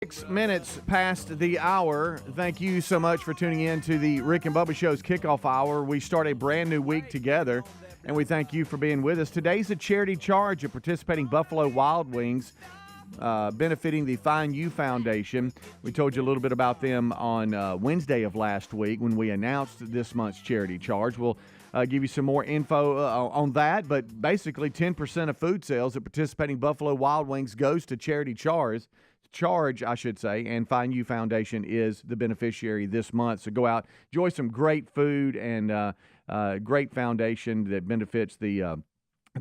6 minutes past the hour. Thank you so much for tuning in to the Rick and Bubba Show's kickoff hour. We start a brand new week together, and we thank you for being with us. Today's a charity charge of participating Buffalo Wild Wings, benefiting the Find You Foundation. We told you a little bit about them on Wednesday of last week when we announced this month's charity charge. We'll give you some more info on that, but basically 10% of food sales at participating Buffalo Wild Wings goes to charity charge, and Find You Foundation is the beneficiary this month. So go out, enjoy some great food and great foundation that benefits the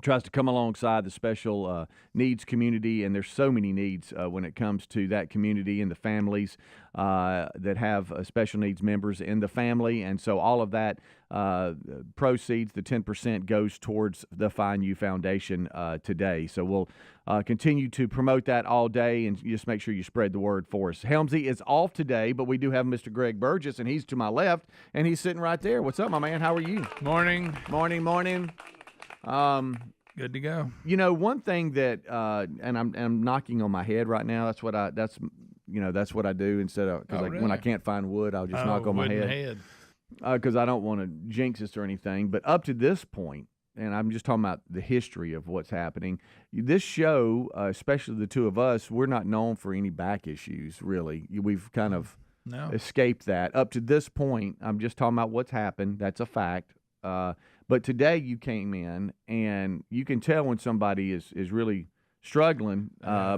tries to come alongside the special needs community, and there's so many needs when it comes to that community and the families that have special needs members in the family. And so all of that proceeds, the 10%, goes towards the Find You Foundation today. So we'll continue to promote that all day, and just make sure you spread the word for us. Helmsy is off today, but we do have Mr. Greg Burgess, and he's to my left, and he's sitting right there. What's up, my man? How are you? Morning. Morning. Good to go. You know, one thing that, and I'm knocking on my head right now. That's what I do instead of, because when I can't find wood, I'll just knock on my head. Because I don't want to jinx this or anything. But up to this point, and I'm just talking about the history of what's happening. This show, especially the two of us, we're not known for any back issues. Really, we've kind of escaped that. Up to this point, I'm just talking about what's happened. That's a fact. But today you came in, and you can tell when somebody is really struggling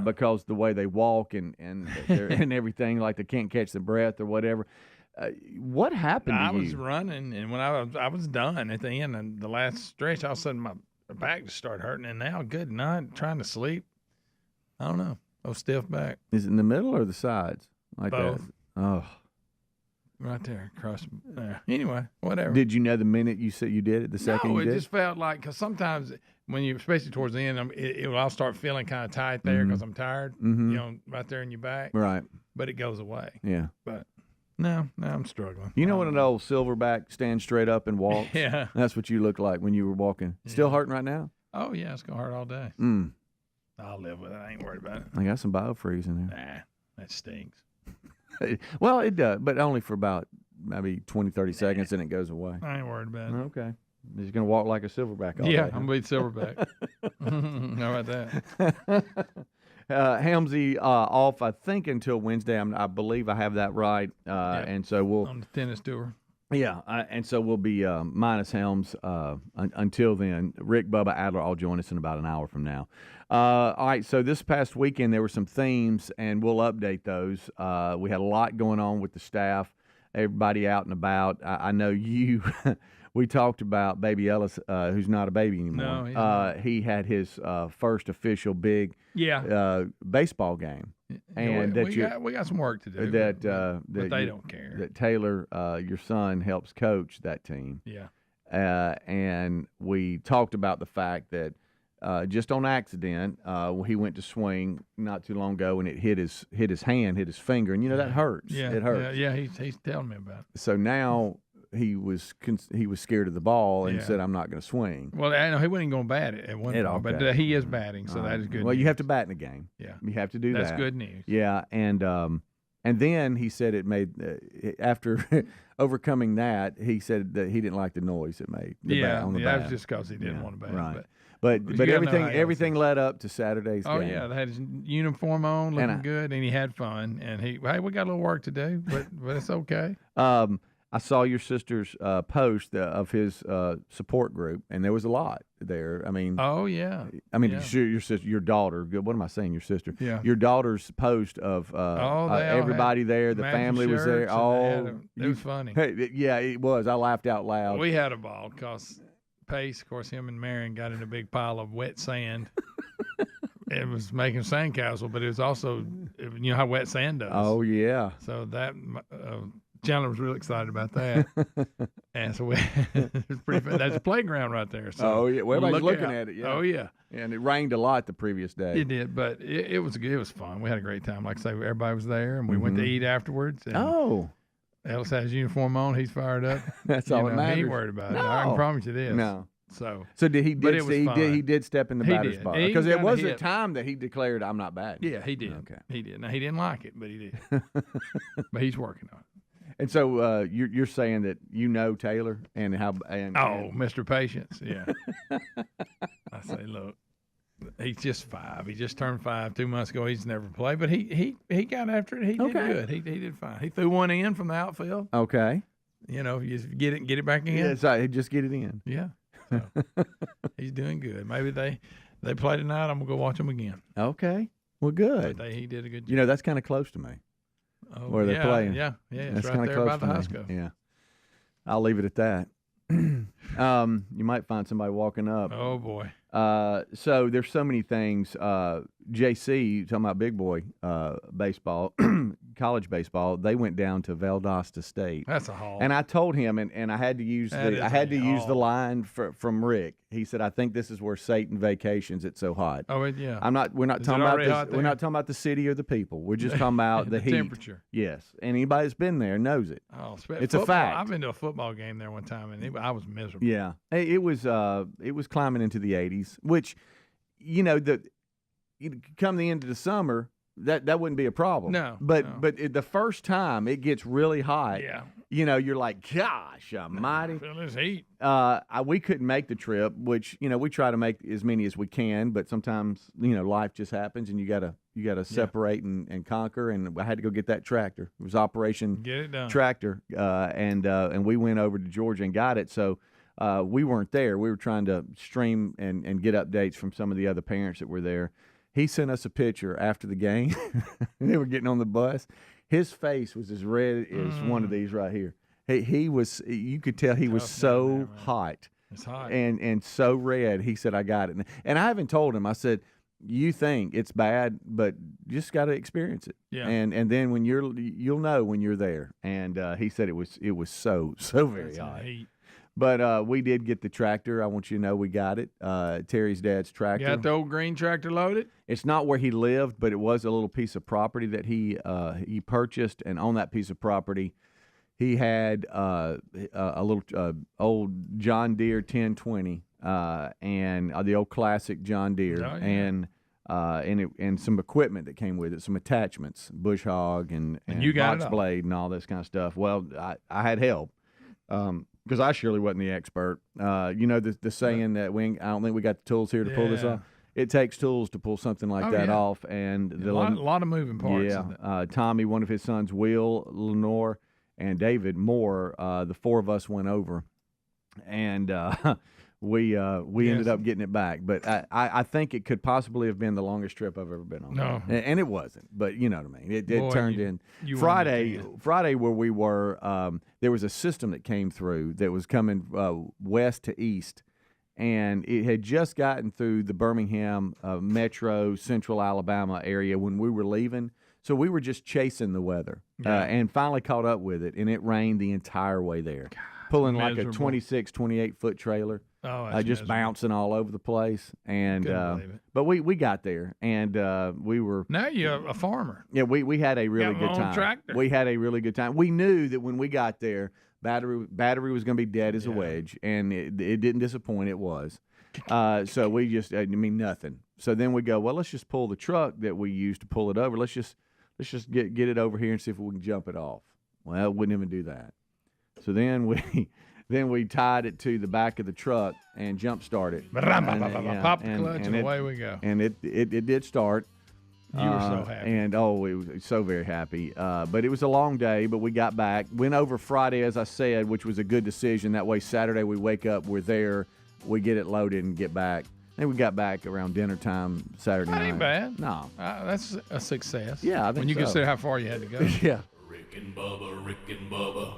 because the way they walk and and everything, like they can't catch the breath or whatever. What happened to you? I was running, and when I was done at the end of the last stretch, all of a sudden my back just started hurting, and now good night, trying to sleep. I don't know. I was stiff back. Is it in the middle or the sides? Like both. That? Oh. Right there, across there. Anyway, whatever. Did you know the minute you said you did it, the second you did? No, it just felt like, because sometimes when you, especially towards the end, I'll start feeling kind of tight there because I'm tired, right there in your back. Right. But it goes away. Yeah. But no, I'm struggling. You know when an old silverback stands straight up and walks? Yeah. That's what you look like when you were walking. Still hurting right now? Oh, yeah, it's going to hurt all day. I'll live with it. I ain't worried about it. I got some biofreeze in there. Nah, that stinks. Well, it does, but only for about maybe 20, 30 seconds, and it goes away. I ain't worried about it. Okay. He's going to walk like a silverback all day. Yeah, I'm going to be silverback. How about that? Helmsy off, I think, until Wednesday. I believe I have that right. And so we'll on the tennis tour. Yeah, and so we'll be minus Helms until then. Rick, Bubba, Adler all join us in about an hour from now. All right, so this past weekend there were some themes, and we'll update those. We had a lot going on with the staff, everybody out and about. I know you we talked about Baby Ellis, who's not a baby anymore. No, he had his first official big baseball game. And we got some work to do. But they don't care. That Taylor, your son, helps coach that team. Yeah. And we talked about the fact that just on accident, he went to swing not too long ago, and it hit his finger, and that hurts. Yeah, it hurts. Yeah, he's telling me about it. So now he was scared of the ball and said, "I'm not going to swing." Well, I know he wasn't going to bat it at one point, but he is batting, so that is good. Well, news. You have to bat in a game. Yeah, you have to do that. That's good news. Yeah, and then he said it made after overcoming that, he said that he didn't like the noise it made. Bat on the bat. That was just because he didn't want to bat. Right. But everything led up to Saturday's game. Oh, yeah. They had his uniform on, looking good, and he had fun. And we got a little work to do, but it's okay. I saw your sister's post of his support group, and there was a lot there. I mean, oh yeah. I mean, your sister, your daughter. What am I saying? Your sister. Yeah. Your daughter's post of everybody there. The family was there. It was funny. Yeah, it was. I laughed out loud. We had a ball because Pace, of course, him and Marion got in a big pile of wet sand. It was making sandcastle, but it was also, how wet sand does. Oh yeah. So that. Chandler was really excited about that, and so it's pretty fun. That's a playground right there. So oh yeah, well, everybody's looking at it. Yeah. Oh yeah, and it rained a lot the previous day. It did, but it was good. It was fun. We had a great time. Like I say, everybody was there, and we went to eat afterwards. And Ellis had his uniform on. He's fired up. That's all that matters. He ain't worried about it. I can promise you this. No. So did he but did it was he fun. did he did step in the He batter's did. box He because it got was a hit. time that he declared I'm not bad. Yeah, he did. Okay. He did. Now he didn't like it, but he did. But he's working on it. And so you're saying that you know Taylor and how and Mr. Patience, yeah. I say, look, he's just 5. He just turned 5 2 months ago. He's never played, but he got after it. He did good. He did fine. He threw one in from the outfield. Okay. You know, you just get it back in. Yeah, so just get it in. Yeah. So, he's doing good. Maybe they play tonight. I'm gonna go watch them again. Okay. Well, good. But he did a good job. You know, that's kind of close to me. Oh, where they're playing. Yeah. It's That's right kind of there close by the to high me. school. Yeah. I'll leave it at that. You might find somebody walking up. Oh boy. So there's so many things. JC, talking about big boy baseball, college baseball. They went down to Valdosta State. That's a haul. And I told him, and I had to use the line from Rick. He said, "I think this is where Satan vacations. It's so hot." Oh yeah. We're not talking about this. We're not talking about the city or the people. We're just talking about the heat. Temperature. Yes, and anybody that's been there knows it. Oh, it's a fact. I've been to a football game there one time, and I was miserable. Yeah, it was climbing into the 80s, which, come the end of the summer, that wouldn't be a problem. No, but the first time it gets really hot. Yeah. You're like, gosh almighty. Feel this heat. We couldn't make the trip, which, we try to make as many as we can, but sometimes, life just happens and you gotta separate and conquer. And I had to go get that tractor. It was Operation Get it done. Tractor. And we went over to Georgia and got it. So we weren't there. We were trying to stream and get updates from some of the other parents that were there. He sent us a picture after the game. They were getting on the bus. His face was as red as one of these right here. He was. You could tell he was so hot. It's hot. And so red. He said, "I got it." And I haven't told him. I said, "You think it's bad, but you just got to experience it." Yeah. And then when you'll know when you're there. And he said it was so very hot. Heat. But we did get the tractor. I want you to know we got it. Terry's dad's tractor. You got the old green tractor loaded? It's not where he lived, but it was a little piece of property that he purchased. And on that piece of property, he had a little old John Deere 1020 and the old classic John Deere. Oh, yeah. And some equipment that came with it, some attachments, bush hog and you got box blade and all this kind of stuff. Well, I had help. Because I surely wasn't the expert. The saying that I don't think we got the tools here to pull this off. It takes tools to pull something like that off. And a lot of moving parts. Yeah. Tommy, one of his sons, Will, Lenore, and David Moore, the 4 of us went over. And we ended up getting it back. But I think it could possibly have been the longest trip I've ever been on. No. And it wasn't. But you know what I mean. It turned in. Friday where we were, there was a system that came through that was coming west to east. And it had just gotten through the Birmingham metro, central Alabama area when we were leaving. So we were just chasing the weather and finally caught up with it. And it rained the entire way there. Pulling like a 26, 28-foot trailer. Just bouncing all over the place. And but we got there, and we were. Now you're a farmer. Yeah, we had a really good time. Tractor. We had a really good time. We knew that when we got there, battery was going to be dead as a wedge, and it didn't disappoint. It was. So we just, nothing. So then we go, well, let's just pull the truck that we used to pull it over. Let's just get it over here and see if we can jump it off. Well, wouldn't even do that. So then we tied it to the back of the truck and jump started. Pop the clutch and away we go. And it did start. You were so happy. And we were so very happy. But it was a long day, but we got back. Went over Friday, as I said, which was a good decision. That way Saturday we wake up, we're there, we get it loaded and get back. And we got back around dinner time Saturday night. That ain't bad. No. That's a success. Yeah, I think when you consider how far you had to go. Yeah. Rick and Bubba.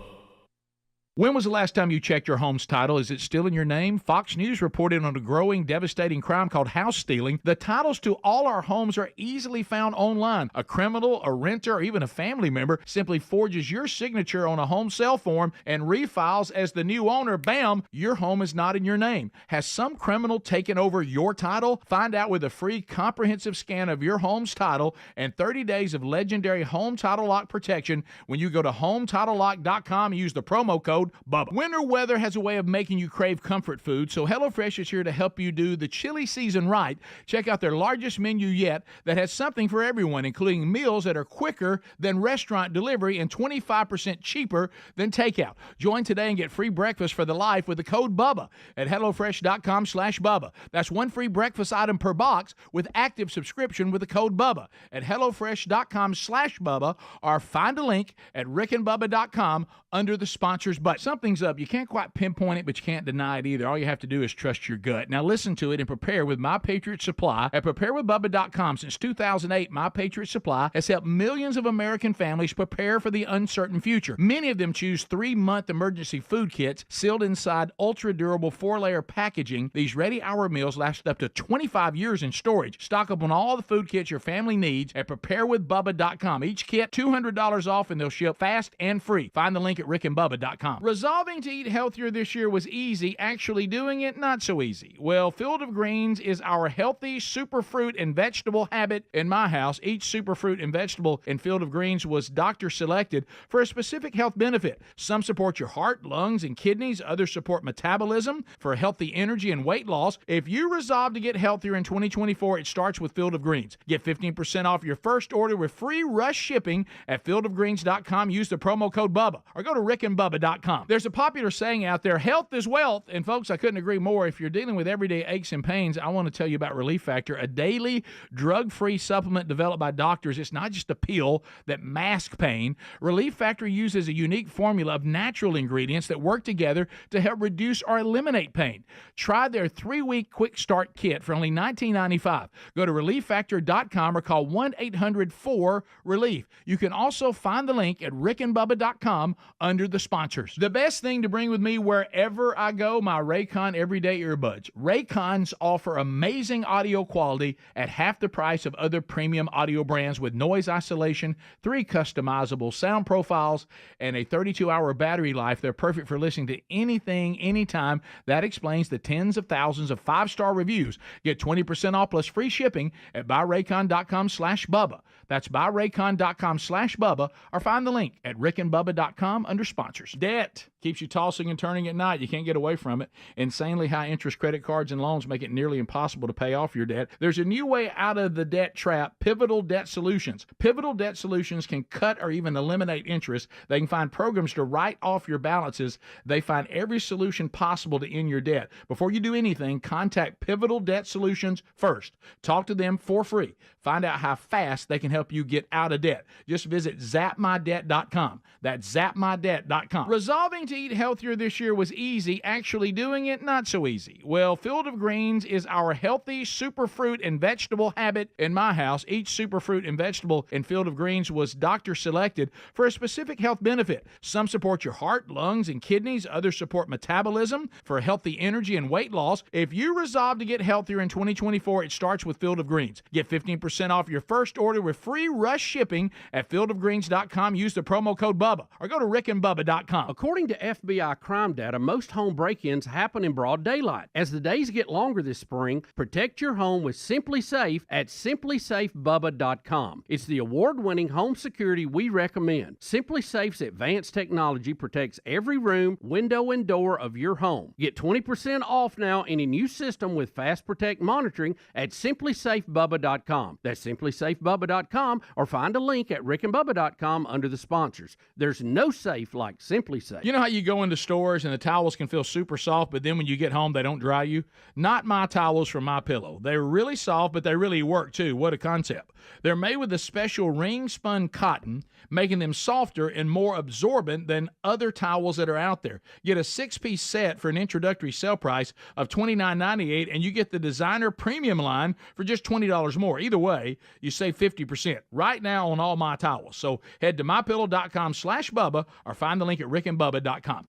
When was the last time you checked your home's title? Is it still in your name? Fox News reported on a growing, devastating crime called house stealing. The titles to all our homes are easily found online. A criminal, a renter, or even a family member simply forges your signature on a home sale form and refiles as the new owner. Bam! Your home is not in your name. Has some criminal taken over your title? Find out with a free comprehensive scan of your home's title and 30 days of legendary home title lock protection when you go to HomeTitleLock.com and use the promo code code BUBBA. Winter weather has a way of making you crave comfort food, so HelloFresh is here to help you do the chili season right. Check out their largest menu yet that has something for everyone, including meals that are quicker than restaurant delivery and 25% cheaper than takeout. Join today and get free breakfast for the life with the code BUBBA at HelloFresh.com/BUBBA. That's one free breakfast item per box with active subscription with the code BUBBA at HelloFresh.com/BUBBA, or find a link at rickandbubba.com under the sponsors button. Something's up. You can't quite pinpoint it, but you can't deny it either. All you have to do is trust your gut. Now listen to it and prepare with My Patriot Supply at preparewithbubba.com. Since 2008, My Patriot Supply has helped millions of American families prepare for the uncertain future. Many of them choose 3-month emergency food kits sealed inside ultra-durable 4-layer packaging. These ready-hour meals last up to 25 years in storage. Stock up on all the food kits your family needs at preparewithbubba.com. Each kit, $200 off, and they'll ship fast and free. Find the link at rickandbubba.com. Resolving to eat healthier this year was easy. Actually doing it, not so easy. Well, Field of Greens is our healthy superfruit and vegetable habit in my house. Each superfruit and vegetable in Field of Greens was doctor selected for a specific health benefit. Some support your heart, lungs, and kidneys. Others support metabolism for healthy energy and weight loss. If you resolve to get healthier in 2024, it starts with Field of Greens. Get 15% off your first order with free rush shipping at fieldofgreens.com. Use the promo code BUBBA or go to rickandbubba.com. There's a popular saying out there, health is wealth. And folks, I couldn't agree more. If you're dealing with everyday aches and pains, I want to tell you about Relief Factor, a daily drug-free supplement developed by doctors. It's not just a pill that masks pain. Relief Factor uses a unique formula of natural ingredients that work together to help reduce or eliminate pain. Try their 3-week quick start kit for only $19.95. Go to relieffactor.com or call 1-800-4-RELIEF. You can also find the link at rickandbubba.com under the sponsors. The best thing to bring with me wherever I go, my Raycon everyday earbuds. Raycons offer amazing audio quality at half the price of other premium audio brands with noise isolation, 3 customizable sound profiles, and a 32-hour battery life. They're perfect for listening to anything, anytime. That explains the tens of thousands of 5-star reviews. Get 20% off plus free shipping at buyraycon.com/Bubba. That's buyraycon.com/Bubba, or find the link at rickandbubba.com under sponsors. Debt keeps you tossing and turning at night. You can't get away from it. Insanely high interest credit cards and loans make it nearly impossible to pay off your debt. There's a new way out of the debt trap, Pivotal Debt Solutions. Pivotal Debt Solutions can cut or even eliminate interest. They can find programs to write off your balances. They find every solution possible to end your debt. Before you do anything, contact Pivotal Debt Solutions first. Talk to them for free. Find out how fast they can help you get out of debt. Just visit zapmydebt.com. That's zapmydebt.com. Resolving to eat healthier this year was easy. Actually doing it, not so easy. Well, Field of Greens is our healthy superfruit and vegetable habit in my house. Each superfruit and vegetable in Field of Greens was doctor selected for a specific health benefit. Some support your heart, lungs, and kidneys. Others support metabolism for healthy energy and weight loss. If you resolve to get healthier in 2024, it starts with Field of Greens. Get 15% off your first order with free rush shipping at fieldofgreens.com. Use the promo code BUBBA or go to rickandbubba.com. According to FBI crime data, most home break-ins happen in broad daylight. As the days get longer this spring, protect your home with Simply Safe at simplysafebubba.com. It's the award-winning home security we recommend. Simply Safe's advanced technology protects every room, window, and door of your home. Get 20% off now any new system with Fast Protect monitoring at simplysafebubba.com. That's simplysafebubba.com, or find a link at rickandbubba.com under the sponsors. There's no safe like Simply Safe. You know how you go into stores and the towels can feel super soft, but then when you get home, they don't dry you? Not my towels from MyPillow. They're really soft, but they really work too. What a concept. They're made with a special ring-spun cotton, making them softer and more absorbent than other towels that are out there. Get a 6-piece set for an introductory sale price of $29.98, and you get the designer premium line for just $20 more. Either way, you save 50% right now on all my towels. So head to mypillow.com/Bubba or find the link at rickandbubba.com.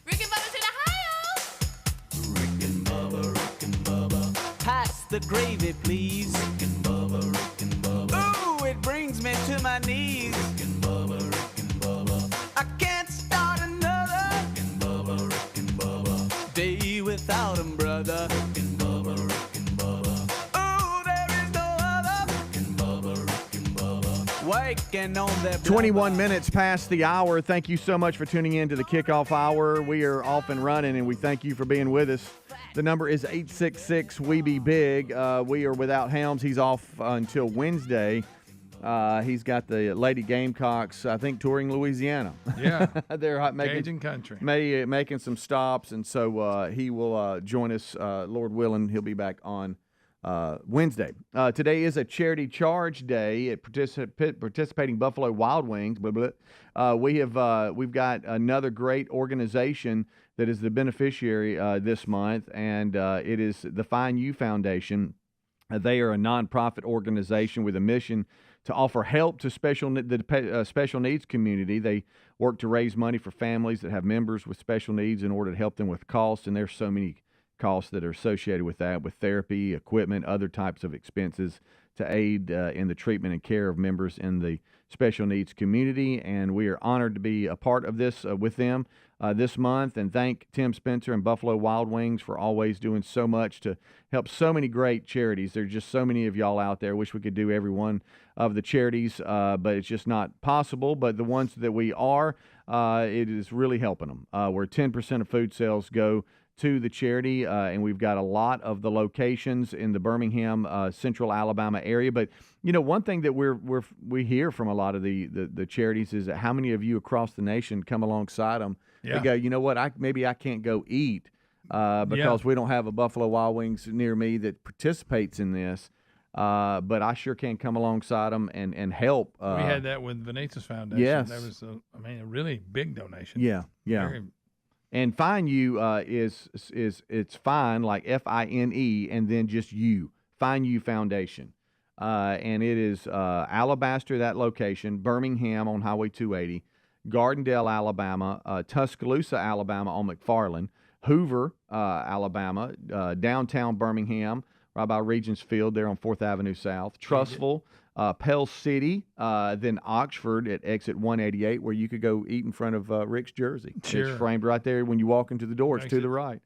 Rick and Bubba's in Ohio. Rick and Bubba. Pass the gravy, please. Rick and Bubba. Ooh, it brings me to my knees. Rick and Bubba. I can't start another Rick and Bubba. day without 'em, brother. Rick and Bubba. Ooh, there is no other Rick and Bubba. working on their 21 minutes past the hour. Thank you so much for tuning in to the Kickoff Hour. We are off and running, and we thank you for being with us. The number is 866-WE-BE-BIG. We are without Helms. He's off until Wednesday. He's got the Lady Gamecocks, I think, touring Louisiana. Yeah. They're making Cajun country. making some stops, and so he will join us, Lord willing. He'll be back on Wednesday. Today is a charity charge day at participating Buffalo Wild Wings. Blah, blah. We've got another great organization that is the beneficiary this month, and it is the Find You Foundation. They are a nonprofit organization with a mission to offer help to the special needs community. They work to raise money for families that have members with special needs in order to help them with costs, and there's so many costs that are associated with that, with therapy, equipment, other types of expenses to aid in the treatment and care of members in the special needs community. And we are honored to be a part of this with them this month, and thank Tim Spencer and Buffalo Wild Wings for always doing so much to help so many great charities. There's just so many of y'all out there. Wish we could do every one of the charities, but it's just not possible. But the ones that we are, it is really helping them. Where 10% of food sales go to the charity, and we've got a lot of the locations in the Birmingham, Central Alabama area. But one thing that we hear from a lot of the charities is that how many of you across the nation come alongside them? Yeah. They go, you know what? Maybe I can't go eat because we don't have a Buffalo Wild Wings near me that participates in this. But I sure can come alongside them and help. We had that with Vanitas Foundation. Yes. That was a really big donation. Yeah. And Find You it's Fine, like FINE, and then just you. Find You Foundation. And it is Alabaster, that location, Birmingham on Highway 280, Gardendale, Alabama, Tuscaloosa, Alabama on McFarland, Hoover, Alabama, downtown Birmingham, right by Regents Field there on 4th Avenue South, Trussville, Pell City, then Oxford at exit 188, where you could go eat in front of Rick's Jersey. Sure. It's framed right there when you walk into the door. It's to the right.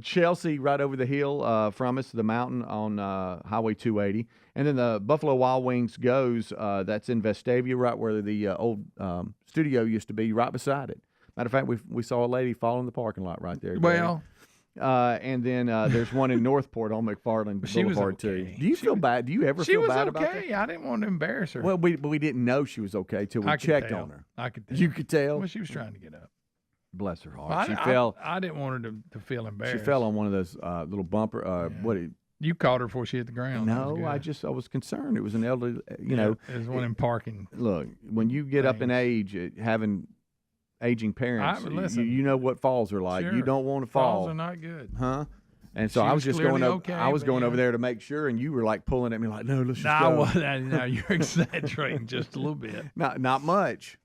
Chelsea, right over the hill from us, the mountain on Highway 280. And then the Buffalo Wild Wings goes, that's in Vestavia, right where the old studio used to be, right beside it. Matter of fact, we saw a lady fall in the parking lot right there. Well, and then there's one in Northport on McFarland Boulevard too. Do you feel bad? Do you ever feel bad about that? She was okay. I didn't want to embarrass her. Well, we didn't know she was okay till we checked on her. I could tell. You could tell? Well, she was trying to get up. Bless her heart. Well, She fell. I didn't want her to feel embarrassed. She fell on one of those little bumper. You caught her before she hit the ground. No, I was concerned. It was an elderly. It was one in parking. Look, when you get up in age, having aging parents, you know what falls are like. Sure. You don't want to fall. Falls are not good. Huh? And so She I was was just clearly going okay, I was but going over there to make sure, and you were like pulling at me like, no, let's just go. No, you're exaggerating just a little bit. Not much.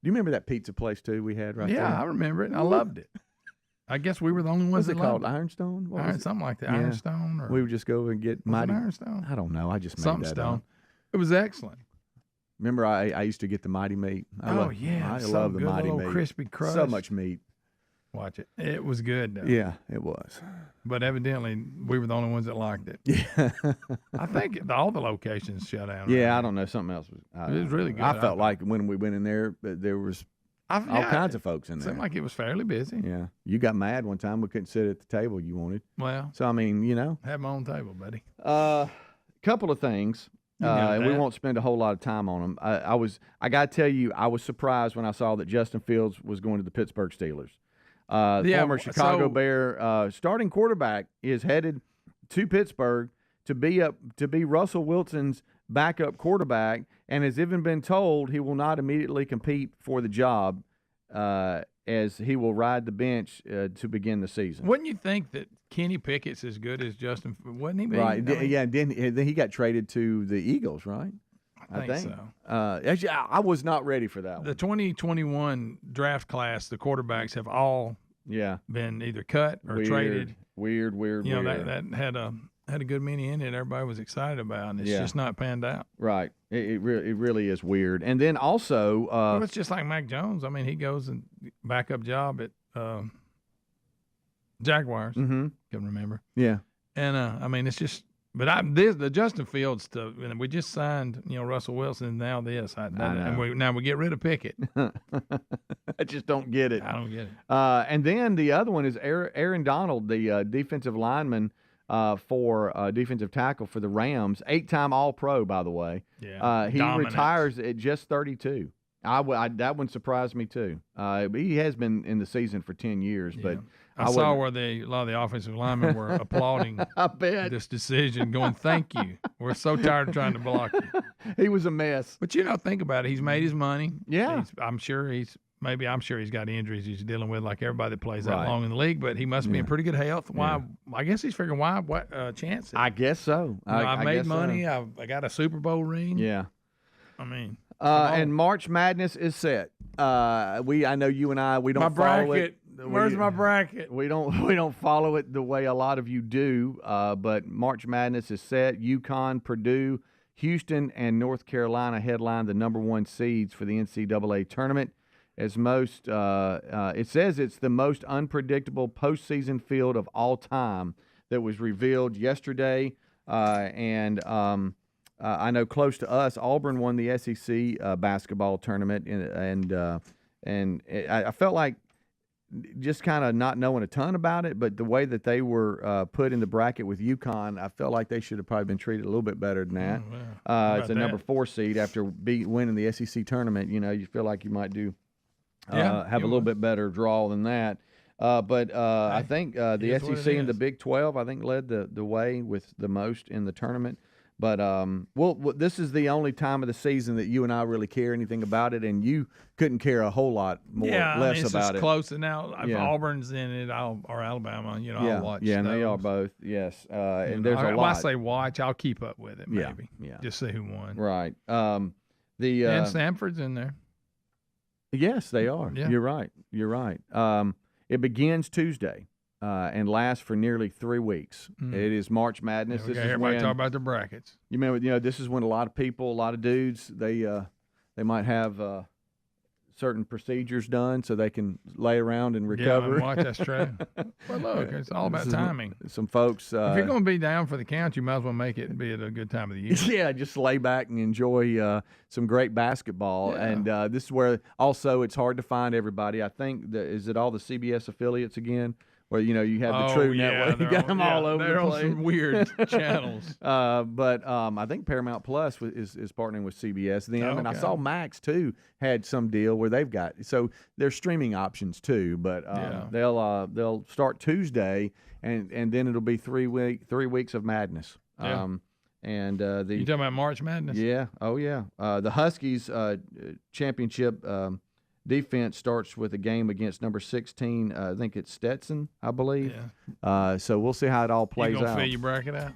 Do you remember that pizza place too we had right there? Yeah, I remember it. I loved it. I guess we were the only ones What's it that called? loved it. Ironstone? What was it? Something like that. Yeah. Ironstone, or We would just go and get was it Mighty. Ironstone? I don't know. I just made Something that stone. up. It was excellent. Remember, I used to get the Mighty meat. I love the good Mighty little meat. crispy crust. So much meat. Watch it. It was good, though. Yeah, it was. But evidently, we were the only ones that liked it. Yeah. I think all the locations shut down. Yeah, I don't know. Something else was. It was really good. I felt like when we went in there, there was all kinds of folks in It there. seemed like it was fairly busy. Yeah, you got mad one time we couldn't sit at the table you wanted. Well, So I mean, have my own table, buddy. couple of things, and we won't spend a whole lot of time on them. I got to tell you, I was surprised when I saw that Justin Fields was going to the Pittsburgh Steelers. Former Chicago Bear starting quarterback is headed to Pittsburgh to be Russell Wilson's backup quarterback, and has even been told he will not immediately compete for the job, as he will ride the bench to begin the season. Wouldn't you think that Kenny Pickett's as good as Justin? Wasn't he? Right? Then he got traded to the Eagles, right? I think so. Actually, I was not ready for that one. The 2021 draft class, the quarterbacks have all been either cut or traded. Weird. That had a good many in it. Everybody was excited about, and it's just not panned out. Right. It really is weird. And then also, well, it's just like Mac Jones. I mean, he goes and backup job at Jaguars. Mm-hmm. Can remember. Yeah. And I mean, it's just But the Justin Fields stuff. We just signed, Russell Wilson. And now this, and we get rid of Pickett. I just don't get it. I don't get it. And then the other one is Aaron Donald, the defensive lineman for defensive tackle for the Rams, 8-time All-Pro, by the way. Yeah, he dominant. retires at just 32. That one surprised me too. He has been in the season for 10 years, but I saw where a lot of the offensive linemen were applauding I bet. this decision, going, "Thank you. We're so tired of trying to block you." He was a mess. But think about it. He's made his money. Yeah. I'm sure he's got injuries he's dealing with, like everybody that plays that long in the league. But he must be in pretty good health. Why? Yeah. I guess he's figuring what chance. I guess so. I've made money. So. I got a Super Bowl ring. Yeah. I mean. And March Madness is set. I know you and we don't follow it. Where's my bracket? We don't follow it the way a lot of you do. But March Madness is set. UConn, Purdue, Houston, and North Carolina headline the number 1 seeds for the NCAA tournament. As most, it says it's the most unpredictable postseason field of all time that was revealed yesterday, I know close to us, Auburn won the SEC basketball tournament, and I felt like just kind of not knowing a ton about it, but the way that they were put in the bracket with UConn, I felt like they should have probably been treated a little bit better than that. It's a number 4 seed after winning the SEC tournament. You feel like you might have a little bit better draw than that. I think the SEC and the Big 12, I think, led the way with the most in the tournament. But this is the only time of the season that you and I really care anything about it, and you couldn't care a whole lot less it's about just it. close. And now if Auburn's in it, or Alabama, I'll watch. Yeah, and those. they are both. Yes, and there's a lot. When I say watch, I'll keep up with it. Maybe. Yeah. Just see who won. Right. And Stanford's in there. Yes, they are. Yeah. You're right. It begins Tuesday. And lasts for nearly 3 weeks. It is March Madness. Yeah, everybody talk about the brackets. You remember, this is when a lot of dudes, they might have certain procedures done so they can lay around and recover. Yeah, watch, that's true. Well, look, it's all about timing. Some folks. If you're going to be down for the count, you might as well make it be at a good time of the year. Yeah, just lay back and enjoy some great basketball. Yeah. And this is where also it's hard to find everybody. I think is it all the CBS affiliates again? Where you have the True Network, you got them all over the place. They're on some weird channels. But I think Paramount Plus is partnering with CBS. And I saw Max too had some deal where they've got there's streaming options too. But they'll start Tuesday and then it'll be 3 weeks of madness. Yeah. You talking about March Madness? Yeah. Oh yeah. The Huskies championship. Defense starts with a game against number 16. I think it's Stetson, I believe. Yeah. So we'll see how it all plays out. You gonna fill your bracket out?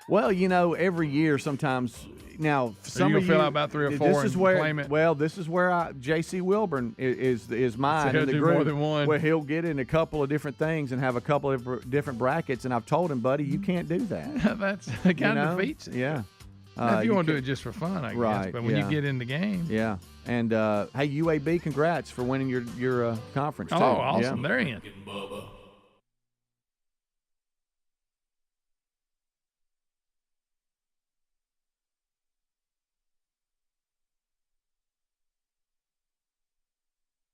Well, every year sometimes. Now, some you fill out about 3 or 4 and claim it. Well, this is where J.C. Wilburn is mine so in the do group. More than one. Where he'll get in a couple of different things and have a couple of different brackets. And I've told him, buddy, you can't do that. That kind of defeats it. Yeah. If you want to do it just for fun, I guess. Right, but when you get in the game. Yeah. And, hey, UAB, congrats for winning your conference, too. Oh, awesome. They're in.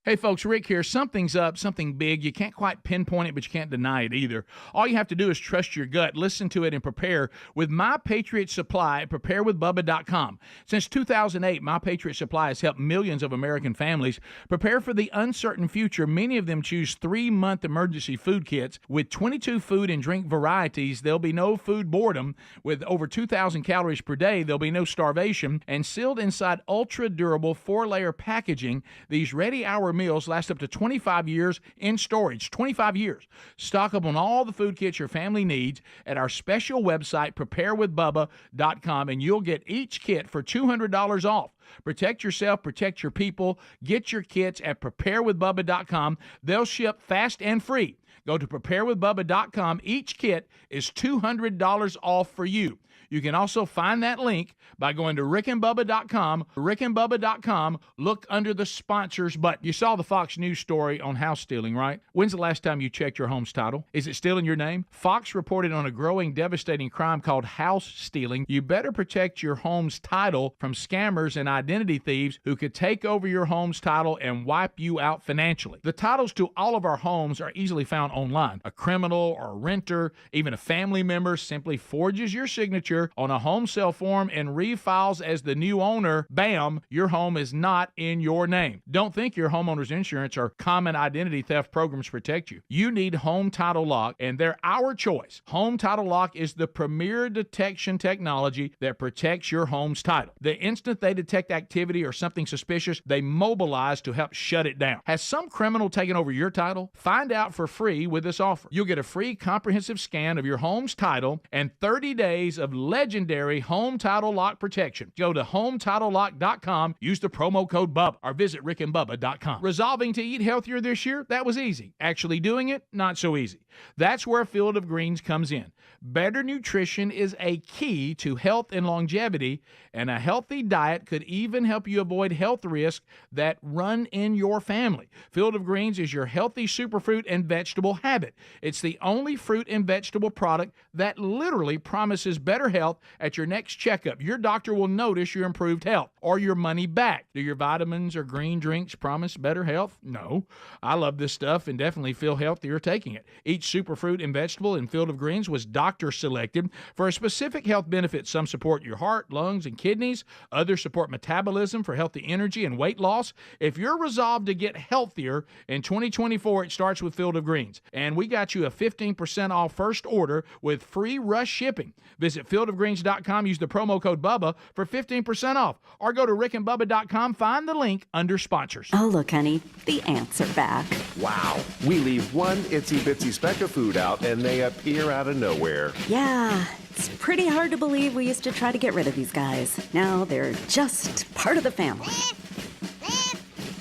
Hey folks, Rick here. Something's up, something big. You can't quite pinpoint it, but you can't deny it either. All you have to do is trust your gut, listen to it, and prepare with My Patriot Supply at preparewithbubba.com. Since 2008, My Patriot Supply has helped millions of American families prepare for the uncertain future. Many of them choose 3-month emergency food kits with 22 food and drink varieties. There'll be no food boredom. With over 2,000 calories per day, there'll be no starvation. And sealed inside ultra-durable 4-layer packaging, these ready-hour meals last up to 25 years in storage. 25 years. Stock up on all the food kits your family needs at our special website, preparewithbubba.com, and you'll get each kit for $200 off. Protect yourself, protect your people. Get your kits at preparewithbubba.com. They'll ship fast and free. Go to preparewithbubba.com. Each kit is $200 off for you. You can also find that link by going to rickandbubba.com. Rickandbubba.com. Look under the sponsors button. You saw the Fox News story on house stealing, right? When's the last time you checked your home's title? Is it still in your name? Fox reported on a growing, devastating crime called house stealing. You better protect your home's title from scammers and identity thieves who could take over your home's title and wipe you out financially. The titles to all of our homes are easily found online. A criminal or a renter, even a family member, simply forges your signature on a home sale form and refiles as the new owner. Bam, your home is not in your name. Don't think your homeowner's insurance or common identity theft programs protect you. You need Home Title Lock, and they're our choice. Home Title Lock is the premier detection technology that protects your home's title. The instant they detect activity or something suspicious, they mobilize to help shut it down. Has some criminal taken over your title? Find out for free with this offer. You'll get a free comprehensive scan of your home's title and 30 days of legendary Home Title Lock protection. Go to HomeTitleLock.com, use the promo code BUBBA, or visit rickandbubba.com. Resolving to eat healthier this year? That was easy. Actually doing it? Not so easy. That's where Field of Greens comes in. Better nutrition is a key to health and longevity, and a healthy diet could even help you avoid health risks that run in your family. Field of Greens is your healthy superfruit and vegetable habit. It's the only fruit and vegetable product that literally promises better health at your next checkup. Your doctor will notice your improved health or your money back. Do your vitamins or green drinks promise better health? No. I love this stuff and definitely feel healthier taking it. Each superfruit and vegetable in Field of Greens was doctor selected for a specific health benefit. Some support your heart, lungs, and kidneys. Others support metabolism for healthy energy and weight loss. If you're resolved to get healthier in 2024, it starts with Field of Greens. And we got you a 15% off first order with free rush shipping. Visit fieldofgreens.com, use the promo code BUBBA for 15% off. Or go to rickandbubba.com, find the link under sponsors. Oh, look, honey, the ants are back. Wow. We leave one itsy bitsy speck of food out and they appear out of nowhere. Yeah, it's pretty hard to believe we used to try to get rid of these guys. Now they're just part of the family.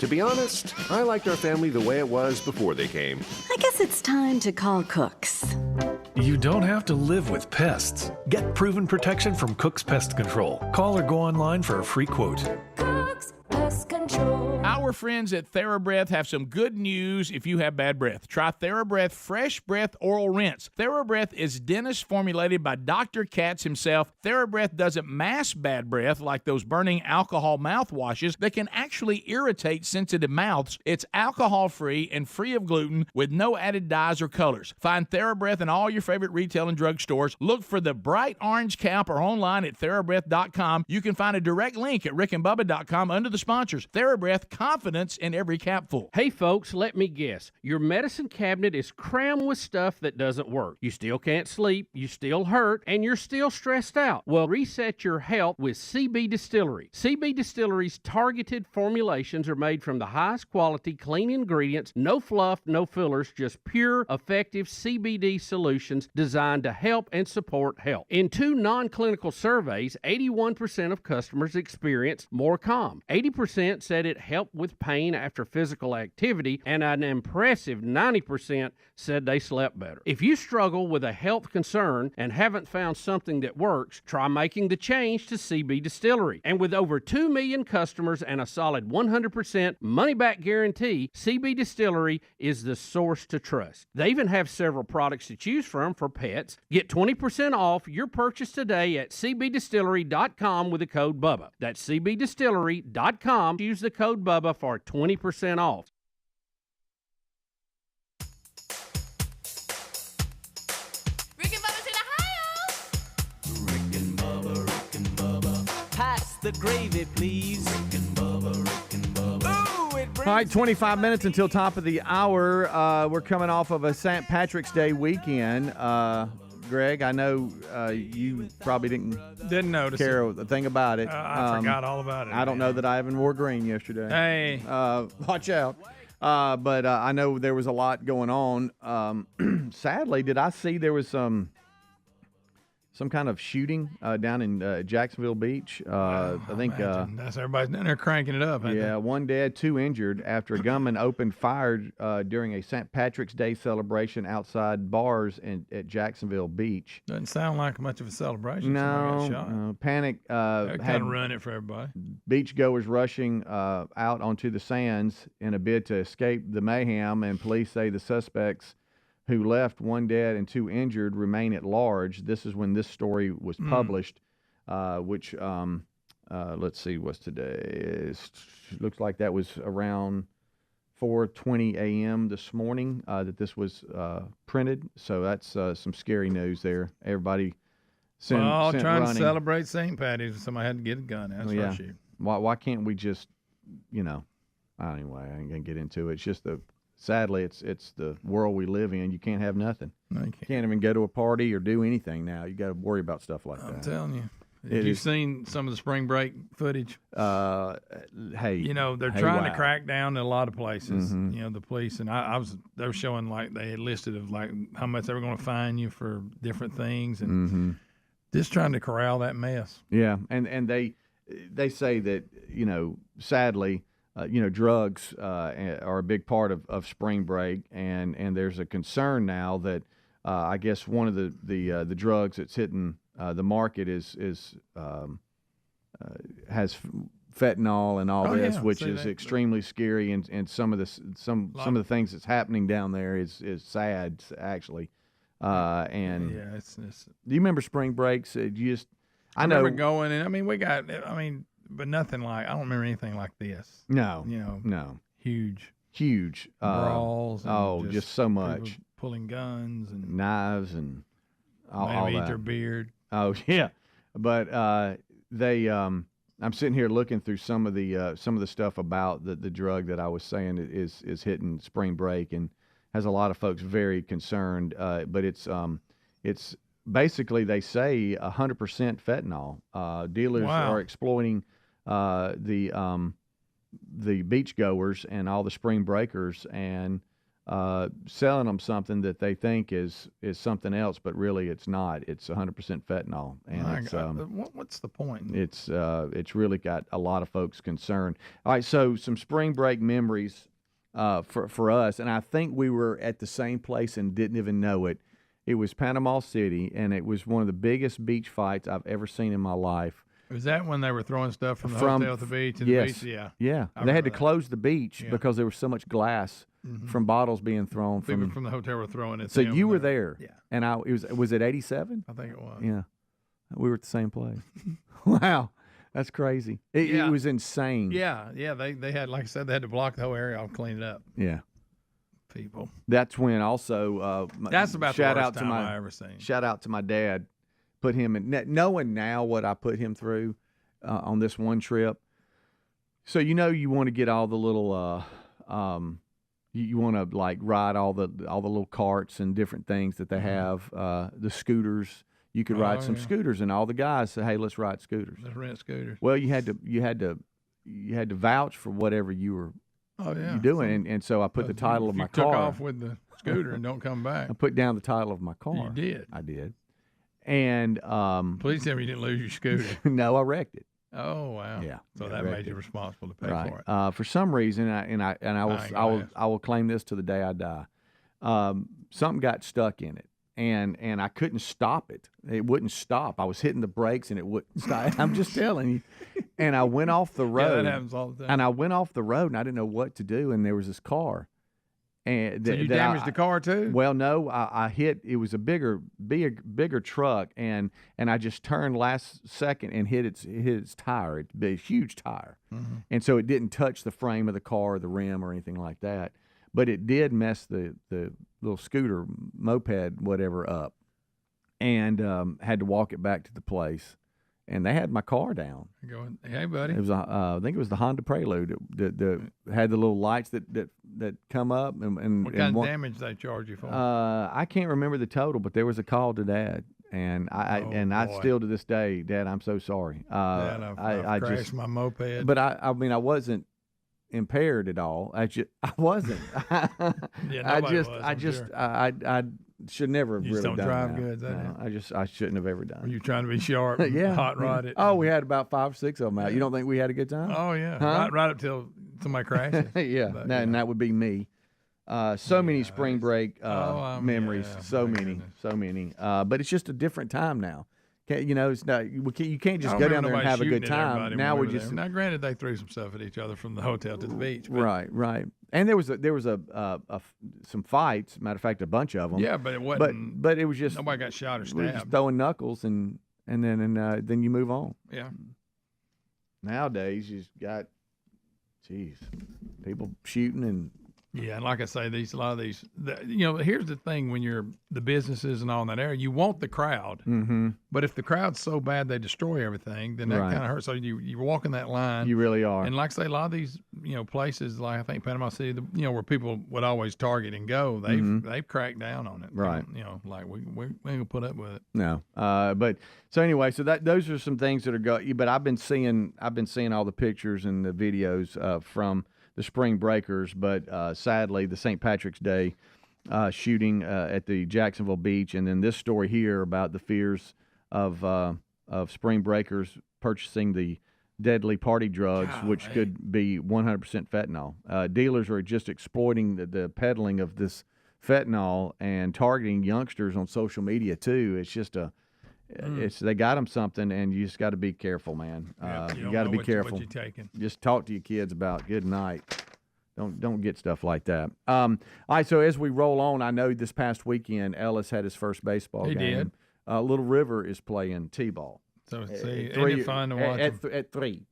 To be honest, I liked our family the way it was before they came. I guess it's time to call Cooks. You don't have to live with pests. Get proven protection from Cook's Pest Control. Call or go online for a free quote. Cook's Pest Control. Our friends at TheraBreath have some good news if you have bad breath. Try TheraBreath Fresh Breath Oral Rinse. TheraBreath is dentist formulated by Dr. Katz himself. TheraBreath doesn't mask bad breath like those burning alcohol mouthwashes that can actually irritate sensitive mouths. It's alcohol-free and free of gluten with no added dyes or colors. Find TheraBreath in all your favorite retail and drug stores. Look for the bright orange cap or online at TheraBreath.com. You can find a direct link at rickandbubba.com under the sponsors. TheraBreath, confidence in every capful. Hey folks, let me guess. Your medicine cabinet is crammed with stuff that doesn't work. You still can't sleep, you still hurt, and you're still stressed out. Well, reset your health with CB Distillery. CB Distillery's targeted formulations are made from the highest quality, clean ingredients, no fluff, no fillers, just pure, effective CBD solutions designed to help and support health. In 2 non-clinical surveys, 81% of customers experienced more calm. 80% said it helped with pain after physical activity, and an impressive 90% said they slept better. If you struggle with a health concern and haven't found something that works, try making the change to CB Distillery. And with over 2 million customers and a solid 100% money-back guarantee, CB Distillery is the source to trust. They even have several products to choose from for pets. Get 20% off your purchase today at cbdistillery.com with the code BUBBA. That's cbdistillery.com. Use the code BUBBA for 20% off. Rick and Bubba's in Ohio. Rick and Bubba, Rick and Bubba. Pass the gravy, please. Rick and Bubba, Rick and Bubba. Ooh, it brings All right, 25 minutes until top of the hour. We're coming off of a St. Patrick's Day weekend. Greg, I know you probably Didn't notice care it. a thing about it. I forgot all about it. I don't know that I even wore green yesterday. Hey. Watch out. But I know there was a lot going on. Sadly, did I see there was some some kind of shooting down in Jacksonville Beach. I think that's everybody's down there cranking it up. Yeah, one dead, 2 injured after a gunman opened fire during a St. Patrick's Day celebration outside bars at Jacksonville Beach. Doesn't sound like much of a celebration. No, Somebody got shot. Panic That had kind of run it for everybody. beachgoers rushing out onto the sands in a bid to escape the mayhem, and police say the suspects who left, 1 dead and 2 injured, remain at large. This is when this story was published, which, let's see, what's today? Looks like that was around 4:20 a.m. this morning that this was printed. So that's some scary news there. Everybody sent trying running. to celebrate St. Patty's. Somebody had to get a gun. That's yeah. for sure. Why can't we just, anyway, I ain't going to get into it. It's just sadly, it's the world we live in. You can't have nothing. No, you can't even go to a party or do anything now. You got to worry about stuff like that. I'm telling you. Have you seen some of the spring break footage? Hey, they're trying to crack down in a lot of places. The police, and they were showing like they had listed of like how much they were going to fine you for different things, and just trying to corral that mess. Yeah, and they say that sadly. Drugs are a big part of spring break, and there's a concern now that I guess one of the drugs that's hitting the market has fentanyl and all this, which is extremely scary, and some of the things that's happening down there is sad actually. And do you remember spring breaks? I know remember going, and but nothing like, I don't remember anything like this. No. No. Huge. Brawls. Just so much. Pulling guns and knives and all eat that. their beard. Oh, yeah. But I'm sitting here looking through some of the stuff about the drug that I was saying is hitting spring break and has a lot of folks very concerned. But it's basically, they say 100% fentanyl. Dealers are exploiting the beachgoers and all the spring breakers and selling them something that they think is something else, but really it's not. It's 100% fentanyl, and what's the point? It's really got a lot of folks concerned. All right, so some spring break memories for us, and I think we were at the same place and didn't even know it. It was Panama City, and it was one of the biggest beach fights I've ever seen in my life. Was that when they were throwing stuff from the hotel to the beach? And yes. The beach? Yeah. Yeah. They had to close the beach because there was so much glass from bottles being thrown. People from the hotel were throwing it. So you were there. Yeah. And was it 87? I think it was. Yeah. We were at the same place. Wow. That's crazy. It was insane. Yeah. Yeah. They had, like I said, they had to block the whole area off, clean it up. Yeah. People. That's when also that's about the worst time I ever seen. Shout out to my dad. Put him in, knowing now what I put him through on this one trip. So you want to get all the little you want to like ride all the little carts and different things that they have, the scooters. You could ride some scooters, and all the guys say, "Hey, let's ride scooters. Let's rent scooters." Well, you had to vouch for whatever you were doing, and so I put the title of my car. Took off with the scooter and don't come back. I put down the title of my car. You did. I did. And please tell me you didn't lose your scooter. No, I wrecked it. Oh wow! Yeah. So that made you responsible to pay for it. For some reason, I will claim this to the day I die. Something got stuck in it, and I couldn't stop it. It wouldn't stop. I was hitting the brakes, and it wouldn't stop. I'm just telling you. And I went off the road. Yeah, that happens all the time. And I went off the road, and I didn't know what to do. And there was this car. And so you damaged the car too? Well, no, I hit. It was a bigger truck, and I just turned last second and hit its tire. It's a huge tire, and so it didn't touch the frame of the car, or the rim, or anything like that. But it did mess the little scooter, moped, whatever up, and had to walk it back to the place. And they had my car down. Going, hey, buddy. It was I think it was the Honda Prelude that had the little lights that come up. And what kind of damage they charge you for? I can't remember the total, but there was a call to Dad, and I still to this day, Dad, I'm so sorry. Dad, I crashed my moped. But I mean, I wasn't impaired at all. I wasn't. Yeah, I should never have You just really don't done drive that. good, is that No, I shouldn't have ever done. Were you trying to be sharp? Yeah. Hot rod it. Oh, we had about 5 or 6 of them out. You don't think we had a good time? Oh yeah. Huh? Right up till somebody crashes. Yeah, But, and that would be me. So many spring break memories. yeah, So my many, goodness. so many. But it's just a different time now. It's not. You can't just I go don't down there and remember have a nobody good shooting at time. everybody Now when we're were just there. Now, granted, they threw some stuff at each other from the hotel to the beach. But, right. And there was some fights. Matter of fact, a bunch of them. Yeah, but it wasn't. But it was just Nobody got shot or we were just stabbed. throwing knuckles and then you move on. Yeah. Nowadays, you just got, people shooting and. Yeah, and like I say, a lot of these, here's the thing: when you're the businesses and all in that area, you want the crowd, but if the crowd's so bad they destroy everything, then that Right. kind of hurts. So you're walking that line. You really are. And like I say, a lot of these, places like I think Panama City, where people would always target and go, they've cracked down on it. Right. Like we ain't gonna put up with it. No. But so anyway, so those are some things that are going. But I've been seeing all the pictures and the videos from the spring breakers. But sadly, the St. Patrick's Day shooting at the Jacksonville beach, and then this story here about the fears of spring breakers purchasing the deadly party drugs, which could be 100% fentanyl. Dealers are just exploiting the peddling of this fentanyl and targeting youngsters on social media too. It's just they got them something, and you just got to be careful, man. You got to be careful. What you taking. Just talk to your kids about good night. Don't get stuff like that. All right, so as we roll on, I know this past weekend Ellis had his first baseball He game. did. Little River is playing t-ball. So see, Three- ain't it fun to watch? at 3.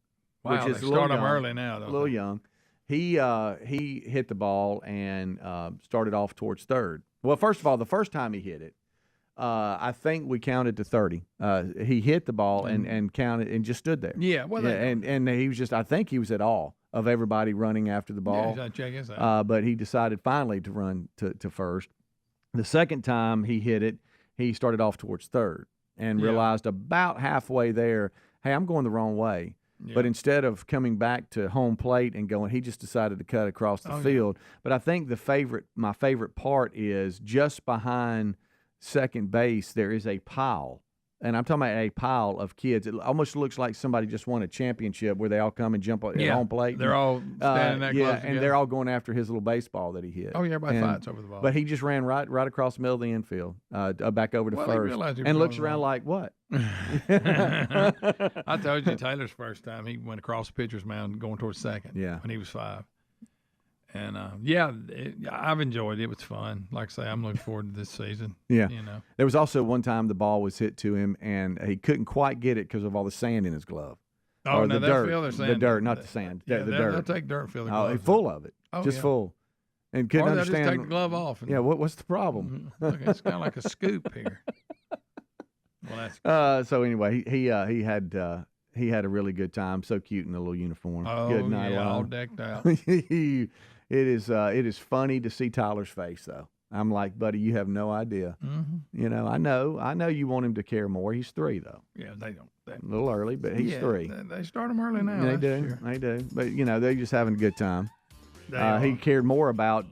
Wow, which is they a little start them young, early now, don't a little they? young. He hit the ball and started off towards third. Well, first of all, the first time he hit it, I think we counted to 30. He hit the ball and counted and just stood there. Yeah, well, and he was just, I think he was at awe of everybody running after the ball. he's like, check this out. But he decided finally to run to first. The second time he hit it, he started off towards third and realized about halfway there, hey, I'm going the wrong way. Yeah. But instead of coming back to home plate and going, he just decided to cut across the field. But I think my favorite part is just behind second base, there is a pile. And I'm talking about a pile of kids. It almost looks like somebody just won a championship where they all come and jump at home plate. They're all standing that close and together. they're all going after his little baseball that he hit. Oh, yeah, everybody fights over the ball. But he just ran right across the middle of the infield, back over to Well, he first, realized he was and looks going around wrong. like, what? I told you Taylor's first time he went across the pitcher's mound going towards second. Yeah. When he was 5. And I've enjoyed it. It was fun. Like I say, I'm looking forward to this season. Yeah. There was also one time the ball was hit to him, and he couldn't quite get it because of all the sand in his glove. Oh, or no, the they'll dirt. fill their sand. The dirt, not the sand. Yeah, the they'll dirt. take dirt and fill the Oh, gloves. full of it. Oh, just yeah. full. And couldn't Or they'll understand. just take the glove off. And, Yeah, what's the problem? Look, it's kind of like a scoop here. Well, that's So anyway, he had a really good time. So cute in the little uniform. Good night, all long. decked out. It is funny to see Tyler's face though. I'm like, buddy, you have no idea. Mm-hmm. I know you want him to care more. He's 3 though. Yeah, they don't. A little early, but he's 3. They start them early now. They that's do. Sure. They do. But they're just having a good time. He cared more about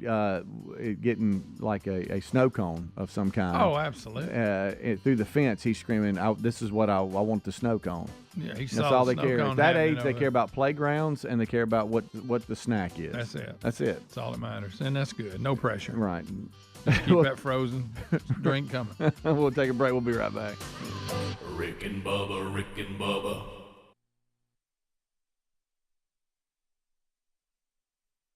it getting like a snow cone of some kind. Oh, absolutely. Through the fence, he's screaming, "This is what I want, the snow cone." Yeah, he That's saw all the they snow care. cone At that happening age, they over care about playgrounds and they care about what the snack is. That's it. That's it. That's all that matters, and that's good. No pressure. Right. Keep that frozen drink coming. We'll take a break. We'll be right back. Rick and Bubba, Rick and Bubba.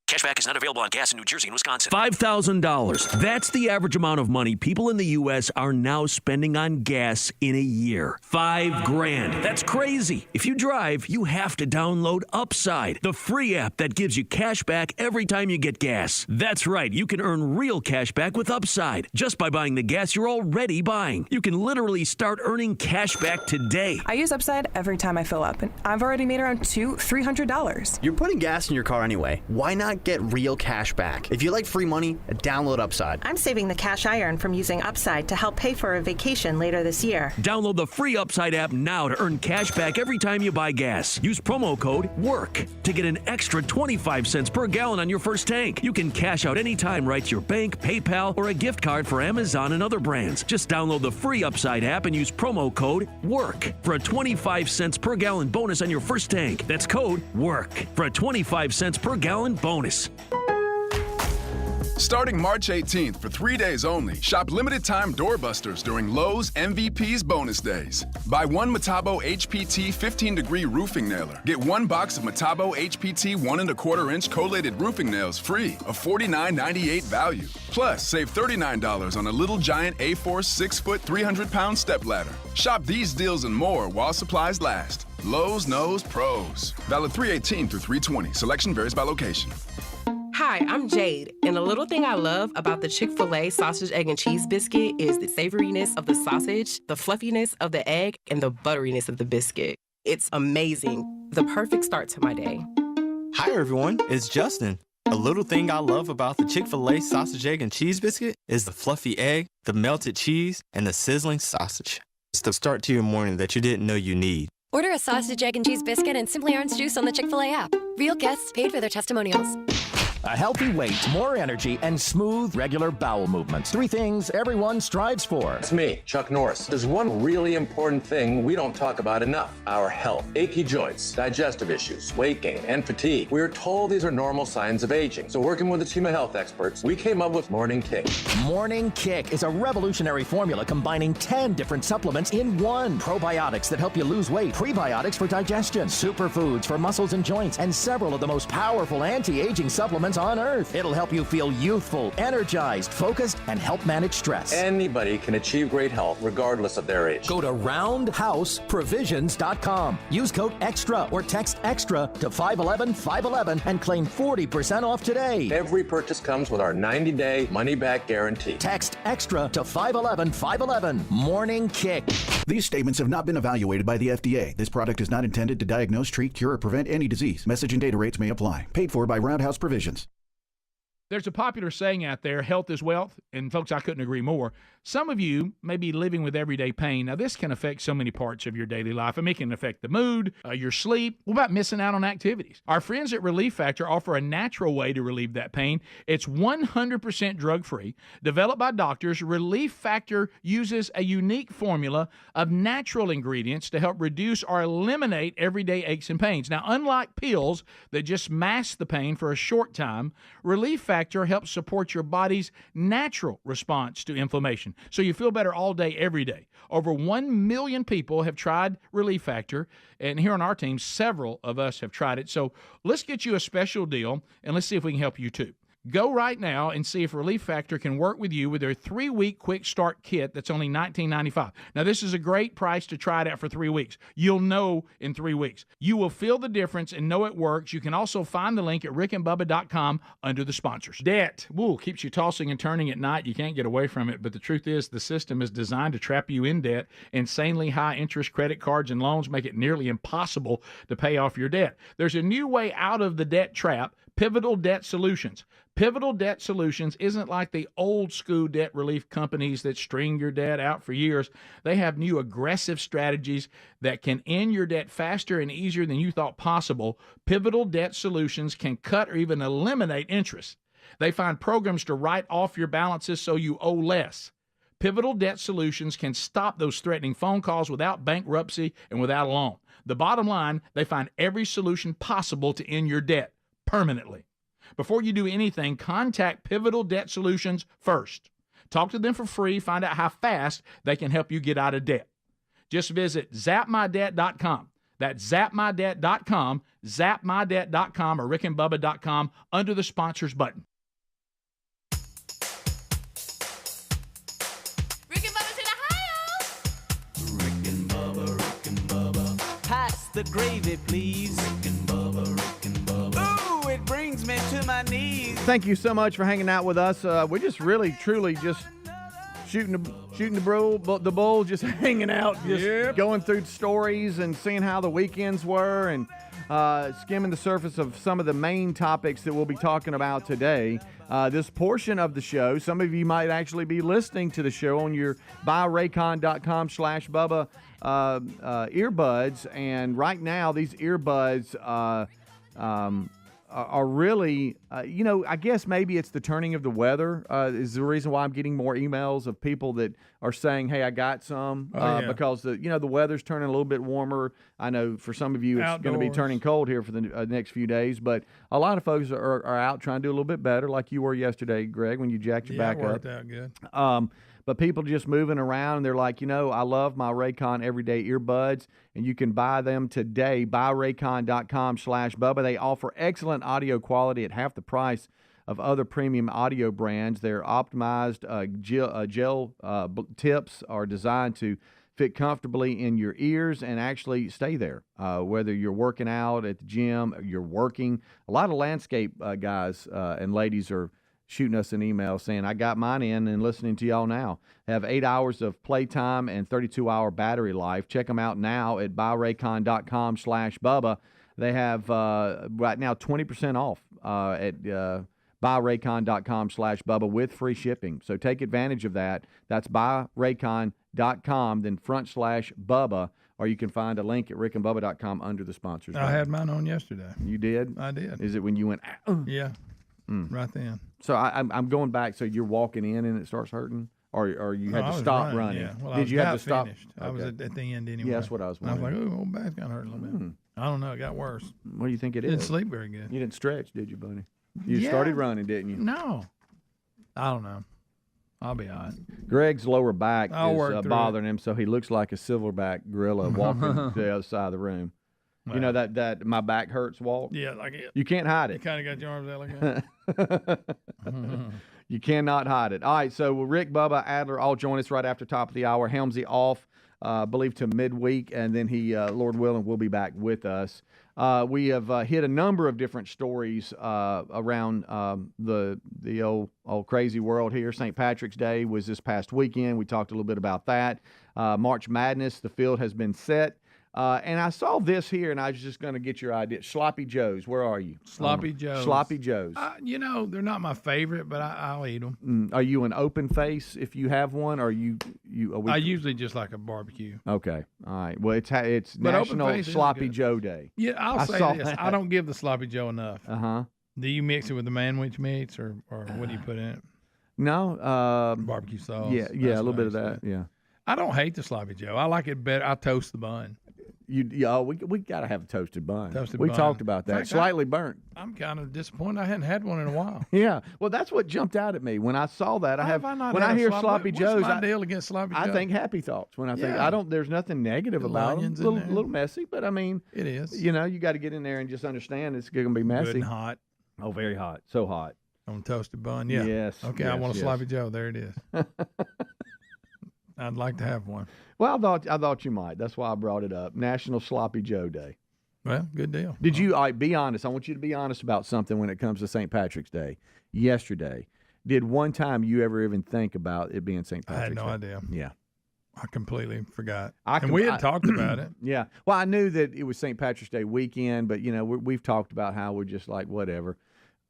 Cashback is not available on gas in New Jersey and Wisconsin. $5,000. That's the average amount of money people in the U.S. are now spending on gas in a year. $5,000. That's crazy. If you drive, you have to download Upside, the free app that gives you cash back every time you get gas. That's right. You can earn real cash back with Upside just by buying the gas you're already buying. You can literally start earning cash back today. I use Upside every time I fill up, and I've already made around $200-300. You're putting gas in your car anyway. Why not get get real cash back. If you like free money, download Upside. I'm saving the cash I earn from using Upside to help pay for a vacation later this year. Download the free Upside app now to earn cash back every time you buy gas. Use promo code WORK to get an extra 25 cents per gallon on your first tank. You can cash out anytime right to your bank, PayPal, or a gift card for Amazon and other brands. Just download the free Upside app and use promo code WORK for a 25 cents per gallon bonus on your first tank. That's code WORK for a 25 cents per gallon bonus. Starting March 18th for 3 days only, shop limited-time doorbusters during Lowe's MVP's bonus days. Buy one Metabo HPT 15-degree roofing nailer. Get one box of Metabo HPT 1 1/4-inch collated roofing nails free, a $49.98 value. Plus, save $39 on a Little Giant A4 6-foot 300-pound stepladder. Shop these deals and more while supplies last. Lowe's knows pros. Valid 3/18 through 3/20. Selection varies by location. Hi, I'm Jade, and the little thing I love about the Chick-fil-A sausage, egg, and cheese biscuit is the savoriness of the sausage, the fluffiness of the egg, and the butteriness of the biscuit. It's amazing. The perfect start to my day. Hi, everyone. It's Justin. A little thing I love about the Chick-fil-A sausage, egg, and cheese biscuit is the fluffy egg, the melted cheese, and the sizzling sausage. It's the start to your morning that you didn't know you need. Order a sausage, egg, and cheese biscuit and Simply Orange juice on the Chick-fil-A app. Real guests paid for their testimonials. A healthy weight, more energy, and smooth, regular bowel movements. 3 things everyone strives for. It's me, Chuck Norris. There's one really important thing we don't talk about enough: our health. Achy joints, digestive issues, weight gain, and fatigue. We're told these are normal signs of aging. So working with a team of health experts, we came up with Morning Kick. Morning Kick is a revolutionary formula combining 10 different supplements in one. Probiotics that help you lose weight, prebiotics for digestion, superfoods for muscles and joints, and several of the most powerful anti-aging supplements on earth. It'll help you feel youthful, energized, focused, and help manage stress. Anybody can achieve great health regardless of their age. Go to roundhouseprovisions.com. Use code EXTRA or text EXTRA to 511-511 and claim 40% off today. Every purchase comes with our 90-day money-back guarantee. Text EXTRA to 511-511. Morning Kick. These statements have not been evaluated by the FDA. This product is not intended to diagnose, treat, cure, or prevent any disease. Message and data rates may apply. Paid for by Roundhouse Provisions. There's a popular saying out there, health is wealth, and folks, I couldn't agree more. Some of you may be living with everyday pain. Now, this can affect so many parts of your daily life. I mean, it can affect the mood, your sleep. What about missing out on activities? Our friends at Relief Factor offer a natural way to relieve that pain. It's 100% drug-free. Developed by doctors, Relief Factor uses a unique formula of natural ingredients to help reduce or eliminate everyday aches and pains. Now, unlike pills that just mask the pain for a short time, Relief Factor helps support your body's natural response to inflammation, so you feel better all day, every day. Over 1 million people have tried Relief Factor, and here on our team, several of us have tried it. So let's get you a special deal, and let's see if we can help you too. Go right now and see if Relief Factor can work with you with their 3-week quick start kit that's only $19.95. Now, this is a great price to try it out for 3 weeks. You'll know in 3 weeks. You will feel the difference and know it works. You can also find the link at rickandbubba.com under the sponsors. Debt, keeps you tossing and turning at night. You can't get away from it, but the truth is the system is designed to trap you in debt. Insanely high interest credit cards and loans make it nearly impossible to pay off your debt. There's a new way out of the debt trap: Pivotal Debt Solutions. Pivotal Debt Solutions isn't like the old school debt relief companies that string your debt out for years. They have new aggressive strategies that can end your debt faster and easier than you thought possible. Pivotal Debt Solutions can cut or even eliminate interest. They find programs to write off your balances so you owe less. Pivotal Debt Solutions can stop those threatening phone calls without bankruptcy and without a loan. The bottom line, they find every solution possible to end your debt permanently. Before you do anything, contact Pivotal Debt Solutions first. Talk to them for free. Find out how fast they can help you get out of debt. Just visit zapmydebt.com. That's zapmydebt.com, zapmydebt.com, or rickandbubba.com under the sponsors button. Rick and Bubba's in Ohio. Rick and Bubba. Pass the gravy, please. Rick and Bubba. Ooh, it brings me to my knees. Thank you so much for hanging out with us. We just really, truly just shooting the bull, just hanging out, just going through stories and seeing how the weekends were and skimming the surface of some of the main topics that we'll be talking about today. This portion of the show, some of you might actually be listening to the show on your buyraycon.com/Bubba earbuds, and right now these earbuds are really, I guess maybe it's the turning of the weather is the reason why I'm getting more emails of people that are saying, hey, I got some, because the weather's turning a little bit warmer. I know for some of you it's going to be turning cold here for the next few days, but a lot of folks are out trying to do a little bit better, like you were yesterday, Greg, when you jacked your back up. Yeah, it worked out good. But people just moving around, and they're like, I love my Raycon Everyday Earbuds, and you can buy them today. Buyraycon.com/Bubba. They offer excellent audio quality at half the price of other premium audio brands. Their optimized gel tips are designed to fit comfortably in your ears and actually stay there. Whether you're working out at the gym, you're working. A lot of landscape guys and ladies are shooting us an email saying, I got mine in and listening to y'all now. Have 8 hours of playtime and 32-hour battery life. Check them out now at buyraycon.com/Bubba. They have right now 20% off at buyraycon.com/Bubba with free shipping. So take advantage of that. That's buyraycon.com, then /Bubba, or you can find a link at rickandbubba.com under the sponsors. I had mine on yesterday. You did? I did. Is it when you went, Yeah. Right then. So I'm going back. So you're walking in and it starts hurting, or you had to stop running. Yeah. Well, Did you have to stop? Finished. I was at the end anyway. Yeah, that's what I was wondering. I was like, oh, old back's kind of hurting a little bit. I don't know. It got worse. What do you think it is? Didn't sleep very good. You didn't stretch, did you, buddy? You started running, didn't you? No. I don't know. I'll be all right. Greg's lower back is bothering it. him, so he looks like a silverback gorilla walking to the other side of the room. Well, you know that my back hurts walk? Yeah, like it. You can't hide it. You kind of got your arms out like that. You cannot hide it. All right, so Rick, Bubba, Adler all join us right after top of the hour. Helmsy off, I believe, to midweek, and then he, Lord willing, will be back with us. We have hit a number of different stories around the old crazy world here. St. Patrick's Day was this past weekend. We talked a little bit about that. March Madness, the field has been set. And I saw this here, and I was just going to get your idea. Sloppy Joes, where are you? Sloppy Joes. Sloppy Joes. They're not my favorite, but I'll eat them. Are you an open face if you have one, or you? I usually just like a barbecue. Okay, all right. Well, it's National Sloppy Joe Day. Yeah, I'll say this: I don't give the Sloppy Joe enough. Do you mix it with the manwich meats, or what do you put in it? No, barbecue sauce. Yeah, a little bit of that. Yeah. I don't hate the Sloppy Joe. I like it better. I toast the bun. We got to have a toasted bun. We talked about that. Slightly burnt. I'm kind of disappointed. I hadn't had one in a while. Yeah. Well, that's what jumped out at me when I saw that. When I hear Sloppy Joes, what's my deal against Sloppy Joe? I think happy thoughts. When I think there's nothing negative about them. A little messy, but I mean, it is. You got to get in there and just understand it's going to be messy. Good and hot. Oh, very hot. So hot. On toasted bun. Yeah. Yes. Okay. I want a Sloppy Joe. There it is. I'd like to have one. Well, I thought you might. That's why I brought it up. National Sloppy Joe Day. Well, good deal. Did you be honest? I want you to be honest about something when it comes to St. Patrick's Day. Yesterday, did one time you ever even think about it being St. Patrick's Day? I had no idea. Yeah. I completely forgot. We had talked about it. Yeah. Well, I knew that it was St. Patrick's Day weekend, but, we've talked about how we're just like, whatever.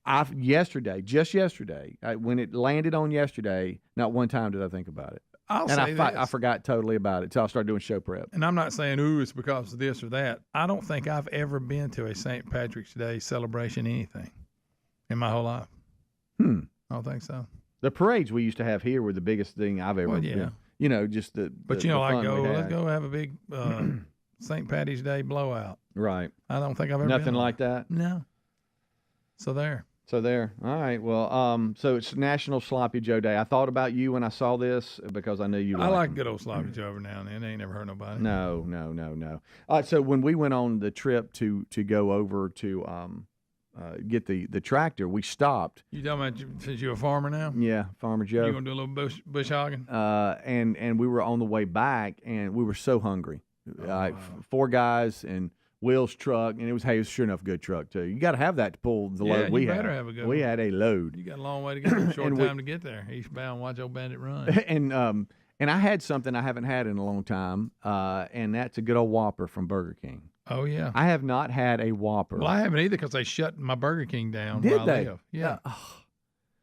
Just yesterday, when it landed on yesterday, not one time did I think about it. I forgot totally about it until I started doing show prep. And I'm not saying, it's because of this or that. I don't think I've ever been to a St. Patrick's Day celebration anything in my whole life. I don't think so. The parades we used to have here were the biggest thing I've ever been. Just the But the fun let's go have a big St. Patty's Day blowout. Right. I don't think I've ever Nothing been like that? No. So there. All right. Well, so it's National Sloppy Joe Day. I thought about you when I saw this because I knew you. I like good old Sloppy Joe every now and then. They ain't never hurt nobody. No. All right. So when we went on the trip to go over to get the tractor, we stopped. You talking about since you're a farmer now? Yeah, Farmer Joe. You gonna do a little bush hogging? And we were on the way back, and we were so hungry. 4 guys and Will's truck, and it was sure enough a good truck too. You got to have that to pull the load we had. You better have a good We one. had a load. You got a long way to go. Short time to get there. Eastbound, watch old bandit run. And I had something I haven't had in a long time, and that's a good old Whopper from Burger King. Oh, yeah. I have not had a Whopper. Well, I haven't either because they shut my Burger King down Did where I they? live. Yeah.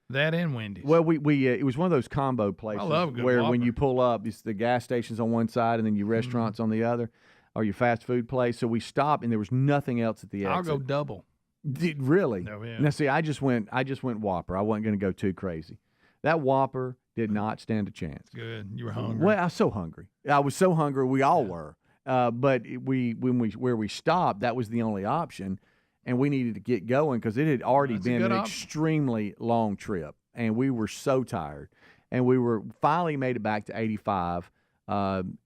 That and Wendy's. Well, we it was one of those combo places I love a good where when Whopper. you pull up, it's the gas station's on one side and then your restaurant's on the other, or your fast food place. So we stopped and there was nothing else at the exit. I'll go double. Really? Oh, yeah. Now see, I just went Whopper. I wasn't going to go too crazy. That Whopper did not stand a chance. Good. You were hungry. Well, I was so hungry. I was so hungry. We all were. But where we stopped, that was the only option, and we needed to get going because it had already been an extremely long trip, and we were so tired. And we were finally made it back to 85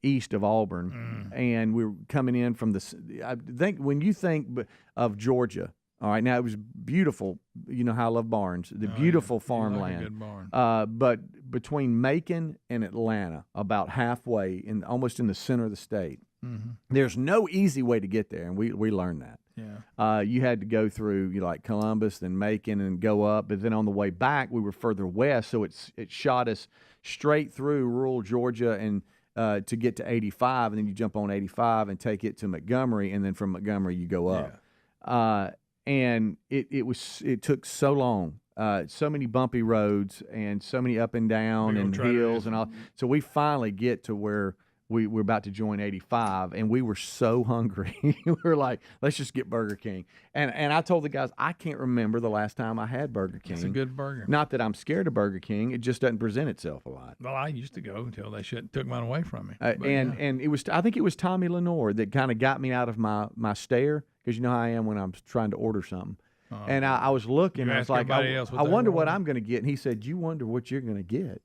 east of Auburn, and we were coming in from I think when you think of Georgia. All right, now it was beautiful. You know how I love barns, the beautiful farmland. Like a good barn. But between Macon and Atlanta, about halfway, almost in the center of the state, there's no easy way to get there, and we learned that. Yeah. You had to go through like Columbus, then Macon, and go up. But then on the way back, we were further west, so it shot us straight through rural Georgia and to get to 85, and then you jump on 85 and take it to Montgomery, and then from Montgomery you go up. Yeah. And it took so long, so many bumpy roads and so many up and down and hills and all. So we finally get to where we were about to join 85, and we were so hungry. We were like, let's just get Burger King. And I told the guys, I can't remember the last time I had Burger King. It's a good burger. Not that I'm scared of Burger King. It just doesn't present itself a lot. Well, I used to go until they took mine away from me. And it was, I think it was Tommy Lenore that kind of got me out of my stare, because you know how I am when I'm trying to order something. And I was looking, I was like, I wonder what I'm going to get. And he said, you wonder what you're going to get?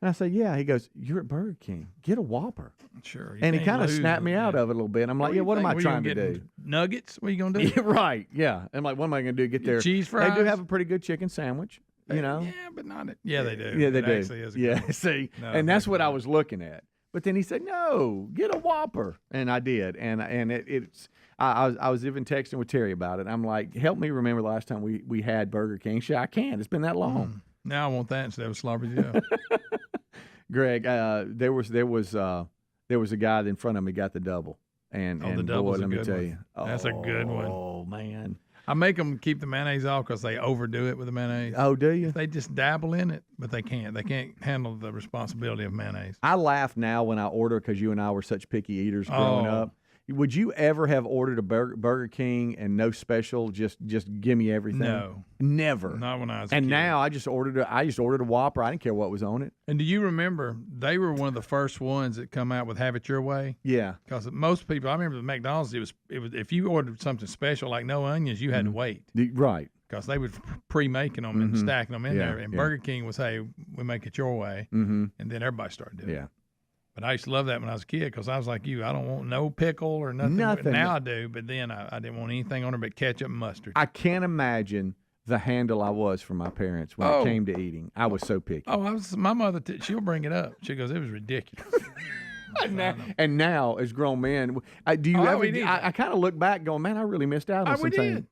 And I said, yeah. He goes, you're at Burger King. Get a Whopper. Sure. And he kind of snapped me out of it a little bit. I'm like, what am I trying to do? Nuggets? What are you going to do? Right, yeah. I'm like, what am I going to do? Get there. Cheese fries? They do have a pretty good chicken sandwich, you know? Yeah, but not it. Yeah, they do. Yeah, they do. Actually is a good one. See? No, and that's what I was looking at. But then he said, no, get a Whopper. And I did. And I was even texting with Terry about it. I'm like, help me remember the last time we had Burger King. Sure, I can. It's been that long. Now I want that instead of sloppy Joe. Greg, there was a guy in front of me got the double, and the double's boy, let a me good tell one. you, That's a good one. Oh man, I make them keep the mayonnaise off because they overdo it with the mayonnaise. Oh, do you? They just dabble in it, but they can't. They can't handle the responsibility of mayonnaise. I laugh now when I order because you and I were such picky eaters growing up. Would you ever have ordered a Burger King and no special? Just give me everything. No, never. Not when I was. A and kid. now I just ordered a Whopper. I didn't care what was on it. And do you remember they were one of the first ones that come out with Have It Your Way? Yeah. Because most people, I remember the McDonald's. It was if you ordered something special like no onions, you had to wait. Right. Because they were pre-making them and stacking them in there. And Burger King was, hey, we make it your way. And then everybody started doing it. Yeah. But I used to love that when I was a kid because I was like you. I don't want no pickle or nothing. Now I do, but then I didn't want anything on it but ketchup and mustard. I can't imagine the handle I was from my parents when it came to eating. I was so picky. Oh, my mother, she'll bring it up. She goes, it was ridiculous. And now, as grown men, do you ever? I kind of look back, going, "Man, I really missed out on some things."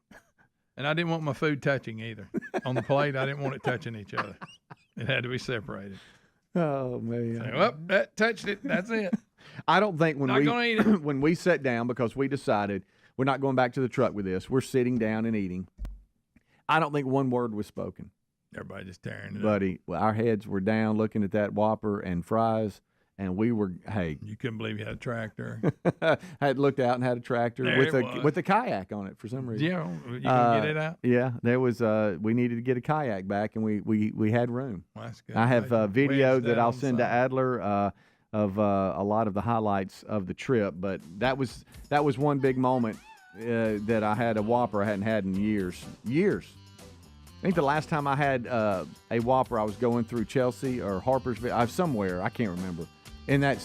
And I didn't want my food touching either. On the plate, I didn't want it touching each other. It had to be separated. Oh man! So, well, that touched it. That's it. I don't think when when we sat down, because we decided we're not going back to the truck with this. We're sitting down and eating. I don't think one word was spoken. Everybody just tearing it Buddy, well, our heads were down looking at that Whopper and fries, and we were, hey. You couldn't believe you had a tractor. I had looked out and had a tractor there with a kayak on it for some reason. Yeah, you can get it out? Yeah, there was. We needed to get a kayak back, and we had room. Well, that's good. I have a video that I'll send to Adler of a lot of the highlights of the trip, but that was one big moment that I had a Whopper I hadn't had in years. I think the last time I had a Whopper, I was going through Chelsea or Harpersville, somewhere, I can't remember, in that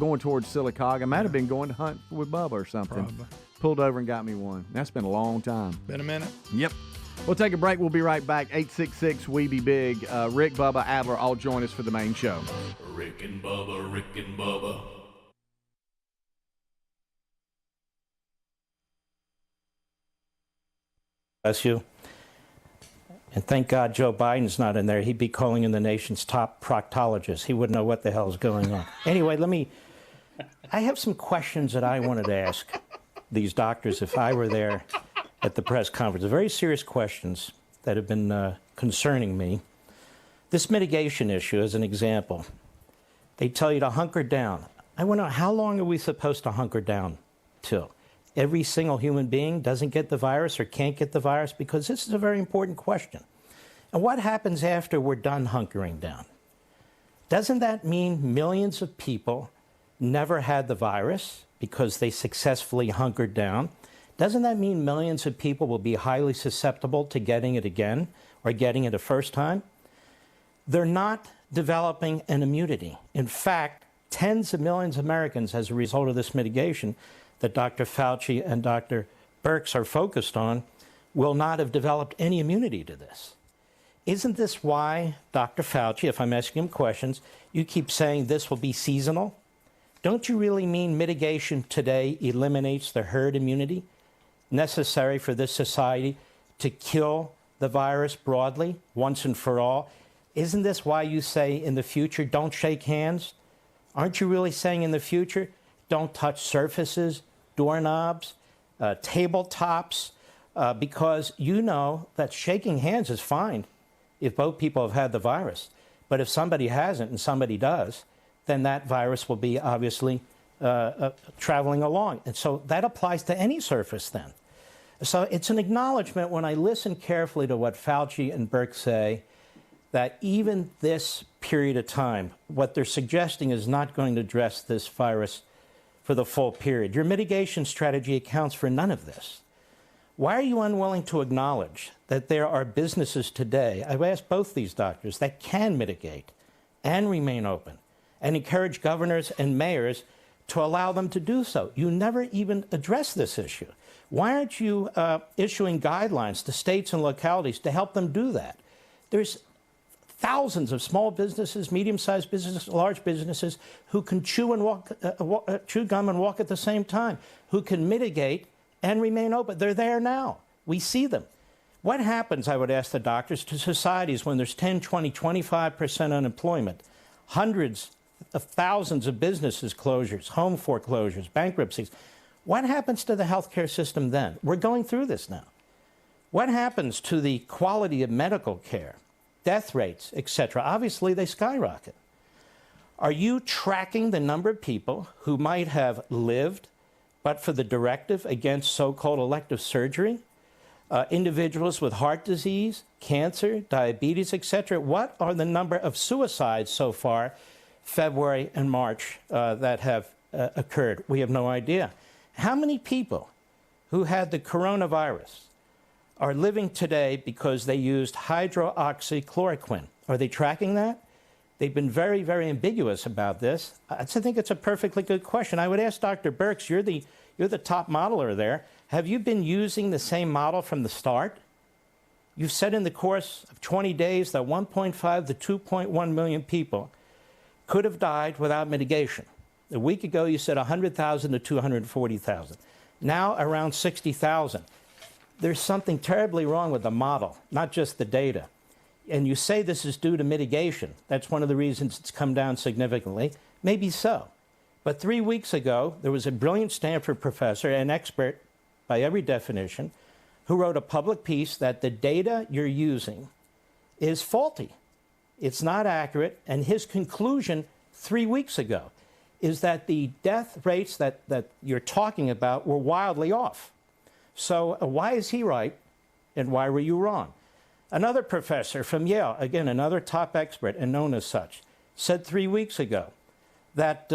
going towards Sylacauga. I might have been going to hunt with Bubba or something. Probably. Pulled over and got me one. That's been a long time. Been a minute? Yep. We'll take a break. We'll be right back. 866-WE-BE-BIG. Rick, Bubba, Adler all join us for the main show. Rick and Bubba, Rick and Bubba. Bless you. And thank God Joe Biden's not in there. He'd be calling in the nation's top proctologist. He wouldn't know what the hell is going on. Anyway, I have some questions that I wanted to ask these doctors if I were there at the press conference. Very serious questions that have been concerning me. This mitigation issue, as an example, they tell you to hunker down. I want to know, how long are we supposed to hunker down till? Every single human being doesn't get the virus or can't get the virus? Because this is a very important question. And what happens after we're done hunkering down? Doesn't that mean millions of people never had the virus because they successfully hunkered down? Doesn't that mean millions of people will be highly susceptible to getting it again or getting it a first time? They're not developing an immunity. In fact, tens of millions of Americans, as a result of this mitigation that Dr. Fauci and Dr. Birx are focused on, will not have developed any immunity to this. Isn't this why, Dr. Fauci, if I'm asking him questions, you keep saying this will be seasonal? Don't you really mean mitigation today eliminates the herd immunity necessary for this society to kill the virus broadly, once and for all? Isn't this why you say in the future, don't shake hands? Aren't you really saying in the future, don't touch surfaces, doorknobs, tabletops, because you know that shaking hands is fine if both people have had the virus. But if somebody hasn't and somebody does, then that virus will be obviously traveling along. And so that applies to any surface then. So it's an acknowledgement when I listen carefully to what Fauci and Birx say, that even this period of time, what they're suggesting is not going to address this virus for the full period. Your mitigation strategy accounts for none of this. Why are you unwilling to acknowledge that there are businesses today, I've asked both these doctors, that can mitigate and remain open and encourage governors and mayors to allow them to do so? You never even address this issue. Why aren't you issuing guidelines to states and localities to help them do that? There's thousands of small businesses, medium-sized businesses, large businesses who can chew gum and walk at the same time, who can mitigate and remain open. They're there now. We see them. What happens, I would ask the doctors, to societies when there's 10, 20, 25% unemployment, hundreds of thousands of businesses closures, home foreclosures, bankruptcies? What happens to the healthcare system then? We're going through this now. What happens to the quality of medical care? Death rates, etc. Obviously, they skyrocket. Are you tracking the number of people who might have lived but for the directive against so-called elective surgery? Individuals with heart disease, cancer, diabetes, etc. What are the number of suicides so far, February and March, that have occurred? We have no idea. How many people who had the coronavirus are living today because they used hydroxychloroquine? Are they tracking that? They've been very, very ambiguous about this. I think it's a perfectly good question. I would ask Dr. Birx, you're the top modeler there. Have you been using the same model from the start? You've said in the course of 20 days that 1.5 to 2.1 million people could have died without mitigation. A week ago, you said 100,000 to 240,000. Now around 60,000. There's something terribly wrong with the model, not just the data. And you say this is due to mitigation. That's one of the reasons it's come down significantly. Maybe so. But 3 weeks ago, there was a brilliant Stanford professor, an expert by every definition, who wrote a public piece that the data you're using is faulty. It's not accurate. And his conclusion 3 weeks ago is that the death rates that you're talking about were wildly off. So why is he right and why were you wrong? Another professor from Yale, again, another top expert and known as such, said 3 weeks ago that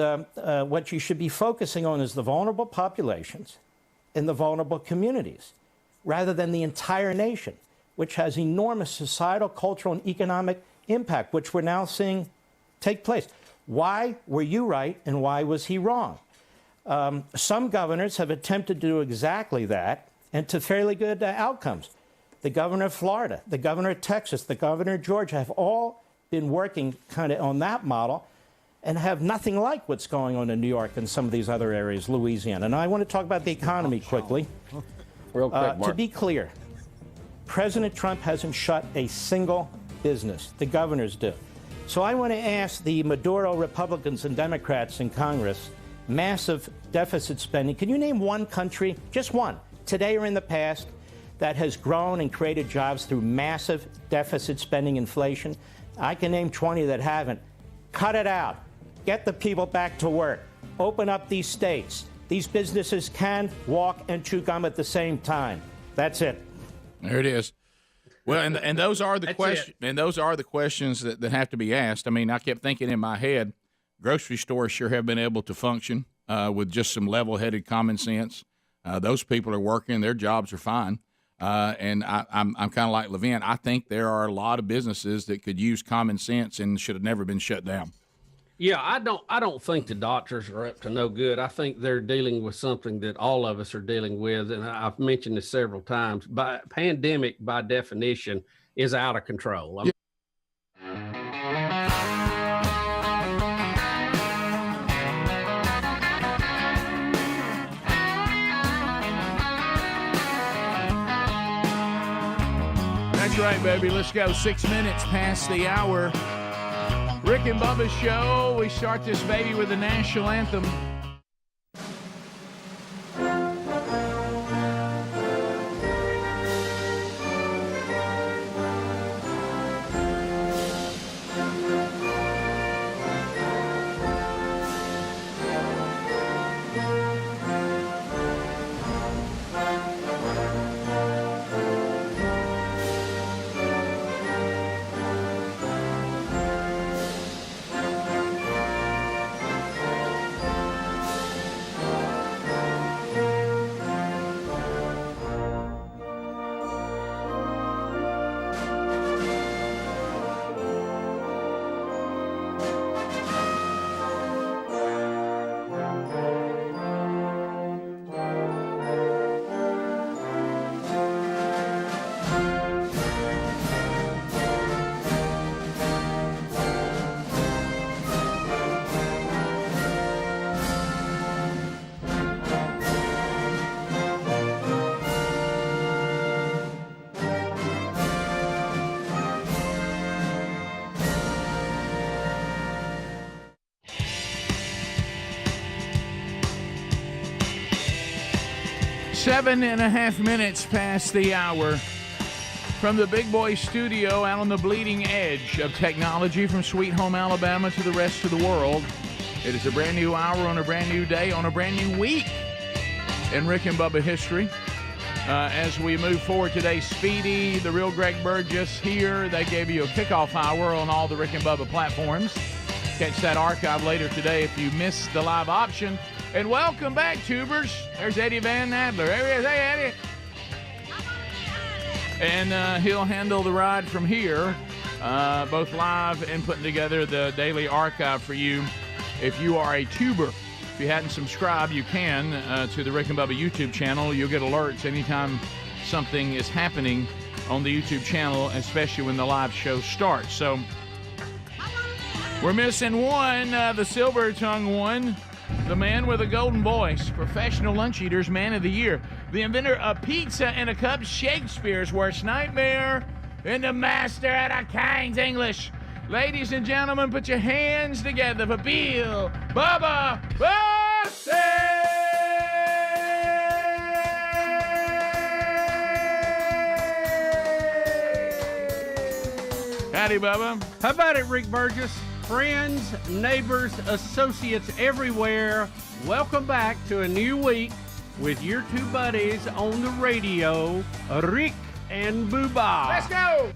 what you should be focusing on is the vulnerable populations in the vulnerable communities rather than the entire nation, which has enormous societal, cultural, and economic impact, which we're now seeing take place. Why were you right and why was he wrong? Some governors have attempted to do exactly that and to fairly good outcomes. The governor of Florida, the governor of Texas, the governor of Georgia have all been working kind of on that model and have nothing like what's going on in New York and some of these other areas, Louisiana. And I want to talk about the economy quickly. Real quick, Mark. To be clear, President Trump hasn't shut a single business. The governors do. So I want to ask the Maduro Republicans and Democrats in Congress, massive deficit spending. Can you name one country, just one, today or in the past, that has grown and created jobs through massive deficit spending inflation? I can name 20 that haven't. Cut it out. Get the people back to work. Open up these states. These businesses can walk and chew gum at the same time. That's it. There it is. Well, and those are the questions. And those are the questions that have to be asked. I mean, I kept thinking in my head, grocery stores sure have been able to function with just some level-headed common sense. Those people are working; their jobs are fine. And I'm kind of like Levin. I think there are a lot of businesses that could use common sense and should have never been shut down. Yeah, I don't think the doctors are up to no good. I think they're dealing with something that all of us are dealing with, and I've mentioned this several times. Pandemic, by definition, is out of control. That's right, baby. Let's go. 6 minutes past the hour. Rick and Bubba's show. We start this baby with the national anthem. Seven and a half minutes past the hour. From the Big Boy Studio out on the bleeding edge of technology from Sweet Home Alabama to the rest of the world, it is a brand new hour on a brand new day on a brand new week in Rick and Bubba history. As we move forward today, Speedy, the real Greg Burgess here. They gave you a kickoff hour on all the Rick and Bubba platforms. Catch that archive later today if you missed the live option. And welcome back, tubers. There's Eddie Van Adler. There he is. Hey, Eddie. And he'll handle the ride from here, both live and putting together the daily archive for you. If you are a tuber, if you hadn't subscribed, you can to the Rick and Bubba YouTube channel. You'll get alerts anytime something is happening on the YouTube channel, especially when the live show starts. So we're missing one, the silver tongue one. The man with a golden voice, professional lunch eater's man of the year, the inventor of pizza in a cup, Shakespeare's worst nightmare, and the master at a King's English. Ladies and gentlemen, put your hands together for Bill Bubba Bussey! Howdy, Bubba. How about it, Rick Burgess? Friends, neighbors, associates everywhere, welcome back to a new week with your two buddies on the radio, Rick and Bubba. Let's go!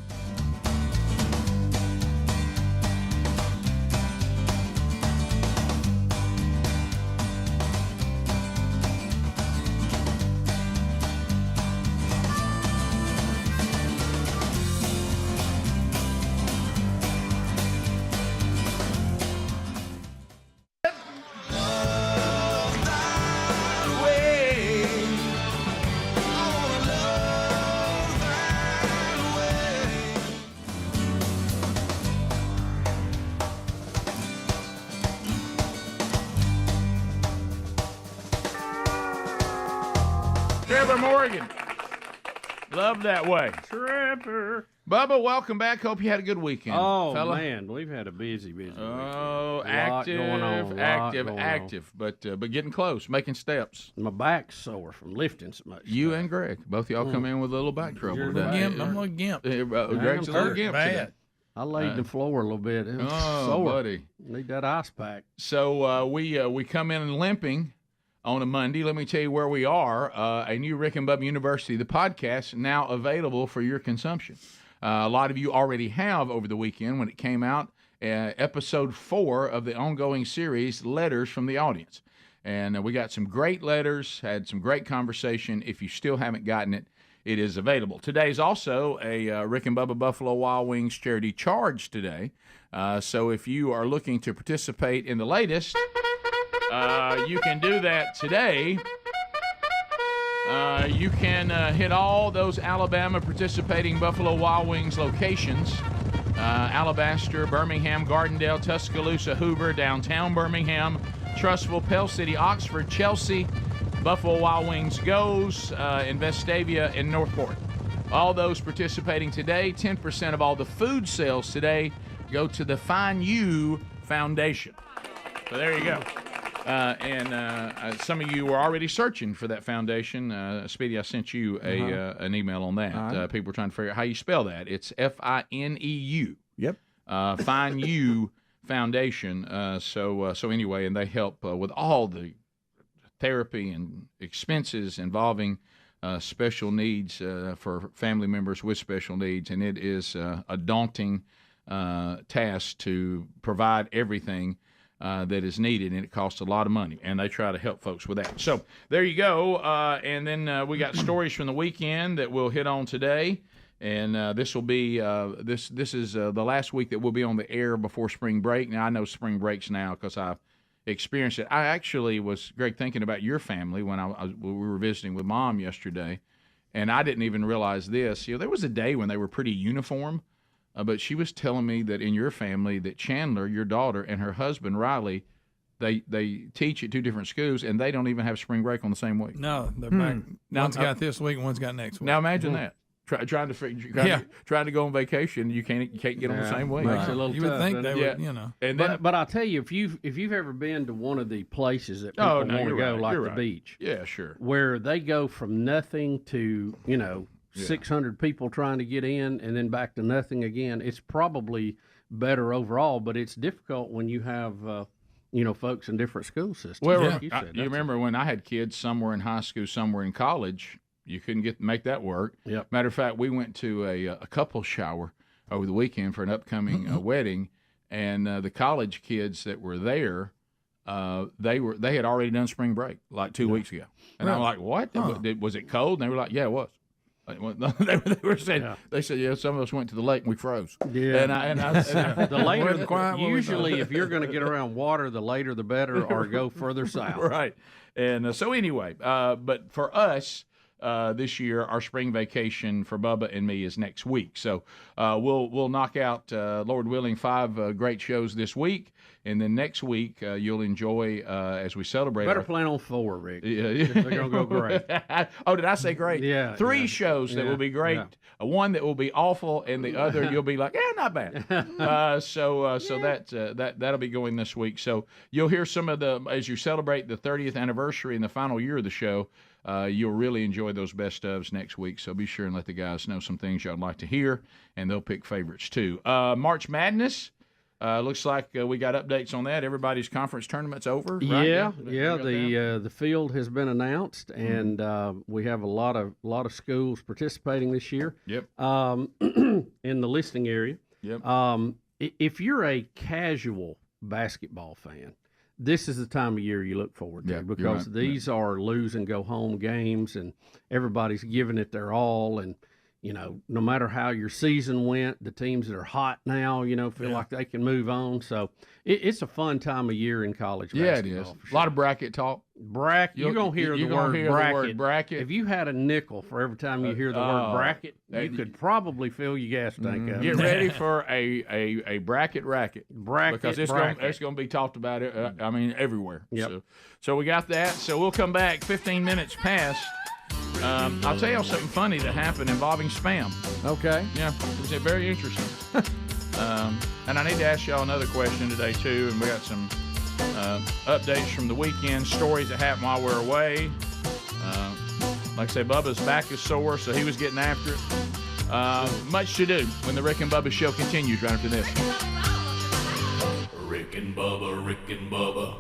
Morgan. Love that way. Trapper. Bubba, welcome back. Hope you had a good weekend. Oh, fella. man, we've had a busy weekend. Oh, active, active, but getting close, making steps. My back's sore from lifting so much. You and Greg, both of y'all come in with a little back trouble today. I'm a little gimp. Greg's a little gimp today. I laid the floor a little bit. It was sore. Buddy. Need that ice pack. So we come in limping on a Monday. Let me tell you where we are. A new Rick and Bubba University, the podcast, now available for your consumption. A lot of you already have over the weekend when it came out, episode 4 of the ongoing series, Letters from the Audience. And we got some great letters, had some great conversation. If you still haven't gotten it, it is available. Today's also a Rick and Bubba Buffalo Wild Wings charity charge today. So if you are looking to participate in the latest, you can do that today. You can hit all those Alabama participating Buffalo Wild Wings locations. Alabaster, Birmingham, Gardendale, Tuscaloosa, Hoover, downtown Birmingham, Trussville, Pell City, Oxford, Chelsea, Buffalo Wild Wings Goes, in Vestavia, and Northport. All those participating today, 10% of all the food sales today go to the Find You Foundation. So there you go. And some of you were already searching for that foundation. Speedy, I sent you an email on that. People were trying to figure out how you spell that. It's FINEU. Yep. Find You Foundation. So anyway, and they help with all the therapy and expenses involving special needs for family members with special needs. And it is a daunting task to provide everything that is needed, and it costs a lot of money, and they try to help folks with that. So there you go. And then we got stories from the weekend that we'll hit on today, and this will be this is the last week that we'll be on the air before spring break. Now I know spring breaks now because I've experienced it. I actually was, Greg, thinking about your family when we were visiting with Mom yesterday, and I didn't even realize this. You know, there was a day when they were pretty uniform. But she was telling me that in your family, that Chandler, your daughter, and her husband, Riley, they teach at 2 different schools, and they don't even have spring break on the same week. No, they're back. One's got this week, one's got next week. Now imagine that. Trying to go on vacation, you can't get on the same week. Makes it a little you tough, would think doesn't they it? would, you know. And then, But I'll tell you, if you've ever been to one of the places that people want to go, like the beach, yeah, sure, where they go from nothing to 600 people trying to get in and then back to nothing again, it's probably better overall, but it's difficult when you have folks in different school systems. Well, like you said. you remember when I had kids, some were in high school, some were in college, you couldn't make that work. Yep. Matter of fact, we went to a couple shower over the weekend for an upcoming wedding, and the college kids that were there, they had already done spring break like 2 weeks ago, and I'm like, what? Was it cold? And they were like, yeah, it was. They were saying, they said, yeah, some of us went to the lake and we froze. Yeah. And I the later, usually if you're going to get around water, the later the better, or go further south. Right. And so anyway, but for us, this year, our spring vacation for Bubba and me is next week. So we'll knock out, Lord willing, 5 great shows this week. And then next week, you'll enjoy as we celebrate. Better plan on 4, Rick. Yeah. They're going to go great. Oh, did I say great? Yeah. 3 shows that will be great. Yeah. One that will be awful, and the other you'll be like, not bad. So that'll be going this week. So you'll hear some of as you celebrate the 30th anniversary and the final year of the show. You'll really enjoy those best ofs next week, so be sure and let the guys know some things y'all like to hear, and they'll pick favorites too. March Madness, looks like we got updates on that. Everybody's conference tournament's over, right? Yeah. The field has been announced, and we have a lot of schools participating this year. Yep. In the listing area. Yep. If you're a casual basketball fan, this is the time of year you look forward to, because these are lose and go home games, and everybody's giving it their all. And no matter how your season went, the teams that are hot now, feel like they can move on. So it's a fun time of year in college basketball. Yeah, it is. A lot of bracket talk. You're going to hear the word bracket. If you had a nickel for every time you hear the word bracket, you could probably fill your gas tank up. Get ready for a bracket racket. Because it's going to be talked about, everywhere. Yep. So we got that. So we'll come back 15 minutes past I'll tell you something funny that happened involving spam. Okay. Yeah, it was very interesting. And I need to ask y'all another question today, too. And we got some updates from the weekend, stories that happened while we're away. Like I say, Bubba's back is sore, so he was getting after it. Much to do when the Rick and Bubba show continues right after this. Rick and Bubba, Rick and Bubba.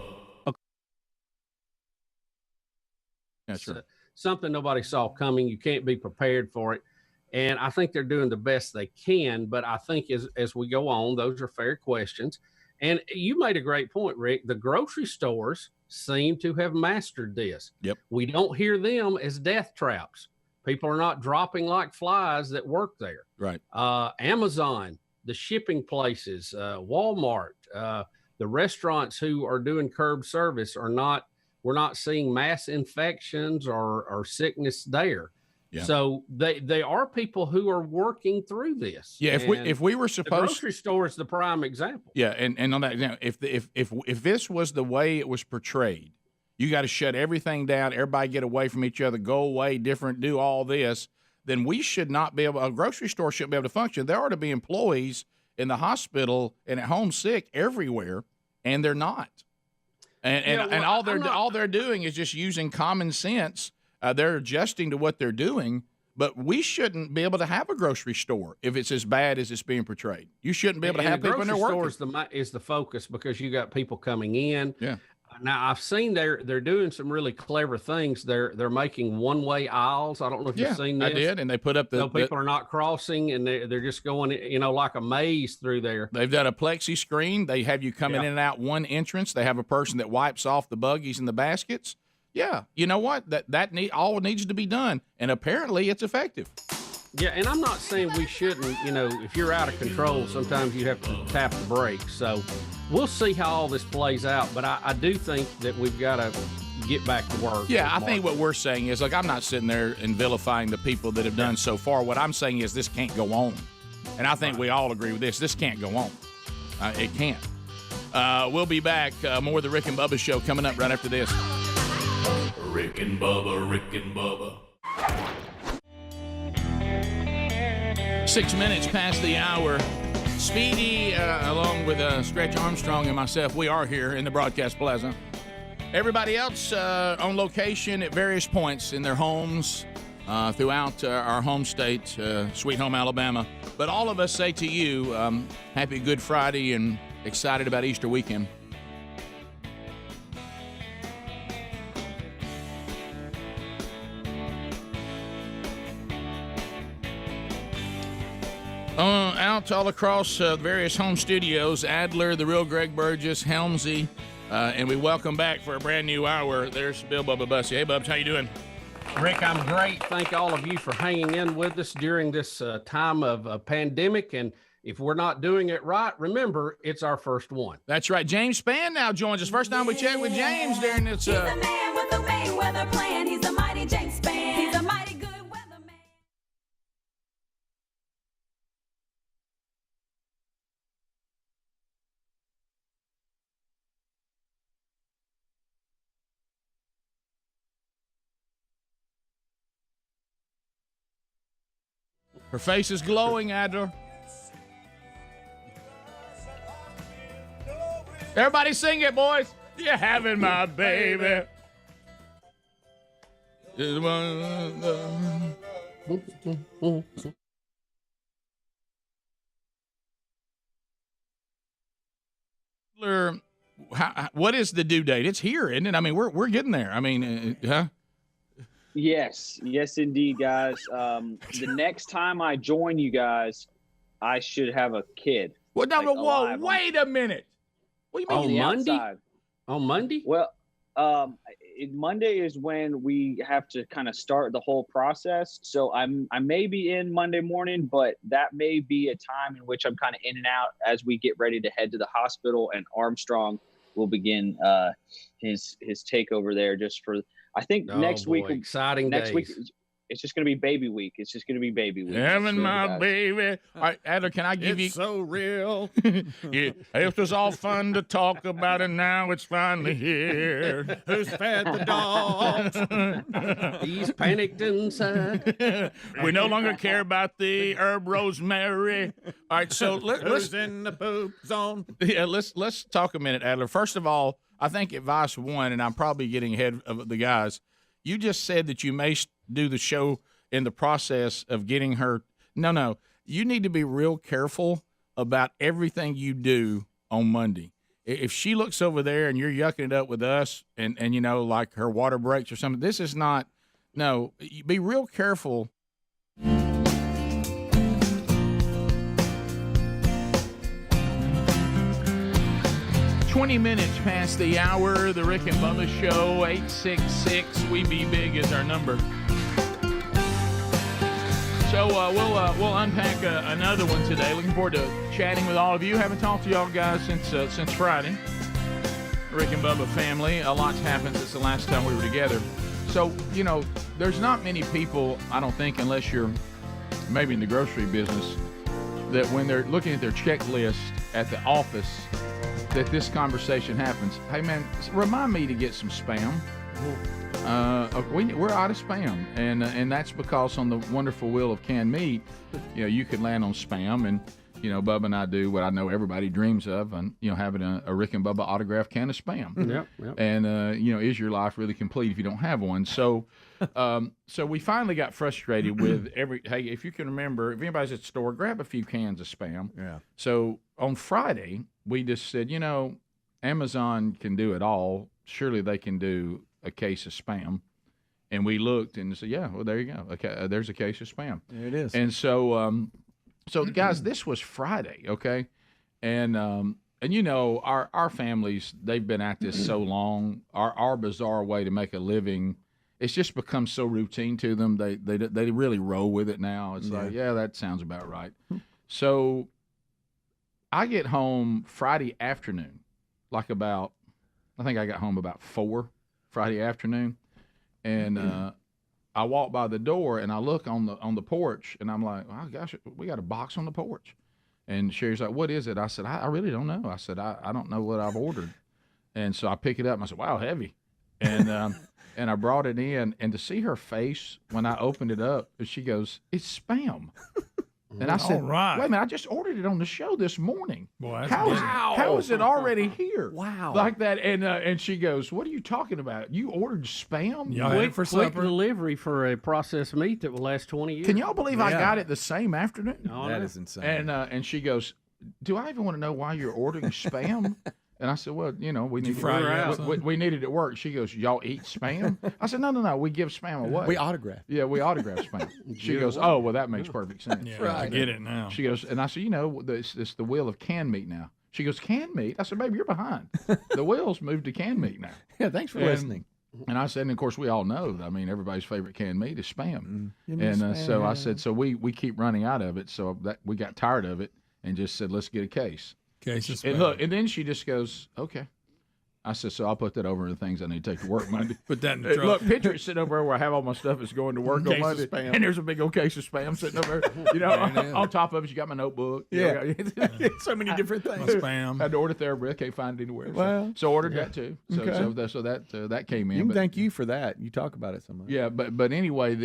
That's right. Something nobody saw coming. You can't be prepared for it. And I think they're doing the best they can. But I think as we go on, those are fair questions. And you made a great point, Rick. The grocery stores seem to have mastered this. Yep. We don't hear them as death traps. People are not dropping like flies that work there. Right. Amazon, the shipping places, Walmart, the restaurants who are doing curb service we're not seeing mass infections or sickness there. Yeah. So they are people who are working through this. Yeah, if we were supposed, the grocery store is the prime example. Yeah, and on that example, if this was the way it was portrayed, you got to shut everything down, everybody get away from each other, go away, different, do all this, then we should not be able. A grocery store shouldn't be able to function. There ought to be employees in the hospital and at home sick everywhere, and they're not. And all they're doing is just using common sense. They're adjusting to what they're doing, but we shouldn't be able to have a grocery store if it's as bad as it's being portrayed. You shouldn't be able to have people in their work. The grocery store is the focus because you got people coming in. Yeah. Now I've seen they're doing some really clever things. They're making one-way aisles. I don't know if you've seen this. I did, and they put up people are not crossing, and they're just going, like a maze through there. They've done a plexi screen. They have you coming in and out one entrance. They have a person that wipes off the buggies and the baskets. Yeah, you know what? That all needs to be done, and apparently it's effective. Yeah, and I'm not saying we shouldn't. If you're out of control, sometimes you have to tap the brakes. So we'll see how all this plays out. But I do think that we've got to get back to work. Yeah, I think what we're saying is, I'm not sitting there and vilifying the people that have done so far. What I'm saying is this can't go on. And I think we all agree with this. This can't go on. It can't. We'll be back. More of the Rick and Bubba show coming up right after this. Rick and Bubba, Rick and Bubba. 6 minutes past the hour. Speedy, along with Stretch Armstrong and myself, we are here in the broadcast plaza. Everybody else on location at various points in their homes throughout our home state, Sweet Home, Alabama. But all of us say to you, happy Good Friday and excited about Easter weekend. Out all across various home studios, Adler, the real Greg Burgess, Helmsy, and we welcome back for a brand new hour. There's Bill Bubba Bussy. Hey, Bubs, how you doing? Rick, I'm great. Thank all of you for hanging in with us during this time of pandemic. And if we're not doing it right, remember, it's our first one. That's right. James Spann now joins us. First time we checked with James during this. He's a man with a Mayweather plan. He's a mighty James Spann. He's a mighty good weatherman. Her face is glowing, Adler. Everybody sing it, boys. You're having my baby. What is the due date? It's here, isn't it? I mean, we're getting there. I mean, huh? Yes, indeed, guys. The next time I join you guys, I should have a kid. Well, no, whoa, wait a minute. What do you mean? On Monday? On Monday? Well, Monday is when we have to kind of start the whole process. So I may be in Monday morning, but that may be a time in which I'm kind of in and out as we get ready to head to the hospital, and Armstrong will begin his takeover there just for. I think next week. Exciting next days. week. it's just gonna be baby week. It's just gonna be baby week. Having my baby. All right, Adler, can I give It's so real. It was all fun to talk about, and now it's finally here. Who's fed the dogs? He's panicked inside. We no longer care about the herb rosemary. All right, so Who's let's in the poop zone? yeah, let's talk a minute, Adler. First of all, I think advice one, and I'm probably getting ahead of the guys. You just said that you may do the show in the process of getting her. No. You need to be real careful about everything you do on Monday. If she looks over there and you're yucking it up with us and you know, like her water breaks or something, this is not. No, be real careful. 20 minutes past the hour, the Rick and Bubba Show, 866-WE-BE-BIG is our number. So we'll unpack another one today. Looking forward to chatting with all of you. Haven't talked to y'all guys since Friday. Rick and Bubba family. A lot's happened since the last time we were together. So, you know, there's not many people, I don't think, unless you're maybe in the grocery business, that when they're looking at their checklist at the office, that this conversation happens. Hey, man, remind me to get some Spam. We're out of Spam, and that's because on the wonderful wheel of canned meat, you know, you could land on Spam, and you know, Bubba and I do what I know everybody dreams of, and you know, having a Rick and Bubba autographed can of Spam. Yep. And you know, is your life really complete if you don't have one? So, so we finally got frustrated with hey, if you can remember, if anybody's at the store, grab a few cans of Spam. Yeah. So on Friday, we just said, you know, Amazon can do it all. Surely they can do a case of Spam. And we looked and said, yeah, well, there you go. Okay, there's a case of Spam. There it is. And so, so guys, this was Friday, okay? And you know, our families, they've been at this so long. Our bizarre way to make a living, it's just become so routine to them. They really roll with it now. It's like, yeah, that sounds about right. So I get home Friday afternoon, I think I got home about 4 Friday afternoon, and I walk by the door and I look on the porch and I'm like, oh gosh, we got a box on the porch. And Sherry's like, what is it? I said, I really don't know. I said, I don't know what I've ordered. And so I pick it up and I said, wow, heavy. And and I brought it in, and to see her face when I opened it up, she goes, it's Spam. And I said, right. Wait a minute, I just ordered it on the show this morning. Boy, how is it already here? Wow. Like that. And she goes, what are you talking about? You ordered Spam? Y'all had it for Quick supper? delivery for a processed meat that will last 20 years. Can y'all believe I got it the same afternoon? That is insane. And she goes, do I even want to know why you're ordering Spam? And I said, well, you know, we needed it at work. She goes, y'all eat Spam? I said, no, we give Spam away. We autograph. Yeah, we autograph Spam. She goes, oh, well, that makes perfect sense. Yeah, right. I get it now. She goes, and I said, you know, it's the wheel of canned meat now. She goes, canned meat? I said, baby, you're behind. The wheel's moved to canned meat now. Yeah, thanks for listening. And I said, and of course, we all know, I mean, everybody's favorite canned meat is Spam. Spam. So I said, so we keep running out of it. So we got tired of it and just said, let's get a case. Case of Spam. And look, and then she just goes, okay. I said, so I'll put that over in the things I need to take to work Monday. Put that in the truck. Look, picture it sitting over there where I have all my stuff that's going to work on Monday. And there's a big old case of Spam sitting over there. You know, on top of it, you got my notebook. Yeah. So many different things. My Spam. I had to order therapy. I can't find it anywhere. Well, so ordered that too. So, okay. so that came in. You can thank you for that. You talk about it so much. Yeah, but anyway,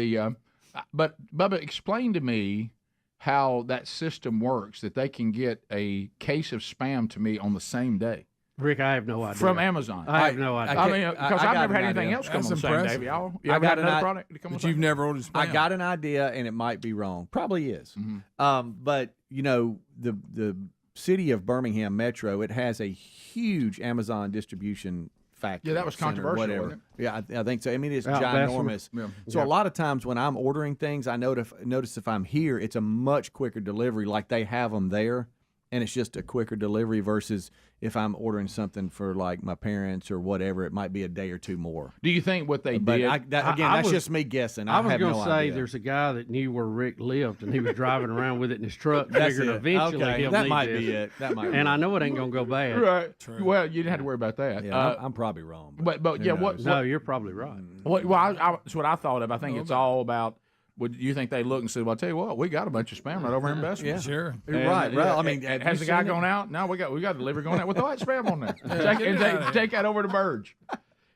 but Bubba, explain to me how that system works, that they can get a case of Spam to me on the same day. Rick, I have no idea. From Amazon. I have no idea. I mean, because I've never had anything else come on the same day. Y'all, you ever had another product to come on the same day? You've never ordered Spam. I got an idea, and it might be wrong. Probably is. Mm-hmm. But, you know, the city of Birmingham Metro, it has a huge Amazon distribution factory. Yeah, that was controversial, whatever. wasn't it? Yeah, I think so. I mean, it's ginormous. So a lot of times when I'm ordering things, I notice if I'm here, it's a much quicker delivery, like they have them there. And it's just a quicker delivery versus if I'm ordering something for like my parents or whatever, it might be a day or two more. Do you think what they did? That's just me guessing. I was have going no to say idea. there's a guy that knew where Rick lived, and he was driving around with it in his truck. Figured eventually he'll that need might this. be it. That might. And I know it ain't going to go bad. Right. True. Well, you didn't have to worry about that. Yeah, I'm probably wrong. But yeah, what? No, you're probably right. Well, that's what I thought of. I think it's all about would you think they look and say, "Well, I'll tell you what, we got a bunch of spam right over here in Bessemer." Yeah, sure. Right. I mean, has the guy gone out? No, we got delivery going out with all that spam on there. Take that over to Burge.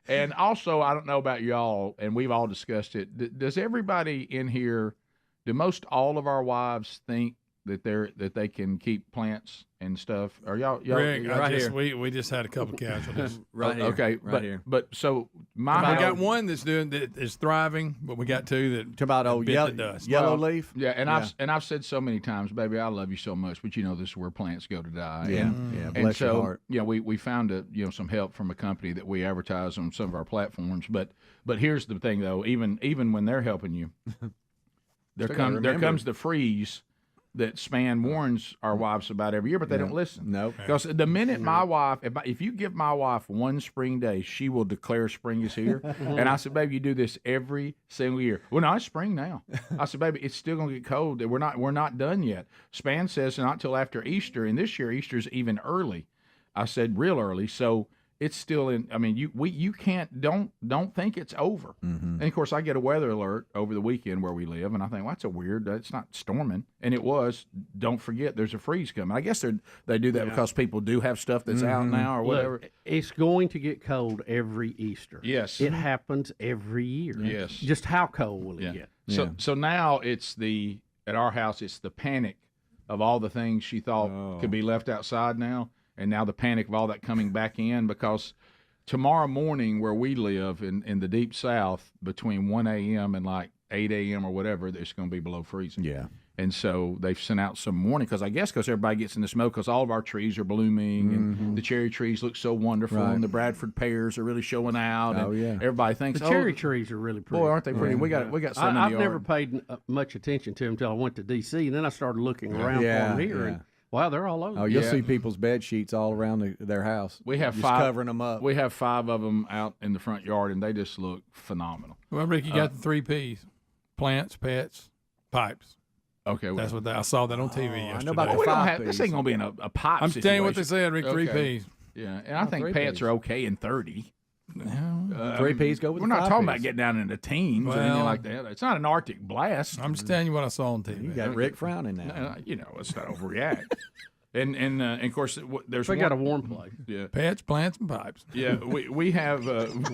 And also, I don't know about y'all, and we've all discussed it. Does everybody in here? Do most all of our wives think that they can keep plants and stuff? Are y'all Rick, right here? We just had a couple casualties. Right here. Okay, right here. But so we got one that is thriving, but we got two that about old yellow leaf. Yeah, and I've said so many times, baby, I love you so much, but this is where plants go to die. Yeah, bless your heart. We found some help from a company that we advertise on some of our platforms. But here's the thing though, even when they're helping you, there comes the freeze that Span warns our wives about every year, but they don't listen. No, because the minute my wife, if you give my wife one spring day, she will declare spring is here. And I said, baby, you do this every single year. Well, no, it's spring now. I said, baby, it's still going to get cold. We're not done yet. Span says not till after Easter, and this year Easter's even early. I said real early, so it's still in. I mean, you can't don't think it's over. Mm-hmm. And of course, I get a weather alert over the weekend where we live, and I think, well, that's a weird. It's not storming, and it was. Don't forget, there's a freeze coming. I guess they do that because people do have stuff that's out now or whatever. Look, it's going to get cold every Easter. Yes, it happens every year. Yes, just how cold will it get? So now it's at our house. It's the panic of all the things she thought could be left outside now. And now the panic of all that coming back in, because tomorrow morning where we live in the deep south, between 1 a.m. and like 8 a.m. or whatever, it's going to be below freezing. Yeah. And so they've sent out some warning, because everybody gets in the smoke, because all of our trees are blooming, and the cherry trees look so wonderful, and the Bradford pears are really showing out. Oh, and yeah. Everybody thinks, the cherry trees are really pretty. Boy, aren't they pretty? We got some in the I've yard. never paid much attention to them until I went to D.C., and then I started looking around for them here. And, wow, they're all over. Oh, you'll see people's bed sheets all around their house. We have just 5 covering them up. We have 5 of them out in the front yard, and they just look phenomenal. Well, Rick, you got the 3 Ps: plants, pets, pipes. Okay, that's what I saw that on TV yesterday. I know about the 5 Ps. This ain't gonna be in a pipe. I'm telling you what they said, Rick. 3 Ps. Yeah, and I think pets are okay in 30. 3 Ps go with. We're the not 5 talking Ps. about getting down into teens or anything like that. It's not an Arctic blast. I'm just telling you what I saw on TV. You got Rick frowning now. Let's not overreact. And of course, there's. We got a warm place. Yeah, pets, plants, and pipes. Yeah, we have.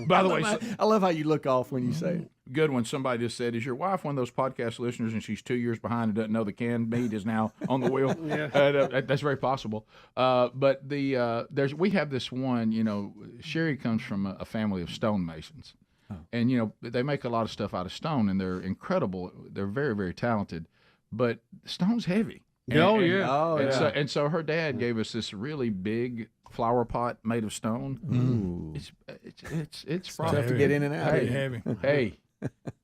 By the way, I love how you look off when you say it. Good one. Somebody just said, "Is your wife one of those podcast listeners, and she's 2 years behind and doesn't know the canned meat is now on the wheel?" That's very possible. But we have this one. Sherry comes from a family of stonemasons, and they make a lot of stuff out of stone, and they're incredible. They're very, very talented, but stone's heavy. And so her dad gave us this really big flower pot made of stone. Ooh. It's tough to get in and out. Hey,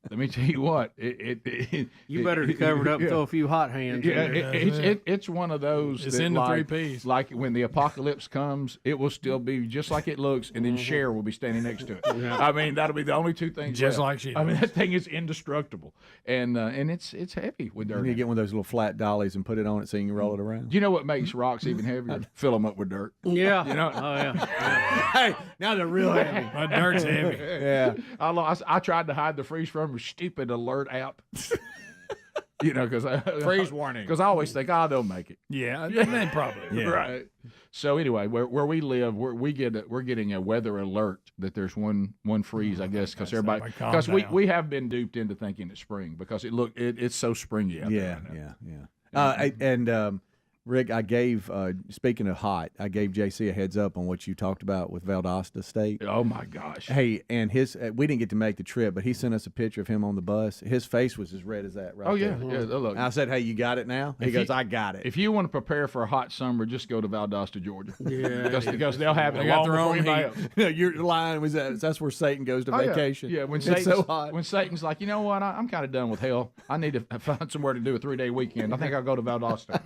let me tell you what. You better cover it up and throw a few hot hands. Yeah, it's one of those. It's that, in the like, 3 Ps. Like when the apocalypse comes, it will still be just like it looks, and then Cher will be standing next to it. I mean, that'll be the only 2 things. Just left. like she. I mean, that thing is indestructible, and it's heavy with dirt. You need to get one of those little flat dollies and put it on it so you can roll it around. Do you know what makes rocks even heavier? Fill them up with dirt. Yeah. Oh yeah. Hey, now they're real heavy. My dirt's heavy. Yeah. I tried to hide the freeze from a stupid alert app. Because freeze warning. Because I always think, they'll make it. Yeah, they probably. Yeah. Right. So anyway, where we live, we're getting a weather alert that there's one freeze, I guess, because we have been duped into thinking it's spring because it's so springy out there. Yeah. Rick, I gave, speaking of hot, I gave JC a heads up on what you talked about with Valdosta State. Oh, my gosh. Hey, and we didn't get to make the trip, but he sent us a picture of him on the bus. His face was as red as that right there. Yeah. Look. And I said, hey, you got it now? He goes, I got it. If you want to prepare for a hot summer, just go to Valdosta, Georgia. Yeah. Because they'll have it. They got their own heat. No, your line was that's where Satan goes to vacation. Yeah, when it's so hot. When Satan's like, you know what, I'm kind of done with hell. I need to find somewhere to do a 3-day weekend. I think I'll go to Valdosta.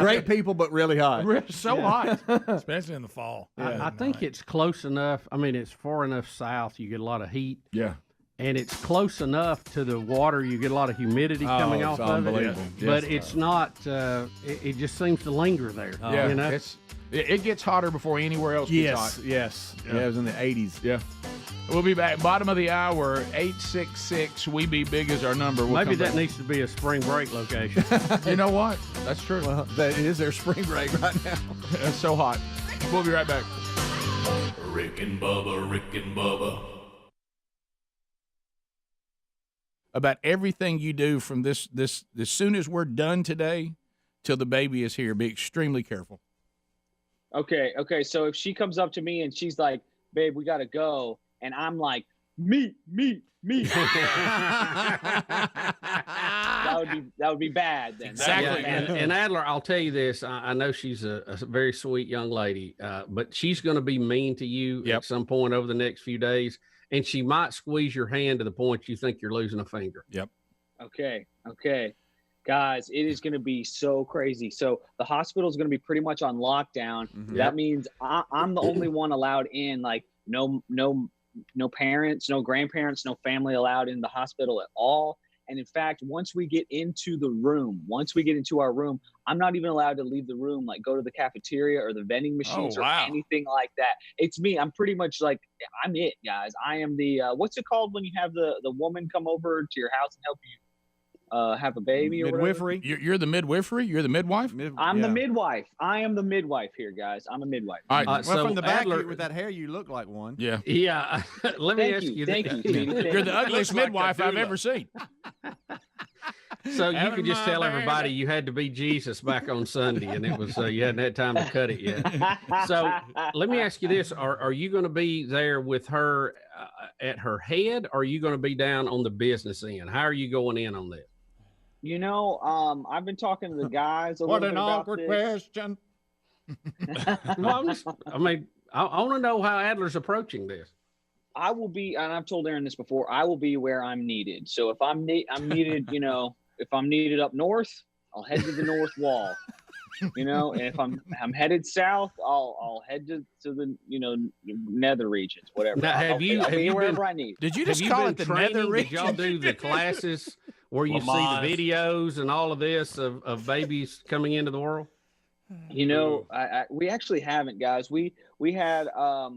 Great people, but really hot. So hot. Especially in the fall. I think it's close enough. I mean, it's far enough south. You get a lot of heat. Yeah. And it's close enough to the water. You get a lot of humidity coming off of it. But it's not, it just seems to linger there. It gets hotter before anywhere else gets hot. Yes. Yeah, it was in the 80s. Yeah. We'll be back. Bottom of the hour, 866 We Be Big is our number. Maybe that needs to be a spring break location. You know what? That's true. Well, that is their spring break right now. It's so hot. We'll be right back. Rick and Bubba, Rick and Bubba. About everything you do from this as soon as we're done today till the baby is here, be extremely careful. Okay. So if she comes up to me and she's like, babe, we got to go. And I'm like, me. that would be bad then. Exactly. And Adler, I'll tell you this. I know she's a very sweet young lady, but she's going to be mean to you at some point over the next few days. And she might squeeze your hand to the point you think you're losing a finger. Yep. Okay. Guys, it is going to be so crazy. So the hospital is going to be pretty much on lockdown. Mm-hmm. That means I'm the only one allowed in. Like no parents, no grandparents, no family allowed in the hospital at all. And in fact, once we get into our room, I'm not even allowed to leave the room, like go to the cafeteria or the vending machines or anything like that. It's me. I'm pretty much like, I'm it, guys. I am the, what's it called when you have the woman come over to your house and help you have a baby or midwifery. You're the midwifery. You're the midwife. I'm the midwife. I am the midwife here, guys. I'm a midwife. All right. Well, So from the back Adler, with that hair, you look like one. Yeah. Yeah. Let me ask you. Thank you. You're the ugliest midwife I've ever seen. So you could just tell everybody you had to be Jesus back on Sunday, and it was you hadn't had time to cut it yet. So let me ask you this: Are you going to be there with her at her head, or are you going to be down on the business end? How are you going in on this? You know, I've been talking to the guys a What little an bit awkward about this. question. Well, I want to know how Adler's approaching this. I will be, and I've told Aaron this before, I will be where I'm needed. So if I'm needed, if I'm needed up north, I'll head to the north wall. And if I'm headed south, I'll head to the nether regions, whatever. Now, have you wherever I need. Did you just call it the nether region? Did y'all do the classes where you see the videos and all of this of babies coming into the world? We actually haven't, guys. We had a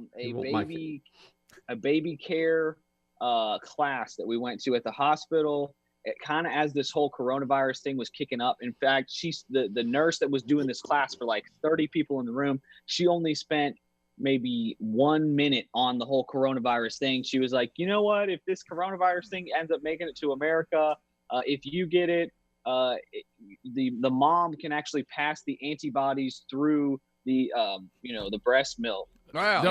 baby care class that we went to at the hospital. It kind of as this whole coronavirus thing was kicking up. In fact, she's the nurse that was doing this class for like 30 people in the room. She only spent maybe 1 minute on the whole coronavirus thing. She was like, you know what? If this coronavirus thing ends up making it to America, if you get it, the mom can actually pass the antibodies through the breast milk. Wow.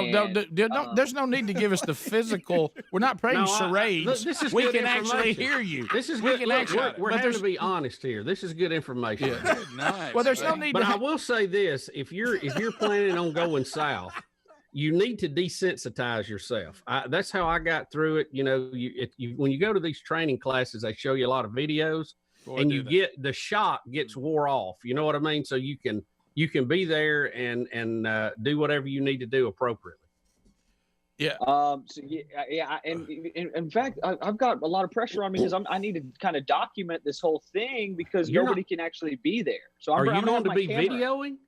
There's no need to give us the physical. We're not playing charades. We can actually hear you. This is good. We're having to be honest here. This is good information. Yeah. Nice. Well, there's no need. But I will say this: if you're planning on going south, you need to desensitize yourself. That's how I got through it. When you go to these training classes, they show you a lot of videos, and you get the shock gets wore off. You know what I mean? So you can be there and do whatever you need to do appropriately. Yeah. And in fact, I've got a lot of pressure on me because I need to kind of document this whole thing because nobody can actually be there. So are you going to be videoing?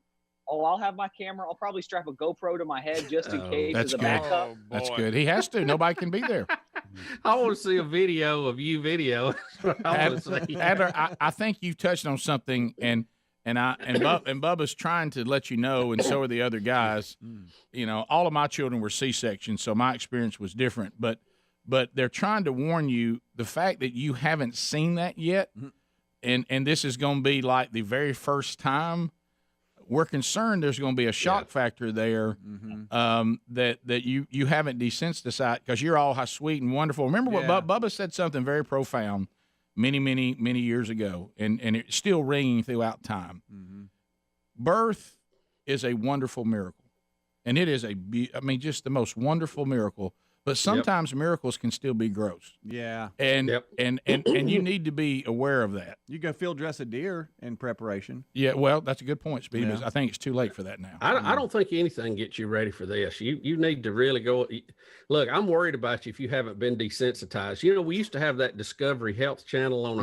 Oh, I'll have my camera. I'll probably strap a GoPro to my head just in case as a backup. Oh, that's good. He has to. Nobody can be there. I want to see a video of you video. Adler, I think you've touched on something, and Bubba's trying to let you know, and so are the other guys. All of my children were C-sections, so my experience was different. But they're trying to warn you the fact that you haven't seen that yet, and this is going to be like the very first time. We're concerned there's going to be a shock factor there that you haven't desensitized because you're all how sweet and wonderful. Remember what Bubba said something very profound many, many, many years ago, and it's still ringing throughout time. Birth is a wonderful miracle, and it is just the most wonderful miracle. But sometimes miracles can still be gross. Yeah. And you need to be aware of that. You go field dress a deer in preparation. Yeah, well, that's a good point, Speedy. Yeah. I think it's too late for that now. I don't think anything gets you ready for this. You need to really go. Look, I'm worried about you if you haven't been desensitized. We used to have that Discovery Health channel on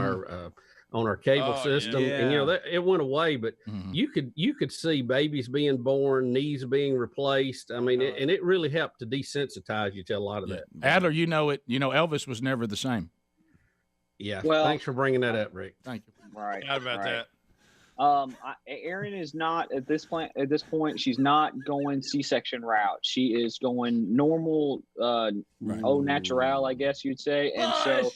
on our cable system, and it went away. But Mm-hmm. you could see babies being born, knees being replaced. I mean, and it really helped to desensitize you to a lot of that. Adler, you know it. You know Elvis was never the same. Yeah. Well, thanks for bringing that up, Rick. Thank you. Right. How about that? Erin is not at this point. She's not going C-section route. She is going normal, au natural, I guess you'd say. And so,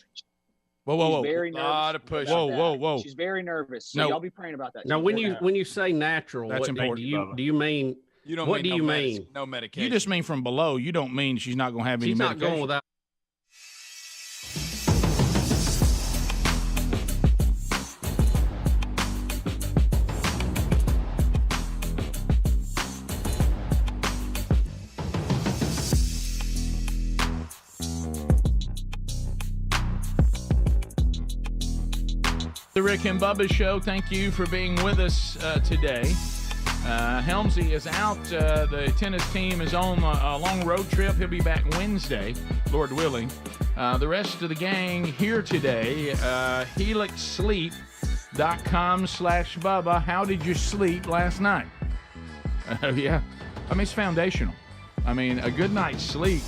whoa, she's very nervous. Lot of push. Whoa. She's very nervous. So y'all be praying about that. Now, when you say natural, That's what important, do you mean? You don't what mean do you mean? No medication. You just mean from below. You don't mean she's not going to have any She's not medication. going without. The Rick and Bubba Show. Thank you for being with us today. Helmsy is out. The tennis team is on a long road trip. He'll be back Wednesday, Lord willing. The rest of the gang here today. HelixSleep.com/Bubba. How did you sleep last night? Yeah. I mean, it's foundational. I mean, a good night's sleep,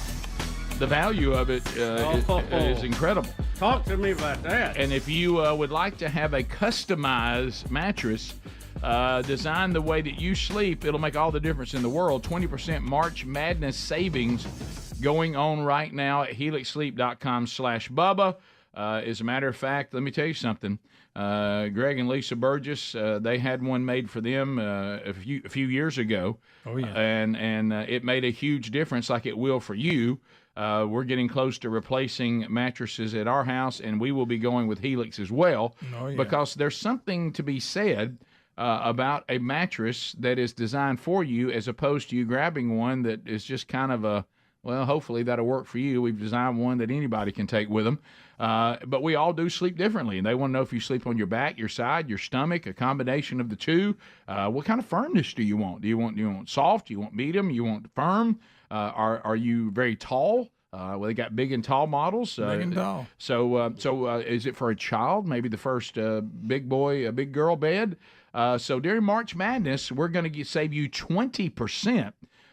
the value of it is incredible. Talk to me about that. And if you would like to have a customized mattress designed the way that you sleep, it'll make all the difference in the world. 20% March Madness savings going on right now at HelixSleep.com/Bubba. As a matter of fact, let me tell you something. Greg and Lisa Burgess, they had one made for them a few years ago. Oh, yeah. And it made a huge difference like it will for you. We're getting close to replacing mattresses at our house, and we will be going with Helix as well. Oh, yeah. Because there's something to be said about a mattress that is designed for you as opposed to you grabbing one that is just kind of hopefully that'll work for you. We've designed one that anybody can take with them. But we all do sleep differently, and they want to know if you sleep on your back, your side, your stomach, a combination of the two. What kind of firmness do you want? Do you want soft? Do you want medium? You want firm? Are you very tall? Well, they got big and tall models. Big and tall. So is it for a child? Maybe the first big boy, big girl bed. So during March Madness, we're going to save you 20%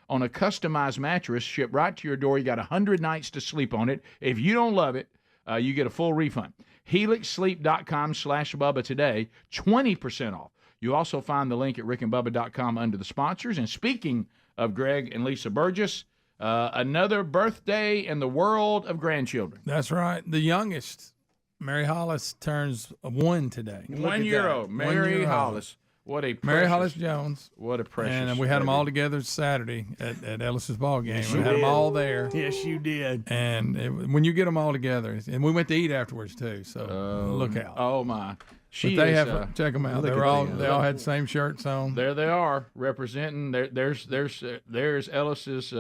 on a customized mattress shipped right to your door. You got 100 nights to sleep on it. If you don't love it, you get a full refund. HelixSleep.com/Bubba today, 20% off. You also find the link at rickandbubba.com under the sponsors. And speaking of Greg and Lisa Burgess, another birthday in the world of grandchildren. That's right. The youngest, Mary Hollis, turns 1 today. 1 year old. Mary Hollis. What a precious, Mary Hollis Jones. What a precious. And we had them baby. all together Saturday at Ellis's ball game. Yes, we you had them did. all there. Yes, you did. And when you get them all together, and we went to eat afterwards too. So look out. Oh my. But they have check them out. They all had the same shirts on. There they are representing. There's Ellis's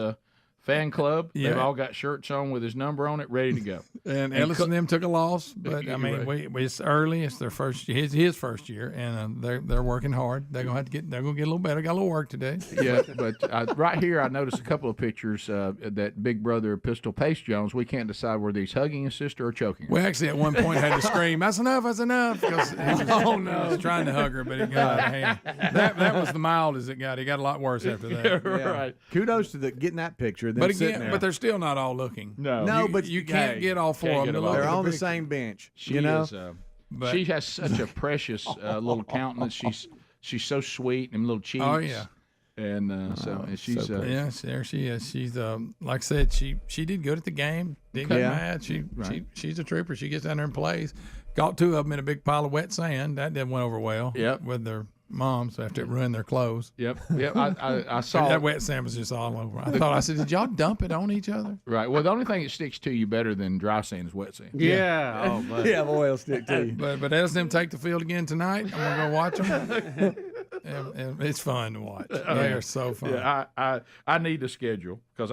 fan club. Yeah. They've all got shirts on with his number on it, ready to go. And Ellis and them took a loss, but I mean, it's early. It's their first, his first year, and they're working hard. They're gonna get a little better. Got a little work today. Yeah, but right here I noticed a couple of pictures that big brother Pistol Pace Jones. We can't decide whether he's hugging his sister or choking her. We actually at one point had to scream, "That's enough! That's enough!" Because he was trying to hug her, but it got out of hand. That was the mildest it got. He got a lot worse after that. Yeah, right. Kudos to getting that picture. But again, but they're still not all looking. No, but you can't get all four of them. They're on the same bench. She you know, is, she has such a precious little countenance. She's so sweet and little cheeks. Oh yeah. And she's yes, there she is. She's like I said, she did good at the game. Didn't get mad. She's a trooper. She gets down there and plays. Caught 2 of them in a big pile of wet sand. That didn't went over well. Yep. With their moms after it ruined their clothes. Yep. I saw that wet sand was just all over. I said, did y'all dump it on each other? Right. Well, the only thing that sticks to you better than dry sand is wet sand. Yeah. Oh, but. Yeah, oil stick to you. But as them take the field again tonight, I'm gonna go watch them. and it's fun to watch. They are so fun. Yeah, I need the schedule because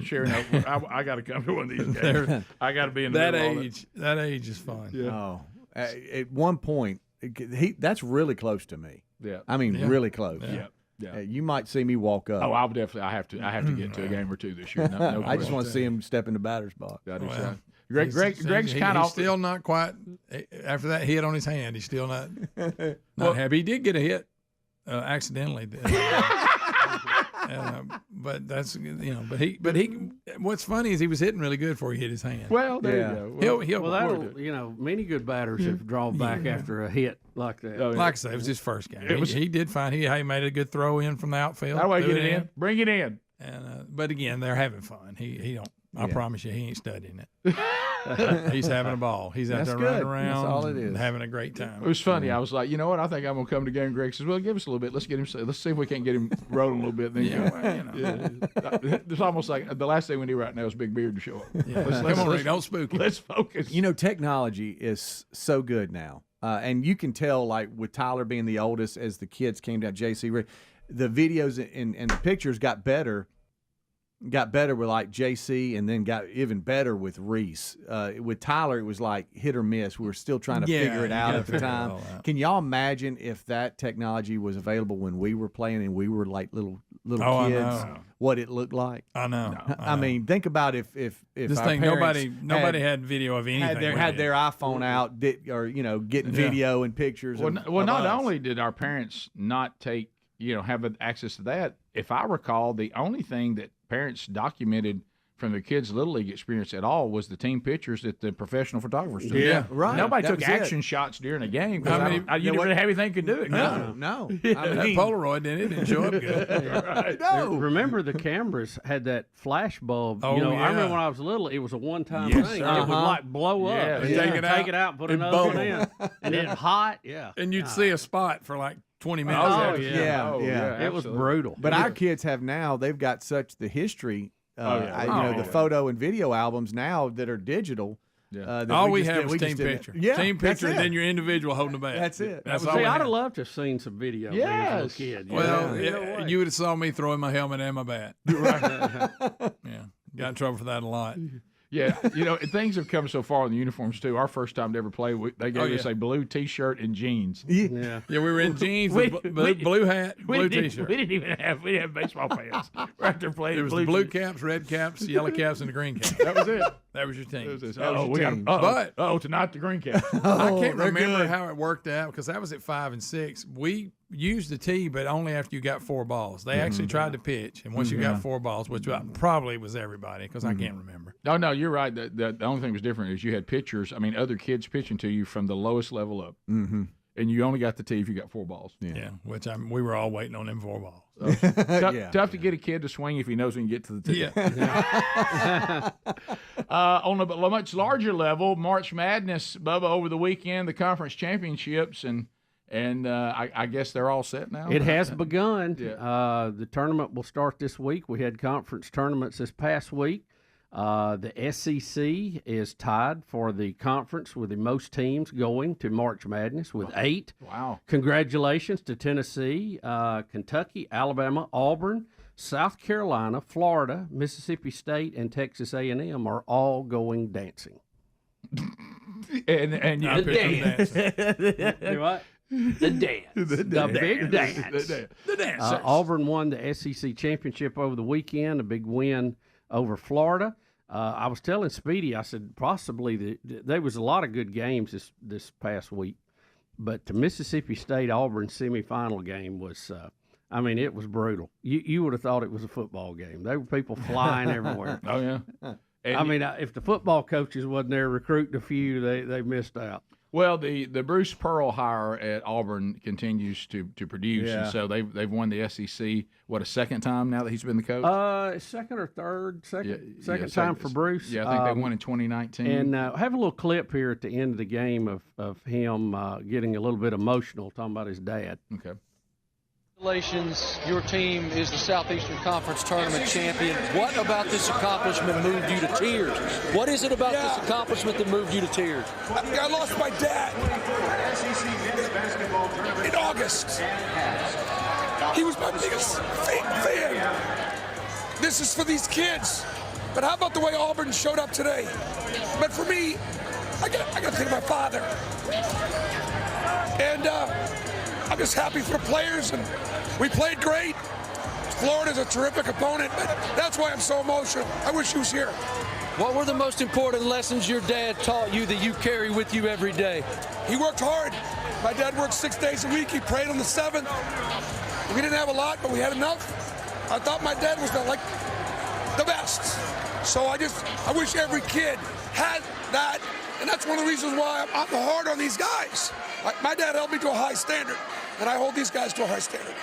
Sharon, I got to come to one of these games. I got to be in the that middle of age. That age is fun. Yeah. Oh, at one point, that's really close to me. Yeah. I mean, really close. Yeah. Yeah. You might see me walk up. Oh, I'll definitely. I have to get to a game or two this year. No I just want to see him step in the batter's box. Well, Greg's kind of still not quite. After that hit on his hand, he's still not happy. He did get a hit accidentally. But that's But he. What's funny is he was hitting really good before he hit his hand. Well, there you go. He'll many good batters have drawn back after a hit like that. Like I say, it was his first game. He did fine. He made a good throw in from the outfield. That way, get it in. Bring it in. And but again, they're having fun. He don't. I promise you, he ain't studying it. He's having a ball. He's out there running around. That's all it is. Having a great time. It was funny. I was like, you know what? I think I'm gonna come to game. Greg says, "Well, give us a little bit. Let's see if we can't get him rolling a little bit." Then it's almost like the last thing we need right now is Big Beard to show up. Yeah. Come on, Rick, don't spook him. Let's focus. Technology is so good now, and you can tell, like with Tyler being the oldest, as the kids came down, JC, the videos and the pictures got better with like JC, and then got even better with Reese. With Tyler, it was like hit or miss. We were still trying to figure it out at the time. Can y'all imagine if that technology was available when we were playing and we were like little kids? What it looked like? I know. I mean, think about if this our thing parents nobody had video of anything. Had their iPhone out, getting video and pictures. Well, not only did our parents not have access to that. If I recall, the only thing that parents documented from their kids' Little League experience at all was the team pictures that the professional photographers took. Yeah, right. Nobody took action shots during a game because you didn't really have anything could do it. No. That Polaroid didn't show up good. Right. No. Remember the cameras had that flash bulb. I remember when I was little, it was a one-time thing. It would like blow up. And take it out, put another one in. And it's hot. Yeah. And you'd see a spot for like 20 minutes. It was brutal. But our kids they've got such the history, the photo and video albums now that are digital. All we have is team picture. Team picture, and then your individial holding the bat. That's it. I'd have loved to have seen some video. Yes. As a kid. Well, you would have saw me throwing my helmet and my bat. Right. Got in trouble for that a lot. Yeah, things have come so far in the uniforms too. Our first time to ever play, they gave us a blue T-shirt and jeans. Yeah, we were in jeans with blue hat, blue T-shirt. We didn't have baseball pants. Right there playing. There was the blue caps, red caps, yellow caps, and the green caps. That was it. That was your team. Tonight the green cap. I can't remember how it worked out because that was at 5 and 6. We used the tee, but only after you got 4 balls. They actually tried to pitch, and once you got 4 balls, which probably was everybody because I can't remember. No, you're right. The only thing that was different is you had pitchers. I mean, other kids pitching to you from the lowest level up. Mm-hmm. And you only got the tee if you got 4 balls. Yeah, which we were all waiting on them 4 balls. Tough to get a kid to swing if he knows when you get to the tee. Yeah. On a much larger level, March Madness, Bubba, over the weekend, the conference championships, and I guess they're all set now. It has begun. Yeah. The tournament will start this week. We had conference tournaments this past week. The SEC is tied for the conference with the most teams going to March Madness with 8. Wow. Congratulations to Tennessee, Kentucky, Alabama, Auburn, South Carolina, Florida, Mississippi State, and Texas A&M are all going dancing. and you dance. What? The dance. The big dance. The dance. Auburn won the SEC championship over the weekend, a big win over Florida. I was telling Speedy, I said possibly there was a lot of good games this past week, but the Mississippi State-Auburn semifinal game was, it was brutal. You would have thought it was a football game. There were people flying everywhere. Oh, yeah. If the football coaches wasn't there recruiting a few, they missed out. Well, the Bruce Pearl hire at Auburn continues to produce, and so they've won the SEC. What, a second time now that he's been the coach? Second or third, second time for Bruce. Yeah, I think they won in 2019. And have a little clip here at the end of the game of him getting a little bit emotional, talking about his dad. Okay. Congratulations, your team is the Southeastern Conference Tournament champion. What about this accomplishment moved you to tears? What is it about this accomplishment that moved you to tears? I lost my dad in August. He was my biggest fan. This is for these kids. But how about the way Auburn showed up today? But for me, I got to thank my father. And I'm just happy for the players, and we played great. Florida's a terrific opponent, but that's why I'm so emotional. I wish he was here. What were the most important lessons your dad taught you that you carry with you every day? He worked hard. My dad worked 6 days a week. He prayed on the 7th. We didn't have a lot, but we had enough. I thought my dad was the best. So I wish every kid had that. And that's one of the reasons why I'm hard on these guys. My dad held me to a high standard, and I hold these guys to a high standard.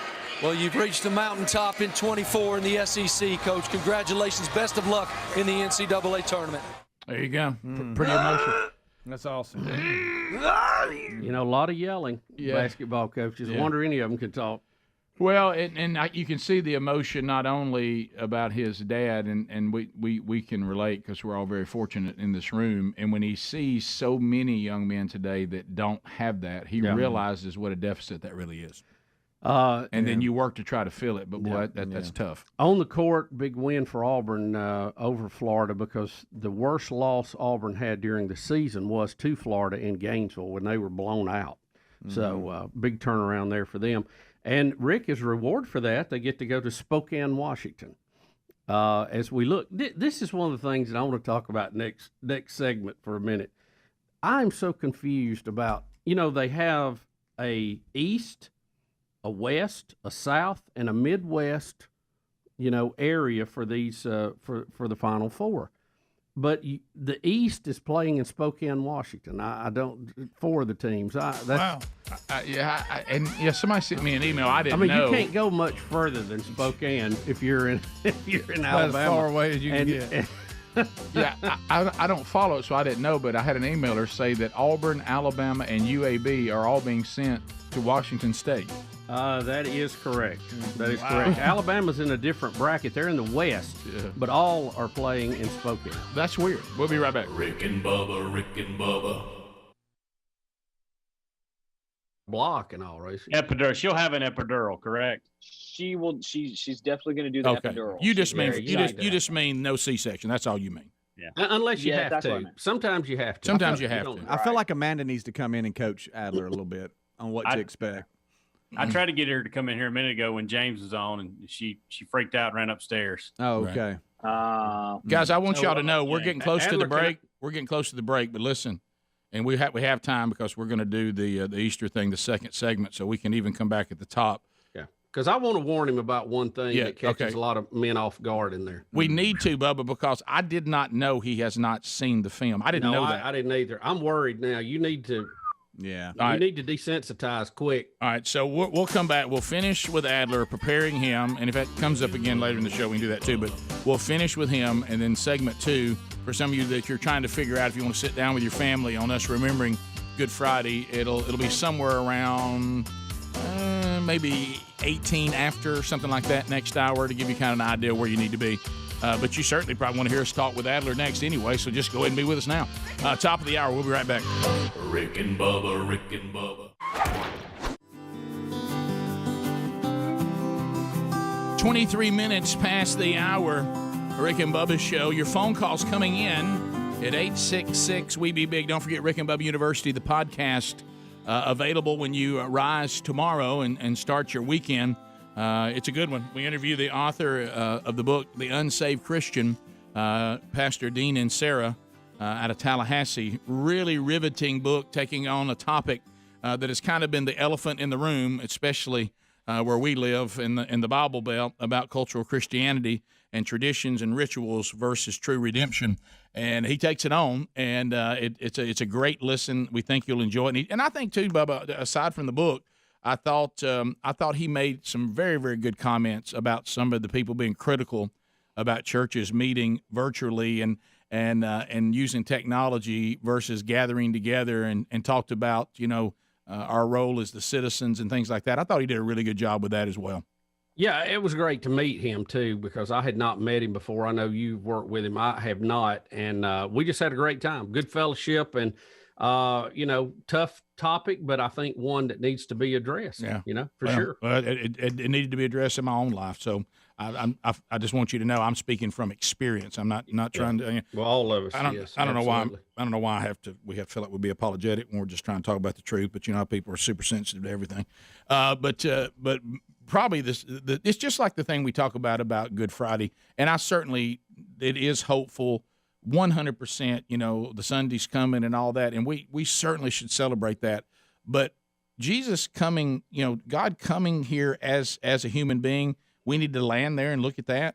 Well, you've reached the mountaintop in 24 in the SEC, Coach. Congratulations. Best of luck in the NCAA tournament. There you go. Pretty emotional. That's awesome. You know, a lot of yelling. Basketball coaches. I wonder any of them could talk. Well, you can see the emotion not only about his dad, and we can relate because we're all very fortunate in this room. And when he sees so many young men today that don't have that, he realizes what a deficit that really is. And then you work to try to fill it, but boy, that's tough. On the court, big win for Auburn over Florida because the worst loss Auburn had during the season was to Florida in Gainesville when they were blown out. Mm-hmm. So big turnaround there for them. And Rick, as a reward for that, they get to go to Spokane, Washington. As we look, this is one of the things that I want to talk about next segment for a minute. I'm so confused about, they have a East, a West, a South, and a Midwest, area for these for the Final Four. But the East is playing in Spokane, Washington. I don't 4 of the teams. Wow. Somebody sent me an email. I didn't know. You can't go much further than Spokane if you're in Alabama. As far away as you can get. I don't follow it, so I didn't know. But I had an emailer say that Auburn, Alabama, and UAB are all being sent to Washington State. That is correct. That is correct. Alabama's in a different bracket. They're in the West, but all are playing in Spokane. That's weird. We'll be right back. Rick and Bubba, Rick and Bubba. Block and all, right? Epidural. She'll have an epidural, correct? She will. She's definitely going to do the epidural. You just mean no C-section. That's all you mean. Yeah. Unless you have to. Sometimes you have to. Sometimes you have to. I feel like Amanda needs to come in and coach Adler a little bit on what to expect. I tried to get her to come in here a minute ago when James was on, and she freaked out and ran upstairs. Oh, okay. Guys, I want y'all to know we're getting close to the break. We're getting close to the break, but listen, and we have time because we're going to do the Easter thing, the second segment, so we can even come back at the top. Yeah, because I want to warn him about one thing that catches a lot of men off guard in there. We need to, Bubba, because I did not know he has not seen the film. I didn't know that. I didn't either. I'm worried now. You need to. Yeah. You need to desensitize quick. All right, so we'll come back. We'll finish with Adler, preparing him, and if that comes up again later in the show, we can do that too. But we'll finish with him, and then segment 2, for some of you that you're trying to figure out if you want to sit down with your family on us remembering Good Friday, it'll be somewhere around maybe 18 after, something like that, next hour to give you kind of an idea where you need to be. But you certainly probably want to hear us talk with Adler next anyway, so just go ahead and be with us now. Top of the hour, we'll be right back. Rick and Bubba, Rick and Bubba. 23 minutes past the hour, Rick and Bubba's show. Your phone calls coming in at 866-WE-BE-BIG. Don't forget Rick and Bubba University, the podcast, available when you rise tomorrow and start your weekend. It's a good one. We interview the author of the book, The Unsaved Christian, Pastor Dean and Sarah out of Tallahassee. Really riveting book, taking on a topic that has kind of been the elephant in the room, especially where we live in the Bible Belt, about cultural Christianity and traditions and rituals versus true redemption. And he takes it on, and it's a great listen. We think you'll enjoy it. And I think, too, Bubba, aside from the book, I thought he made some very, very good comments about some of the people being critical about churches meeting virtually and using technology versus gathering together, and talked about our role as the citizens and things like that. I thought he did a really good job with that as well. Yeah, it was great to meet him too, because I had not met him before. I know you've worked with him. I have not, and we just had a great time. Good fellowship, and tough topic, but I think one that needs to be addressed. Yeah, sure. It needed to be addressed in my own life. So I just want you to know I'm speaking from experience. I'm not trying to. Well, all of us. I don't know why. I don't know why we have to feel like we'll be apologetic when we're just trying to talk about the truth. But you know how people are super sensitive to everything. But probably it's just like the thing we talk about Good Friday, and it is hopeful 100%, the Sunday's coming and all that, and we certainly should celebrate that. But Jesus coming, God coming here as a human being, we need to land there and look at that.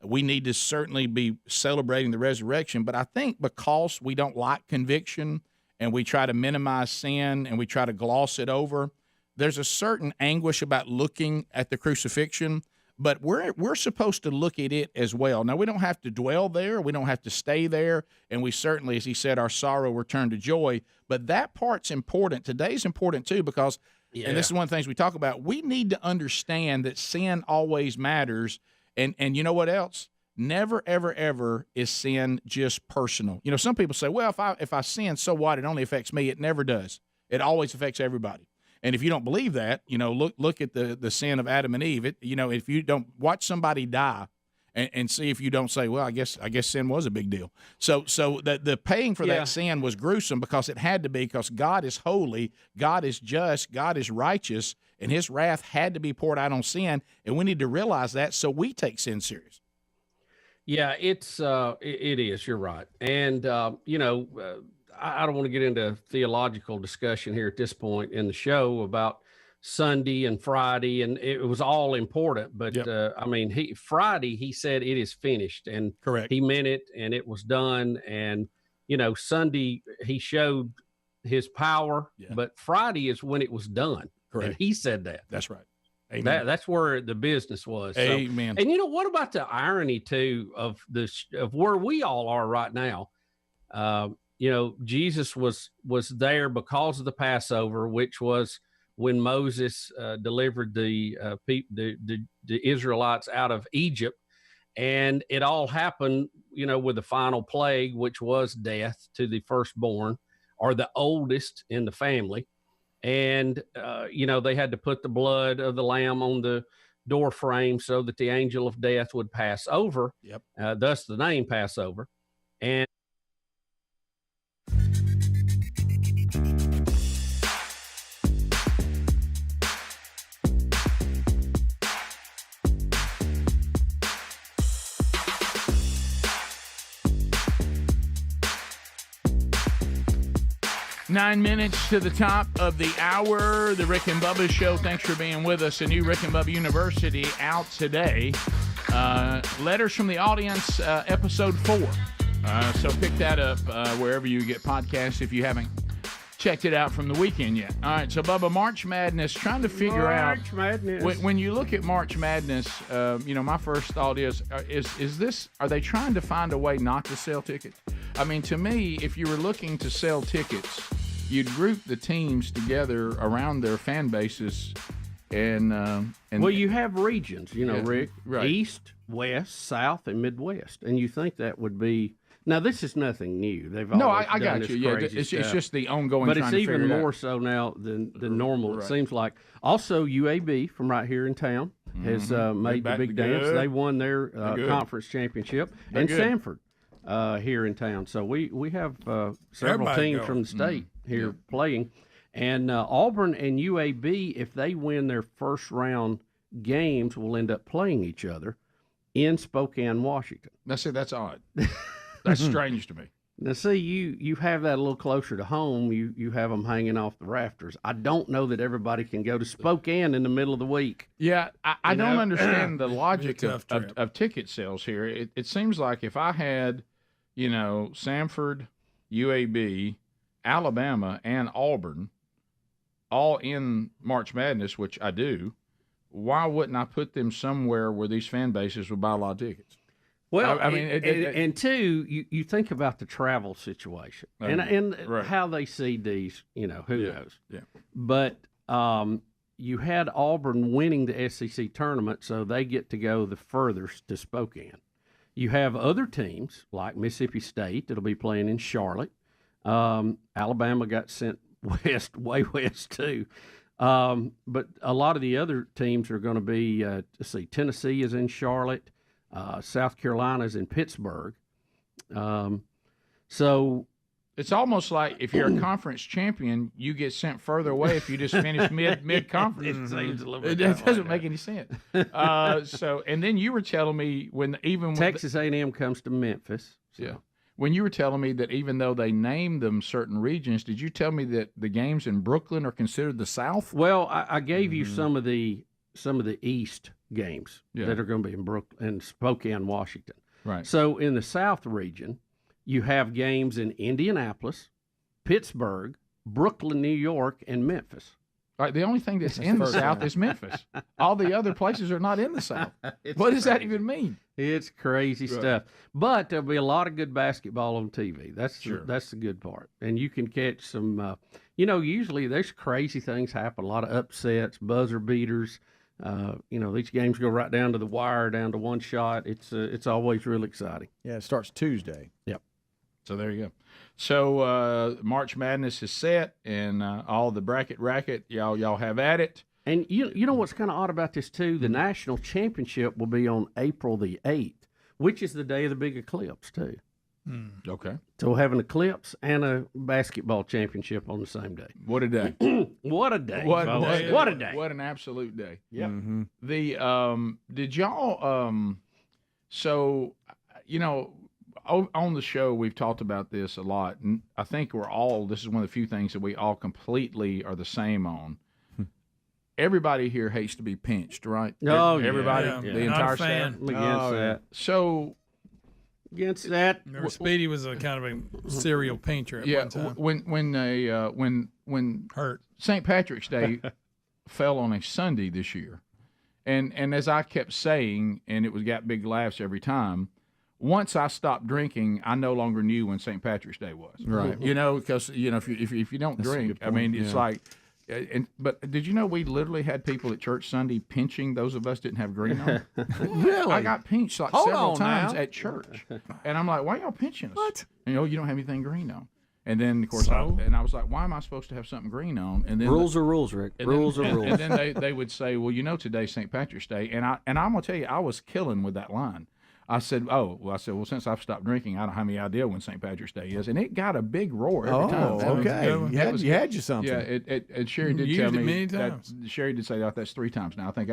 We need to certainly be celebrating the resurrection. But I think because we don't like conviction and we try to minimize sin and we try to gloss it over, there's a certain anguish about looking at the crucifixion. But we're supposed to look at it as well. Now, we don't have to dwell there. We don't have to stay there. And we certainly, as he said, our sorrow will turn to joy. But that part's important. Today's important, too, because, and this is one of the things we talk about, we need to understand that sin always matters. And you know what else? Never, ever, ever is sin just personal. Some people say, well, if I sin, so what? It only affects me. It never does. It always affects everybody. And if you don't believe that, look at the sin of Adam and Eve. If you don't watch somebody die and see if you don't say, well, I guess sin was a big deal. So the paying for that sin was gruesome because it had to be, because God is holy, God is just, God is righteous, and his wrath had to be poured out on sin. And we need to realize that so we take sin serious. Yeah, it is. You're right. And, I don't want to get into theological discussion here at this point in the show about Sunday and Friday, and it was all important. But Friday, he said it is finished, and correct. He meant it, and it was done. And Sunday he showed his power, but Friday is when it was done. Correct. And he said that. That's right. Amen. That's where the business was. Amen. And what about the irony too of where we all are right now? Jesus was there because of the Passover, which was when Moses delivered the Israelites out of Egypt, and it all happened, with the final plague, which was death to the firstborn or the oldest in the family, and they had to put the blood of the lamb on the door frame so that the angel of death would pass over. Yep. Thus the name Passover, and 9 minutes to the top of the hour, the Rick and Bubba Show. Thanks for being with us. A new Rick and Bubba University out today. Letters from the Audience, episode 4. So pick that up wherever you get podcasts if you haven't checked it out from the weekend yet. All right, so Bubba, March Madness, trying to figure out. March Madness. When you look at March Madness, my first thought is this, are they trying to find a way not to sell tickets? I mean, to me, if you were looking to sell tickets, you'd group the teams together around their fan bases, and well, you have regions, Rick, right. East, West, South, and Midwest, and you think that would be. Now, this is nothing new. They've I got you. Yeah, it's just the ongoing. But it's even more so now than normal. Right. It seems like. Also, UAB from right here in town has made the big dance. They won their conference championship, and Sanford here in town. So we have several teams from the state here playing, and Auburn and UAB, if they win their first round games, will end up playing each other in Spokane, Washington. Now, see, that's odd. That's strange to me. Now, see, you have that a little closer to home. You have them hanging off the rafters. I don't know that everybody can go to Spokane in the middle of the week. Yeah, I don't understand the logic of ticket sales here. It seems like if I had, Sanford, UAB, Alabama, and Auburn all in March Madness, which I do, why wouldn't I put them somewhere where these fan bases would buy a lot of tickets? Well, and two, you think about the travel situation and right. how they see these, who knows? Yeah. But you had Auburn winning the SEC tournament, so they get to go the furthest to Spokane. You have other teams like Mississippi State that'll be playing in Charlotte. Alabama got sent west, way west too. But a lot of the other teams are going to be, Tennessee is in Charlotte. South Carolina's in Pittsburgh. So it's almost like if you're a conference champion, you get sent further away if you just finish mid conference. It seems a little bit. It doesn't make any sense. And then you were telling me when Texas A&M comes to Memphis. So. Yeah. when you were telling me that even though they named them certain regions, did you tell me that the games in Brooklyn are considered the South? Well, I gave you some of the East games that are going to be in Brooklyn and Spokane, Washington. Right. So in the South region, you have games in Indianapolis, Pittsburgh, Brooklyn, New York, and Memphis. All right, the only thing that's in the South is Memphis. All the other places are not in the South. What does that even mean? It's crazy stuff. But there'll be a lot of good basketball on TV. That's the good part. And you can catch some, usually there's crazy things happen, a lot of upsets, buzzer beaters. These games go right down to the wire, down to one shot. It's always real exciting. Yeah, it starts Tuesday. Yep. So there you go. So March Madness is set, and all the bracket racket, y'all have at it. And you know what's kind of odd about this too? The national championship will be on April the 8th, which is the day of the big eclipse too. Okay. So we'll have an eclipse and a basketball championship on the same day. What a day! What a day! What folks. a day! What a day! What an absolute day! Yep. Mm-hmm. The did y'all on the show we've talked about this a lot, and I think this is one of the few things that we all completely are the same on. Everybody here hates to be pinched, right? Oh, everybody, yeah. the entire staff. I'm against that. So against that. Remember, Speedy was a kind of a serial pincher at one time. When St. Patrick's Day fell on a Sunday this year, and as I kept saying, and it got big laughs every time. Once I stopped drinking, I no longer knew when St. Patrick's Day was. Right. Because if you don't drink, I mean, it's like. But did you know we literally had people at church Sunday pinching those of us didn't have green on? Really? I got pinched Hold several on times now. at church, and I'm like, "Why y'all pinching us?" What? And, you don't have anything green on. And then of course, I was like, "Why am I supposed to have something green on?" And then rules are rules, Rick. Rules are rules. And then they would say, "Well, today's St. Patrick's Day," and I'm gonna tell you, I was killing with that line. I said, well, since I've stopped drinking, I don't have any idea when St. Patrick's Day is. And it got a big roar every time. Okay. You had you something. Yeah, and Sherry did tell me that. Sherry did say that's 3 times now. I think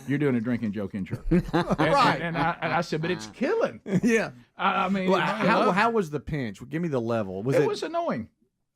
you're doing a drinking joke in church. Right. And I said, but it's killing. Yeah. I mean, how was the pinch? Give me the level. It was annoying.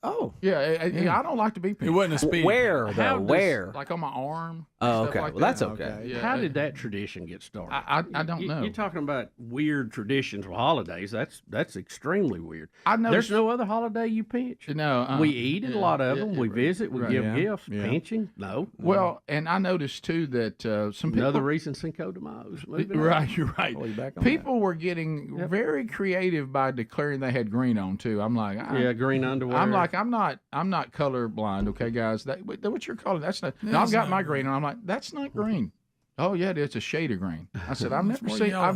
Oh. Yeah, I don't like to be pinched. It wasn't a speed. Where, though? Where? Like on my arm. Oh, okay. Like well, that's okay. Yeah. How did that tradition get started? I don't know. You're talking about weird traditions with holidays. That's extremely weird. There's no other holiday you pinch. No. We eat at a lot of them. We visit. We give gifts. Yeah. Pinching? No. Well, and I noticed, too, that some people... Another reason Cinco de Mayo. Right, you're right. People were getting very creative by declaring they had green on, too. I'm like... green underwear. I'm like, I'm not colorblind, okay, guys? What you're calling, that's not... No, I've got my green on. I'm like, that's not green. Oh yeah, it's a shade of green. I said, I've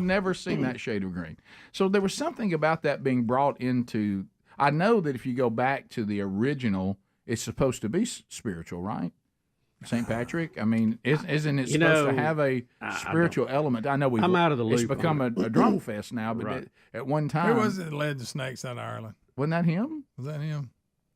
never seen that shade of green. So there was something about that being brought into. I know that if you go back to the original, it's supposed to be spiritual, right? St. Patrick. I mean, isn't it supposed to have a spiritual element? I know I'm out of the loop. It's become a drunk fest now, but at one time, who was it that led the snakes out of Ireland? Wasn't that him? Was that him?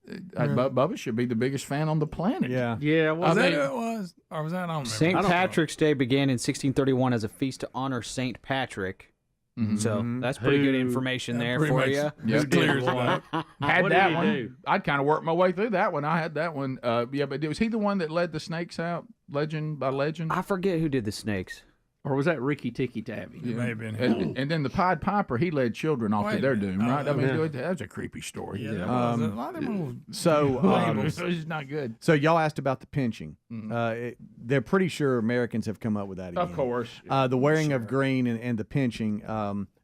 Bubba should be the biggest fan on the planet. Yeah. Was that who it was, or was that? I don't remember. St. Patrick's Day began in 1631 as a feast to honor St. Patrick. Mm-hmm. So that's pretty good information there for you. Yeah, clears it up. Had What that did he one. do? I'd kind of worked my way through that one. I had that one. But was he the one that led the snakes out? Legend by legend. I forget who did the snakes. Or was that Ricky Tikki Tavi? It may have been him. And then the Pied Piper, he led children off to their doom, right? I mean, yeah. that was a creepy story. Yeah, that was. A lot of them It's not good. So y'all asked about the pinching. They're pretty sure Americans have come up with that again. Of course. The wearing of green and the pinching.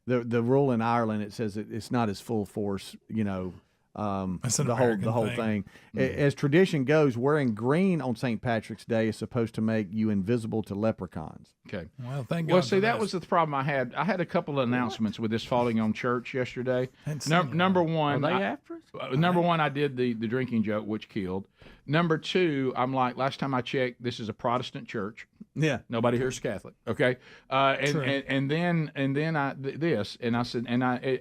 The rule in Ireland, it says it's not as full force, the whole thing. As tradition goes, wearing green on St. Patrick's Day is supposed to make you invisible to leprechauns. Okay. Well, thank God. Well, see, that was the problem I had. I had a couple of announcements with this falling on church yesterday. Number one, Are they after us? Number one, I did the drinking joke, which killed. Number two, I'm like, last time I checked, this is a Protestant church. Yeah. Nobody here is Catholic. Okay. And then I said,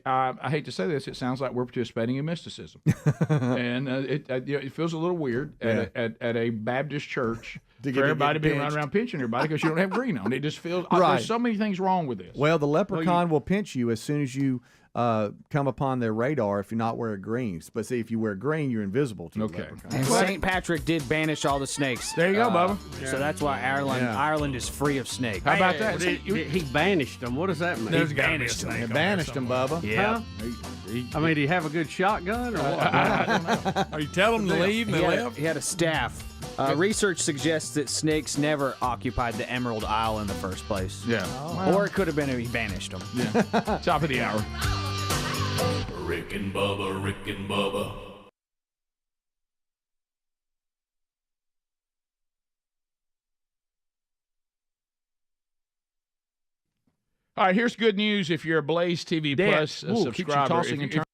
I hate to say this, it sounds like we're participating in mysticism, and it feels a little weird at a Baptist church for everybody being running around pinching everybody because you don't have green on. It just feels right. There's so many things wrong with this. Well, the leprechaun will pinch you as soon as you come upon their radar if you're not wearing green. But see, if you wear green, you're invisible to the leprechaun. And St. Patrick did banish all the snakes. There you go, Bubba. So that's why Ireland is free of snakes. How about that? He banished them. What does that mean? There's gotta be a snake They on banished them, Bubba. Yeah. I mean, did he have a good shotgun or what? I don't know. Are you telling them to leave and they left? He had a staff. Research suggests that snakes never occupied the Emerald Isle in the first place. Yeah. Or it could have been he banished them. Yeah. Top of the hour. Rick and Bubba, Rick and Bubba. All right, here's good news if you're a Blaze TV Plus subscriber. Keeps you tossing and turning.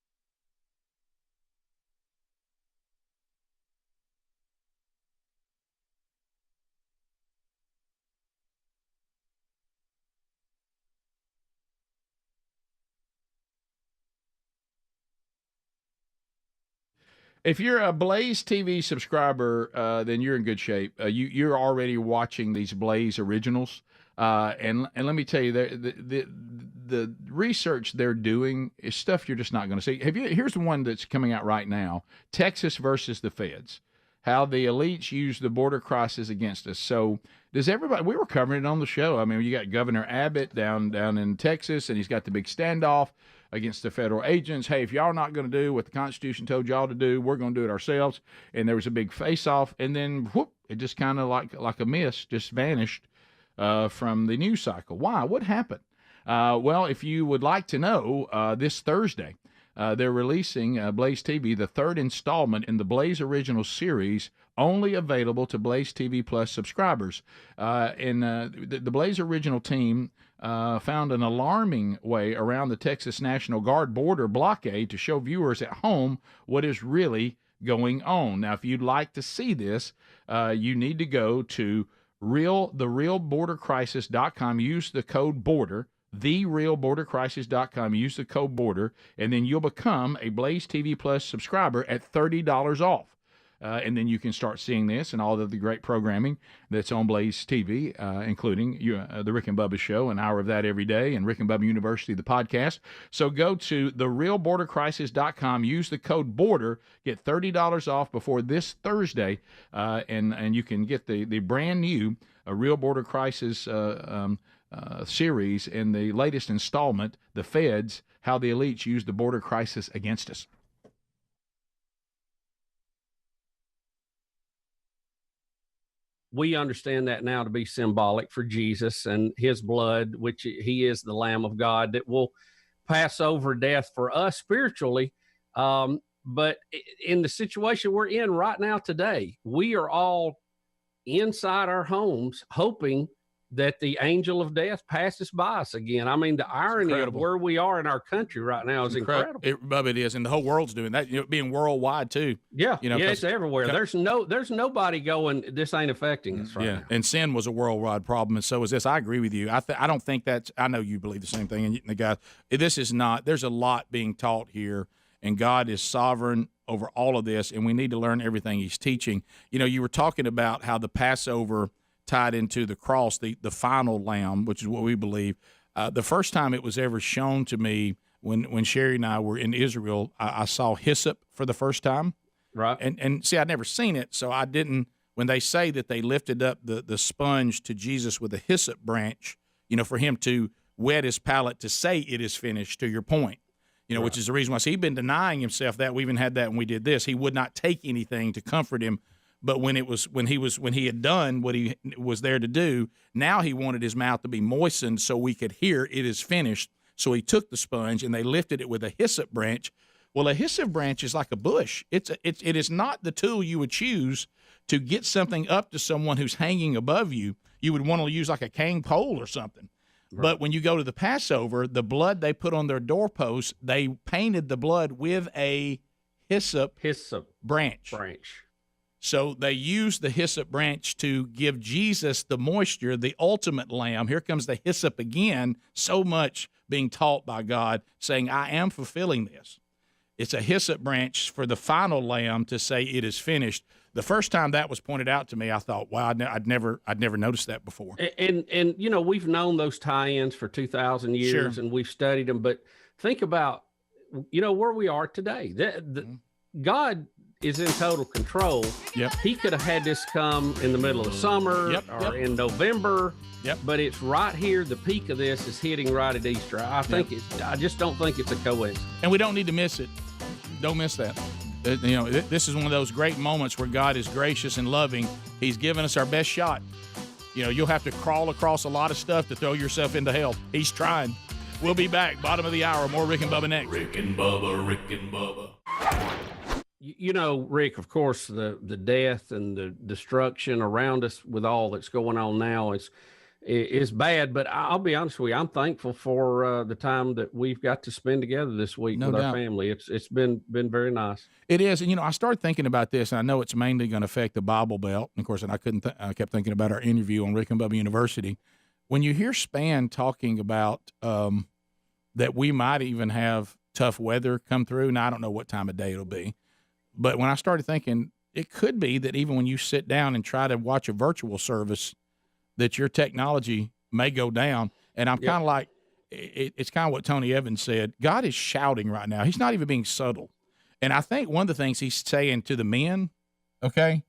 If you're a Blaze TV subscriber, then you're in good shape. You're already watching these Blaze originals, and let me tell you, the research they're doing is stuff you're just not going to see. Here's the one that's coming out right now: Texas versus the Feds. How the elites use the border crisis against us. So does everybody? We were covering it on the show. I mean, you got Governor Abbott down in Texas, and he's got the big standoff against the federal agents. Hey, if y'all are not going to do what the Constitution told y'all to do, we're going to do it ourselves. And there was a big face-off, and then whoop, it just kind of like a mist, just vanished from the news cycle. Why? What happened? Well, if you would like to know, this Thursday, they're releasing Blaze TV, the third installment in the Blaze Original series, only available to Blaze TV Plus subscribers. And the Blaze Original team found an alarming way around the Texas National Guard border blockade to show viewers at home what is really going on. Now, if you'd like to see this, you need to go to therealbordercrisis.com, use the code BORDER, therealbordercrisis.com, use the code BORDER, and then you'll become a Blaze TV Plus subscriber at $30 off. And then you can start seeing this and all of the great programming that's on Blaze TV, including the Rick and Bubba Show, an hour of that every day, and Rick and Bubba University, the podcast. So go to therealbordercrisis.com, use the code BORDER, get $30 off before this Thursday, and you can get the brand new Real Border Crisis series and the latest installment, The Feds, How the Elites Use the Border Crisis Against Us. We understand that now to be symbolic for Jesus and his blood, which he is the Lamb of God that will pass over death for us spiritually. But in the situation we're in right now today, we are all inside our homes hoping that the angel of death passes by us again. I mean, the irony of where we are in our country right now is incredible. Bubba, it is, and the whole world's doing that. Being worldwide too. Yeah, it's everywhere. There's nobody going, this ain't affecting us right now. And sin was a worldwide problem, and so is this. I agree with you. I don't think that's. I know you believe the same thing, and the guys. This is not. There's a lot being taught here, and God is sovereign over all of this, and we need to learn everything He's teaching. You were talking about how the Passover tied into the cross, the final lamb, which is what we believe. The first time it was ever shown to me when Sherry and I were in Israel, I saw hyssop for the first time. Right. And see, I'd never seen it, so I didn't. When they say that they lifted up the sponge to Jesus with a hyssop branch, for him to wet his palate to say it is finished, to your point, right. Which is the reason why. So he'd been denying himself that. We even had that when we did this. He would not take anything to comfort him. But when he had done what he was there to do, now he wanted his mouth to be moistened so we could hear it is finished. So he took the sponge and they lifted it with a hyssop branch. Well, a hyssop branch is like a bush. It is not the tool you would choose to get something up to someone who's hanging above you. You would want to use like a cane pole or something. Right. But when you go to the Passover, the blood they put on their doorposts, they painted the blood with a hyssop branch. So they used the hyssop branch to give Jesus the moisture, the ultimate lamb. Here comes the hyssop again, so much being taught by God, saying, I am fulfilling this. It's a hyssop branch for the final lamb to say it is finished. The first time that was pointed out to me, I thought, wow, I'd never noticed that before. And we've known those tie-ins for 2,000 years, sure. and we've studied them. But think about where we are today. God is in total control. Yep. He could have had this come in the middle of summer or in November. Yep. But it's right here. The peak of this is hitting right at Easter. I just don't think it's a coincidence. And we don't need to miss it. Don't miss that. This is one of those great moments where God is gracious and loving. He's given us our best shot. You'll have to crawl across a lot of stuff to throw yourself into hell. He's trying. We'll be back. Bottom of the hour. More Rick and Bubba next. Rick and Bubba, Rick and Bubba. Rick, of course, the death and the destruction around us with all that's going on now is bad. But I'll be honest with you, I'm thankful for the time that we've got to spend together this week with our family. It's been very nice. It is. And, I started thinking about this, and I know it's mainly going to affect the Bible Belt. And, of course, I kept thinking about our interview on Rick and Bubba University. When you hear Span talking about that we might even have tough weather come through, now I don't know what time of day it'll be. But when I started thinking, it could be that even when you sit down and try to watch a virtual service, that your technology may go down. And I'm kind of like, it's kind of what Tony Evans said. God is shouting right now. He's not even being subtle. And I think one of the things he's saying to the men, okay,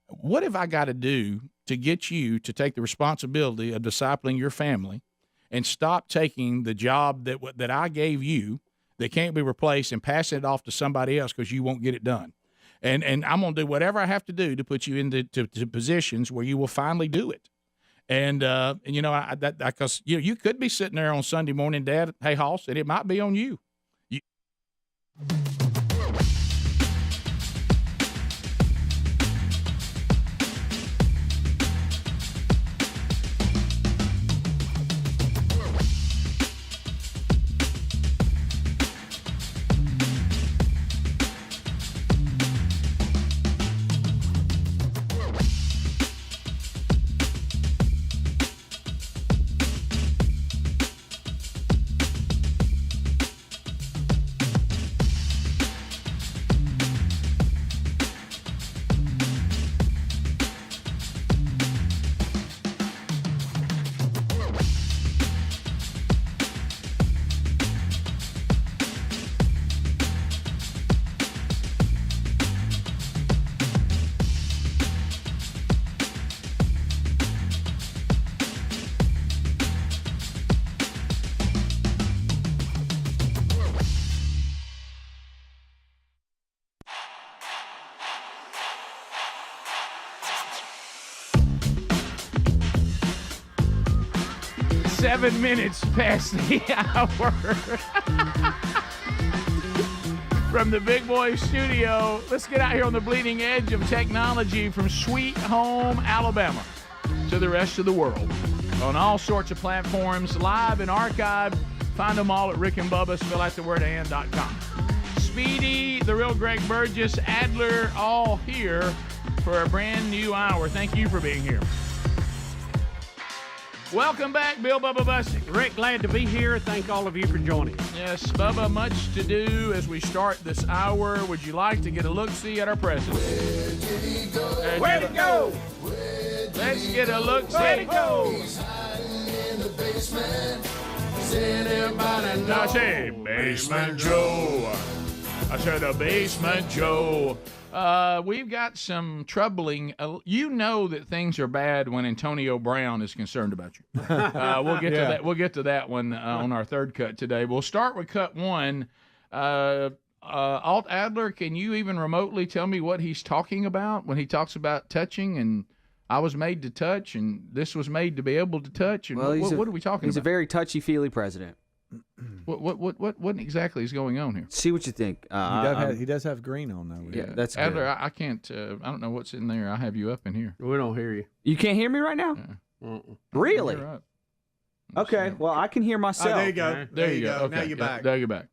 what have I got to do to get you to take the responsibility of discipling your family and stop taking the job that I gave you that can't be replaced and passing it off to somebody else because you won't get it done. And I'm going to do whatever I have to do to put you into to positions where you will finally do it. And because you could be sitting there on Sunday morning, Dad, hey, Hoss, and it might be on you. 7 minutes past the hour. From the Big Boy Studio, let's get out here on the bleeding edge of technology from Sweet Home, Alabama, to the rest of the world. On all sorts of platforms, live and archived. Find them all at Rick and Bubba, spell out the word and.com. Speedy, the real Greg Burgess, Adler, all here for a brand new hour. Thank you for being here. Welcome back, Bill Bubba Bussey. Rick, glad to be here. Thank all of you for joining. Yes, Bubba, much to do as we start this hour. Would you like to get a look-see at our president? Where'd he go? Let's get a look-see. Where'd he go? He's hiding in the basement. Does anybody know? I say, Basement Joe. I said, a Basement Joe. We've got some troubling. You know that things are bad when Antonio Brown is concerned about you. We'll get to that. We'll get to that one on our third cut today. We'll start with cut one. Alt Adler, can you even remotely tell me what he's talking about when he talks about touching and I was made to touch and this was made to be able to touch? And well, what are we talking about? He's a very touchy-feely president. What exactly is going on here? See what you think. He does have green on though. Yeah, that's Adler. good. I can't. I don't know what's in there. I have you up in here. We don't hear you. You can't hear me right now? Really? Okay. Well, I can hear myself. There you go. Okay. There you go. Okay. Now you're back. There you're back.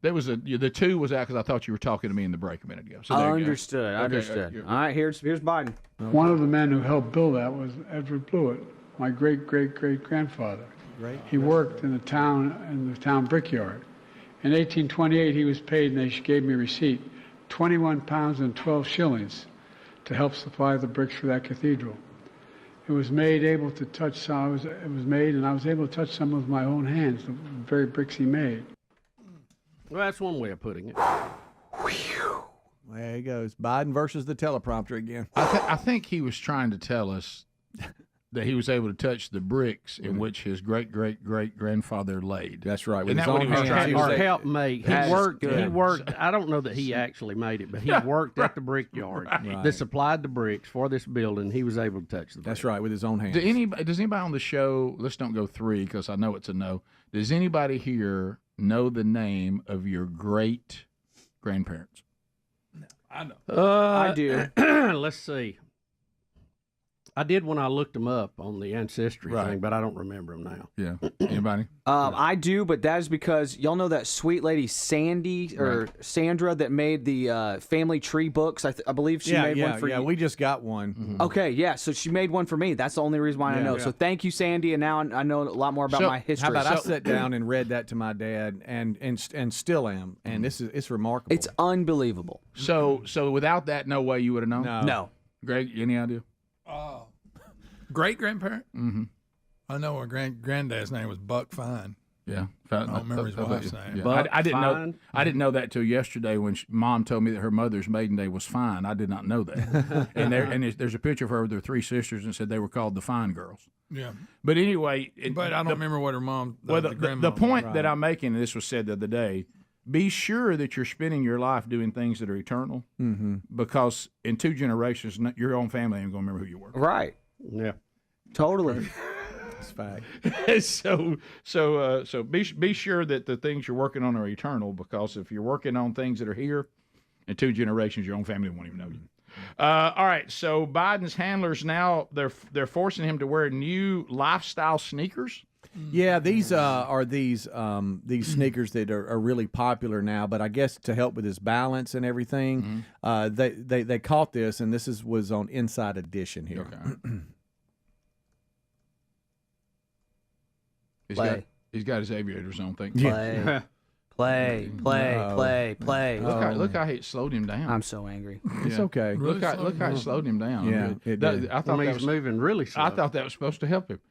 There was the two was out because I thought you were talking to me in the break a minute ago. So I understood. Understood. All right. Here's Biden. One of the men who helped build that was Edward Blewett, my great-great-great-grandfather. Right. He worked in the town brickyard. In 1828, he was paid, and they gave me a receipt, 21 pounds and 12 shillings to help supply the bricks for that cathedral. It was made able to touch some. It was made, and I was able to touch some with my own hands, the very bricks he made. Well, that's one way of putting it. There he goes. Biden versus the teleprompter again. I think he was trying to tell us that he was able to touch the bricks in which his great-great-great-grandfather laid. That's right. And that's what he was trying to Or say. help make. He worked. He worked. I don't know that he actually made it, but he worked at the brickyard that supplied the bricks for this building. He was able to touch the bricks. That's right, with his own hands. Does anybody on the show, let's don't go 3 because I know it's a no. Does anybody here know the name of your great-grandparents? I know. I do. Let's see. I did when I looked them up on the ancestry thing, but I don't remember them now. Yeah. Anybody? I do, but that is because y'all know that sweet lady Sandy or Sandra that made the family tree books. I believe she made one for you. Yeah, we just got one. Mm-hmm. Okay, yeah. So she made one for me. That's the only reason why I know. So thank you, Sandy, and now I know a lot more about my history. How about I sat down and read that to my dad, and still am, and it's remarkable. It's unbelievable. So without that, no way you would have known? No. Greg, any idea? Great-grandparent? Mm-hmm. I know her granddad's name was Buck Fine. Yeah. I don't remember his wife's name. Yeah. I didn't know that till yesterday when Mom told me that her mother's maiden day was Fine. I did not know that. and there's a picture of her with her 3 sisters and said they were called the Fine Girls. Yeah. But anyway. But I don't remember what her mom, the point that I'm making, and this was said the other day, be sure that you're spending your life doing things that are eternal, because in 2 generations, your own family ain't going to remember who you were. Right. Yeah. Totally. It's fact. So be sure that the things you're working on are eternal, because if you're working on things that are here, in 2 generations, your own family won't even know you. All right. So Biden's handlers now they're forcing him to wear new lifestyle sneakers. Yeah, these are these sneakers that are really popular now. But I guess to help with his balance and everything, they caught this, and this was on Inside Edition here. Okay. He's got his aviators on. Play. Look how it slowed him down. I'm so angry. It's okay. Look how it slowed him down. Yeah, it did. I thought he's moving really slow. I thought that was supposed to help him.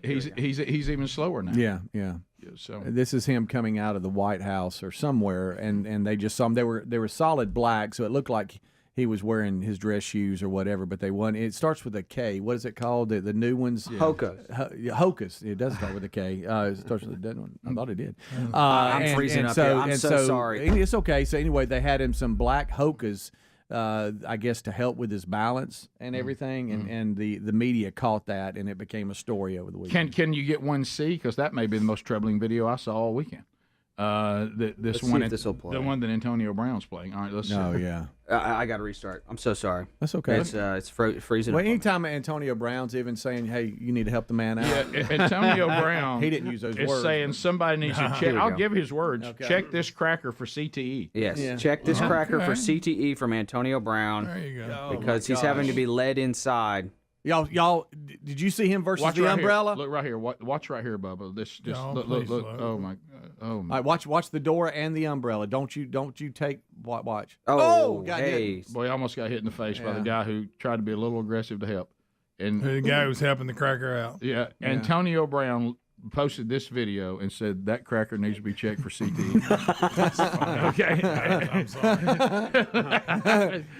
He's even slower now. Yeah. So this is him coming out of the White House or somewhere, and they just saw him. They were solid black, so it looked like he was wearing his dress shoes or whatever. But they won. It starts with a K. What is it called? The new ones? Hokas. Hokas. It does start with a K. It starts with a dead one. I thought it did. I'm freezing up here. I'm so sorry. It's okay. So anyway, they had him some black Hokas. I guess to help with his balance and everything, and the media caught that, and it became a story over the weekend. Can you get 1C? Because that may be the most troubling video I saw all weekend. This one, the one that Antonio Brown's playing. All right, let's see. Oh yeah, I got to restart. I'm so sorry. That's okay. It's freezing. Well, anytime Antonio Brown's even saying, "Hey, you need to help the man out," yeah, Antonio Brown, he didn't use those is words. Saying somebody needs to check. I'll give his words. Okay. Check this cracker for CTE. Yes, check this cracker for CTE from Antonio Brown. There you go. Because he's having to be led inside. Y'all, did you see him versus the umbrella? Look right here. Watch right here, Bubba. Look. Oh my. All right, watch the door and the umbrella. Don't you take watch. Got hit. Boy, I almost got hit in the face by the guy who tried to be a little aggressive to help. And the guy who was helping the cracker out. Yeah, Antonio Brown posted this video and said that cracker needs to be checked for CTE. Okay.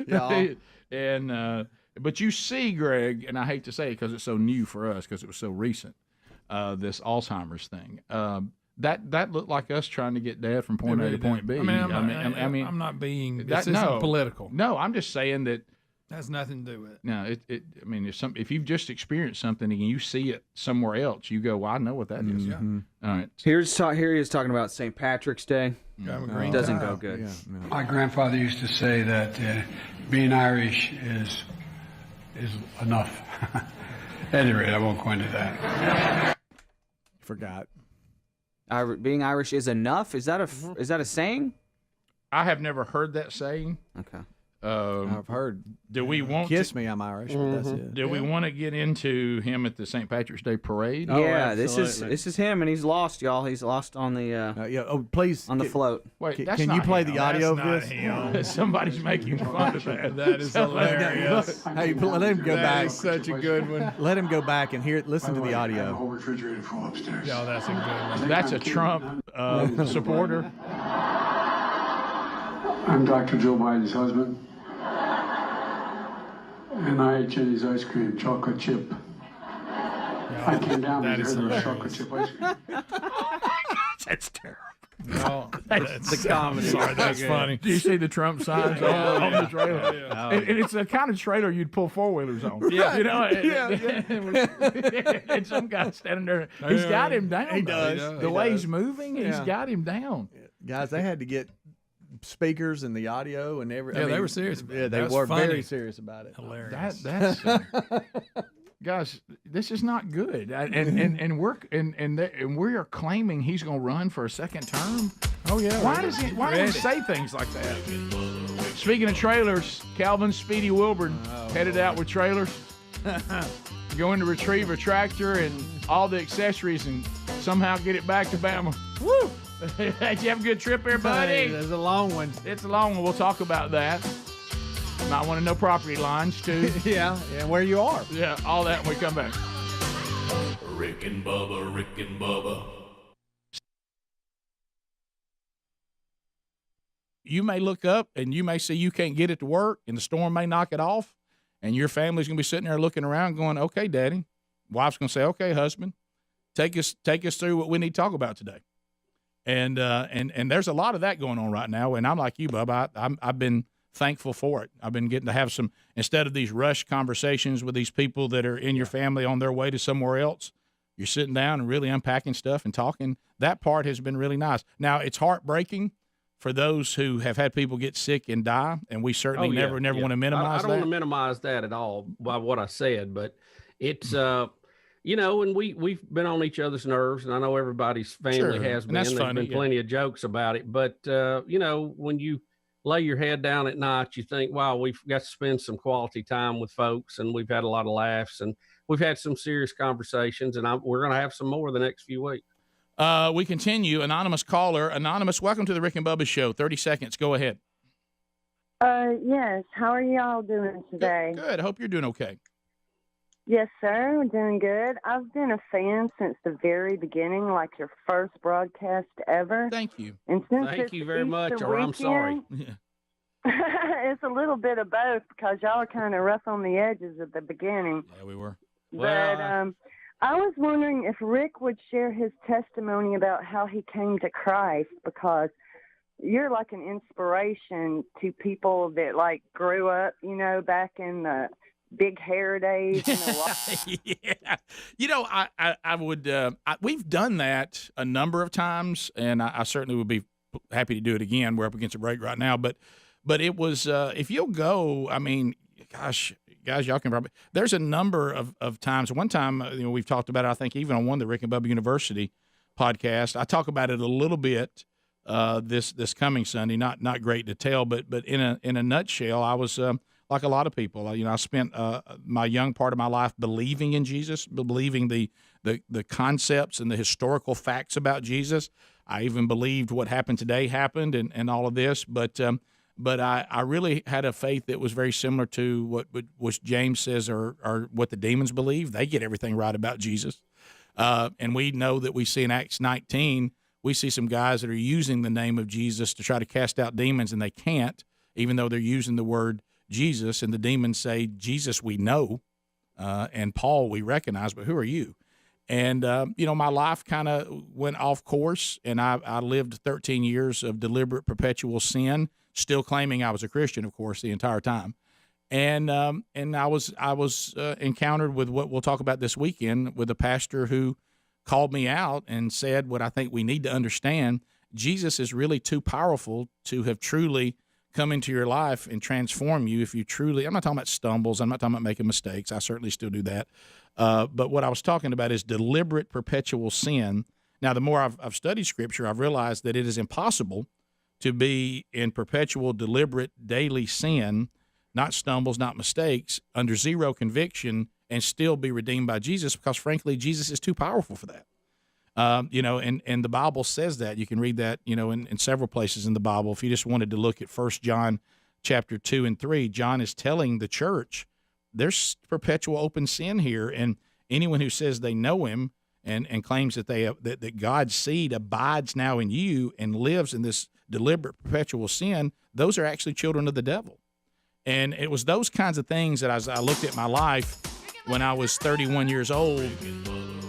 Yeah. And but you see, Greg, and I hate to say it because it's so new for us because it was so recent, this Alzheimer's thing. That looked like us trying to get Dad from point A to point B. I'm not being. This isn't political. No, I'm just saying that has nothing to do with it. No, if you've just experienced something and you see it somewhere else, you go, well, I know what that is. Yeah. All right. Here he is talking about St. Patrick's Day. Doesn't go good. Yeah, no. My grandfather used to say that being Irish is enough. At any rate, I won't go into that. Forgot. Being Irish is enough? Is that a saying? I have never heard that saying. Okay. I've heard. Do we want Kiss me, I'm Irish. But that's it. Do we want to get into him at the St. Patrick's Day parade? Yeah, this is him, and he's lost, y'all. He's lost on the please on the float. Wait, can you play the audio of this? Somebody's making fun of that. That is hilarious. Hey, let him go back. That is such a good one. Let him go back and listen to the audio. Whole refrigerator full upstairs. Yeah, that's a good one. That's a Trump supporter. I'm Dr. Joe Biden's husband. And I ate Jenny's ice cream, chocolate chip. I came down because I heard there was chocolate chip ice cream. That's terrible. No, that's the comedy. Sorry, that's funny. Do you see the Trump signs on the trailer? Yeah. And it's the kind of trailer you'd pull four-wheelers on. Yeah. You know? Yeah. And some guy standing there. He's got him down. He though. does. The He way does. he's moving, he's Yeah. got him down. Guys, they had to get speakers and the audio and everything. Yeah, they were serious about Yeah, it. they That was were funny. very serious about it. Hilarious. That's guys, this is not good. And we are claiming he's going to run for a second term. Oh yeah. Why does he say things like that? Speaking of trailers, Calvin Speedy Wilburn headed out with trailers, going to retrieve a tractor and all the accessories and somehow get it back to Bama. Woo! Did you have a good trip there, buddy? Hey, that's a long one. It's a long one. We'll talk about that. Might want to know property lines too. Yeah, and where you are. Yeah, all that when we come back. Rick and Bubba, Rick and Bubba. You may look up and you may see you can't get it to work and the storm may knock it off and your family's going to be sitting there looking around going, okay, daddy. Wife's going to say, okay, husband, take us through what we need to talk about today. And there's a lot of that going on right now. And I'm like you, Bubba, I've been thankful for it. I've been getting to have some, instead of these rushed conversations with these people that are in your family on their way to somewhere else, you're sitting down and really unpacking stuff and talking. That part has been really nice. Now, it's heartbreaking for those who have had people get sick and die, and we certainly never want to minimize I don't that. want to minimize that at all by what I said, but it's you know, and we've been on each other's nerves, and I know everybody's family Sure, has and been. that's There's funny, been plenty of jokes about it, but you know, when you lay your head down at night, you think, wow, we've got to spend some quality time with folks, and we've had a lot of laughs, and we've had some serious conversations, and we're going to have some more the next few weeks. We continue. Anonymous caller. Anonymous, welcome to the Rick and Bubba Show. 30 seconds. Go ahead. Yes. How are y'all doing today? Good. I hope you're doing okay. Yes, sir. We're doing good. I've been a fan since the very beginning, like your first broadcast ever. Thank you. And since Thank it's you very much, Easter or I'm sorry. weekend, it's a little bit of both because y'all are kind of rough on the edges at the beginning. Yeah, we were. But I was wondering if Rick would share his testimony about how he came to Christ, because you're like an inspiration to people that like grew up, you know, back in the big hair days. Yeah. You know, I would, we've done that a number of times, and I certainly would be happy to do it again. We're up against a break right now, but it was, if you'll go, I mean, gosh, guys, y'all can probably, there's a number of times. One time, you know, we've talked about it, I think even on one of the Rick and Bubba University podcast. I talk about it a little bit this coming Sunday, not great detail, but in a nutshell, I was like a lot of people. You know, I spent my young part of my life believing in Jesus, believing the concepts and the historical facts about Jesus. I even believed what happened today happened and all of this, but I really had a faith that was very similar to what James says or what the demons believe. They get everything right about Jesus. And we know that we see in Acts 19, we see some guys that are using the name of Jesus to try to cast out demons, and they can't, even though they're using the word Jesus, and the demons say, Jesus we know, and Paul we recognize, but who are you? And, you know, my life kind of went off course, and I lived 13 years of deliberate perpetual sin, still claiming I was a Christian, of course, the entire time. And I was encountered with what we'll talk about this weekend with a pastor who called me out and said what I think we need to understand. Jesus is really too powerful to have truly come into your life and transform you if you truly, I'm not talking about stumbles, I'm not talking about making mistakes, I certainly still do that. But what I was talking about is deliberate perpetual sin. Now, the more I've studied Scripture, I've realized that it is impossible to be in perpetual, deliberate, daily sin, not stumbles, not mistakes, under zero conviction, and still be redeemed by Jesus, because, frankly, Jesus is too powerful for that. You know, and the Bible says that. You can read that, you know, in several places in the Bible. If you just wanted to look at 1 John chapter 2 and 3, John is telling the church there's perpetual open sin here, and anyone who says they know him and claims that that God's seed abides now in you and lives in this deliberate, perpetual sin, those are actually children of the devil. And it was those kinds of things that as I looked at my life when I was 31 years old,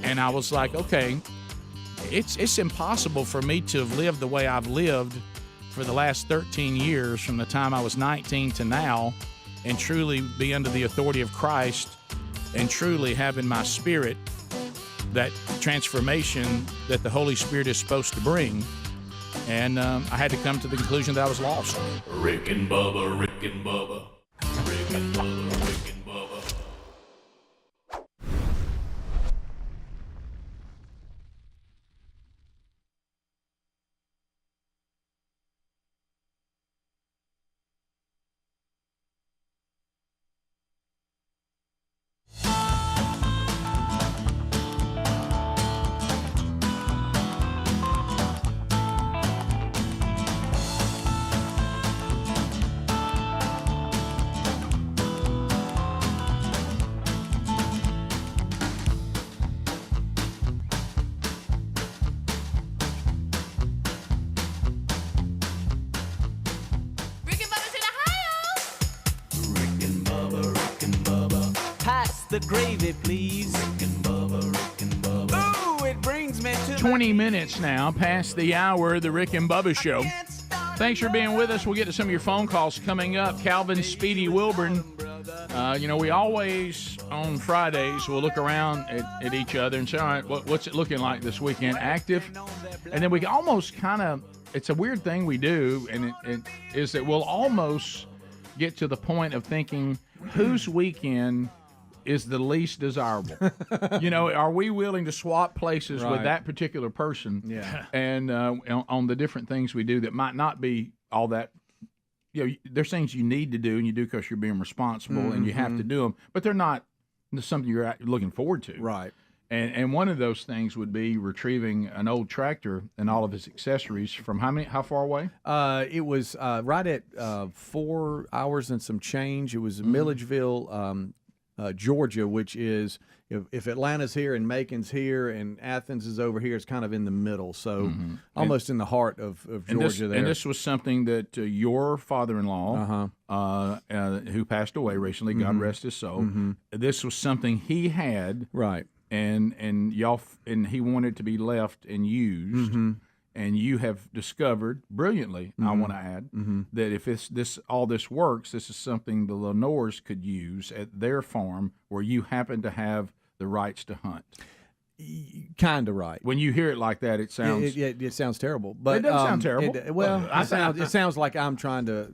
and I was like, okay, it's impossible for me to have lived the way I've lived for the last 13 years from the time I was 19 to now and truly be under the authority of Christ and truly have in my spirit that transformation that the Holy Spirit is supposed to bring. And I had to come to the conclusion that I was lost. Rick and Bubba, Rick and Bubba. Rick and Bubba, Rick and Bubba. The gravy, please. Rick and Bubba, Rick and Bubba. Ooh, it brings me to 20 minutes now past the hour of the Rick and Bubba Show. Thanks for being with us. We'll get to some of your phone calls coming up. Calvin Speedy Wilburn. We always, on Fridays, we'll look around at each other and say, all right, what's it looking like this weekend? Active? And then we almost kind of, it's a weird thing we do, and it is that we'll almost get to the point of thinking, whose weekend is the least desirable? Are we willing to swap places with that particular person? Yeah. And on the different things we do that might not be all that, there's things you need to do and you do because you're being responsible and you have to do them, but they're not something you're looking forward to. Right. And one of those things would be retrieving an old tractor and all of its accessories from how far away? It was right at 4 hours and some change. It was Milledgeville, Georgia, which is, if Atlanta's here and Macon's here and Athens is over here, it's kind of in the middle. So almost in the heart of Georgia there. And this was something that your father-in-law, who passed away recently, God rest his soul, this was something he had. Right. And y'all, and he wanted to be left and used. And you have discovered brilliantly, I want to add, that if all this works, this is something the Lenores could use at their farm where you happen to have the rights to hunt. Kind of right. When you hear it like that, it sounds it sounds terrible. But it doesn't sound terrible. It sounds like I'm trying to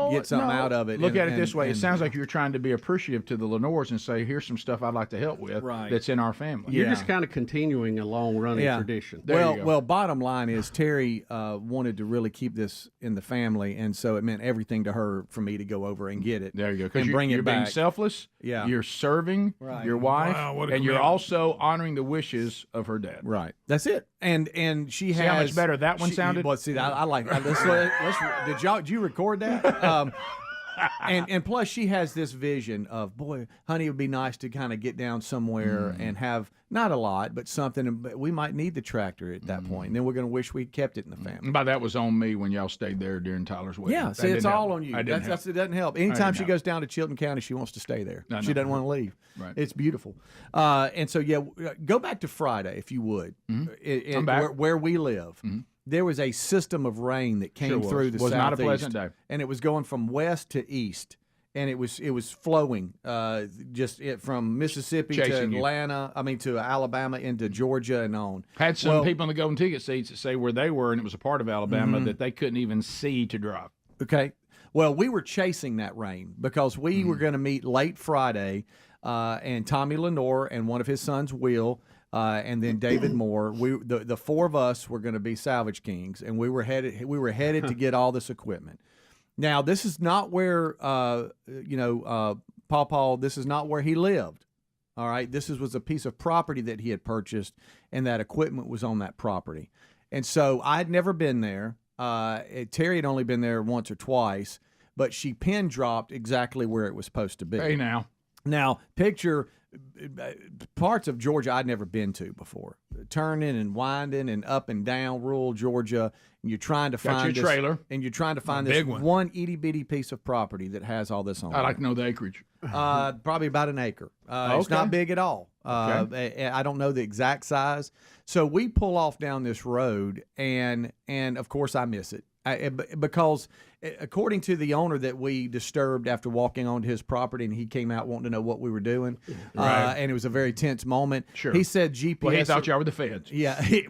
get something out of it. Look at it this way: it sounds like you're trying to be appreciative to the Lenores and say, "Here's some stuff I'd like to help with that's in our family." You're just kind of continuing a long-running tradition. Well, bottom line is Terry wanted to really keep this in the family, and so it meant everything to her for me to go over and get it. There you go. Because you're being selfless. Yeah. You're serving your wife, and you're also honoring the wishes of her dad. Right. That's it. And she has. See how much better that one sounded? Well, see, I like. Did you record that? And plus, she has this vision of, boy, honey, it would be nice to kind of get down somewhere and have not a lot, but something. But we might need the tractor at that point. And then we're going to wish we kept it in the family. And by that was on me when y'all stayed there during Tyler's wedding. Yeah, see, it's all on you. It doesn't help. Anytime she goes down to Chilton County, she wants to stay there. She doesn't want to leave. Right. It's beautiful. And so, go back to Friday, if you would, where we live. There was a system of rain that came through the southeast. Was not a pleasant day. And it was going from west to east. And it was flowing from Mississippi to Atlanta, to Alabama into Georgia and on. Had some people in the golden ticket seats that say where they were, and it was a part of Alabama that they couldn't even see to drive. Okay. Well, we were chasing that rain because we were going to meet late Friday, and Tommy Lenore and one of his sons, Will, and then David Moore. The four of us were going to be Salvage Kings, and we were headed to get all this equipment. Now, this is not where Paw, this is not where he lived. All right, this was a piece of property that he had purchased, and that equipment was on that property. And so I'd never been there. Terry had only been there once or twice, but she pin dropped exactly where it was supposed to be. Hey, now. Now, picture parts of Georgia I'd never been to before, turning and winding and up and down rural Georgia. And you're trying to find your trailer, and you're trying to find this one itty bitty piece of property that has all this on. I'd like to know the acreage. Probably about an acre. It's not big at all. I don't know the exact size. So we pull off down this road, and of course I miss it. Because according to the owner that we disturbed after walking onto his property, and he came out wanting to know what we were doing, and it was a very tense moment. Sure. He said GPS. Well, he thought y'all were the feds. Yeah. He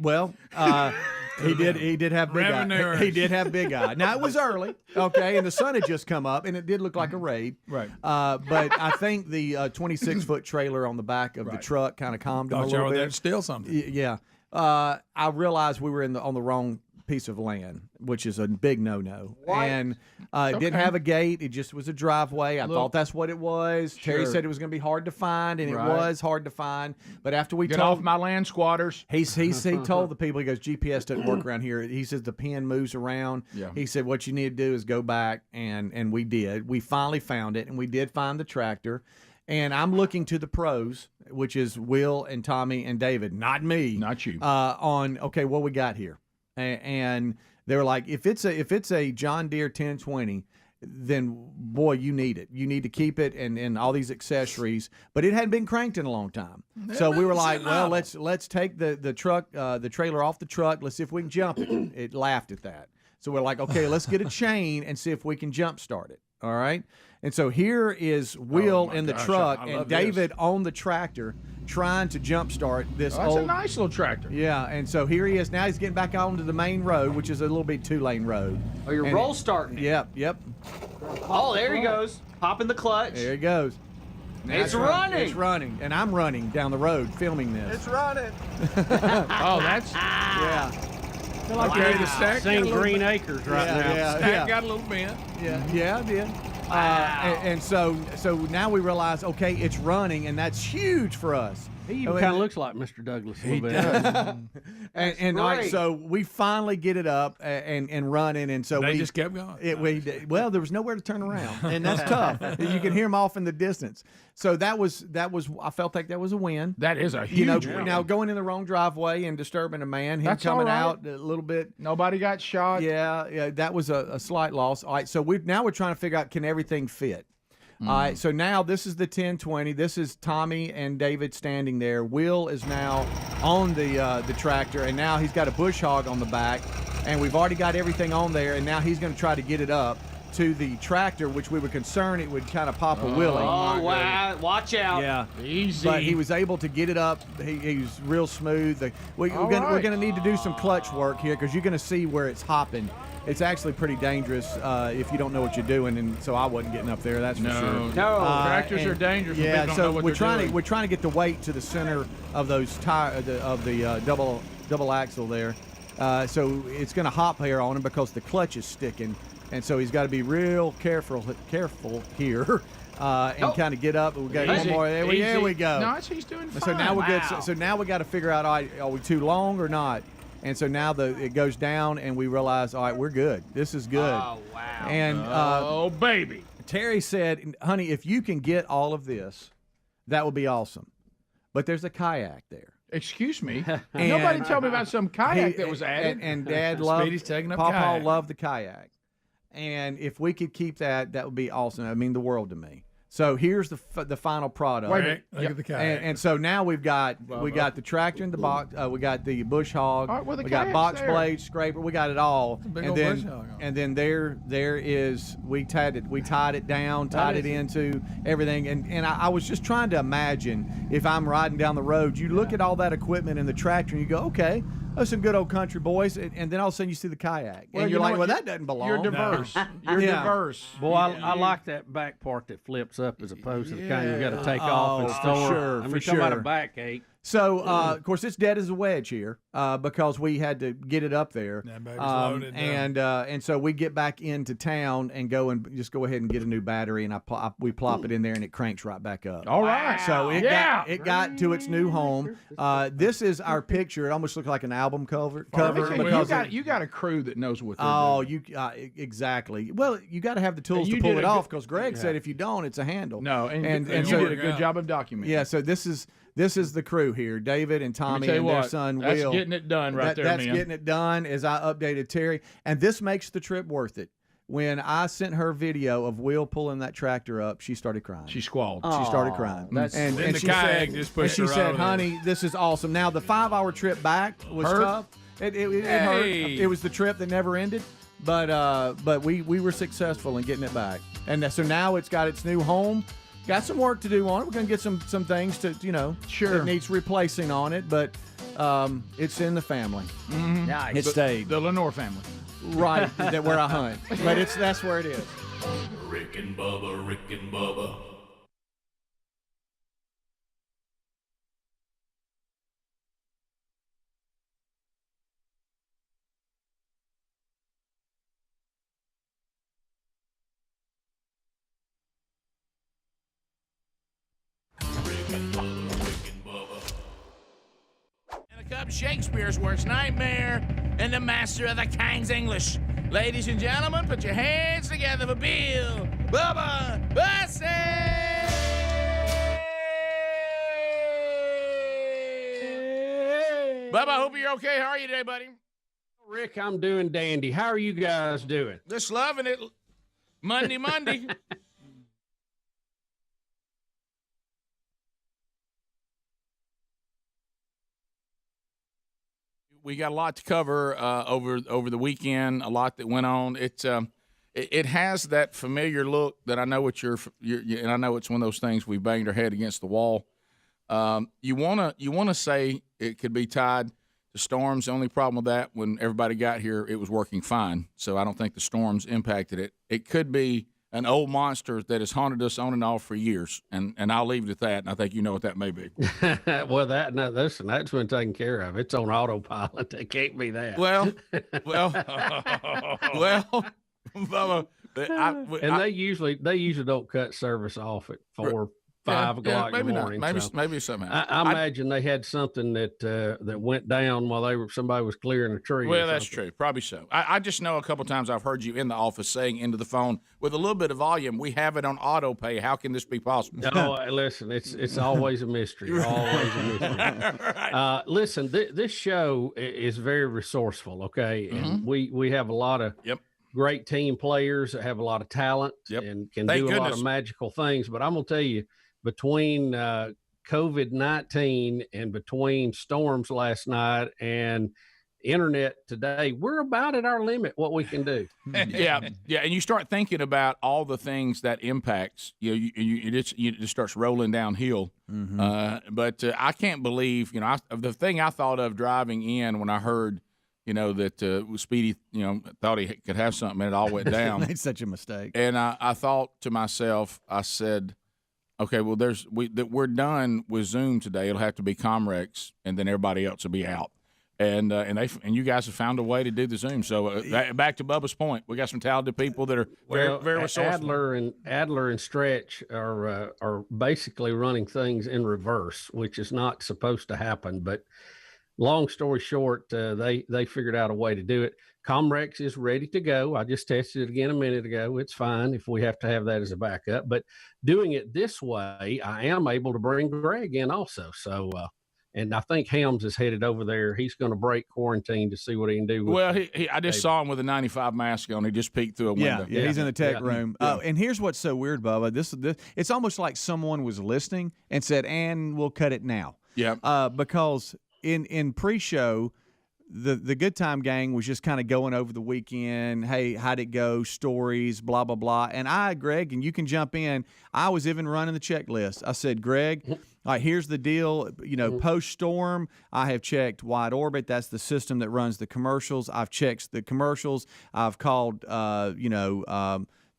did have big eye. He did have big eye. Now it was early, okay, and the sun had just come up, and it did look like a raid. Right. But I think the 26-foot trailer on the back of the truck kind of calmed him a little bit. They'd steal something. Yeah. I realized we were on the wrong piece of land, which is a big no-no. And it didn't have a gate. It just was a driveway. I thought that's what it was. Terry said it was going to be hard to find, and it was hard to find. But after we Get off my land, squatters. He told the people, he goes, GPS doesn't work around here. He says the pin moves around. Yeah. He said what you need to do is go back, and we did. We finally found it, and we did find the tractor. And I'm looking to the pros, which is Will and Tommy and David, not me. Not you. On, okay, what we got here. And they were like, if it's a John Deere 1020, then boy, you need it. You need to keep it and all these accessories. But it hadn't been cranked in a long time. So we were like, well, let's take the truck, the trailer off the truck. Let's see if we can jump it. It laughed at that. So we're like, okay, let's get a chain and see if we can jump start it. All right. And so here is Will in the truck and David on the tractor trying to jumpstart this That's a nice little tractor. Yeah, and so here he is. Now he's getting back onto the main road, which is a little bit 2-lane road. Oh, you're roll starting it. Yep. Oh, there he goes. Popping the clutch. There he goes. Now It's running. It's running. And I'm running down the road filming this. It's running. Oh, that's... Yeah. Like the stack Same Green Acres right now. Stack got a little bent. Yeah, I did. And so now we realize, okay, it's running, and that's huge for us. He even kind of looks like Mr. Douglas a little bit. and all right, so we finally get it up and running, and so They we just kept going. Well, there was nowhere to turn around, and that's tough. You can hear them off in the distance. So that was I felt like that was a win. That is a huge win. Now going in the wrong driveway and disturbing a man, him That's coming all right. out a little bit. Nobody got shot. Yeah, that was a slight loss. All right, so we're trying to figure out, can everything fit? All right, so now this is the 1020. This is Tommy and David standing there. Will is now on the tractor, and now he's got a bush hog on the back, and we've already got everything on there, and now he's going to try to get it up to the tractor, which we were concerned it would kind of pop a wheelie. Oh, wow. Watch out. Yeah. Easy. But he was able to get it up. He was real smooth. We're going to need to do some clutch work here because you're going to see where it's hopping. It's actually pretty dangerous if you don't know what you're doing, and so I wasn't getting up there. That's for sure. No, tractors are dangerous. When people don't know what we're they're trying to get the weight to the center of those the double axle there. So it's going to hop here on him because the clutch is sticking, and so he's got to be real careful here. And kind of get up. We got one more. There we go. No, he's doing fine. So now we're good. So now we got to figure out: are we too long or not? And so now it goes down, and we realize, all right, we're good. This is good. Oh, wow. And baby. Terry said, honey, if you can get all of this, that would be awesome. But there's a kayak there. Excuse me. Nobody told me about some kayak that was added. And Dad loved. Speedy's taking up Papa kayak. loved the kayak. And if we could keep that would be awesome. It would mean the world to me. So here's the final product. Wait a minute. Look at the kayak. And so now we got the tractor in the box. We got the bush hog. All right, well, the we got kayak's box there. blade, scraper. We got it all. big And old then bush hog on it. and then there is we tied it down, tied it into everything. And I was just trying to imagine if I'm riding down the road. You look at all that equipment in the tractor and you go, okay, those some good old country boys. And then all of a sudden you see the kayak, Well, and you you're know like, what? well, that doesn't belong. You're diverse. You're Yeah. diverse. Boy, I like that back part that flips up as opposed to the kind you got to take off and for store. sure, I mean, for talking about a sure. backache. So, of course, it's dead as a wedge here because we had to get it up there. That baby's loaded, and so we get back into town and go ahead and get a new battery, and we plop it in there, and it cranks right back up. All right. So it got to its new home. This is our picture. It almost looks like an album cover. You got a crew that knows what they're doing. Exactly. Well, you got to have the tools to pull it off because Greg said if you don't, it's a handle. No, and you did a good job of documenting. Yeah. So this is the crew here, David and Tommy and their son Will. That's getting it done right there, That's man. getting it done as I updated Terry. And this makes the trip worth it. When I sent her video of Will pulling that tractor up, she started crying. She squalled. She started crying. And she said, honey, this is awesome. Now, the 5-hour trip back was tough. It hurt. It was the trip that never ended. But we were successful in getting it back. And so now it's got its new home. Got some work to do on it. We're going to get some things to, it needs replacing on it, but it's in the family. Mm-hmm. Nice. It stayed. The Lenore family. Right, where I hunt. But that's where it is. Rick and Bubba, Rick and Bubba. Shakespeare's worst nightmare and the master of the King's English. Ladies and gentlemen, put your hands together for Bill Bubba Bussey! Bubba, I hope you're okay. How are you today, buddy? Rick, I'm doing dandy. How are you guys doing? Just loving it. Monday. We got a lot to cover over the weekend. A lot that went on. It has that familiar look that I know it's and I know it's one of those things we banged our head against the wall. You wanna say it could be tied to storms. The only problem with that, when everybody got here, it was working fine. So I don't think the storms impacted it. It could be an old monster that has haunted us on and off for years, and I'll leave it at that. And I think you know what that may be. Well, that's been taken care of. It's on autopilot. It can't be that. Well, Bubba. They usually don't cut service off at 5 o'clock in the morning. Maybe somehow. I imagine they had something that went down while somebody was clearing a tree. Well, that's true. Probably so. I just know a couple times I've heard you in the office saying into the phone with a little bit of volume, "We have it on auto pay. How can this be possible?" Oh, listen, it's always a mystery. Always a mystery. Right. Listen, this show is very resourceful. Okay, and we have a lot of great team players that have a lot of talent and can do a lot of magical things. But I'm gonna tell you, between COVID-19 and between storms last night and internet today, we're about at our limit what we can do. Yeah, and you start thinking about all the things that impacts. It just starts rolling downhill. Mm-hmm. But I can't believe the thing I thought of driving in when I heard that Speedy thought he could have something and it all went down. Made such a mistake. And I thought to myself, I said, okay, well, we're done with Zoom today. It'll have to be Comrex, and then everybody else will be out. And you guys have found a way to do the Zoom. So back to Bubba's point, we got some talented people that are very resourceful. Adler and Stretch are basically running things in reverse, which is not supposed to happen. But long story short, they figured out a way to do it. Comrex is ready to go. I just tested it again a minute ago. It's fine if we have to have that as a backup. But doing it this way, I am able to bring Greg in also. So, and I think Helms is headed over there. He's going to break quarantine to see what he can do. I just saw him with a 95 mask on. He just peeked through a window. Yeah, he's in the tech room. And here's what's so weird, Bubba. This it's almost like someone was listening and said, "And we'll cut it now." Yeah. Because in pre-show, the Good Time Gang was just kind of going over the weekend. Hey, how'd it go? Stories, blah, blah, blah. And Greg, and you can jump in, I was even running the checklist. I said, Greg, all right, here's the deal. Post-storm, I have checked Wide Orbit. That's the system that runs the commercials. I've checked the commercials. I've called, TOC.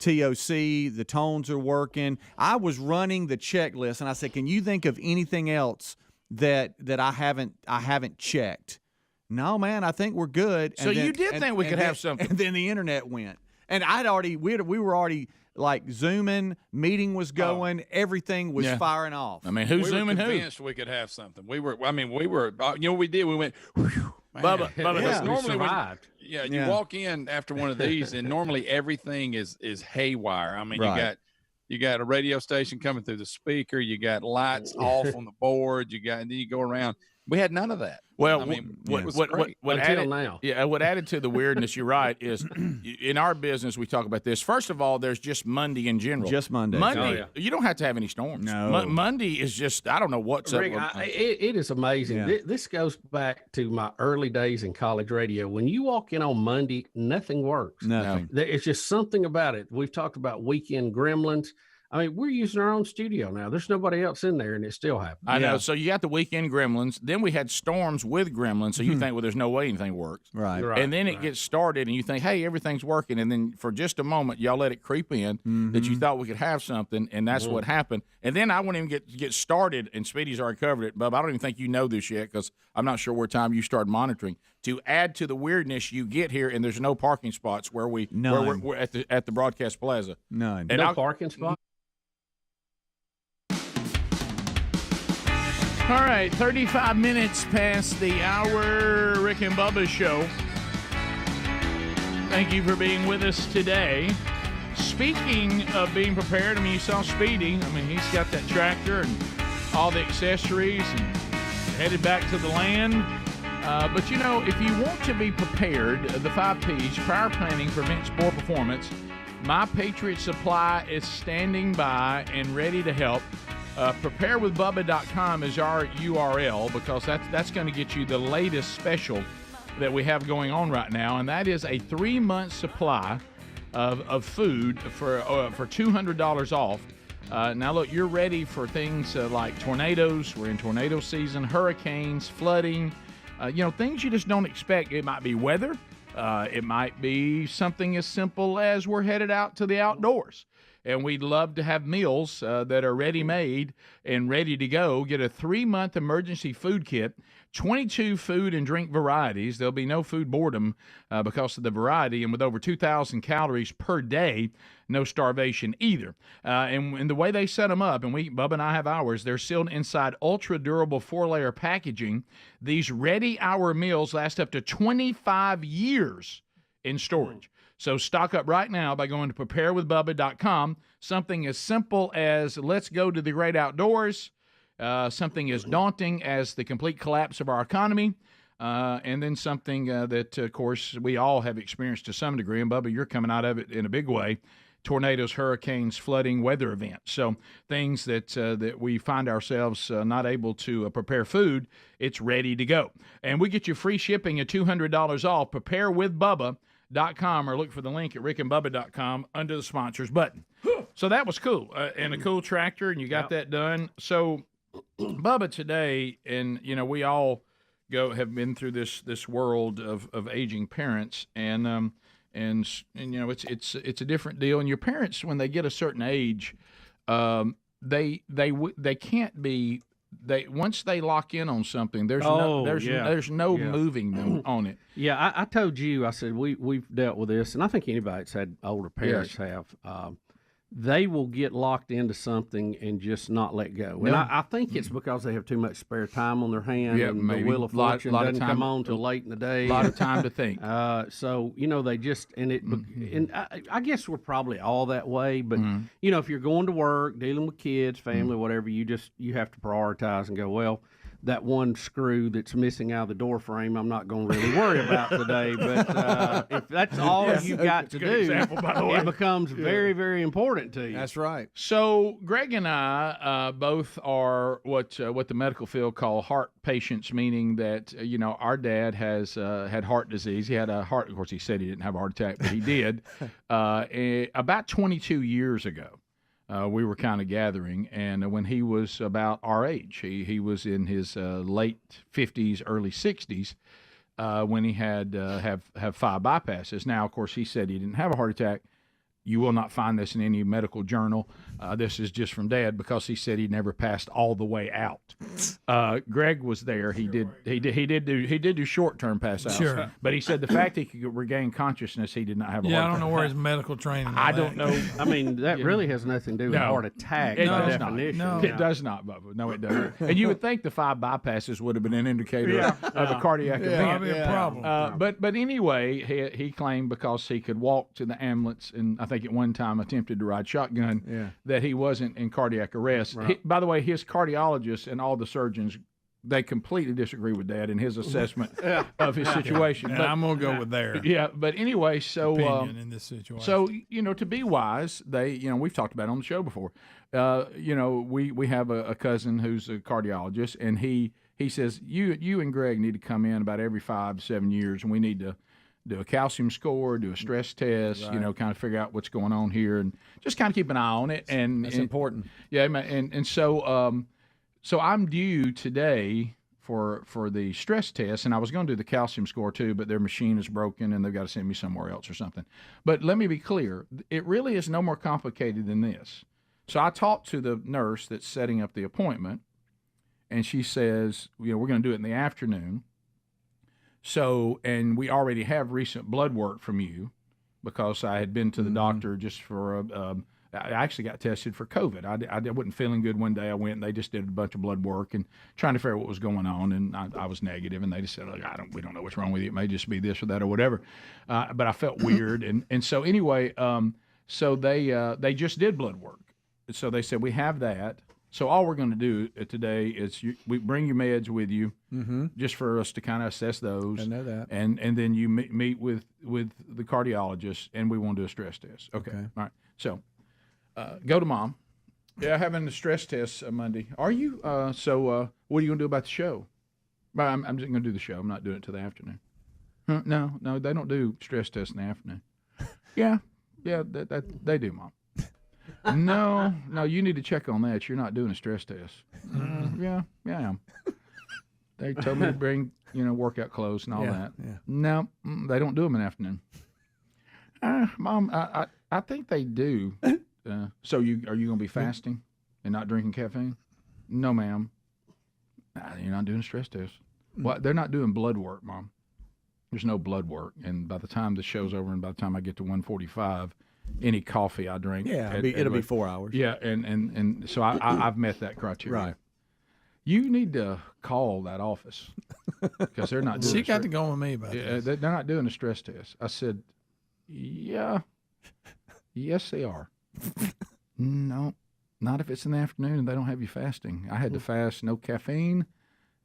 The tones are working. I was running the checklist, and I said, can you think of anything else that I haven't checked. No, man, I think we're good. So you did think we could have something. And then the internet went. And we were already like zooming, meeting was going, everything was firing off. I mean, who's zooming who? We were convinced we could have something. We were, you know what we did? We went, whew, man. Bubba, Normally survived. You walk in after one of these, and normally everything is haywire. I mean, you got a radio station coming through the speaker, you got lights off on the board, and then you go around. We had none of that. Well, I mean, what added to the weirdness, you're right, is in our business we talk about this. First of all, there's just Monday in general. Just Monday. You don't have to have any storms. No. Monday is just, I don't know what's Rick, up. It is amazing. Yeah. This goes back to my early days in college radio. When you walk in on Monday, nothing works. Nothing. It's just something about it. We've talked about weekend gremlins. I mean, we're using our own studio now. There's nobody else in there, and it still happens. I know. So you got the weekend gremlins. Then we had storms with gremlins. So you think, well, there's no way anything works. Right. And then it gets started, and you think, hey, everything's working. And then for just a moment, y'all let it creep in that you thought we could have something, and that's what happened. And then I wouldn't even get started, and Speedy's already covered it. Bub, I don't even think you know this yet because I'm not sure what time you started monitoring. To add to the weirdness, you get here, and there's no parking spots where we're at the broadcast plaza. None. And no parking spot? All right, 35 minutes past the hour, Rick and Bubba show. Thank you for being with us today. Speaking of being prepared, I mean, you saw Speedy. I mean, he's got that tractor and all the accessories and headed back to the land. But, you know, if you want to be prepared, the 5 Ps, prior planning prevents poor performance. My Patriot Supply is standing by and ready to help. Preparewithbubba.com is our URL because that's going to get you the latest special that we have going on right now, and that is a 3-month supply of food for $200 off. Now, look, you're ready for things like tornadoes. We're in tornado season, hurricanes, flooding, things you just don't expect. It might be weather. It might be something as simple as we're headed out to the outdoors. And we'd love to have meals that are ready-made and ready to go. Get a 3-month emergency food kit, 22 food and drink varieties. There'll be no food boredom because of the variety. And with over 2,000 calories per day, no starvation either. And the way they set them up, and Bubba and I have ours, they're sealed inside ultra-durable 4-layer packaging. These ready-hour meals last up to 25 years in storage. So stock up right now by going to preparewithbubba.com. Something as simple as let's go to the great outdoors, something as daunting as the complete collapse of our economy, and then something that, of course, we all have experienced to some degree. And, Bubba, you're coming out of it in a big way. Tornadoes, hurricanes, flooding, weather events. So things that we find ourselves not able to prepare food, it's ready to go. And we get you free shipping at $200 off. Preparewithbubba.com or look for the link at rickandbubba.com under the sponsors button. So that was cool. And a cool tractor, and you got that done. So, Bubba, today, and, we all have been through this world of aging parents, and it's a different deal. And your parents, when they get a certain age, they can't be. Once they lock in on something, there's no moving them on it. Yeah, I told you. I said we've dealt with this, and I think anybody that's had older parents have. They will get locked into something and just not let go. And I think it's because they have too much spare time on their hand, and maybe. the Wheel of Fortune doesn't come on till late in the day. A lot of time to think. So they just and I guess we're probably all that way. But if you're going to work, dealing with kids, family, whatever, you have to prioritize and go, well, that one screw that's missing out of the door frame, I'm not going to really worry about today. But if that's all you got to do, example, by the way. It becomes very, very important to you. That's right. So Greg and I both are what the medical field call heart patients, meaning that our dad has had heart disease. He had a heart. Of course, he said he didn't have a heart attack, but he did about 22 years ago. We were kind of gathering, and when he was about our age, he was in his late 50s, early 60s, when he had have 5 bypasses. Now, of course, he said he didn't have a heart attack, You will not find this in any medical journal. This is just from Dad because he said he never passed all the way out. Greg was there. He did do short-term pass outs. Sure. But he said the fact he could regain consciousness, he did not have a heart I don't attack. know where his medical training. I don't know. I mean, that really has nothing to do with heart attack. It by does definition. not. It does not, Bubba. No, it doesn't. And you would think the 5 bypasses would have been an indicator of a cardiac event. Probably a problem. But anyway, he claimed because he could walk to the ambulance, and I think at one time attempted to ride shotgun, that he wasn't in cardiac arrest. Right. By the way, his cardiologist and all the surgeons, they completely disagree with Dad in his assessment of his situation. And But I'm gonna go with their but anyway, so opinion in this situation. So to be wise, they we've talked about it on the show before. We have a cousin who's a cardiologist, and he says you and Greg need to come in about every 5 to 7 years, and we need to do a calcium score, do a stress test, Right. kind of figure out what's going on here, and just kind of keep an eye on it. And That's important. Yeah, and so I'm due today for the stress test, and I was going to do the calcium score too, but their machine is broken, and they've got to send me somewhere else or something. But let me be clear, it really is no more complicated than this. So I talked to the nurse that's setting up the appointment, and she says, we're going to do it in the afternoon. So, and we already have recent blood work from you because I had been to the doctor just for I actually got tested for COVID. I wasn't feeling good one day. I went and they just did a bunch of blood work and trying to figure out what was going on. And I was negative, and they just said, "Look, we don't know what's wrong with you. It may just be this or that or whatever." But I felt weird, and so anyway, so they just did blood work. So they said we have that. So all we're going to do today is we bring your meds with you, just for us to kind of assess those. I know that. And then you meet with the cardiologist, and we want to do a stress test. Okay. All right. So go to Mom. Yeah, having the stress test Monday. Are you? So what are you going to do about the show? Well, I'm just going to do the show. I'm not doing it till the afternoon. Huh? No, they don't do stress tests in the afternoon. Yeah, they do, Mom. No, you need to check on that. You're not doing a stress test. Yeah, I am. They told me to bring, workout clothes and all that. Yeah. No, they don't do them in the afternoon. Mom, I think they do. So are you going to be fasting and not drinking caffeine? No, ma'am. You're not doing a stress test. Well, they're not doing blood work, Mom. There's no blood work. And by the time the show's over and by the time I get to 1:45, any coffee I drink. Yeah, it'll be 4 hours. Yeah, and so I've met that criteria. Right. You need to call that office because they're not doing She got to go with me about this. They're not doing a stress test. I said, yes, they are. No, not if it's in the afternoon and they don't have you fasting. I had to fast, no caffeine.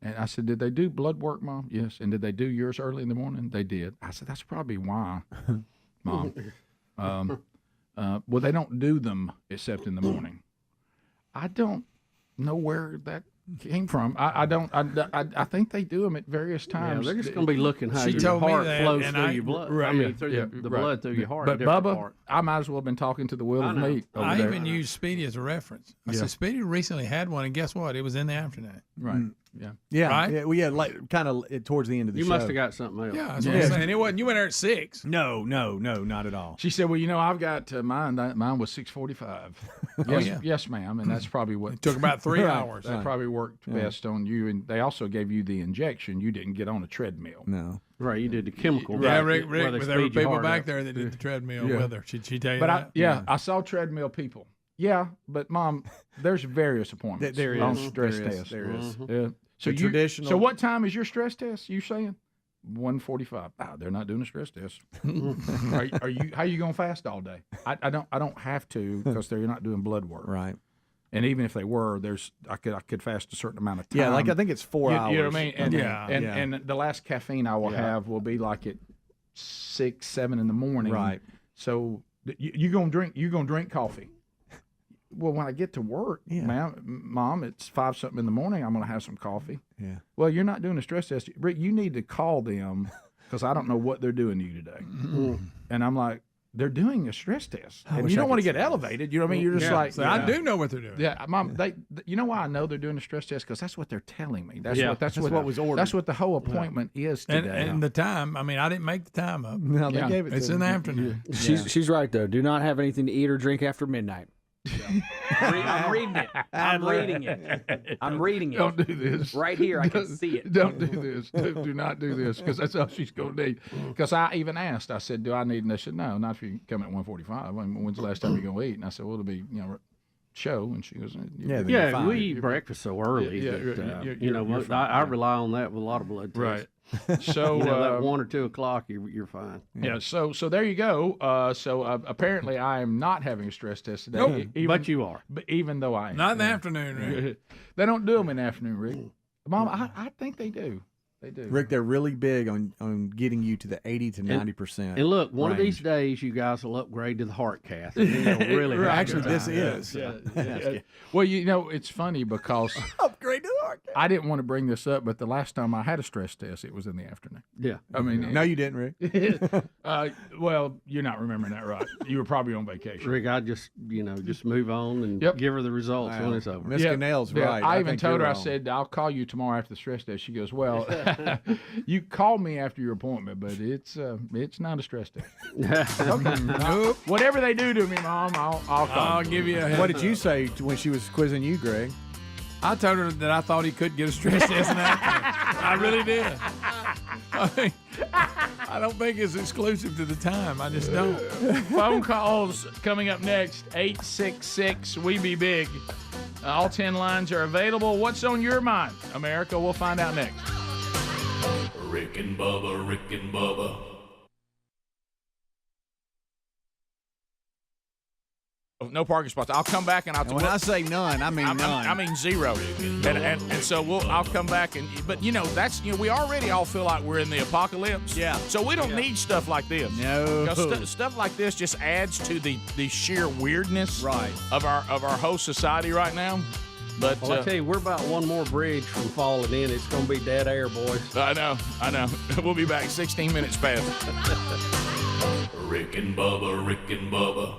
And I said, did they do blood work, Mom? Yes. And did they do yours early in the morning? They did. I said, that's probably why, Mom. Well, they don't do them except in the morning. I don't know where that came from. I think they do them at various times. Yeah, they're just going to be looking how your heart flows through your blood. Right, through the blood through your heart. But Bubba, I might as well have been talking to the wheel of meat over I there. even used Speedy as a reference. I said, Speedy recently had one, and guess what? It was in the afternoon. Right. Yeah. Right? Yeah. Well, yeah, like kind of towards the end of the show. You must have got something else. Yeah, that's what I'm saying. It wasn't. You went there at 6. No, not at all. She said, well, I've got mine. Mine was 6:45. Yes, ma'am. And that's probably what. It took about 3 hours. That probably worked best on you. And they also gave you the injection. You didn't get on a treadmill. No. Right, you did the chemical. Yeah, right, Rick, but there were people back there that did the treadmill with her. She tell you but that? I saw treadmill people. Yeah, but Mom, there's various appointments There on is. stress There is. tests. There is. Yeah. So traditional. So what time is your stress test? You saying 1:45? They're not doing a stress test. Are you? How you gonna fast all day? I don't have to because they're not doing blood work. Right. And even if they were, I could fast a certain amount of time. Yeah, like I think it's 4 hours. You know what I mean? And, Yeah. and the last caffeine I will have will be like at 6, 7 in the morning. Right. So you gonna drink coffee. Well, when I get to work, Mom, it's 5 something in the morning. I'm going to have some coffee. Yeah. Well, you're not doing a stress test, Rick. You need to call them because I don't know what they're doing to you today. And I'm like, they're doing a stress test, I and wish you I don't want to could get see elevated. You know what I mean? You're just like, So I do know what they're doing. Yeah, Mom. You know why I know they're doing a stress test? Because that's what they're telling me. That's what was ordered. That's what the whole appointment is today. And the time. I mean, I didn't make the time up. No, they gave it to It's them. in the afternoon. She's right though. Do not have anything to eat or drink after midnight. I'm reading it. I'm reading it. I'm reading it. Don't do this. Right here, I can see it. Don't do this. Do not do this, because that's all she's going to need. Because I even asked, I said, do I need, and they said, no, not if you come at 1:45. When's the last time you're going to eat? And I said, well, it'll be, show. And she goes, yeah, we eat breakfast so early that, I rely on that with a lot of blood tests. Right. So that 1 or 2 o'clock, you're fine. Yeah. So there you go. Apparently I am not having a stress test today. Nope, but you are. But even though I am. Not in the afternoon, Rick. They don't do them in the afternoon, Rick. Mom, I think they do. They do. Rick, they're really big on getting you to the 80 to 90%. And look, one of these days, you guys will upgrade to the heart cath. And then you'll really have Actually, a good this time. is. Well, it's funny because upgrade to the heart cath. I didn't want to bring this up, but the last time I had a stress test, it was in the afternoon. Yeah. I mean, no, you didn't, Rick. Well, you're not remembering that right. You were probably on vacation. Rick, I just move on and give her the results when it's over. Miss Cannell's right. I even told her, I wrong. said, I'll call you tomorrow after the stress test. She goes, well, you called me after your appointment, but it's not a stress test. Nope. Whatever they do to me, Mom, I'll call. I'll give you a heads What did you up. say when she was quizzing you, Greg? I told her that I thought he could get a stress test in the afternoon. I really did. I don't think it's exclusive to the time. I just don't. Phone calls coming up next. 866-WE-BE-BIG. All 10 lines are available. What's on your mind, America? We'll find out next. Rick and Bubba, Rick and Bubba. No parking spots. I'll come back and I'll. When I say none, I mean none. I mean zero. And so I'll come back but that's we already all feel like we're in the apocalypse. Yeah. So we don't need stuff like this. No. Stuff like this just adds to the sheer weirdness right of our whole society right now. But I tell you, we're about one more bridge from falling in. It's going to be dead air, boys. I know. We'll be back 16 minutes past. Rick and Bubba, Rick and Bubba.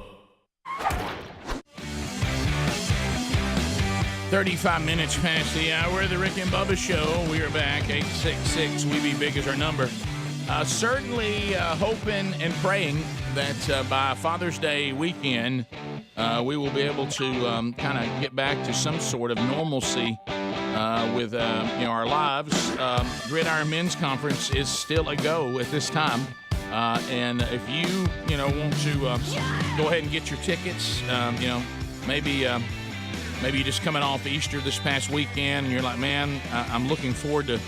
35 minutes past the hour of the Rick and Bubba Show. We are back. 866-WE-BE-BIG is our number. Certainly hoping and praying that by Father's Day weekend, we will be able to kind of get back to some sort of normalcy with our lives. Gridiron Men's Conference is still a go at this time. And if you want to go ahead and get your tickets, maybe you're just coming off Easter this past weekend and you're like, man, I'm looking forward to,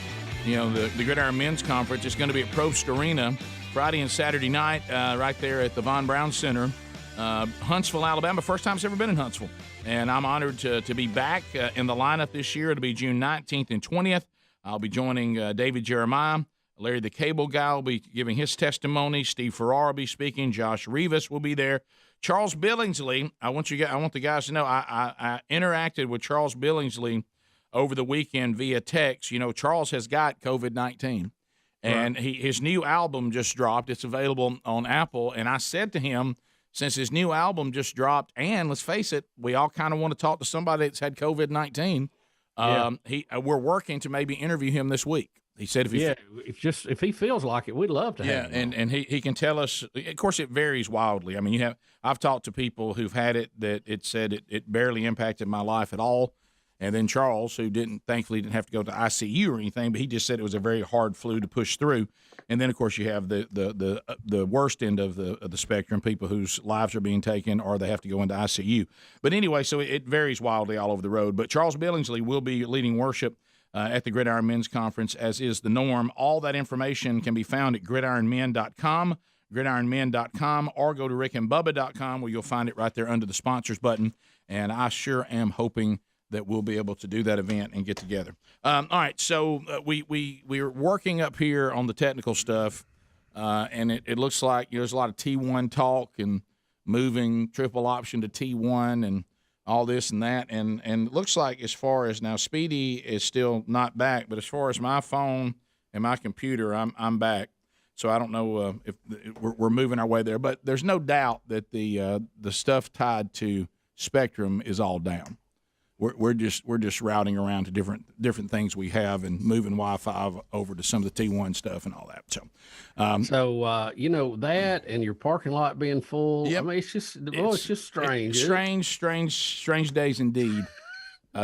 the Gridiron Men's Conference. It's going to be at Probst Arena Friday and Saturday night right there at the Von Braun Center, Huntsville, Alabama. First time it's ever been in Huntsville. And I'm honored to be back in the lineup this year. It'll be June 19th and 20th. I'll be joining David Jeremiah. Larry the Cable Guy will be giving his testimony. Steve Farrar will be speaking. Josh Rivas will be there. Charles Billingsley, I want the guys to know, I interacted with Charles Billingsley over the weekend via text. Charles has got COVID-19, and his new album just dropped. It's available on Apple, and I said to him, since his new album just dropped, and let's face it, we all kind of want to talk to somebody that's had COVID-19. We're working to maybe interview him this week. He said if he feels like it, we'd love to have him. and he can tell us. Of course, it varies wildly. I mean, I've talked to people who've had it that it said it barely impacted my life at all, and then Charles, who thankfully didn't have to go to ICU or anything, but he just said it was a very hard flu to push through. And then, of course, you have the worst end of the spectrum, people whose lives are being taken or they have to go into ICU. But anyway, so it varies wildly all over the road. But Charles Billingsley will be leading worship at the Gridiron Men's Conference, as is the norm. All that information can be found at gridironmen.com, or go to rickandbubba.com, where you'll find it right there under the sponsors button. And I sure am hoping that we'll be able to do that event and get together. All right, so we're working up here on the technical stuff, and it looks like there's a lot of T1 talk and moving triple option to T1 and all this and that, and it looks like as far as now, Speedy is still not back, but as far as my phone and my computer, I'm back. So I don't know if we're moving our way there, but there's no doubt that the stuff tied to Spectrum is all down. We're just routing around to different things we have and moving Wi-Fi over to some of the T1 stuff and all that. So, that and your parking lot being full. Yep. I mean, it's just strange. Strange days indeed.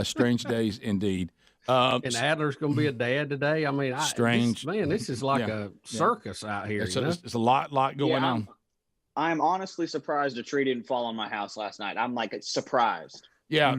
Strange days indeed. And Adler's going to be a dad today. I mean, strange. This is like a circus out here. It's a lot going on. I'm honestly surprised a tree didn't fall on my house last night. I'm like surprised. Yeah,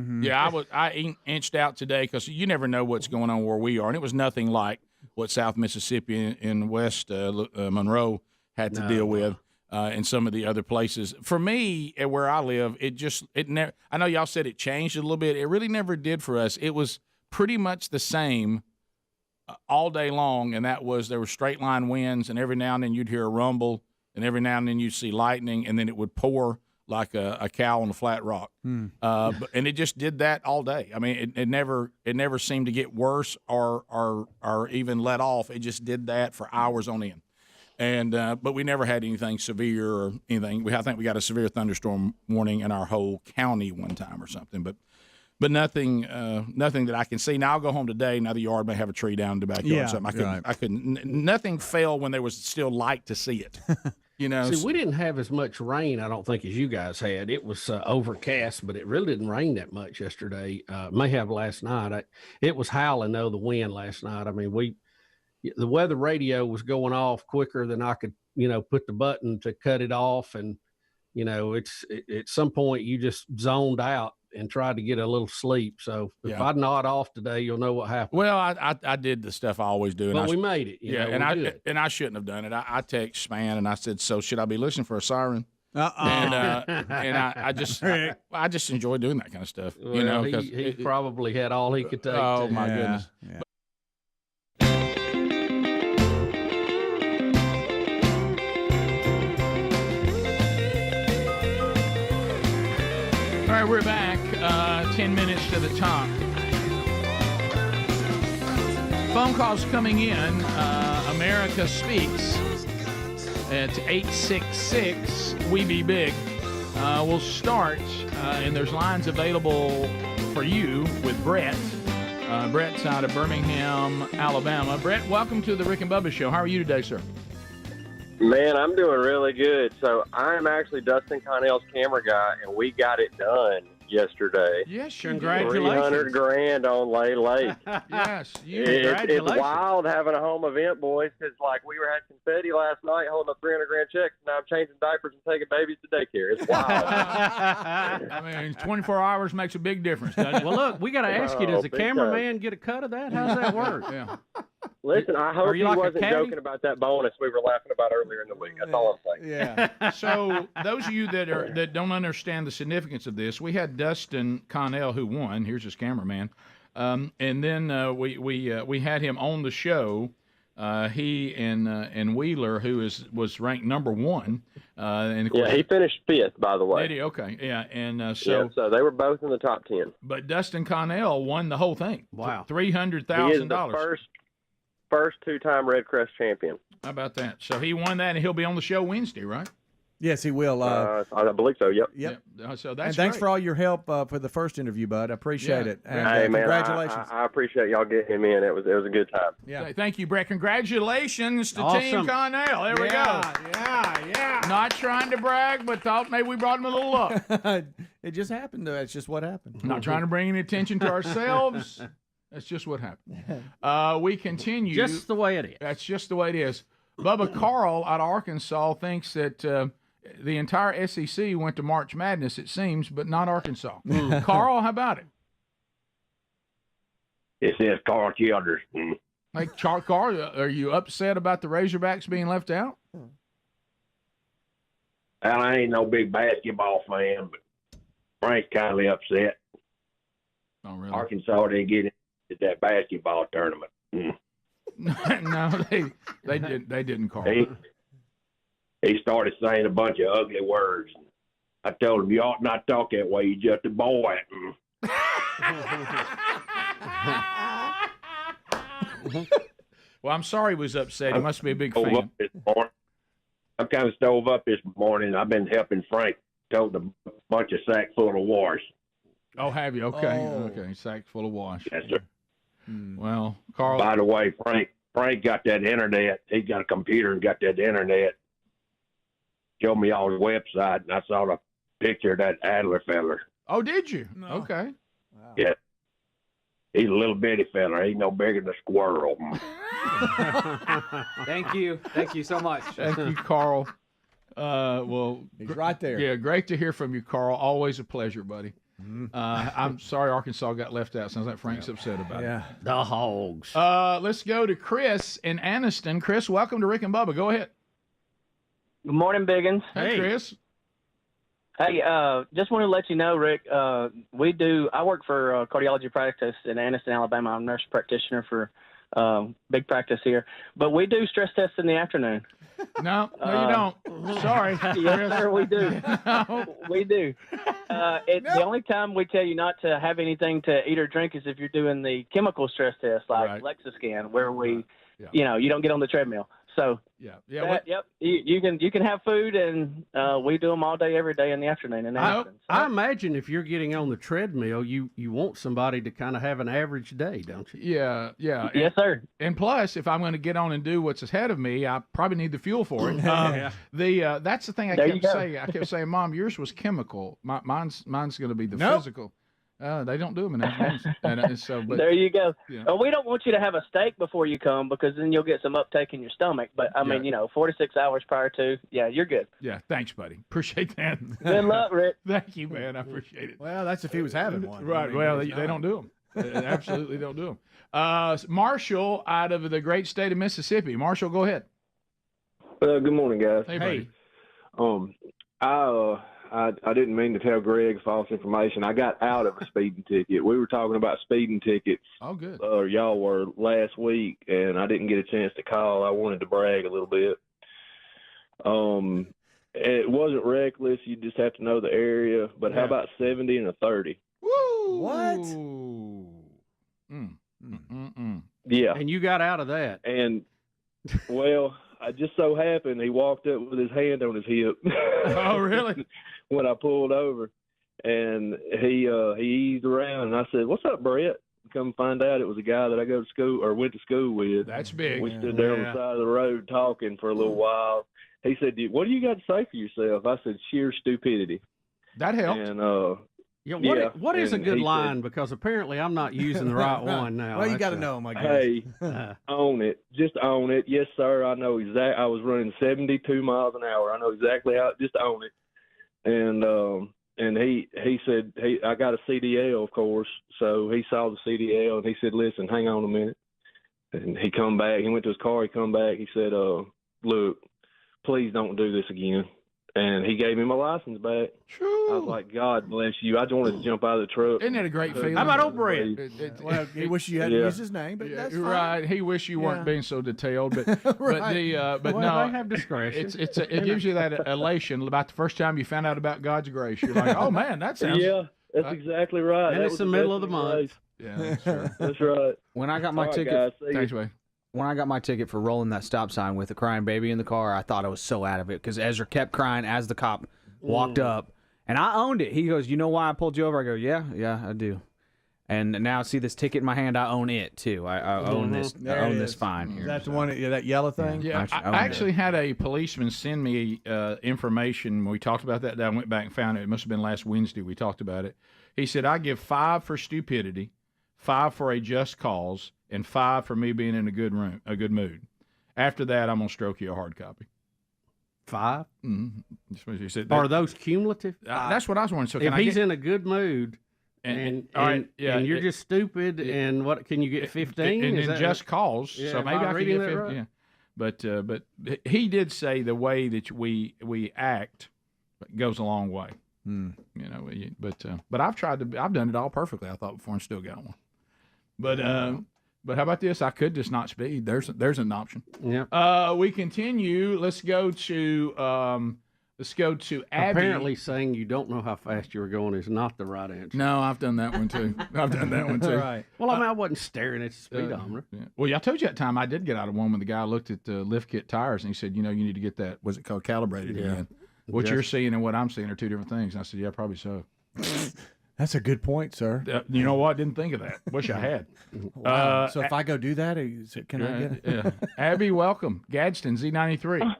I inched out today because you never know what's going on where we are, and it was nothing like what South Mississippi and West Monroe had to deal with, and some of the other places. For me, where I live, it never. I know y'all said it changed a little bit. It really never did for us. It was pretty much the same all day long, and that was there were straight line winds, and every now and then you'd hear a rumble, and every now and then you'd see lightning, and then it would pour like a cow on a flat rock. And it just did that all day. I mean, it never seemed to get worse or even let off. It just did that for hours on end. And but we never had anything severe or anything. I think we got a severe thunderstorm warning in our whole county one time or something. But nothing that I can see. Now I'll go home today. Now the yard may have a tree down in the backyard. Or something. I couldn't. Nothing fell when there was still light to see it. See, we didn't have as much rain, I don't think, as you guys had. It was overcast, but it really didn't rain that much yesterday. May have last night. It was howling, though, the wind last night. I mean, the weather radio was going off quicker than I could, put the button to cut it off. And, it's at some point you just zoned out and tried to get a little sleep. So if I nod off today, you'll know what happened. Well, I did the stuff I always do. But we made it. And I shouldn't have done it. I text Span and I said, so should I be listening for a siren? And I just enjoy doing that kind of stuff. Well, he probably had all he could take. Oh, my goodness. Yeah. All right, we're back. 10 minutes to the top. Phone calls coming in. America Speaks at 866-WE-BE-BIG. We'll start, and there's lines available for you with Brett. Brett's out of Birmingham, Alabama. Brett, welcome to the Rick and Bubba Show. How are you today, sir? Man, I'm doing really good. So I'm actually Dustin Connell's camera guy, and we got it done yesterday. Yes, congratulations. $300,000 on Lay Lake. Yes, congratulations. It's wild having a home event, boys, because we were had confetti last night holding up $300,000 checks, and now I'm changing diapers and taking babies to daycare. It's wild. I mean, 24 hours makes a big difference, doesn't it? Well, look, we got to ask you, does the cameraman get a cut of that? How does that work? Yeah. Listen, I hope he wasn't joking about that bonus we were laughing about earlier in the week. That's all I'm saying. Yeah. So those of you that don't understand the significance of this, we had Dustin Connell who won. Here's his cameraman, and then we had him on the show. He and Wheeler, who was ranked number one. And of course, he finished fifth, by the way. Did he? Okay. Yeah. And so they were both in the top 10. But Dustin Connell won the whole thing. Wow. $300,000. He is the first two-time Red Crest champion. How about that? So he won that, and he'll be on the show Wednesday, right? Yes, he will. I believe so. Yep. So that's and thanks great. for all your help for the first interview, bud. I appreciate it. And, hey, man, congratulations. I appreciate y'all getting him in. It was a good time. Yeah. Thank you, Brett. Congratulations to Awesome. Team Connell. There we go. Yeah. Not trying to brag, but thought maybe we brought him a little luck. It just happened. It's just what happened. Not trying to bring any attention to ourselves. That's just what happened. We continue. Just the way it is. That's just the way it is. Bubba Carl out of Arkansas thinks that the entire SEC went to March Madness, it seems, but not Arkansas. Carl, how about it? It says Carl Childers. Hey, Carl, are you upset about the Razorbacks being left out? Well, I ain't no big basketball fan, but Frank's kind of upset. Oh, really? Arkansas didn't get into that basketball tournament. No, they didn't, Carl. He started saying a bunch of ugly words. I told him, you ought not talk that way. You're just a boy. Well, I'm sorry he was upset. He must be a big Stove fan. up this morning. I'm kind of stove up this morning. I've been helping Frank tote a bunch of sack full of wash. Oh, have you? Okay. Okay. Sack full of wash. Yes, sir. Well, Carl. By the way, Frank got that internet. He got a computer and got that internet. Showed me all the website, and I saw the picture of that Adler feller. Oh, did you? No. Okay. Wow. Yeah. He's a little bitty fella. He ain't no bigger than a squirrel. Thank you. Thank you so much. Thank you, Carl. Well, he's right there. Yeah, great to hear from you, Carl. Always a pleasure, buddy. I'm sorry Arkansas got left out. Sounds like Frank's upset about it. The Hogs. Let's go to Chris in Anniston. Chris, welcome to Rick and Bubba. Go ahead. Good morning, Biggins. Hey, Chris. Hey, just want to let you know, Rick, I work for a cardiology practice in Anniston, Alabama. I'm a nurse practitioner for big practice here. But we do stress tests in the afternoon. No, you don't. Sorry. Yes, sir, we do. We do. The only time we tell you not to have anything to eat or drink is if you're doing the chemical stress test, like Lexiscan, where we, you don't get on the treadmill. So yep, you can have food, and we do them all day, every day in the afternoon. And I imagine if you're getting on the treadmill, you want somebody to kind of have an average day, don't you? Yeah. Yes, sir. And plus, if I'm going to get on and do what's ahead of me, I probably need the fuel for it. That's the thing I kept saying. I kept saying, Mom, yours was chemical. Mine's going to be the physical. They don't do them in Afghanistan. But there you go. Yeah. We don't want you to have a steak before you come, because then you'll get some uptake in your stomach. But I mean, 4 to 6 hours prior to, you're good. Yeah, thanks, buddy. Appreciate that. Good luck, Rick. Thank you, man. I appreciate it. Well, that's if he was having one. Right. Well, they don't do them. They absolutely don't do them. Marshall, out of the great state of Mississippi. Marshall, go ahead. Good morning, guys. Hey, buddy. I didn't mean to tell Greg false information. I got out of a speeding ticket. We were talking about speeding tickets. Oh, good. Y'all were last week, and I didn't get a chance to call. I wanted to brag a little bit. It wasn't reckless. You just have to know the area. But how about 70 and a 30? Woo! What? Yeah. And you got out of that. And, well, I just so happened he walked up with his hand on his hip. Oh, really? When I pulled over, and he eased around, and I said, "What's up, Brett?" Come find out it was a guy that I go to school or went to school with. That's big. We stood there on the side of the road talking for a little while. He said, "What do you got to say for yourself?" I said, "Sheer stupidity." That helped. And what is a good line? Because apparently I'm not using the right one now. Well, you got to know him, I guess. Hey, own it. Just own it. Yes, sir. I know exactly. I was running 72 miles an hour. I know exactly how. Just own it. And he said, I got a CDL, of course. So he saw the CDL, and he said, "Listen, hang on a minute." And he come back. He went to his car. He come back. He said, "Look, please don't do this again." And he gave me my license back. True. I was like, "God bless you." I just wanted to jump out of the truck. Isn't that a great feeling? How about old Brett? Well, he wish you hadn't used his name, but that's fine. Right. He wish you weren't being so detailed, but no, they have discretion. It gives you that elation about the first time you found out about God's grace. You're like, oh man, that sounds. Yeah, that's exactly right. And it's the middle of the month. Yeah, that's true. That's right. When I got my ticket, guys, thanks, Wade. When I got my ticket for rolling that stop sign with a crying baby in the car, I thought I was so out of it because Ezra kept crying as the cop walked up, and I owned it. He goes, "You know why I pulled you over?" I go, Yeah, I do. And now I see this ticket in my hand. I own it too. I own this. I own this fine here. That's the one. That yellow thing. Yeah, I actually had a policeman send me information. We talked about that. I went back and found it. It must have been last Wednesday. We talked about it. He said, "I give 5 for stupidity, 5 for a just cause, and 5 for me being in a good mood. After that, I'm gonna stroke you a hard copy." 5? Mm-hmm. That's what you said. Are those cumulative? That's what I was wondering. So if he's in a good mood, and you're just stupid, and what can you get 15? And then just cause. Yeah, so maybe I could get 15. Right? Yeah. But he did say the way that we act goes a long way. You know, but I've done it all perfectly. I thought before and still got one. But how about this? I could just not speed. There's an option. Yeah. We continue. Let's go to Let's go to Abby. Apparently, saying you don't know how fast you were going is not the right answer. No, I've done that one too. I've done that one too. Right. Well, I wasn't staring at the speedometer. Yeah. Well, I told you that time I did get out of one when the guy looked at the lift kit tires and he said, you need to get that, what's it called, calibrated again. What you're seeing and what I'm seeing are two different things. And I said, yeah, probably so. That's a good point, sir. You know what? Didn't think of that. Wish I had. Wow. So if I go do that, can I get it? Yeah. Abby, welcome. Gadsden, Z93.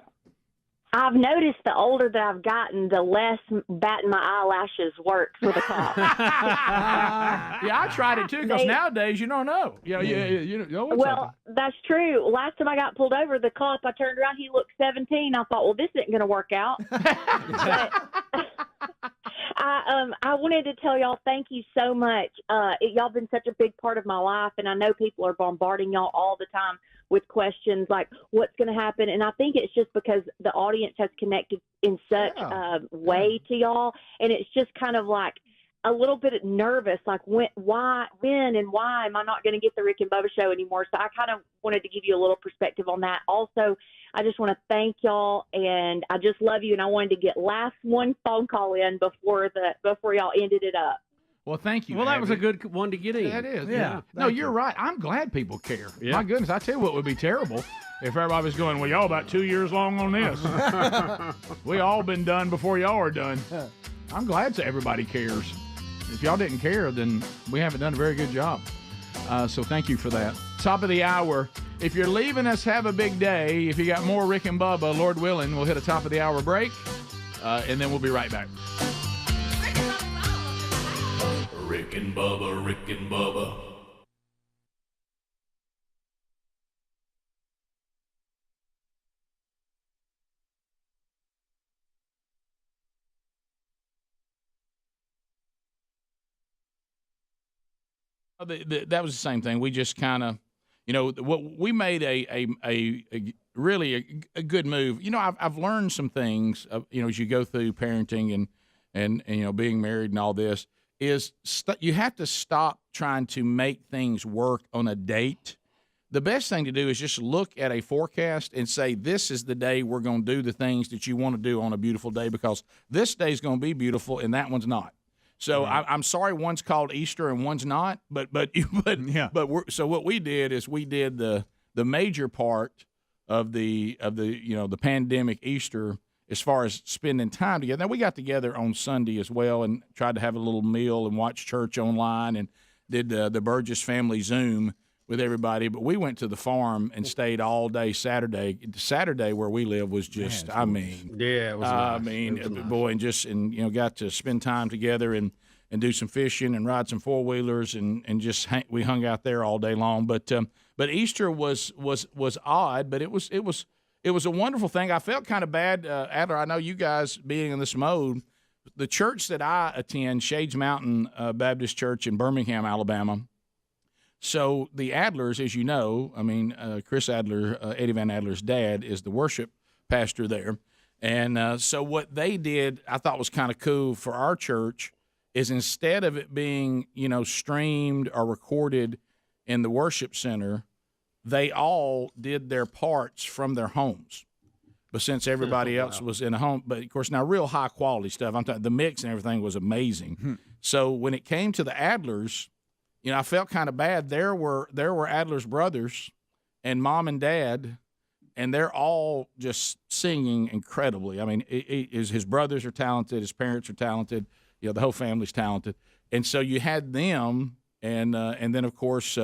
I've noticed the older that I've gotten, the less batting my eyelashes works with a cop. Yeah, I tried it too because nowadays you don't know. Well, that's true. Last time I got pulled over, the cop, I turned around, he looked 17. I thought, well, this isn't going to work out. But I wanted to tell y'all thank you so much. Y'all been such a big part of my life, and I know people are bombarding y'all all the time with questions like what's going to happen. And I think it's just because the audience has connected in such a way to y'all. And it's just kind of like a little bit nervous, like when and why am I not going to get the Rick and Bubba show anymore? So I kind of wanted to give you a little perspective on that. Also, I just want to thank y'all, and I just love you. And I wanted to get one phone call in before y'all ended it up. Well, thank you. Well, Abby. that was a good one to get in. That is. Yeah. No, you're right. I'm glad people care. Yeah. My goodness, I tell you what would be terrible if everybody was going, well, y'all about 2 years long on this. We all been done before y'all are done. I'm glad everybody cares. If y'all didn't care, then we haven't done a very good job. So thank you for that. Top of the hour. If you're leaving us, have a big day. If you got more Rick and Bubba, Lord willing, we'll hit a top of the hour break, and then we'll be right back. Rick and Bubba, Rick and Bubba. That was the same thing. We just kind of, we made a really a good move. I've learned some things, as you go through parenting and being married and all this. Is you have to stop trying to make things work on a date. The best thing to do is just look at a forecast and say, this is the day we're going to do the things that you want to do on a beautiful day, because this day is going to be beautiful and that one's not. So I'm sorry, one's called Easter and one's not, but so what we did is we did the major part of the pandemic Easter, as far as spending time together. Now, we got together on Sunday as well and tried to have a little meal and watch church online and did the Burgess family Zoom with everybody. But we went to the farm and stayed all day Saturday. Saturday where we live was just, it was nice. And got to spend time together and do some fishing and ride some four-wheelers and just we hung out there all day long. But Easter was odd, but it was a wonderful thing. I felt kind of bad, Adler. I know you guys being in this mode. The church that I attend, Shades Mountain Baptist Church in Birmingham, Alabama. So the Adlers, as you know, Chris Adler, Eddie Van Adler's dad, is the worship pastor there. And so what they did, I thought was kind of cool for our church, is instead of it being, streamed or recorded in the worship center, they all did their parts from their homes. But since everybody else was in a home, but of course now real high quality stuff. I'm talking the mix and everything was amazing. So when it came to the Adlers, I felt kind of bad. There were Adler's brothers and mom and dad, and they're all just singing incredibly. His brothers are talented, his parents are talented, the whole family's talented, and so you had them, and then of course.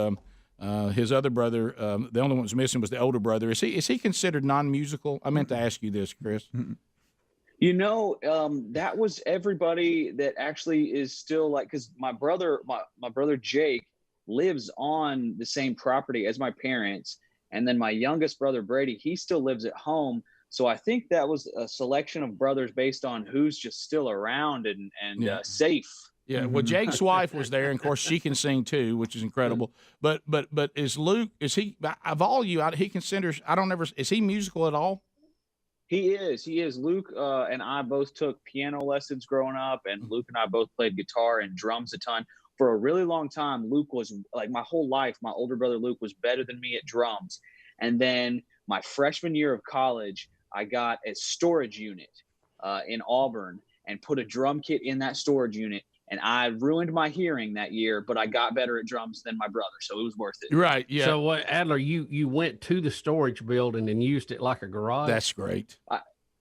His other brother, the only one that was missing was the older brother. Is he considered non-musical? I meant to ask you this, Chris. That was everybody that actually is still because my brother Jake lives on the same property as my parents. And then my youngest brother, Brady, he still lives at home. So I think that was a selection of brothers based on who's just still around and safe. Yeah, well, Jake's wife was there, and of course she can sing too, which is incredible. But is Luke? Is he of all you? He considers. Is he musical at all? He is. Luke and I both took piano lessons growing up, and Luke and I both played guitar and drums a ton. For a really long time, Luke was my whole life. My older brother Luke was better than me at drums, and then my freshman year of college, I got a storage unit. in Auburn and put a drum kit in that storage unit. And I ruined my hearing that year, but I got better at drums than my brother, so it was worth it. Right, yeah. So, Adler, you went to the storage building and used it like a garage? That's great.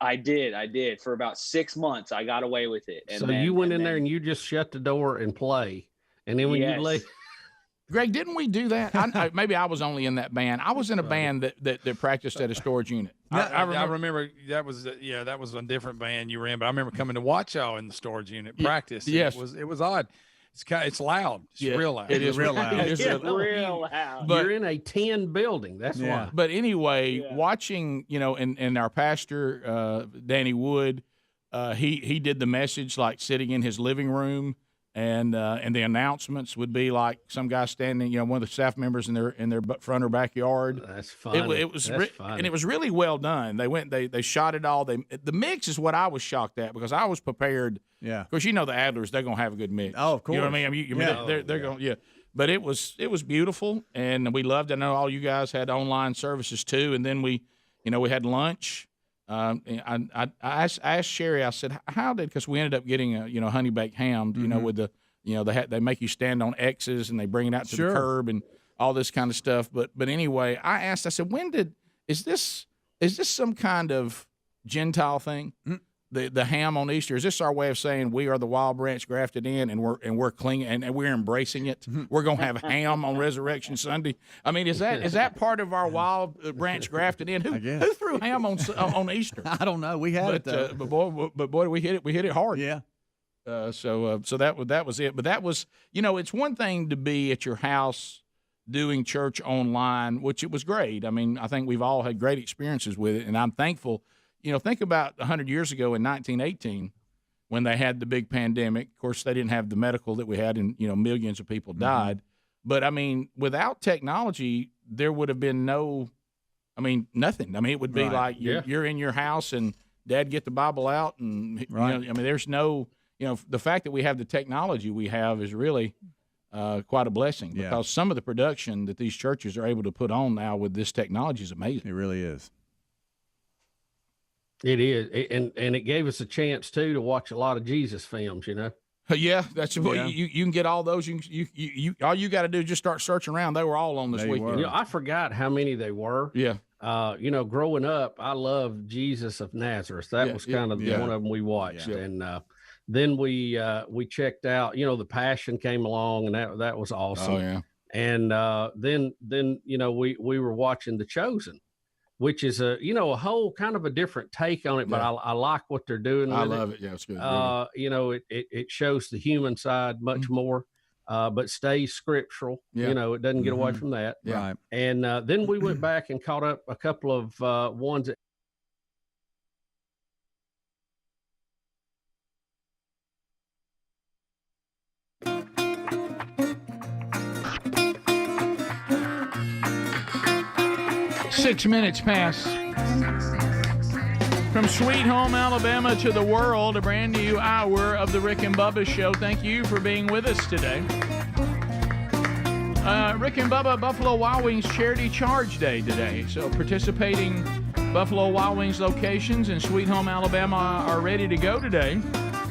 I did. For about 6 months, I got away with it. And so then, you went in there and you just shut the door and play. And then when you leave. Greg, didn't we do that? Maybe I was only in that band. I was in a band that practiced at a storage unit. I remember that was a different band you were in, but I remember coming to watch y'all in the storage unit practice. Yes, it was odd. It's loud. It's real loud. It is real loud. It's real loud. But you're in a tin building. That's why. But anyway, watching, and our pastor, Danny Wood, he did the message like sitting in his living room. And the announcements would be like some guy standing, one of the staff members in their front or backyard. That's funny. It was funny. And it was really well done. They shot it all. The mix is what I was shocked at because I was prepared. Yeah. Of course, the Adlers, they're gonna have a good mix. Oh, of course. You know what I mean? They're going. Yeah. But it was beautiful, and we loved it. I know all you guys had online services too, and then we had lunch. I asked Sherry. I said, "How did?" Because we ended up getting a honey baked ham. With the they make you stand on X's and they bring it out to the curb and all this kind of stuff. But anyway, I asked. I said, is this some kind of Gentile thing? The ham on Easter, is this our way of saying we are the wild branch grafted in and we're clinging and we're embracing it? We're gonna have ham on Resurrection Sunday. I mean, is that part of our wild branch grafted in? Who threw ham on Easter? I don't know. We had it though. But boy, we hit it hard. Yeah. So that was it. But that was it's one thing to be at your house doing church online, which it was great. I mean, I think we've all had great experiences with it, and I'm thankful. Think about 100 years ago in 1918 when they had the big pandemic. Of course, they didn't have the medical that we had, and millions of people died. But I mean, without technology, there would have been nothing. I mean, it would be like you're in your house and Dad get the Bible out, and there's no, the fact that we have the technology we have is really quite a blessing because some of the production that these churches are able to put on now with this technology is amazing. It really is. It is, and it gave us a chance too to watch a lot of Jesus films. Yeah, that's what you can get all those. You all you got to do is just start searching around. They were all on this weekend. I forgot how many they were. Yeah. Growing up, I loved Jesus of Nazareth. That was kind of one of them we watched, and then we checked out. The Passion came along, and that was awesome. Oh yeah. And then we were watching The Chosen, which is a whole kind of a different take on it, but I like what they're doing. I love it. Yeah, it's good. It shows the human side much more, but stays scriptural. Yeah. It doesn't get away from that. Yeah. Right. And then we went back and caught up a couple of ones that. Six minutes past. From Sweet Home, Alabama to the world, a brand new hour of the Rick and Bubba Show. Thank you for being with us today. Rick and Bubba Buffalo Wild Wings Charity Charge Day today. So participating Buffalo Wild Wings locations in Sweet Home, Alabama are ready to go today.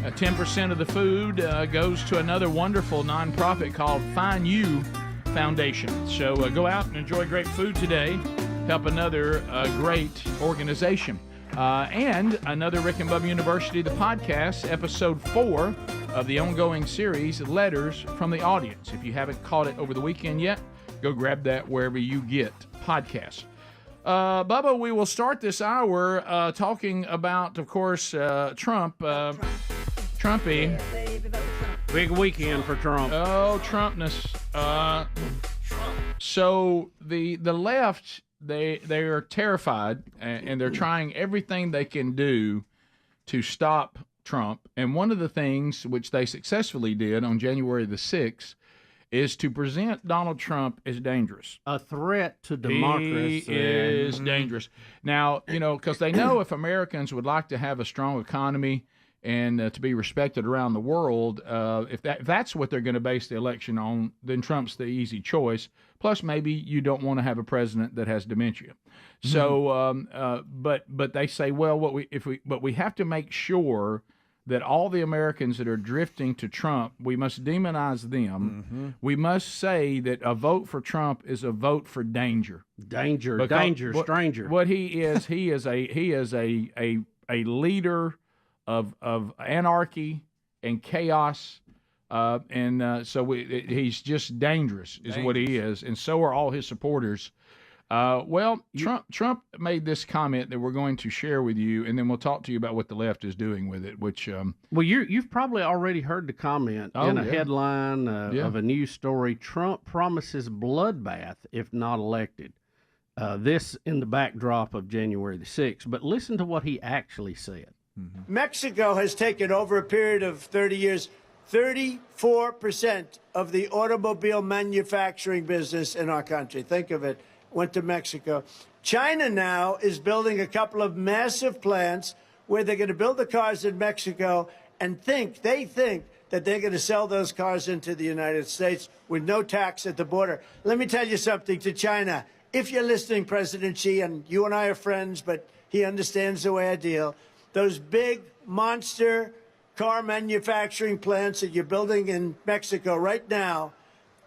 10% of the food goes to another wonderful nonprofit called Find You Foundation. So go out and enjoy great food today. Help another great organization. And another Rick and Bubba University, the podcast, episode 4 of the ongoing series, Letters from the Audience. If you haven't caught it over the weekend yet, go grab that wherever you get podcasts. Bubba, we will start this hour talking about, of course, Trump. Trumpy. Big weekend for Trump. Oh, Trumpness. So the left... They are terrified, and they're trying everything they can do to stop Trump. And one of the things which they successfully did on January the 6th is to present Donald Trump as dangerous. A threat to democracy. He is dangerous. Now, because they know if Americans would like to have a strong economy and to be respected around the world. If that's what they're going to base the election on, then Trump's the easy choice. Plus, maybe you don't want to have a president that has dementia. So, but they say, well, we have to make sure that all the Americans that are drifting to Trump, we must demonize them. We must say that a vote for Trump is a vote for danger. Danger, stranger. What he is a leader of anarchy and chaos, so he's just dangerous, is what he is, and so are all his supporters. Trump made this comment that we're going to share with you, and then we'll talk to you about what the left is doing with it. Which, you've probably already heard the comment in a headline of a news story. Trump promises bloodbath if not elected. This in the backdrop of January the 6th. But listen to what he actually said. Mexico has taken, over a period of 30 years, 34% of the automobile manufacturing business in our country. Think of it. Went to Mexico. China now is building a couple of massive plants where they're going to build the cars in Mexico and they think that they're going to sell those cars into the United States with no tax at the border. Let me tell you something to China. If you're listening, President Xi, and you and I are friends, but he understands the way I deal, those big monster car manufacturing plants that you're building in Mexico right now,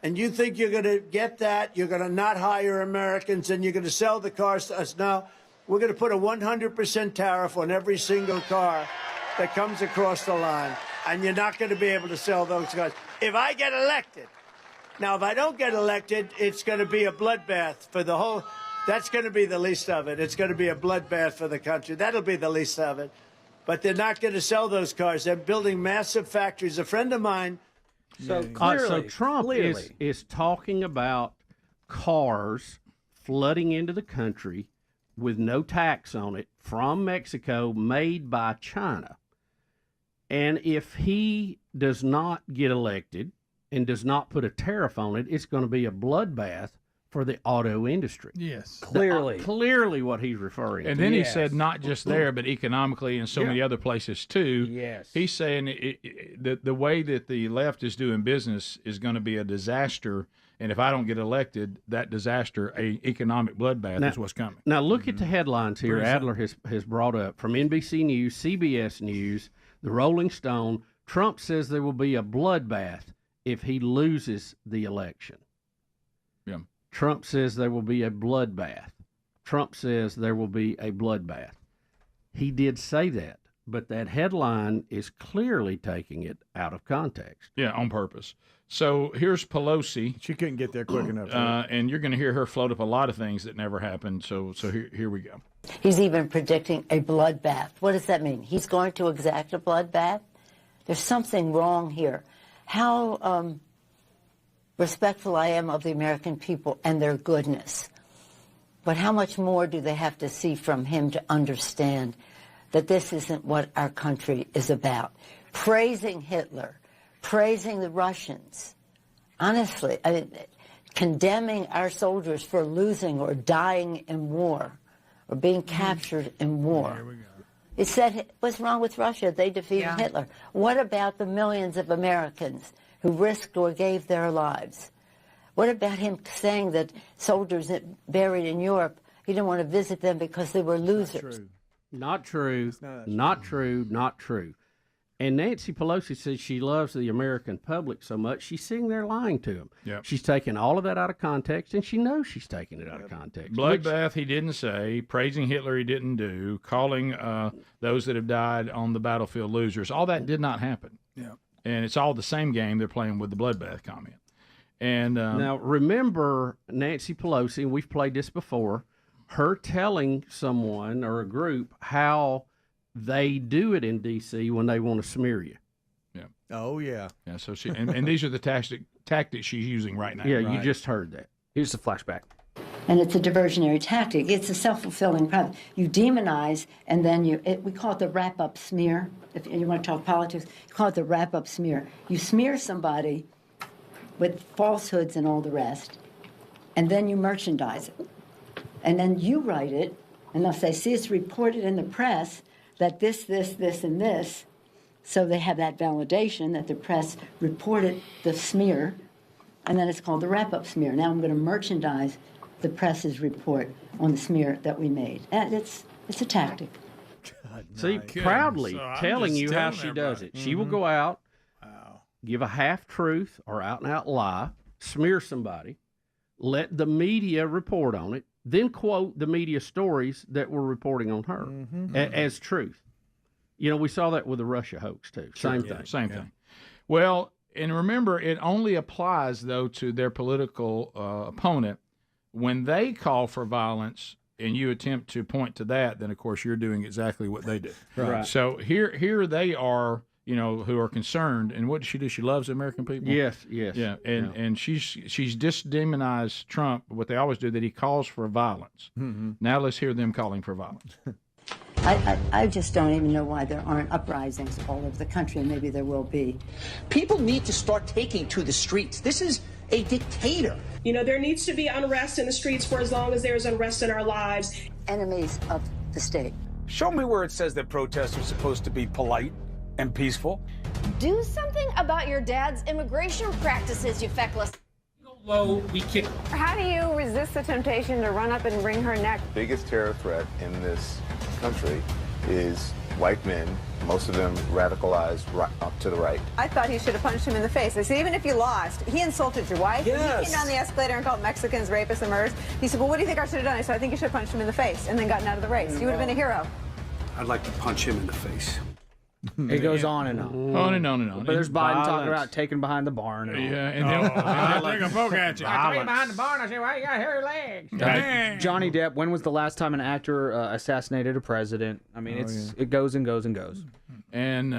and you think you're going to get that, you're going to not hire Americans, and you're going to sell the cars to us. Now, we're going to put a 100% tariff on every single car that comes across the line, and you're not going to be able to sell those cars. If I get elected, now, if I don't get elected, it's going to be a bloodbath for the whole, that's going to be the least of it. It's going to be a bloodbath for the country. That'll be the least of it. But they're not going to sell those cars. They're building massive factories. A friend of mine, So Trump is talking about cars flooding into the country with no tax on it from Mexico, made by China. And if he does not get elected and does not put a tariff on it, it's going to be a bloodbath for the auto industry. Yes. Clearly what he's referring to. And then he said not just there, but economically and so many other places too. Yes. He's saying the way that the left is doing business is going to be a disaster. And if I don't get elected, that disaster, an economic bloodbath, is what's coming. Now look at the headlines here. Adler has brought up from NBC News, CBS News, the Rolling Stone. Trump says there will be a bloodbath if he loses the election. Yeah. Trump says there will be a bloodbath. Trump says there will be a bloodbath. He did say that, but that headline is clearly taking it out of context. Yeah, on purpose. So here's Pelosi. She couldn't get there quick enough. And you're going to hear her float up a lot of things that never happened. So here we go. He's even predicting a bloodbath. What does that mean? He's going to exact a bloodbath? There's something wrong here. How respectful I am of the American people and their goodness. But how much more do they have to see from him to understand that this isn't what our country is about? Praising Hitler, praising the Russians, honestly, condemning our soldiers for losing or dying in war or being captured in war. Here we go. It said, what's wrong with Russia? They defeated Hitler. What about the millions of Americans who risked or gave their lives? What about him saying that soldiers buried in Europe, he didn't want to visit them because they were losers? Not true. Not true. And Nancy Pelosi says she loves the American public so much, she's sitting there lying to them. Yep. She's taking all of that out of context, and she knows she's taking it out of context. Bloodbath, he didn't say. Praising Hitler, he didn't do. Calling those that have died on the battlefield losers. All that did not happen. Yeah. And it's all the same game they're playing with the bloodbath comment. And now, remember Nancy Pelosi, and we've played this before, her telling someone or a group how they do it in D.C. when they want to smear you. Yeah. Oh, yeah. Yeah. So she and these are the tactics she's using right now. Yeah, right? You just heard that. Here's the flashback. And it's a diversionary tactic. It's a self-fulfilling prophecy. You demonize, and then we call it the wrap-up smear. If you want to talk politics, you call it the wrap-up smear. You smear somebody with falsehoods and all the rest, and then you merchandise it. And then you write it, and they'll say, see, it's reported in the press that this, and this, So they have that validation that the press reported the smear, and then it's called the wrap-up smear. Now I'm going to merchandise the press's report on the smear that we made. And it's a tactic. See, proudly telling you how she does it. She will go out, give a half-truth or out-and-out lie, smear somebody, let the media report on it, then quote the media stories that were reporting on her as truth. You know, we saw that with the Russia hoax, too. Same thing. Same thing. Well, and remember, it only applies, though, to their political opponent. When they call for violence and you attempt to point to that, then, of course, you're doing exactly what they did. Right. So here they are, you know, who are concerned. And what does she do? She loves American people? Yes. Yeah, and she's disdemonized Trump, what they always do, that he calls for violence. Now let's hear them calling for violence. I just don't even know why there aren't uprisings all over the country, and maybe there will be. People need to start taking to the streets. This is a dictator. You know, there needs to be unrest in the streets for as long as there is unrest in our lives. Enemies of the state. Show me where it says that protests are supposed to be polite and peaceful. Do something about your dad's immigration practices, you feckless. Low, we kick. How do you resist the temptation to run up and wring her neck? Biggest terror threat in this country is white men, most of them radicalized right up to the right. I thought he should have punched him in the face. I said, even if you lost, he insulted your wife. Yes. He came down the escalator and called Mexicans rapists and murderers. He said, well, what do you think I should have done? I said, I think you should have punched him in the face and then gotten out of the race. You would have been a hero. I'd like to punch him in the face. It goes on and on. On and on and on. But there's Biden Violence. talking about taking behind the barn. And Yeah, and then Take a poke at you. I told you behind the barn. I said, why you got hairy legs? Johnny Depp, when was the last time an actor assassinated a president? I mean, it goes and goes and goes. And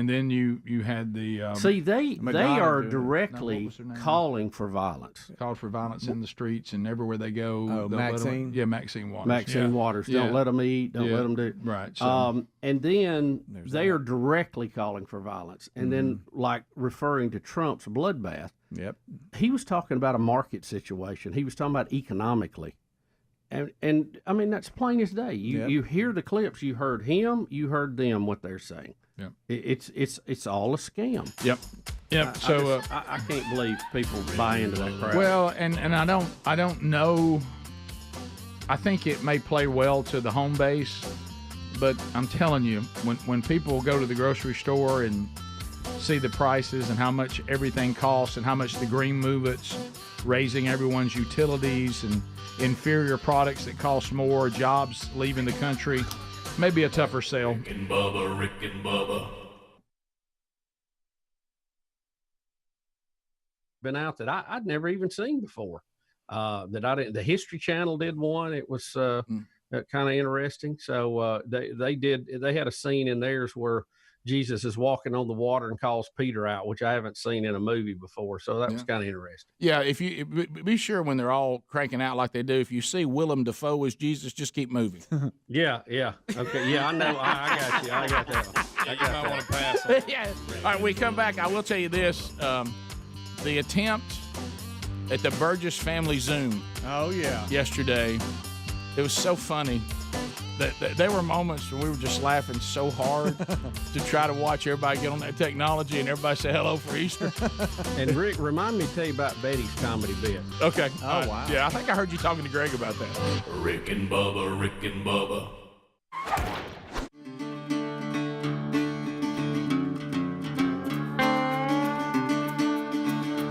then you had the See, they Madonna are dude. directly No, what was her name? calling for violence. Called for violence in the streets and everywhere they go. Oh, they'll let 'em- Maxine? Yeah, Maxine Waters. Maxine Waters. Don't let them eat. Don't let them do. Right. So, And then they are directly calling for violence. And then, like, referring to Trump's bloodbath. Yep. He was talking about a market situation. He was talking about economically. And I mean, that's plain as day. You hear the clips. You heard him. You heard them, what they're saying. Yeah. It's all a scam. Yep. So I can't believe people buy into that crap. well, and I don't know. I think it may play well to the home base, but I'm telling you, when people go to the grocery store and see the prices and how much everything costs and how much the green movement's raising everyone's utilities and inferior products that cost more, jobs leaving the country, maybe a tougher sell. Rick and Bubba, Rick and Bubba. Been out that I'd never even seen before. That I didn't. The History Channel did one. It was kind of interesting. So they had a scene in theirs where Jesus is walking on the water and calls Peter out, which I haven't seen in a movie before. So that was kind of interesting. Yeah, if you be sure when they're all cranking out like they do, if you see Willem Dafoe as Jesus, just keep moving. Yeah. Okay. Yeah, I know. I got you. I got that one. I got that. Want to pass on. Yeah. All right, we come back. I will tell you this: the attempt at the Burgess family Zoom. Oh yeah. Yesterday, it was so funny. There were moments when we were just laughing so hard to try to watch everybody get on that technology and everybody say hello for Easter. And Rick, remind me to tell you about Betty's comedy bit. Okay. Oh, wow. Yeah, I think I heard you talking to Greg about that. Rick and Bubba, Rick and Bubba.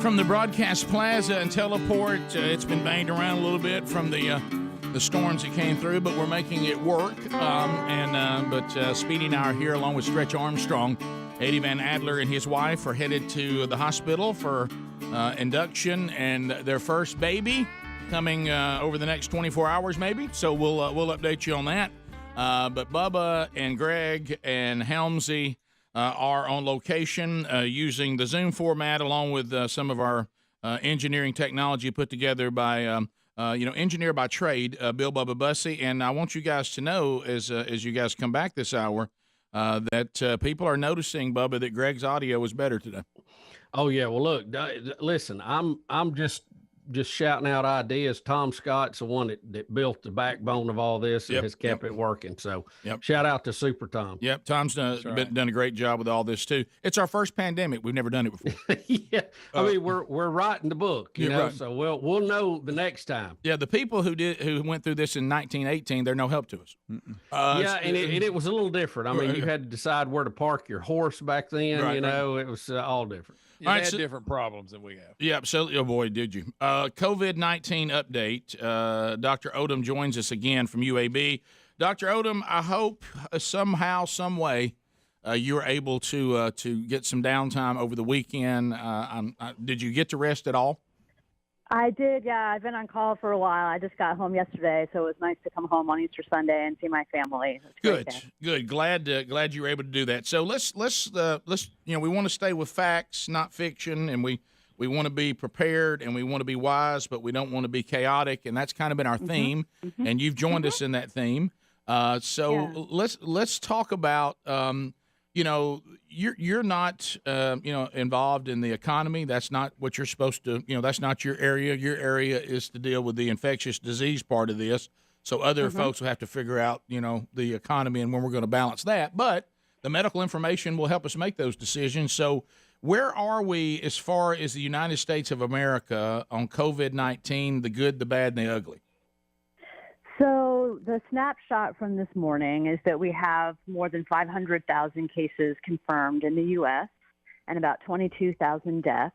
From the broadcast plaza and teleport, it's been banged around a little bit from the storms that came through, but we're making it work. But Speedy and I are here along with Stretch Armstrong. Eddie Van Adler and his wife are headed to the hospital for induction and their first baby coming over the next 24 hours maybe. So we'll update you on that. But Bubba and Greg and Helmsy are on location using the Zoom format along with some of our engineering technology put together by engineer by trade, Bill Bubba Bussey. And I want you guys to know as you guys come back this hour that people are noticing, Bubba, that Greg's audio was better today. Oh yeah. Well, look, listen, I'm just just shouting out ideas. Tom Scott's the one that built the backbone of all this and has kept it working. So shout out to Super Tom. Yep, Tom's done a great job with all this too. It's our first pandemic. We've never done it before. Yeah, I mean we're writing the book, you know, so we'll know the next time. Yeah, the people who went through this in 1918, they're no help to us. And it was a little different. I mean, you had to decide where to park your horse back then. You know, it was all different. You had different problems than we have. Yeah, absolutely. Oh, boy, did you. COVID-19 update. Dr. Odom joins us again from UAB. Dr. Odom, I hope somehow, some way, you're able to get some downtime over the weekend. Did you get to rest at all? I did, yeah. I've been on call for a while. I just got home yesterday, so it was nice to come home on Easter Sunday and see my family. Good. Glad you were able to do that. So let's we want to stay with facts, not fiction, and we want to be prepared and we want to be wise, but we don't want to be chaotic, and that's kind of been our theme. And you've joined us in that theme. Let's talk about. You're not involved in the economy. That's not what you're supposed to. That's not your area. Your area is to deal with the infectious disease part of this. So other folks will have to figure out the economy and when we're going to balance that. But the medical information will help us make those decisions. So where are we as far as the United States of America on COVID-19, the good, the bad, and the ugly? So the snapshot from this morning is that we have more than 500,000 cases confirmed in the U.S. and about 22,000 deaths.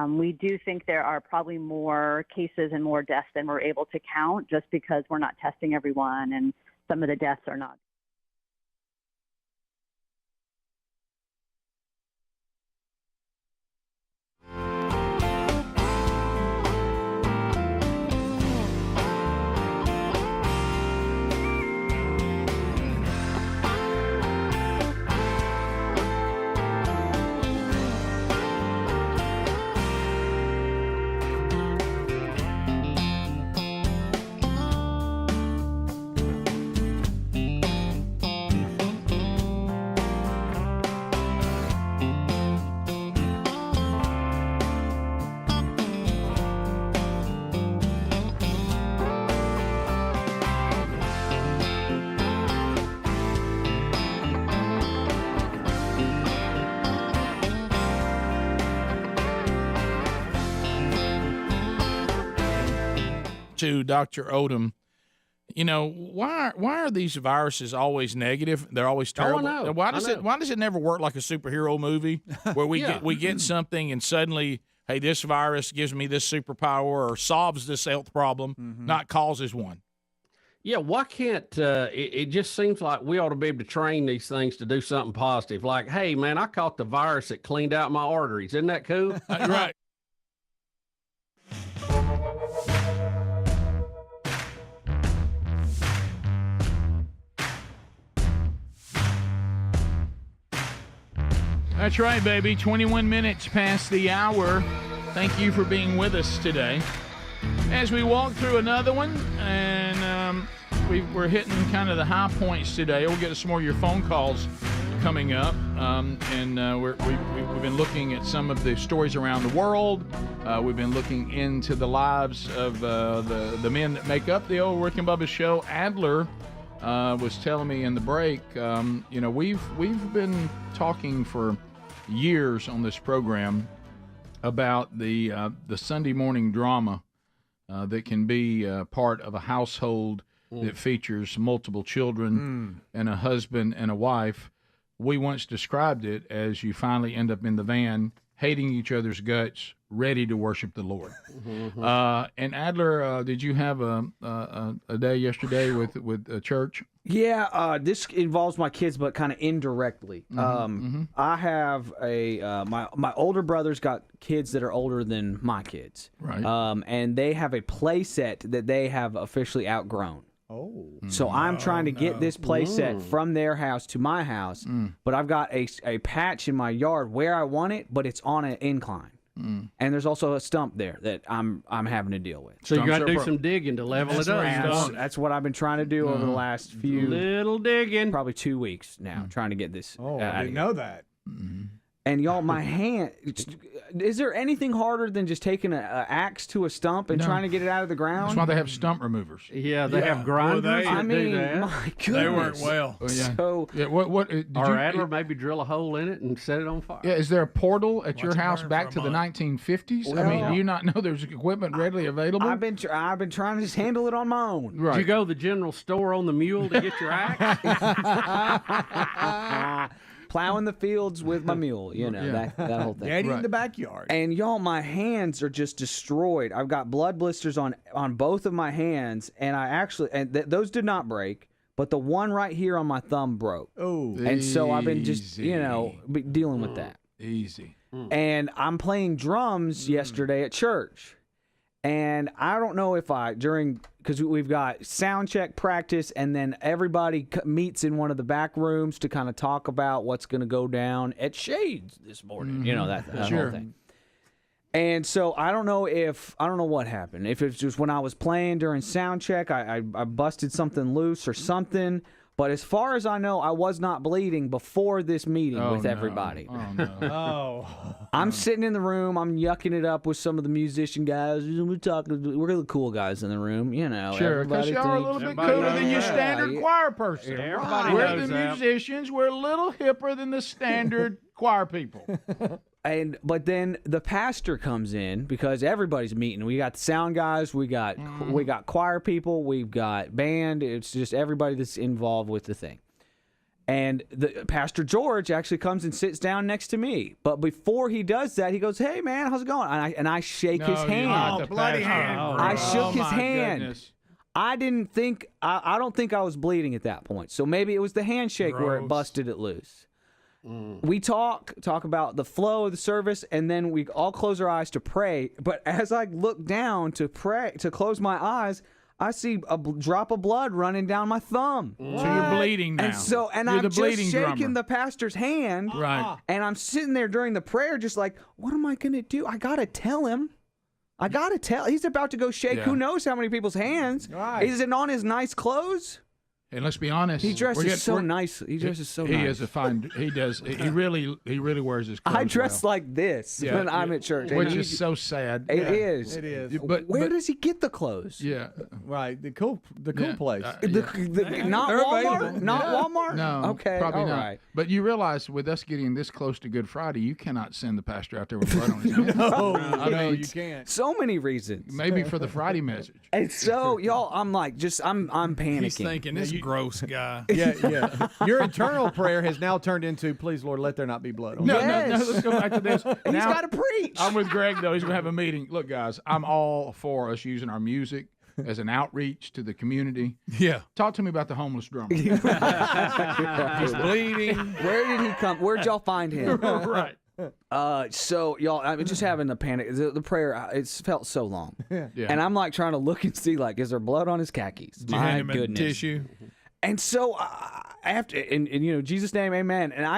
We do think there are probably more cases and more deaths than we're able to count just because we're not testing everyone and some of the deaths are not. To Dr. Odom, why are these viruses always negative? They're always terrible. I know. Why does it never work like a superhero movie where we get something and suddenly, hey, this virus gives me this superpower or solves this health problem, not causes one? Yeah, why can't it just seems like we ought to be able to train these things to do something positive. Like, hey, man, I caught the virus that cleaned out my arteries. Isn't that cool? Right. That's right, baby. 21 minutes past the hour. Thank you for being with us today. As we walk through another one, and we're hitting kind of the high points today. We'll get some more of your phone calls coming up. We've been looking at some of the stories around the world. We've been looking into the lives of the men that make up the old Rick and Bubba show. Adler was telling me in the break, we've been talking for years on this program about the Sunday morning drama that can be part of a household that features multiple children and a husband and a wife. We once described it as you finally end up in the van, hating each other's guts, ready to worship the Lord. And Adler, did you have a day yesterday with a church? Yeah, this involves my kids, but kind of indirectly. I have my older brother's got kids that are older than my kids, right? And they have a play set that they have officially outgrown. So I'm trying to get this play set from their house to my house, but I've got a patch in my yard where I want it, but it's on an incline. And there's also a stump there that I'm having to deal with. So you got to do some digging to level it up. That's what I've been trying to do over the last few little digging, probably 2 weeks now, trying to get this. I didn't know that. And y'all, my hand. Is there anything harder than just taking an axe to a stump and trying to get it out of the ground? That's why they have stump removers. Yeah, they have grinders. I mean, my goodness. They work well. So, Or Adler maybe drill a hole in it and set it on fire. Yeah, is there a portal at your house back to the 1950s? Well, I mean, do you not know there's equipment readily available? I've been trying to just handle it on my own. Right. Did you go to the general store on the mule to get your axe? Plowing the fields with my mule, that whole thing. Daddy in the backyard. And y'all, my hands are just destroyed. I've got blood blisters on both of my hands, and I actually those did not break, but the one right here on my thumb broke. Oh, and so I've been just dealing with that. Easy. And I'm playing drums yesterday at church. And I don't know if because we've got sound check practice, and then everybody meets in one of the back rooms to kind of talk about what's going to go down at Shades this morning. That whole thing. And so I don't know what happened. If it's just when I was playing during sound check, I busted something loose or something. But as far as I know, I was not bleeding before this meeting with everybody. Oh, no. I'm sitting in the room. I'm yucking it up with some of the musician guys. We're the cool guys in the room, Sure, because y'all are a little bit cooler than your standard choir person. Everybody we're knows the that. musicians. We're a little hipper than the standard choir people. But then the pastor comes in because everybody's meeting. We got the sound guys, we got choir people, we've got band. It's just everybody that's involved with the thing. And the Pastor George actually comes and sits down next to me. But before he does that, he goes, "Hey man, how's it going?" And I shake his hand. Oh, bloody hand! I shook his hand. Goodness. I didn't think. I don't think I was bleeding at that point. So maybe it was the handshake where it busted it loose. We talk about the flow of the service, and then we all close our eyes to pray. But as I look down to pray, to close my eyes, I see a drop of blood running down my thumb. So you're bleeding now. And you're I'm just shaking drummer. the pastor's hand. Right. And I'm sitting there during the prayer just like, what am I going to do? I got to tell him. He's about to go shake who knows how many people's hands. Right. Is it on his nice clothes? And let's be honest, he dresses so nice. He dresses so nice. He is a fine. He does. He really wears his clothes. I dress like this when I'm at church, which is so sad. It is. It is. But where does he get the clothes? Yeah, right. The cool place. Not Walmart. Not Walmart. No. Okay. Probably all not. right. But you realize with us getting this close to Good Friday, you cannot send the pastor out there with blood on his hands. No, you can't. So many reasons. Maybe for the Friday message. And so y'all, I'm like, I'm panicking. He's thinking this gross guy. Yeah. Your internal prayer has now turned into, please, Lord, let there not be blood. No, let's go back to this. He's got to preach. I'm with Greg, though. He's going to have a meeting. Look, guys, I'm all for us using our music as an outreach to the community. Yeah. Talk to me about the homeless drummer. He's bleeding. Where did he come? Where'd y'all find him? Right. So y'all, I'm just having a panic. The prayer, it's felt so long. Yeah. And I'm like trying to look and see, like, is there blood on his khakis? Did you hand him a tissue? And so after, in Jesus' name, amen. And I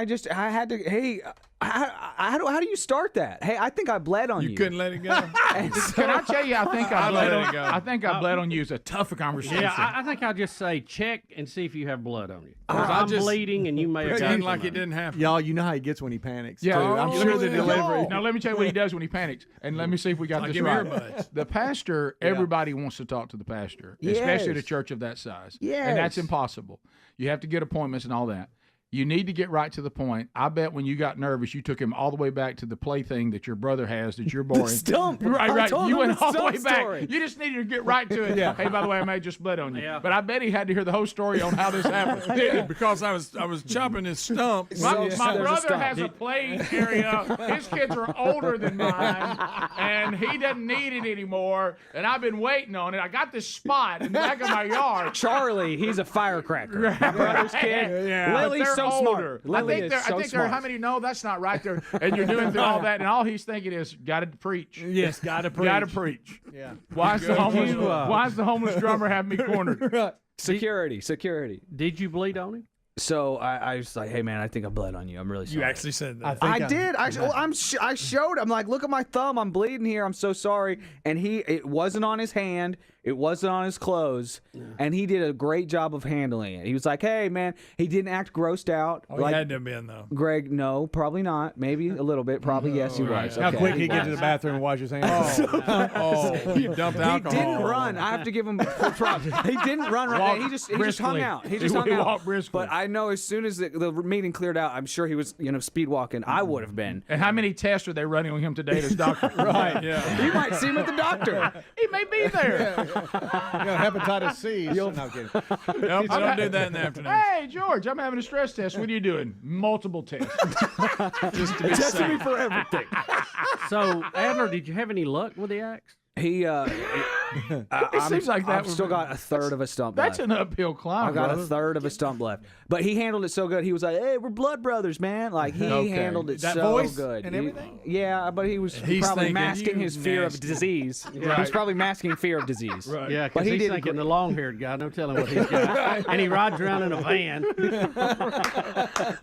had to, hey, how do you start that? Hey, I think I bled on you. You couldn't let it go. Can I tell you? I think I bled on you. I think I bled on you. It's a tougher conversation. Yeah, I think I'll just say check and see if you have blood on you. Because I'm bleeding and you may have pretend got like it didn't happen. Y'all, you know how he gets when he panics. Yeah, too. I'm sure the delivery. Now let me tell you what he does when he panics, and let me see if we got this right. Earbuds. The pastor, everybody wants to talk to the pastor, especially at a church of that size. Yes. And that's impossible. You have to get appointments and all that. You need to get right to the point. I bet when you got nervous, you took him all the way back to the plaything that your brother has that you're boring. Stump. Right. You went all the way story. back. You just needed to get right to it. Hey, by the way, I may have just bled on you. Yeah. But I bet he had to hear the whole story on how this happened. Because I was chopping his stump. My brother has a playing area. His kids are older than mine, and he doesn't need it anymore. And I've been waiting on it. I got this spot in the back of my yard. Charlie, he's a firecracker. My brother's kid. Yeah. Lily's so older. smart. Lily is so I think there are how many? No, that's not right there. And you're doing through all that, and all he's thinking is, got to preach. Yes, got to preach. Got to preach. Yeah. Why's the homeless drummer have me cornered? Security. Did you bleed on him? So I was like, hey man, I think I bled on you. I'm really sorry. You actually said that. I did. I showed. I'm like, look at my thumb. I'm bleeding here. I'm so sorry. And it wasn't on his hand. It wasn't on his clothes, and he did a great job of handling it. He was like, "Hey, man," he didn't act grossed out. Oh, he had to have been, though. Greg, no, probably not. Maybe a little bit. Probably yes, he was. How Okay. quick he get to the bathroom and wash his hands? He dumped alcohol. He didn't run. I have to give him props. He didn't run right. He just hung out. He just hung out. Walked briskly. But I know as soon as the meeting cleared out, I'm sure he was speed walking. I would have been. And how many tests are they running on him today at his doctor? Right. Yeah. You might see him at the doctor. He may be there. Hepatitis C. No, I'm kidding. Nope, I don't do that in the afternoon. Hey, George, I'm having a stress test. What are you doing? Multiple tests. Just to be Testing safe. me for everything. So, Adler, did you have any luck with the axe? He, seems like that I've would still be- got a third of a stump That's left. an uphill climb, I got brother. a third of a stump left. But he handled it so good. He was like, "Hey, we're blood brothers, man." Like, he handled it That so voice good. and everything? Yeah, but he was He's probably thinking, masking "You his fear of nasty." disease. He was Right. probably masking fear of disease. Right. Yeah, But because he he's did thinking the long-haired guy. Don't tell him what he's got. And he rides around in a van.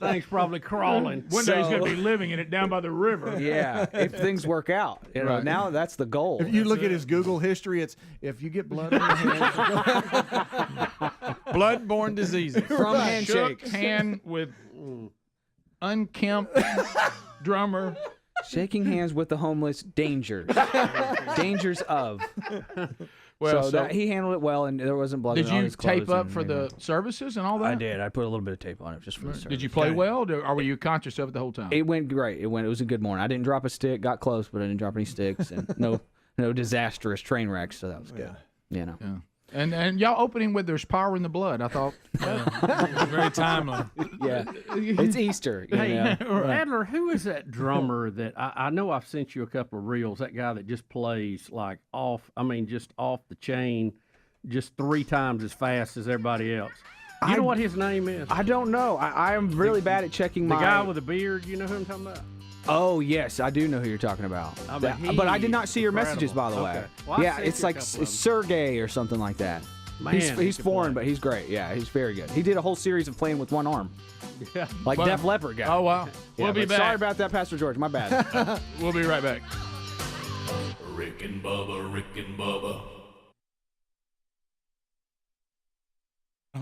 Thing's probably crawling. One day he's going to be living in it down by the river. Yeah, if things work out. Right. Now that's the goal. If you look at his Google history, it's if you get blood on your hands. Blood-borne diseases. From Shook handshakes. hand with unkempt drummer. Shaking hands with the homeless, dangers. Dangers of. Well, so he handled it well, and there wasn't blood did on you his clothes tape up and for the services and all that? I did. I put a little bit of tape on it just for the service. Did you play well, or were you conscious of it the whole time? It went great. It was a good morning. I didn't drop a stick. Got close, but I didn't drop any sticks, and no disastrous train wrecks. So that was good. You know. Yeah. And y'all opening with "There's Power in the Blood." I thought, Very timely. Yeah, it's Easter. You Hey, know? Adler, who is that drummer that I know I've sent you a couple of reels, that guy that just plays like just off the chain, just 3 times as fast as everybody else? You know what his name is? I don't know. I am really bad at checking The my. guy with the beard, you know who I'm talking about? Oh yes, I do know who you're talking about. But I did not see your messages, by the way. Okay. Well, I yeah, sent it's you a like couple of them. Sergey or something like that. Man, he's he foreign, can play. but he's great. Yeah, he's very good. He did a whole series of playing with one arm, Yeah. like Well, Def Leppard guy. oh wow, Yeah, we'll be but back. Sorry about that, Pastor George. My bad. We'll be right back. Rick and Bubba, Rick and Bubba.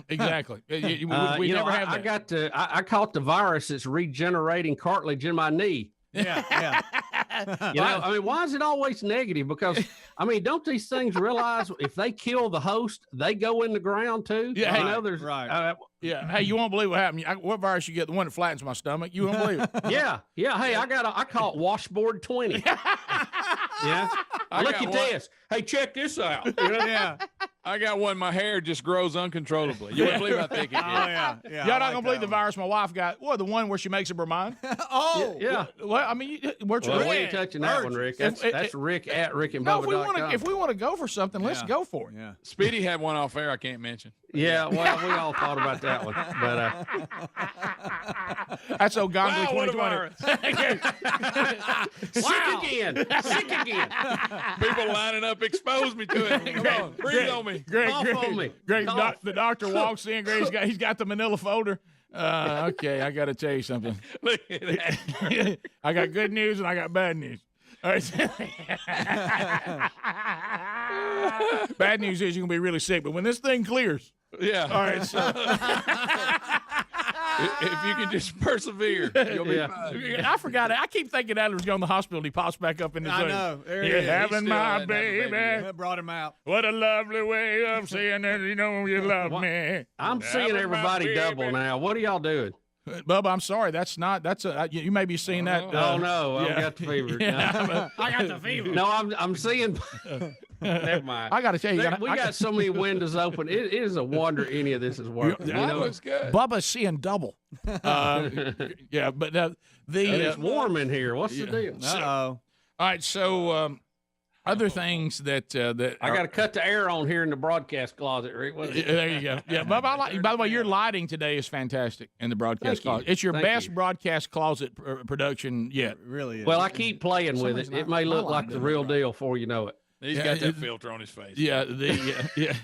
Exactly. We You never know, have I that. I caught the virus that's regenerating cartilage in my knee. Yeah. You know, I mean, why is it always negative? Because, I mean, don't these things realize if they kill the host, they go in the ground too? Yeah, you hey, know, there's right. Yeah. Hey, you won't believe what happened. What virus you get? The one that flattens my stomach. You won't believe it. yeah. Hey, I call it washboard 20. Yeah. I Look got at one. this. Hey, check this out. You know? Yeah. I got one. My hair just grows uncontrollably. You wouldn't believe how thick it gets. Yeah. Y'all not gonna believe the virus my wife got. Well, the one where she makes up her mind. Oh. Yeah. Well, I mean, where's Well, Rick? we ain't touching that one, Rick. That's Rick at No, rickandbubba.com. if we want to go for something, let's go for it. Yeah. Speedy had one off air I can't mention. Yeah, well, we all thought about that one. But That's Ogandry Wow, what a 2020. Sick again. People lining up expose me to it. Come on, breathe on me. Greg, Greg, the doctor walks in. Greg's he's got the manila folder. Okay, I got to tell you something. Look at that. I got good news and I got bad news. All right. Bad news is you're gonna be really sick, but when this thing clears, Yeah. all right. So, If you can just persevere, you'll be fine. I forgot it. I keep thinking Adler's going to the hospital. And he pops back up in the Zoom. I know. There he You're is. having He my still hadn't had a baby. baby yet. That brought him out. What a lovely way of saying that you know you love me. I'm seeing everybody double now. What are y'all doing? Bubba, I'm sorry. That's a you may be seeing that. Oh no, yeah. I've got the fever. Yeah. I got the fever. No, I'm seeing. Never mind. I got to tell you, We got so many windows open. It is a wonder any of this is working. You That know, looks good. Bubba's seeing double. Yeah, but it's warm in here. What's the deal? Uh-oh. All right, so other things that I got to cut the air on here in the broadcast closet, Rick. there you go. Yeah, Bubba, by the way, your lighting today is fantastic in the broadcast Thank you. closet. It's your Thank best you. broadcast closet production yet. It really is. Well, I keep playing with it. It may look like the real deal before you know it. He's got that filter on his face. Yeah, yeah.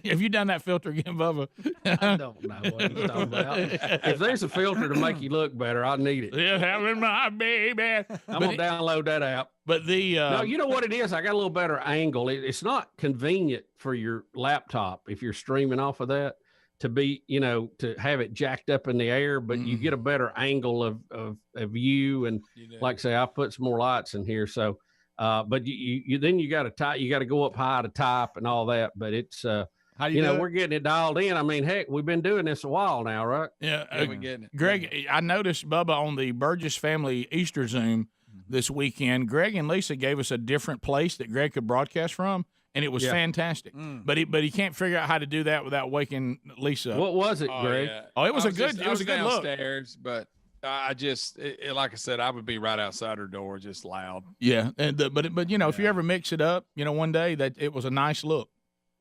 Have you done that filter again, Bubba? I don't know what he's talking about. If there's a filter to make you look better, I need it. Yeah, having my baby. I'm going to download that app. But no, you know what it is? I got a little better angle. It's not convenient for your laptop if you're streaming off of that to be, to have it jacked up in the air, but you get a better angle of you. And like I say, I put some more lights in here. So, but you then you got to go up high to type and all that. But it's, we're getting it dialed in. I mean, heck, we've been doing this a while now, right? Yeah. We're getting it. Greg, I noticed, Bubba, on the Burgess family Easter Zoom this weekend, Greg and Lisa gave us a different place that Greg could broadcast from, and it was fantastic. But he can't figure out how to do that without waking Lisa up. What was it, Greg? Yeah. Oh, it was a good look. Downstairs, but I just, like I said, I would be right outside her door, just loud. Yeah, and but if you ever mix it up, one day that it was a nice look.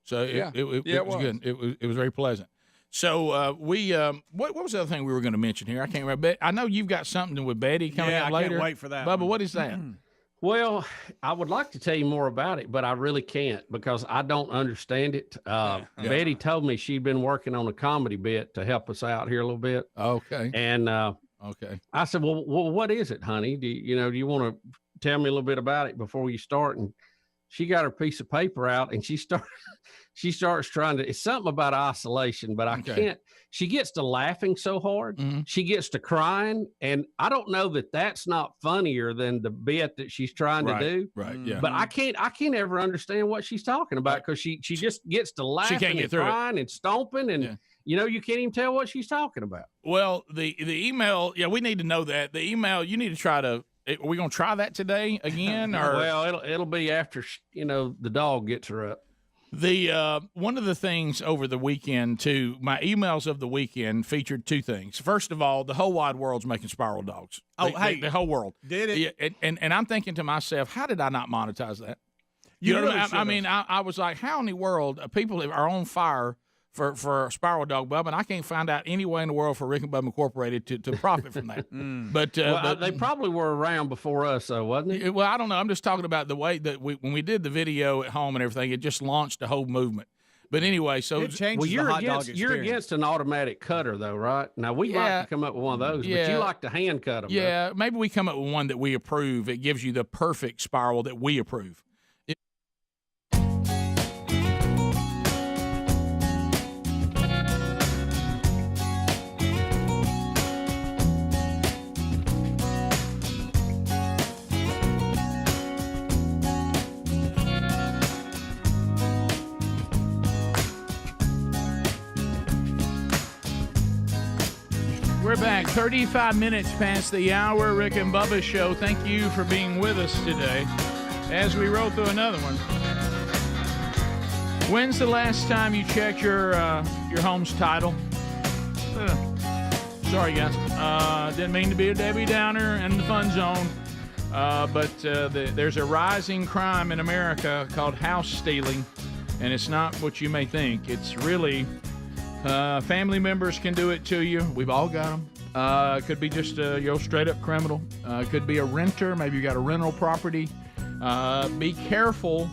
So it was good. It was very pleasant. So what was the other thing we were going to mention here? I can't remember. I know you've got something with Betty coming out later. I can't wait for that. Bubba, what is that? Well, I would like to tell you more about it, but I really can't because I don't understand it. Betty told me she'd been working on a comedy bit to help us out here a little bit. Okay. And okay. I said, well, what is it, honey? Do you want to tell me a little bit about it before you start? And she got her piece of paper out and she starts trying to, it's something about isolation, but I can't, she gets to laughing so hard. She gets to crying. And I don't know that that's not funnier than the bit that she's trying to do. Right. Yeah. But I can't ever understand what she's talking about because she just gets to laughing and crying and stomping and, you can't even tell what she's talking about. Well, the email, we need to know that. The email, you need to try to, are we going to try that today again? Or well, it'll be after, the dog gets her up. The one of the things over the weekend too, my emails of the weekend featured two things. First of all, the whole wide world's making spiral dogs. The whole world did it. Yeah, and I'm thinking to myself, how did I not monetize that? You know, really I mean, I was like, how in the world people are on fire for a spiral dog, Bubba, and I can't find out any way in the world for Rick and Bubba Incorporated to profit from that. But they probably were around before us, though, wasn't it? Well, I don't know. I'm just talking about the way that when we did the video at home and everything, it just launched a whole movement. But anyway, so it changes the hot dog experience. You're against an automatic cutter, though, right? Now we like to come up with one of those, but you like to hand cut them. Yeah, maybe we come up with one that we approve. It gives you the perfect spiral that we approve. We're back 35 minutes past the hour. Rick and Bubba show. Thank you for being with us today as we roll through another one. When's the last time you checked your home's title? Sorry, guys. Didn't mean to be a Debbie Downer in the fun zone. But there's a rising crime in America called house stealing, and it's not what you may think. It's really... family members can do it to you. We've all got them. It could be just a straight up criminal. It could be a renter. Maybe you got a rental property. Be careful.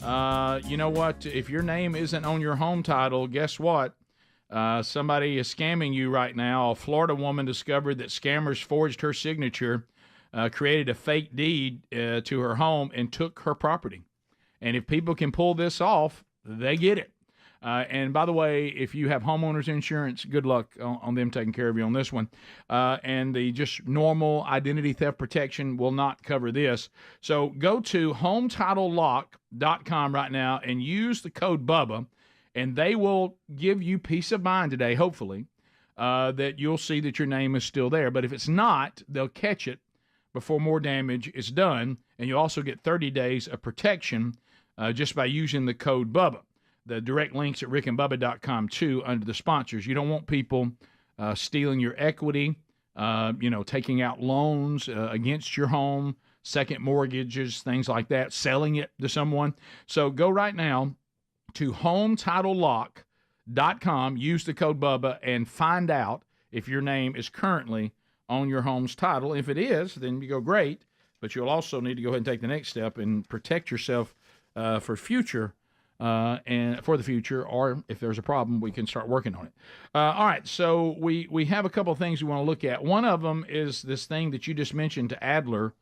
You know what? If your name isn't on your home title, guess what? Somebody is scamming you right now. A Florida woman discovered that scammers forged her signature, created a fake deed to her home, and took her property. And if people can pull this off, they get it. And by the way, if you have homeowners insurance, good luck on them taking care of you on this one. And the just normal identity theft protection will not cover this. So go to HometitleLock.com right now and use the code Bubba, and they will give you peace of mind today, hopefully, that you'll see that your name is still there. But if it's not, they'll catch it before more damage is done, and you'll also get 30 days of protection just by using the code Bubba. The direct links at rickandbubba.com, too, under the sponsors. You don't want people stealing your equity, taking out loans against your home, second mortgages, things like that, selling it to someone. So go right now to HometitleLock.com, use the code Bubba, and find out if your name is currently on your home's title. If it is, then you go great, but you'll also need to go ahead and take the next step and protect yourself for future. And for the future, or if there's a problem, we can start working on it. All right, so we have a couple of things we want to look at. One of them is this thing that you just mentioned to Adler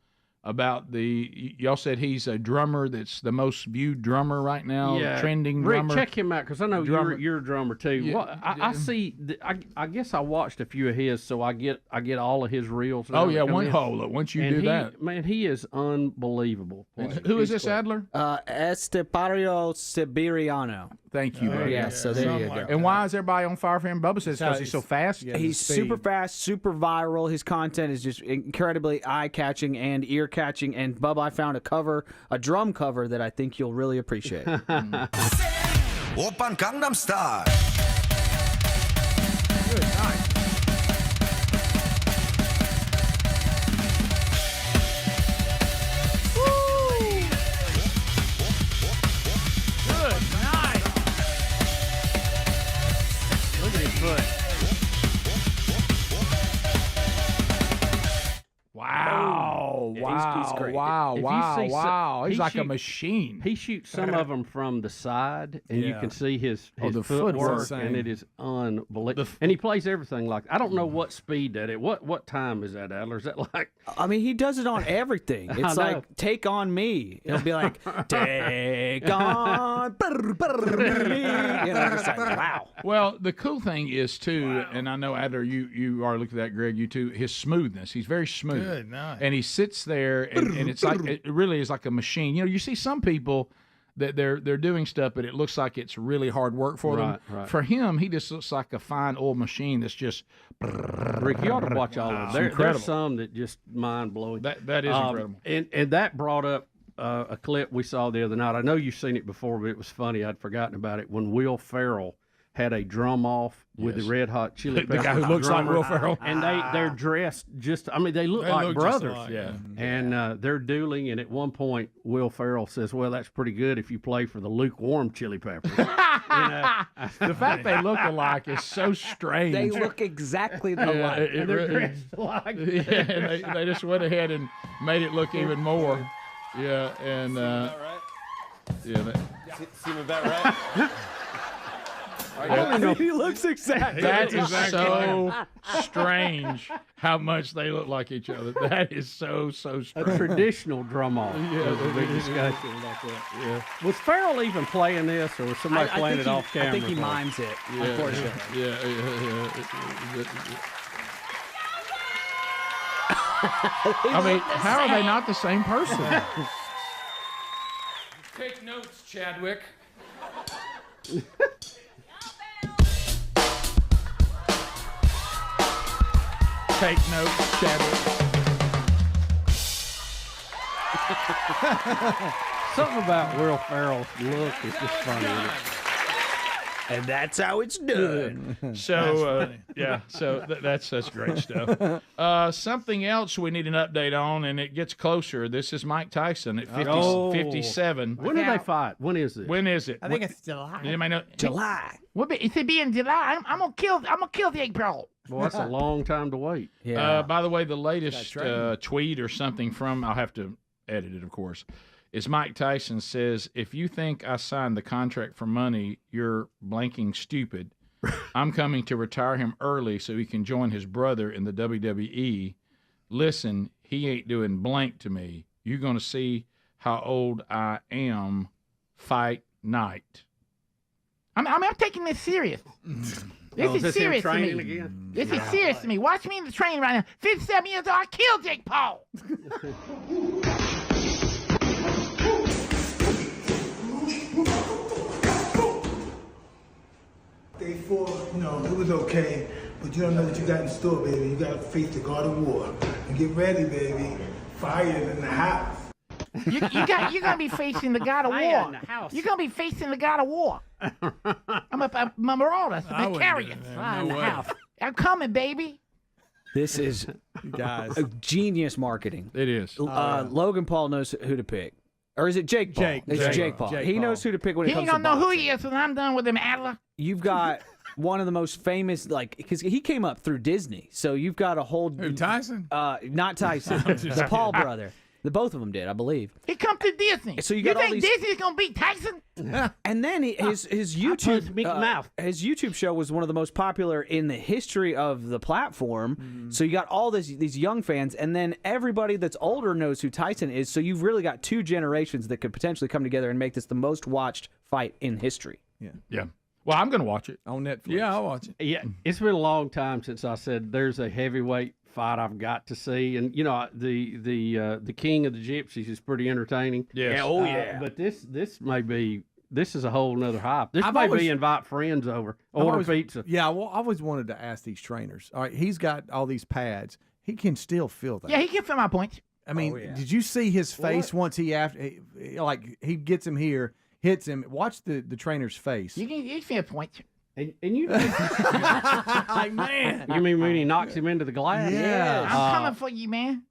about y'all said he's a drummer that's the most viewed drummer right now, trending drummer. Rick, check him out because I know you're a drummer too. Yeah. Well, I see. I guess I watched a few of his, so I get all of his reels. Oh yeah, once you do that, man, he is unbelievable. Who is this, Adler? Estepario Siberiano. Thank you. Yeah, so there you go. And why is everybody on fire for him? Bubba says because he's so fast. Yeah, he's super fast, super viral. His content is just incredibly eye-catching and ear-catching. And Bubba, I found a drum cover that I think you'll really appreciate. Open Gangnam Style. Good night. Wow! Wow! He's like a machine. He shoots some of them from the side, and you can see his footwork, and it is unbelievable. And he plays everything like I don't know what speed that is. What time is that, Adler? Is that like? I mean, he does it on everything. It's like "Take on Me." It'll be like "Take on me." Just like, wow. Well, the cool thing is too, and I know Adler, you are looking at that, Greg. You too. His smoothness. He's very smooth. Good night. And he sits there, and it's like it really is like a machine. You know, you see some people that they're doing stuff, but it looks like it's really hard work for them. Right. For him, he just looks like a fine old machine that's just. Rick, you ought to watch all of them. There's some that just mind blowing. That is incredible. And that brought up a clip we saw the other night. I know you've seen it before, but it was funny. I'd forgotten about it when Will Ferrell had a drum off with the Red Hot Chili Peppers. The guy who looks like Will Ferrell. And they're dressed they look like brothers. Yeah. And they're dueling, and at one point, Will Ferrell says, well, that's pretty good if you play for the lukewarm Chili Peppers. The fact they look alike is so strange. They look exactly alike. And they're dressed alike. Yeah, and they just went ahead and made it look even more. Yeah, and... Seem about right? He looks exactly. That is so strange how much they look like each other. That is so strange. A traditional drum off. Yeah, was a big discussion about that. Yeah. Was Ferrell even playing this, or was somebody playing it off camera? I think he mimes it. Unfortunately. Yeah. I mean, how are they not the same person? Take notes, Chadwick. Take notes, Chadwick. Something about Will Ferrell's look is just funny. And that's how it's done. So, that's great stuff. Something else we need an update on, and it gets closer. This is Mike Tyson at 57. When do they fight? When is it? I think it's July. Anybody know? July. It should be in July. I'm gonna kill the April. Well, that's a long time to wait. Yeah. By the way, the latest tweet or something from, I'll have to edit it, of course, is Mike Tyson says, if you think I signed the contract for money, you're blanking stupid. I'm coming to retire him early so he can join his brother in the WWE. Listen, he ain't doing blank to me. You're going to see how old I am. Fight night. I'm taking this serious. This is serious to me. Again? This is serious to me. Watch me in the train right now. 57 years old, I killed Jake Paul. Day 4, it was okay, but you don't know what you got in store, baby. You got to face the God of War. And get ready, baby. Fire in the house. You're gonna be facing the God of War. You're gonna be facing the God of War. I'm a marauder, Macarius. In the house. I'm coming, baby. This is guys a genius marketing. It is. Logan Paul knows who to pick. Or is it Jake Paul? It's Jake Paul. He knows who to pick when it comes to boxing. He ain't gonna know who he is when I'm done with him, Adler. You've got one of the most famous, because he came up through Disney. So you've got a whole... Who, Tyson? Not Tyson. The Paul brother. Both of them did, I believe. He come to Disney. So you got all think these- Disney's gonna beat Tyson? And then his YouTube Mouth. his YouTube show was one of the most popular in the history of the platform. So you got all these young fans, and then everybody that's older knows who Tyson is. So you've really got two generations that could potentially come together and make this the most watched fight in history. Yeah. Well, I'm going to watch it on Netflix. Yeah, I'll watch it. Yeah, it's been a long time since I said there's a heavyweight fight I've got to see, and you know the King of the Gypsies is pretty entertaining. Yes. But this is a whole nother hype. This I've may always- be invite friends over, I've order always- pizza. Yeah, well, I always wanted to ask these trainers. All right, he's got all these pads. He can still feel that. Yeah, he can feel my points. I mean, did you see his face once he he gets him here, hits him? Watch the trainer's face. You can feel points. And you like, man. You mean when he knocks him into the glass? Yeah. I'm coming for you, man.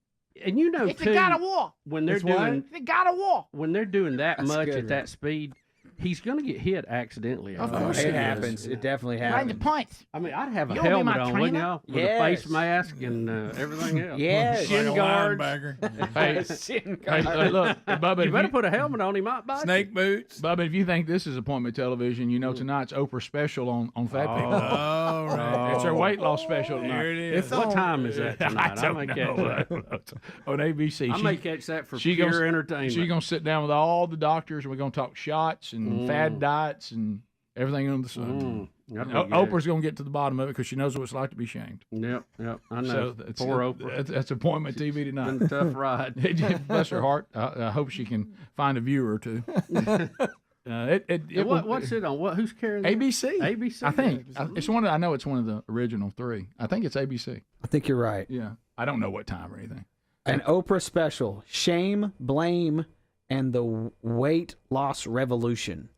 And you know It's too, a God of War. when they're It's what? doing It's a God of War. when they're doing that That's much good, at that speed, he's going to get hit accidentally. Of I course think. It happens. It definitely Right in the happens. points. I mean, I'd have a You'll be helmet my on, wouldn't trainer? y'all? With Yes. a face mask and everything else. Yes. Shin Like a guards. linebacker. Hey, look, Bubba, You if better put a helmet on, he might bite Snake boots. Bubba, if you think this is appointment television, you know tonight's Oprah special on Fat People. Oh, right. It's her weight loss special tonight. Here it is. you. What time is that tonight? I may catch that. On ABC. I may catch that for she pure gonna- entertainment. She's going to sit down with all the doctors, and we're going to talk shots and fad diets and everything under the sun. That'd be good. Oprah's going to get to the bottom of it because she knows what it's like to be shamed. Yep, I know. So that's, Poor Oprah. That's appointment TV tonight. Been a tough ride. Bless her heart. I hope she can find a viewer or two. What's it on? Who's carrying that? ABC. ABC. I think it's one. I know it's one of the original three. I think it's ABC. I think you're right. Yeah, I don't know what time or anything. An Oprah special: shame, blame, and the weight loss revolution.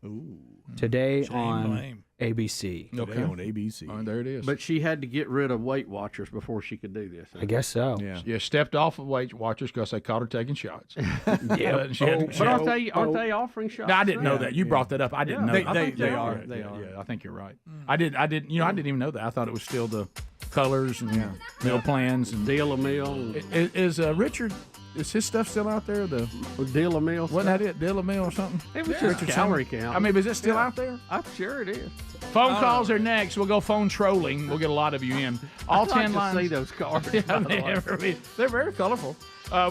Today on blame. ABC. Okay, on ABC. There it is. But she had to get rid of Weight Watchers before she could do this. I guess so. Yeah, stepped off of Weight Watchers because they caught her taking shots. Yeah. But aren't they offering shots? No, I didn't know now? that. You brought that up. I didn't know. They, that. they, think they they are. are. They are. Yeah, I think you're right. I didn't even know that. I thought it was still the colors and meal plans and Deal a meal. Is Richard? Is his stuff still out there? The Deal a meal. wasn't that it? Deal a meal or something? It was Richard just calorie Simmons? count. I mean, is it still out there? I'm sure it is. Phone calls are next. We'll go phone trolling. We'll get a lot of you in. All I'd 10 like to lines. see those cards. Yeah, by the way. they're very colorful.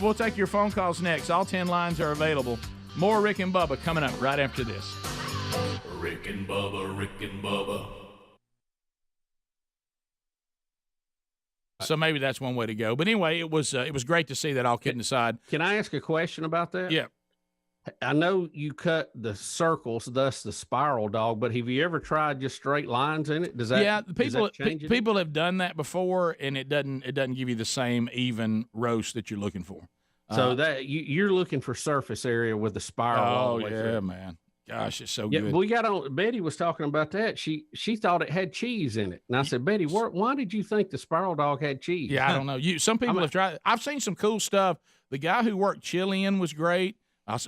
We'll take your phone calls next. All 10 lines are available. More Rick and Bubba coming up right after this. Rick and Bubba, Rick and Bubba. So maybe that's one way to go. But anyway, it was great to see that, all kidding aside. Can I ask a question about that? Yeah. I know you cut the circles, thus the spiral dog, but have you ever tried just straight lines in it? Does that change it? People have done that before, and it doesn't give you the same even roast that you're looking for. So that you're looking for surface area with the spiral. all Oh the way yeah, through. man. Gosh, it's so Yeah, good. we got on. Betty was talking about that. She thought it had cheese in it, and I said, Betty, why did you think the spiral dog had cheese? Yeah, I don't know. Some people have tried. I've seen some cool stuff. The guy who worked Chilean was great.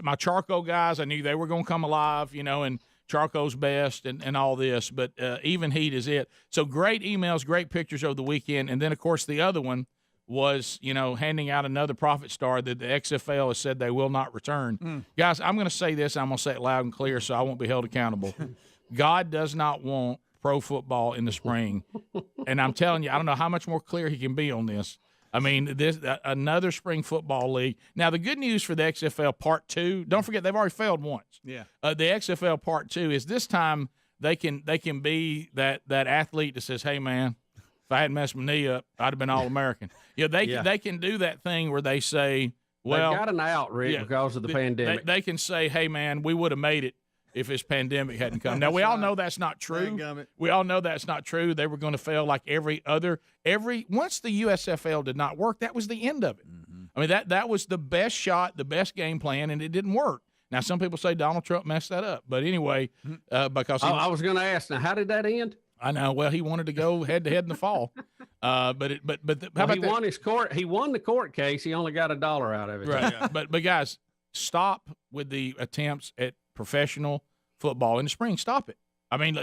My charcoal guys, I knew they were going to come alive, and charcoal's best and all this. But even heat is it. So great emails, great pictures over the weekend, and then of course the other one was, handing out another profit star that the XFL has said they will not return. Guys, I'm going to say this. I'm going to say it loud and clear so I won't be held accountable. God does not want pro football in the spring. And I'm telling you, I don't know how much more clear he can be on this. I mean, this another spring football league. Now, the good news for the XFL Part 2, don't forget they've already failed once. Yeah. The XFL Part 2 is this time they can be that athlete that says, hey, man, if I hadn't messed my knee up, I'd have been All-American. They can do that thing where they say, well, they've got an out, Rick, because of the pandemic. They can say, hey, man, we would have made it if this pandemic hadn't come. Now, we all know that's not true. We all know that's not true. They were going to fail like once the USFL did not work, that was the end of it. Mm-hmm. I mean, that was the best shot, the best game plan, and it didn't work. Now, some people say Donald Trump messed that up. But anyway, because I was going to ask, now, how did that end? I know. Well, he wanted to go head-to-head in the fall. How about he won his court. He won the court case. He only got $1 out of it. Right. Yeah. But guys, stop with the attempts at professional football in the spring. Stop it. I mean,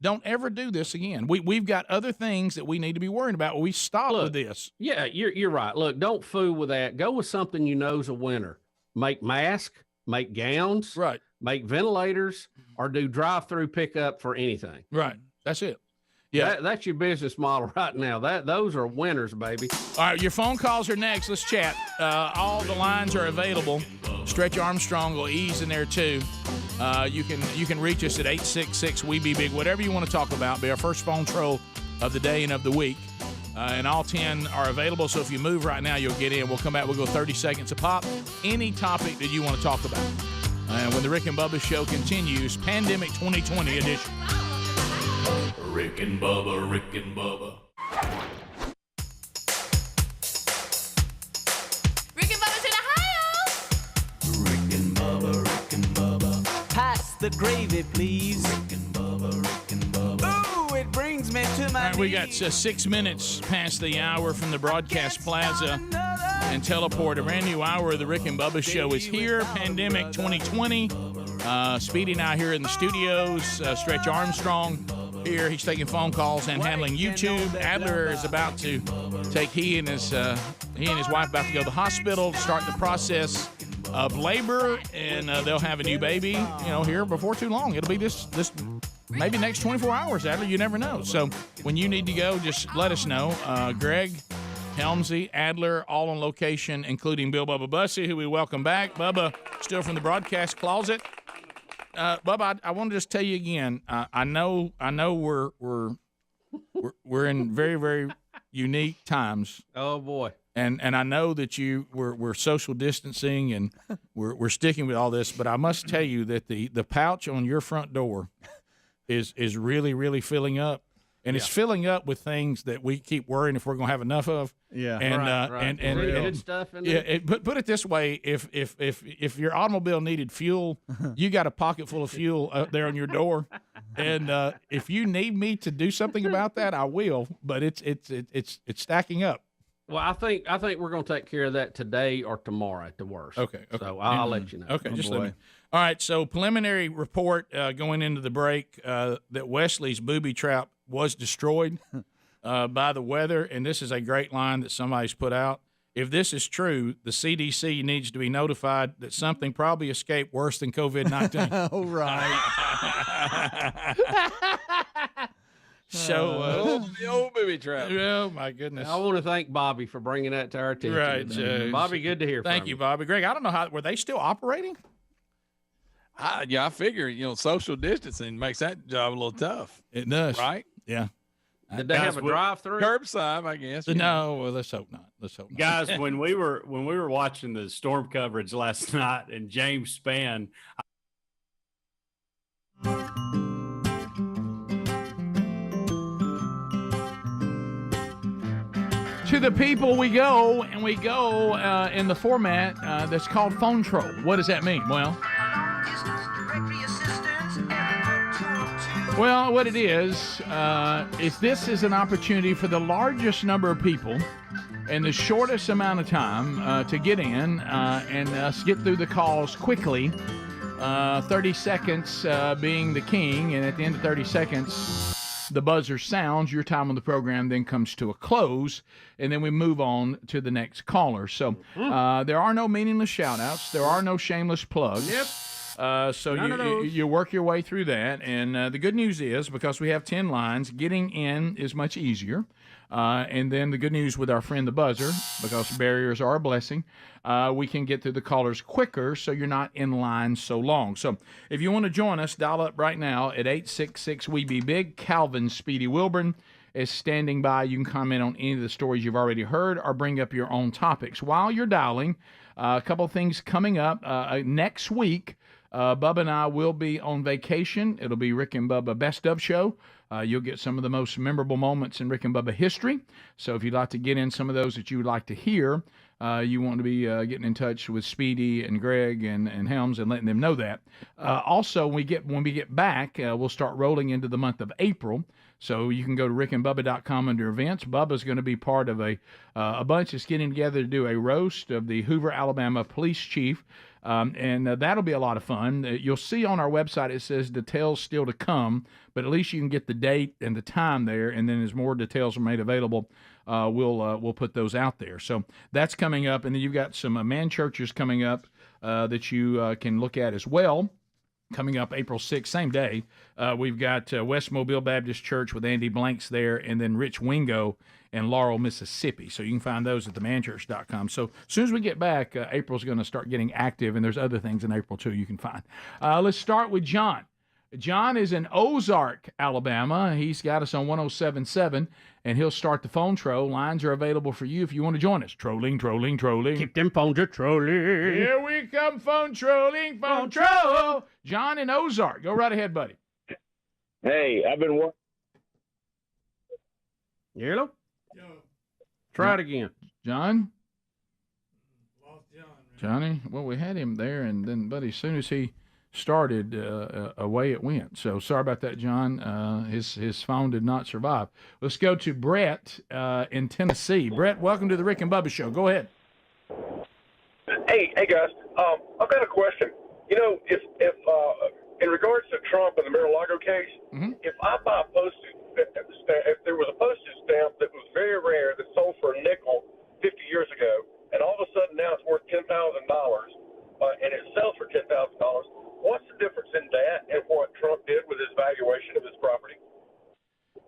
don't ever do this again. We've got other things that we need to be worrying about. We stop with this. Yeah, you're right. Look, don't fool with that. Go with something you know's a winner. Make masks, make gowns, right? Make ventilators, or do drive-through pickup for anything. Right. That's it. Yeah, that's your business model right now. Those are winners, baby. All right, your phone calls are next. Let's chat. All the lines are available. Stretch Armstrong will ease in there too. You can reach us at 866-WE-BE-BIG. Whatever you want to talk about, be our first phone troll of the day and of the week. And all 10 are available. So if you move right now, you'll get in. We'll come back. We'll go 30 seconds a pop. Any topic that you want to talk about. And when the Rick and Bubba show continues, Pandemic 2020 edition. Rick and Bubba, Rick and Bubba. Rick and Bubba's in Ohio. Rick and Bubba, Rick and Bubba. Pass the gravy, please. Rick and Bubba, Rick and Bubba. Ooh, it brings me to my All right, we got 6 minutes past the hour from the broadcast plaza and teleport. A brand new hour of the Rick and Bubba show is here. Pandemic 2020. Speedy and I here in the studios. Stretch Armstrong here. He's taking phone calls and handling YouTube. Adler is about to take he and his wife about to go to the hospital to start the process of labor, and they'll have a new baby, here before too long. It'll be this maybe next 24 hours, Adler. You never know. So when you need to go, just let us know. Greg, Helmsy, Adler, all on location, including Bill Bubba Bussey, who we welcome back. Bubba, still from the broadcast closet. Bubba, I want to just tell you again. I know we're in very, very unique times. Oh boy! And I know that we're social distancing and we're sticking with all this. But I must tell you that the pouch on your front door is really, really filling up. And it's filling up with things that we keep worrying if we're going to have enough of. Yeah, and good stuff in there. Yeah, put it this way: if your automobile needed fuel, you got a pocket full of fuel up there on your door. And if you need me to do something about that, I will. But it's stacking up. Well, I think we're going to take care of that today or tomorrow at the worst. Okay. So I'll let you know. Okay, just let me. All right. So preliminary report going into the break that Wesley's booby trap was destroyed by the weather, and this is a great line that somebody's put out. If this is true, the CDC needs to be notified that something probably escaped worse than COVID-19. Oh, right. So, the old booby trap. Oh, my goodness. I want to thank Bobby for bringing that to our attention. Right. Bobby, good to hear from you. Thank you, Bobby. Greg, I don't know were they still operating? I figure, social distancing makes that job a little tough. It does. Right? Yeah. Did they have a drive-through? Curbside, I guess. No, well, let's hope not. Guys, when we were watching the storm coverage last night, and James Spann. To the people we go, and we go in the format that's called phone troll. What does that mean? Well, what it is this is an opportunity for the largest number of people in the shortest amount of time to get in and us get through the calls quickly. 30 seconds being the king, and at the end of 30 seconds, the buzzer sounds. Your time on the program then comes to a close, and then we move on to the next caller. So there are no meaningless shout-outs. There are no shameless plugs. Yep. So you work your way through that, and the good news is, because we have 10 lines, getting in is much easier. And then the good news with our friend the buzzer, because barriers are a blessing, we can get through the callers quicker, so you're not in line so long. So if you want to join us, dial up right now at 866-WE-BE-BIG. Calvin Speedy Wilburn is standing by. You can comment on any of the stories you've already heard or bring up your own topics. While you're dialing, a couple of things coming up. Next week, Bubba and I will be on vacation. It'll be Rick and Bubba Best Of Show. You'll get some of the most memorable moments in Rick and Bubba history. So if you'd like to get in some of those that you would like to hear, you want to be getting in touch with Speedy and Greg and Helms and letting them know that. Also, when we get back, we'll start rolling into the month of April. So you can go to rickandbubba.com under events. Bubba's going to be part of a bunch that's getting together to do a roast of the Hoover, Alabama police chief, And that'll be a lot of fun. You'll see on our website it says details still to come, but at least you can get the date and the time there, and then as more details are made available, we'll put those out there. So that's coming up, and then you've got some man churches coming up that you can look at as well. Coming up April 6th, same day, we've got West Mobile Baptist Church with Andy Blanks there, and then Rich Wingo in Laurel, Mississippi. So you can find those at themanchurch.com. So as soon as we get back, April's going to start getting active, and there's other things in April, too, you can find. Let's start with John. John is in Ozark, Alabama. He's got us on 107.7, and he'll start the phone troll. Lines are available for you if you want to join us. Trolling. Keep them phones a trolling. Here we come, phone trolling, phone troll. John in Ozark. Go right ahead, buddy. Hey, I've been working. Hello? Try it again. John? Johnny? Well, we had him there, and then, buddy, as soon as he started, away it went. So sorry about that, John. His phone did not survive. Let's go to Brett in Tennessee. Brett, welcome to the Rick and Bubba Show. Go ahead. Hey guys. I've got a question. You know, if in regards to Trump and the Mar-a-Lago case, if I buy a postage, if there was a postage stamp that was very rare that sold for a nickel 50 years ago, and all of a sudden now it's worth $10,000, and it sells for $10,000. What's the difference in that and what Trump did with his valuation of his property?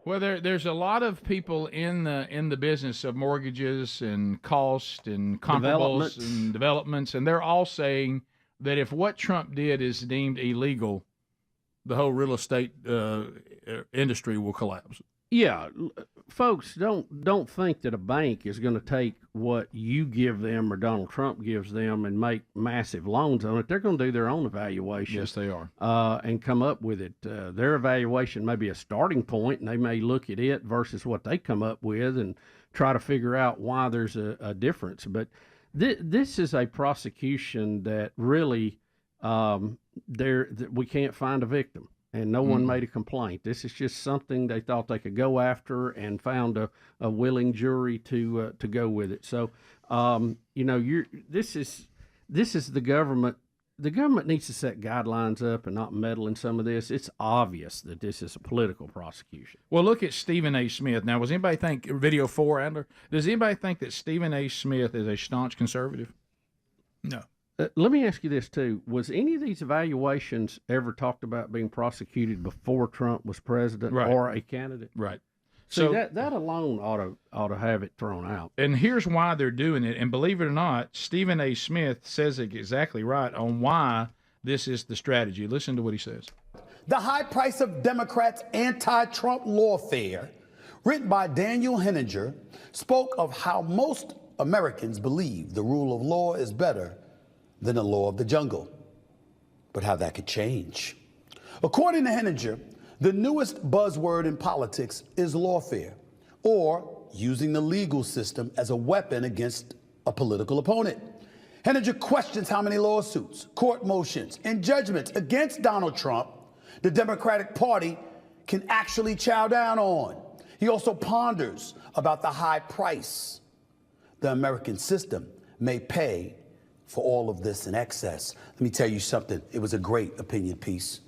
Well, there's a lot of people in the business of mortgages and cost and comparables and developments, and they're all saying that if what Trump did is deemed illegal, the whole real estate industry will collapse. Yeah, folks, don't think that a bank is going to take what you give them or Donald Trump gives them and make massive loans on it. They're going to do their own evaluation. Yes, they are. And come up with it. Their evaluation may be a starting point, and they may look at it versus what they come up with and try to figure out why there's a difference. But this is a prosecution that really we can't find a victim. And no one made a complaint. This is just something they thought they could go after and found a willing jury to go with it. So, this is the government. The government needs to set guidelines up and not meddle in some of this. It's obvious that this is a political prosecution. Well, look at Stephen A. Smith. Now, does anybody think, video 4, Adler, does anybody think that Stephen A. Smith is a staunch conservative? No. Let me ask you this, too. Was any of these evaluations ever talked about being prosecuted before Trump was president or a candidate? Right. So that alone ought to have it thrown out. And here's why they're doing it. And believe it or not, Stephen A. Smith says it exactly right on why this is the strategy. Listen to what he says. The High Price of Democrats' Anti-Trump Lawfare, written by Daniel Henninger, spoke of how most Americans believe the rule of law is better than the law of the jungle, but how that could change. According to Henninger, the newest buzzword in politics is lawfare, or using the legal system as a weapon against a political opponent. Henninger questions how many lawsuits, court motions, and judgments against Donald Trump the Democratic Party can actually chow down on. He also ponders about the high price the American system may pay for all of this in excess. Let me tell you something. It was a great opinion piece.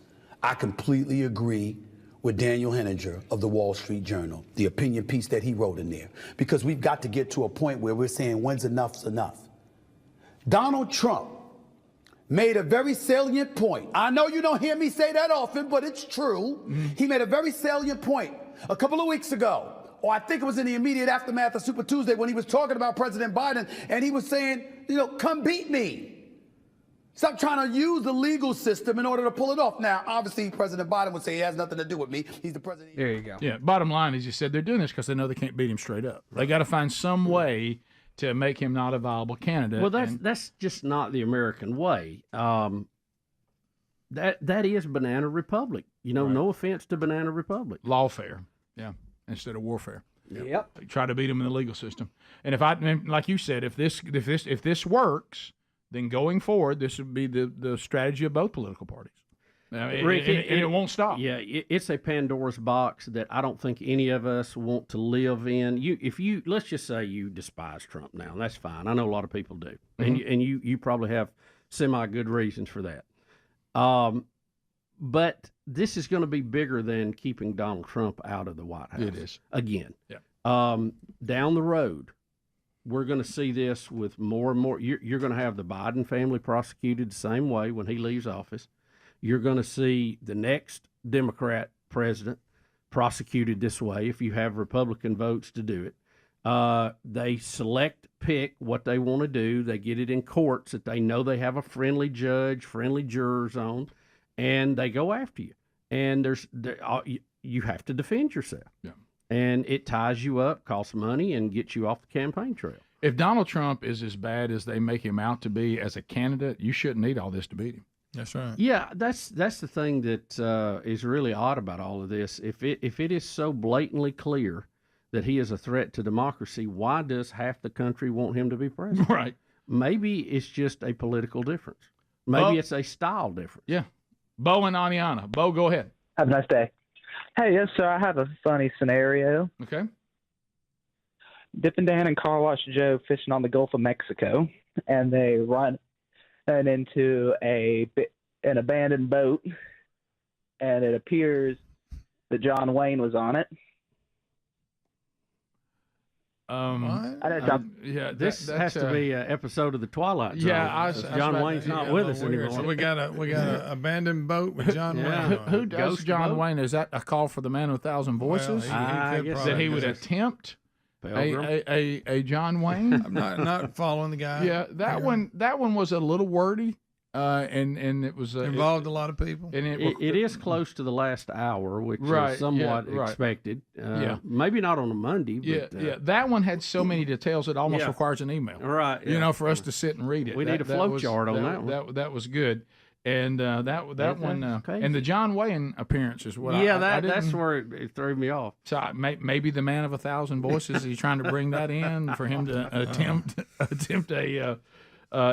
I completely agree with Daniel Henninger of the Wall Street Journal, the opinion piece that he wrote in there, because we've got to get to a point where we're saying when's enough's enough. Donald Trump made a very salient point. I know you don't hear me say that often, but it's true. He made a very salient point a couple of weeks ago, or I think it was in the immediate aftermath of Super Tuesday, when he was talking about President Biden, and he was saying, come beat me. Stop trying to use the legal system in order to pull it off. Now, obviously, President Biden would say he has nothing to do with me. He's the president. There you go. Yeah, bottom line is, you said they're doing this because they know they can't beat him straight up. They got to find some way to make him not a viable candidate. Well, that's just not the American way. That is Banana Republic. No offense to Banana Republic. Lawfare, yeah, instead of warfare. Yep. Try to beat him in the legal system. And like you said, if this works, then going forward, this would be the strategy of both political parties. Rick, it won't stop. Yeah, it's a Pandora's box that I don't think any of us want to live in. Let's just say you despise Trump now, and that's fine. I know a lot of people do, and you probably have semi-good reasons for that. But this is going to be bigger than keeping Donald Trump out of the White House. It is. Again. Yeah. Down the road, we're going to see this with more and more. You're going to have the Biden family prosecuted the same way when he leaves office. You're going to see the next Democrat president prosecuted this way if you have Republican votes to do it. They pick what they want to do. They get it in courts that they know they have a friendly judge, friendly jurors on, and they go after you. And you have to defend yourself. Yeah. And it ties you up, costs money, and gets you off the campaign trail. If Donald Trump is as bad as they make him out to be as a candidate, you shouldn't need all this to beat him. That's right. Yeah, that's the thing that is really odd about all of this. If it is so blatantly clear that he is a threat to democracy, why does half the country want him to be president? Right. Maybe it's just a political difference. Maybe it's a style difference. Yeah. Bo and Aniana. Bo, go ahead. Have a nice day. Hey, yes, sir. I have a funny scenario. Okay. Dippin' Dan and Car Wash Joe fishing on the Gulf of Mexico, and they run into an abandoned boat, and it appears that John Wayne was on it. This has to be an episode of the Twilight Zone. Yeah, John Wayne's not with us anymore. So we got an abandoned boat with John Wayne. Who does Ghost John boat? Wayne? Is that a call for the man with 1,000 voices? I guess that he so. would attempt Pilgrim. a John Wayne? I'm not following the guy. Yeah, that one was a little wordy, and it was involved a lot of people. And it is close to the last hour, which Right, is somewhat yeah, right. expected. Yeah. Maybe not on a Monday. Yeah, But, yeah. That one had so many details it almost Yeah. requires an email. Right. You know, for us to sit and read it. We need a flow chart on that one. That was good. And that one, crazy. and the John Wayne appearance is what Yeah, I that's didn't- where it threw me off. So maybe the man of 1,000 voices. He's trying to bring that in for him to attempt a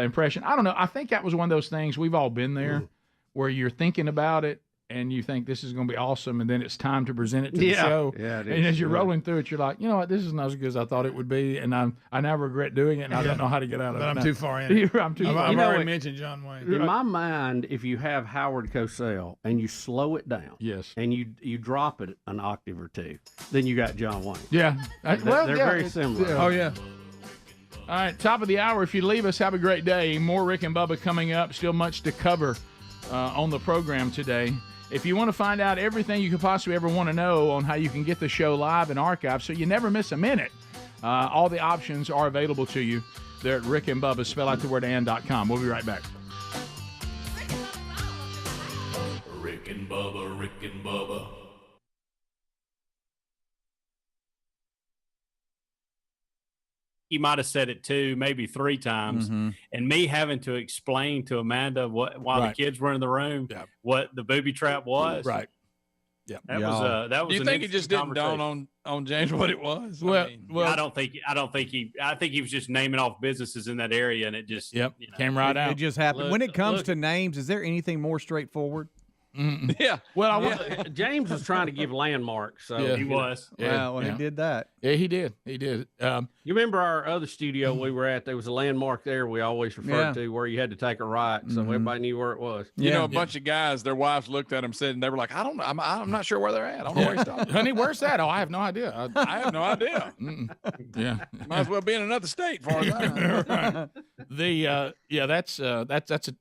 impression. I don't know. I think that was one of those things we've all been there, where you're thinking about it and you think this is going to be awesome, and then it's time to present it to the show. Yeah, it and is. as you're rolling through it, you're like, you know what, this is not as good as I thought it would be, and I now regret doing it, and I don't know how to get out of But it. I'm now. too far in it. I'm too far. I've in it. already mentioned John Wayne. In my mind, if you have Howard Cosell and you slow it down, yes, and you drop it an octave or two, then you got John Wayne. Yeah. They're very it's- similar. yeah. Oh, yeah. All right, top of the hour. If you leave us, have a great day. More Rick and Bubba coming up. Still much to cover on the program today. If you want to find out everything you could possibly ever want to know on how you can get the show live and archived so you never miss a minute, all the options are available to you there at Rick and Bubba. Spell out the word and.com. We'll be right back. Rick and Bubba, Rick and Bubba. He might have said it 2, maybe 3 times, and me having to explain to Amanda while Right. the kids were in the room what the booby trap was. Right. Yeah. That was. Do you an think it just interesting didn't dawn on James what it was? I think he was just naming off businesses in that area, and it just came right out. It just happened. Look- when it comes look- to names, is there anything more straightforward? Yeah. Well, James was trying to give landmarks. So he was. He did that. Yeah, he did. He did. You remember our other studio we were at? There was a landmark there we always referred to where you had to take a right, so everybody knew where it was. You know, a bunch of guys, their wives looked at them, said, and they were like, "I don't know. I'm not sure where they're at. I don't know where he's talking." Honey, where's that? Oh, I have no idea. I have no idea. Yeah. Might as well be in another state, far as I know. Right.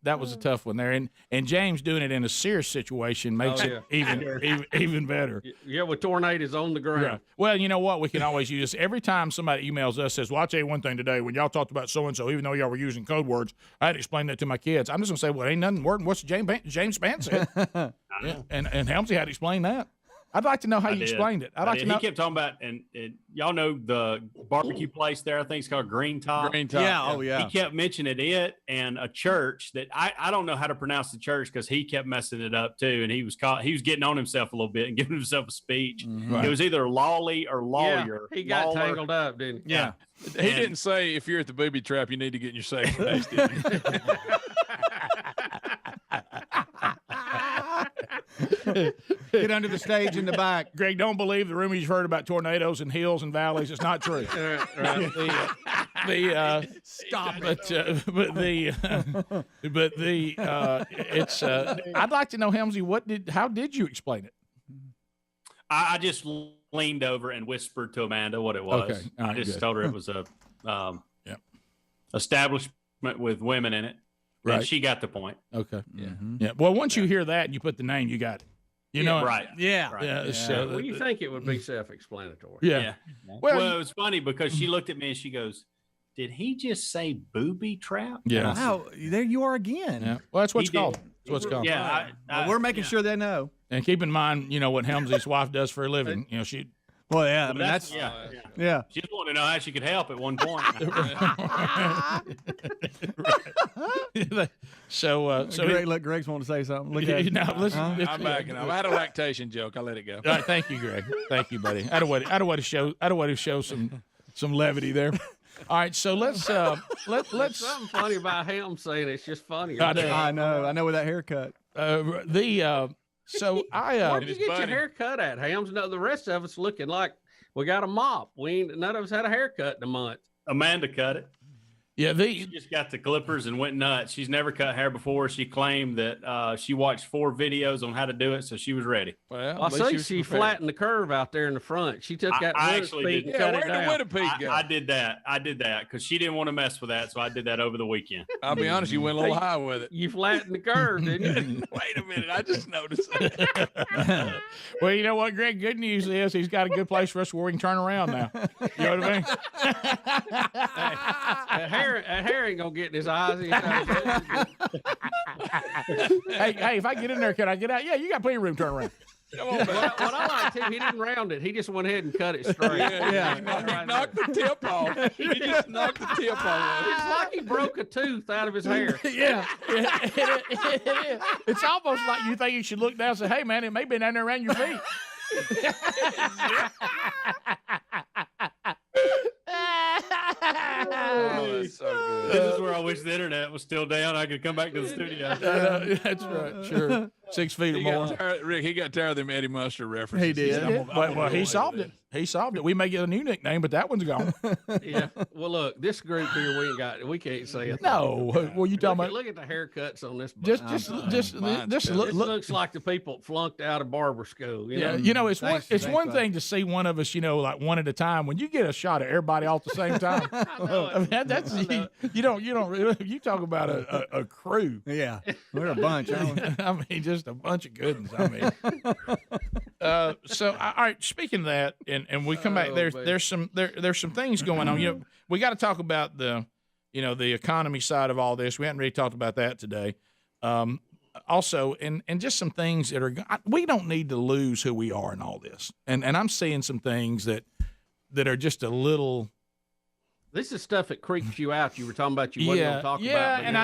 That was a tough one there, and James doing it in a serious situation makes it even better. Yeah, with tornadoes on the ground. Yeah. Well, you know what? We can always use every time somebody emails us, says, well, I'll tell you one thing today. When y'all talked about so-and-so, even though y'all were using code words, I had to explain that to my kids. I'm just going to say, well, ain't nothing working. What's James Spence said? Yeah. And Helmsy had to explain that. I'd like to know how you explained it. I'd like to know. He kept talking about, and y'all know the barbecue place there. I think it's called Green Top. Green Top. Yeah. Oh, yeah. He kept mentioning it and a church that I don't know how to pronounce the church because he kept messing it up too. And he was getting on himself a little bit and giving himself a speech. Right. It was either Lawley or Lawyer. Yeah, he got Lawler. tangled up, didn't he? Yeah. He didn't say if you're at the booby trap, you need to get in your safe place, did he? Get under the stage in the back. Greg, don't believe the rumors you've heard about tornadoes and hills and valleys. It's not true. Stop. It's. I'd like to know, Helmsy, how did you explain it? I just leaned over and whispered to Amanda what it was. Okay. All right, I just good. told her it was a establishment with women in it. Right. And she got the point. Okay. Yeah. Well, once you hear that and you put the name, you got it. You know. Right. Yeah. Right. Yeah. So, Well, you think it would be self-explanatory? Yeah. Well, it was funny because she looked at me and she goes, "Did he just say booby trap?" Yeah. Wow, there you are again. Yeah. Well, that's what it's He did. called. That's what it's called. Yeah. Well, we're making sure they know. And keep in mind, what Helmsy's wife does for a living. She. Well, yeah. I Well, mean, that's yeah. She just wanted to know how she could help at one point. So Greg's wanting to say something. Look at now, listen, I'm backing up. I had a lactation joke. I let it go. All right, thank you, Greg. Thank you, buddy. I'd want to show some levity there. All right, so let's There's something funny about him saying it's just funny. I know with that haircut. So Where'd you get your hair cut at, Hams? No, the rest of us looking like we got a mop. None of us had a haircut in a month. Amanda cut it. Yeah, she just got the clippers and went nuts. She's never cut hair before. She claimed that she watched 4 videos on how to do it, so she was ready. Well, I see she flattened the curve out there in the front. She took that I wood actually speed did. and cut it down. I did that because she didn't want to mess with that, so I did that over the weekend. I'll be honest, you went a little high with it. You flattened the curve, didn't you? Wait a minute, I just noticed. Well, you know what, Greg? Good news is he's got a good place for us where we can turn around now. You know what I mean? That hair ain't gonna get in his eyes. hey, if I get in there, can I get out? Yeah, you got plenty of room to turn around. What I like too, he didn't round it. He just went ahead and cut it straight. Yeah. He knocked the tip off. He just knocked the tip off. It's like he broke a tooth out of his hair. Yeah. It's almost like you think you should look down and say, "Hey, man, it may be down there around your feet." Oh, that's so good. This is where I wish the internet was still down. I could come back to the studio. That's right. Sure. 6 feet or more. Rick, he got tired of them Eddie Mustard references. He did. Well, he solved it. He solved it. We may get a new nickname, but that one's gone. Yeah. Well, look, this group here, we can't say it. No. Well, you talking about? Look at the haircuts on this. Just This looks like the people flunked out of barber school. Yeah. It's one thing to see one of us, like one at a time. When you get a shot of everybody all at the same time, that's you talk about a crew. Yeah, we're a bunch. I mean, just a bunch of good ones. I mean, all right. Speaking of that, and we come back. There's some things going on. We got to talk about the economy side of all this. We hadn't really talked about that today. Also, and just some things that are. We don't need to lose who we are in all this. And I'm seeing some things that are just a little. This is stuff that creeps you out. You were talking about you wasn't going to talk about. Yeah, and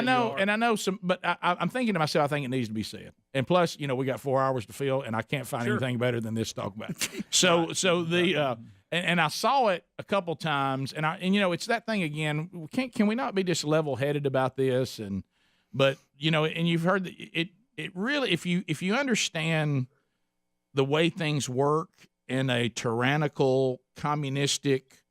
I know some, but I'm thinking to myself, I think it needs to be said. And plus, we got 4 hours to fill, and I can't find anything better than this to talk about. So and I saw it a couple times, and it's that thing again. Can we not be just level-headed about this? But and you've heard that it really, if you understand the way things work in a tyrannical, communistic,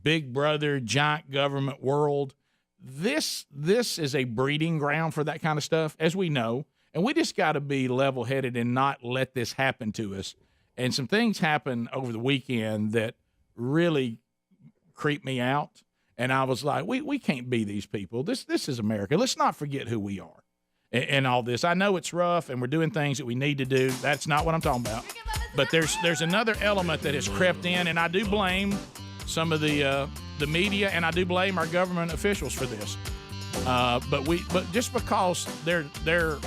big brother, giant government world, this is a breeding ground for that kind of stuff, as we know. And we just got to be level-headed and not let this happen to us. And some things happened over the weekend that really creeped me out. And I was like, we can't be these people. This is America. Let's not forget who we are and all this. I know it's rough, and we're doing things that we need to do. That's not what I'm talking about. But there's another element that has crept in, and I do blame some of the media, and I do blame our government officials for this. But just because they're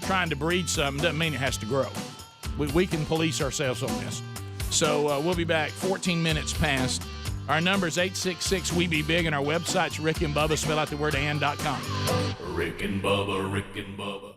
trying to breed something doesn't mean it has to grow. We can police ourselves on this. So we'll be back 14 minutes past. Our number is 866-WE-BE-BIG, and our website's Rick and Bubba, spell out the word and.com. Rick and Bubba, Rick and Bubba.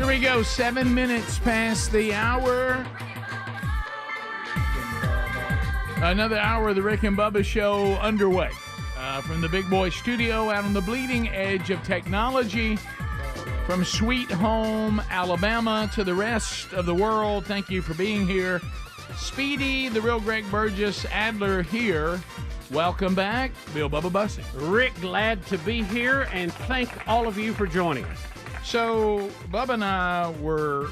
Here we go, 7 minutes past the hour. Another hour of the Rick and Bubba Show underway. From the Big Boy Studio out on the bleeding edge of technology. From Sweet Home, Alabama to the rest of the world, thank you for being here. Speedy, the real Greg Burgess, Adler here. Welcome back, Bill Bubba Bussey. Rick, glad to be here, and thank all of you for joining us. So, Bubba and I were,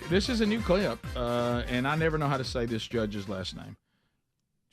this is a new clip, and I never know how to say this judge's last name.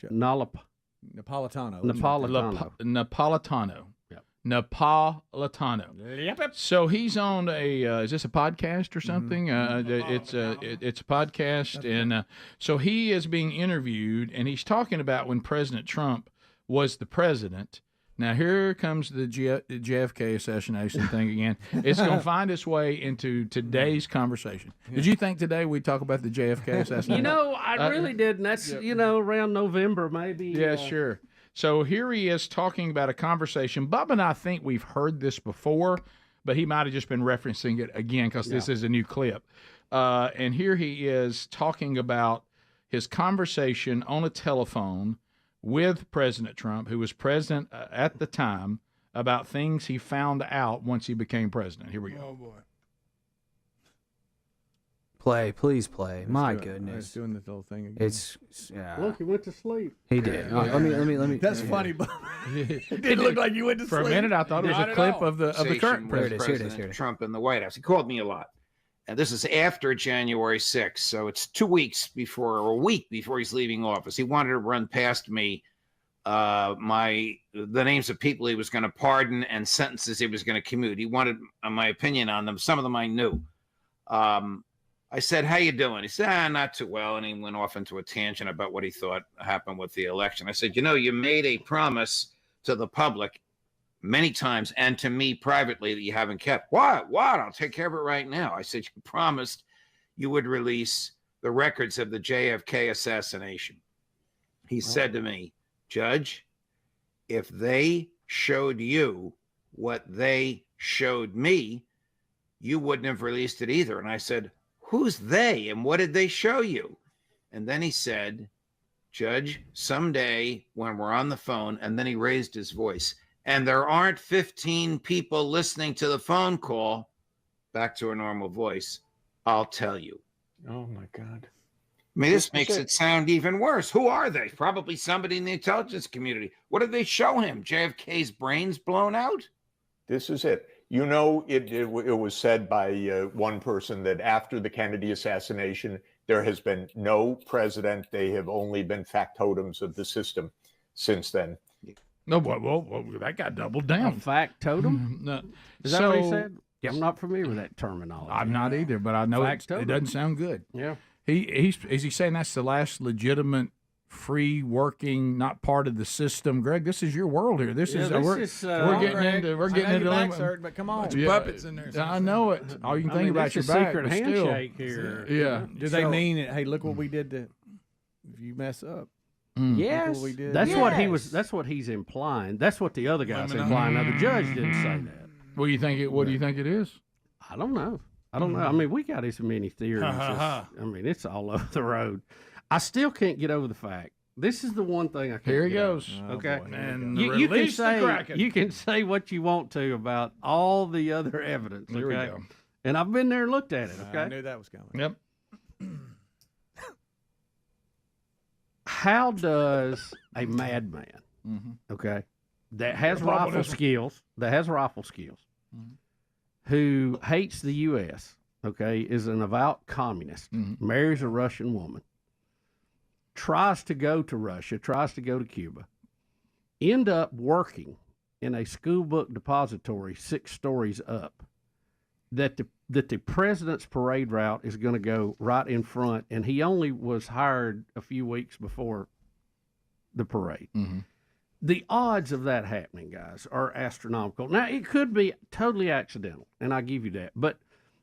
Napolitano. Napolitano. Yep. Napolitano. Yep. So he's on a, is this a podcast or something? It's a podcast, and so he is being interviewed, and he's talking about when President Trump was the president. Now, here comes the JFK assassination thing again. It's going to find its way into today's conversation. Did you think today we'd talk about the JFK assassination? I really did, and that's, around November maybe. Yeah, sure. So here he is talking about a conversation. Bubba and I think we've heard this before, but he might have just been referencing it again because this is a new clip. And here he is talking about his conversation on a telephone with President Trump, who was president at the time, about things he found out once he became president. Here we go. Oh, boy. Please play. My goodness. He's doing the whole thing again. It's Look, he went to sleep. He did. Let me. That's funny, but it didn't look like you went to For sleep. a minute, I thought it was a clip of the current president. Here it is. Trump in the White House. He called me a lot. And this is after January 6th, so it's 2 weeks before, or a week before he's leaving office. He wanted to run past me the names of people he was going to pardon and sentences he was going to commute. He wanted my opinion on them. Some of them I knew. I said, "How you doing?" He said, "Not too well," and he went off into a tangent about what he thought happened with the election. I said, "You made a promise to the public many times and to me privately that you haven't kept." What? I'll take care of it right now. I said, "You promised you would release the records of the JFK assassination." He said to me, "Judge, if they showed you what they showed me, you wouldn't have released it either." And I said, "Who's they and what did they show you?" And then he said, "Judge, someday when we're on the phone," and then he raised his voice, "and there aren't 15 people listening to the phone call," back to a normal voice, "I'll tell you." Oh, my God. I mean, this makes it sound even worse. Who are they? Probably somebody in the intelligence community. What did they show him? JFK's brains blown out? This is it. It was said by one person that after the Kennedy assassination, there has been no president. They have only been factotums of the system since then. No, well, that got doubled down. A factotum? No. Is that what he said? I'm not familiar with that terminology. I'm not either, but I know it doesn't sound good. Yeah. Is he saying that's the last legitimate, free working, not part of the system? Greg, this is your world here. We're getting into but come on, puppets in there. I know it. All you can think about your back. Secret handshake here. Yeah. Do they mean it? Hey, look what we did to. If you mess up. Yes, what we did. That's what he was. That's what he's implying. That's what the other guy's implying. Now the judge didn't say that. What do you think it is? I don't know. I mean, we got so many theories. It's all over the road. I still can't get over the fact. This is the one thing I can't. Here he goes. Okay, and you can say what you want to about all the other evidence. Here we go. And I've been there and looked at it. Okay, I knew that was coming. Yep. How does a madman, okay, that has rifle skills, who hates the U.S., okay, is an avowt communist, marries a Russian woman, tries to go to Russia, tries to go to Cuba, end up working in a school book depository 6 stories up, that the president's parade route is going to go right in front, and he only was hired a few weeks before the parade. The odds of that happening, guys, are astronomical. Now, it could be totally accidental, and I give you that, but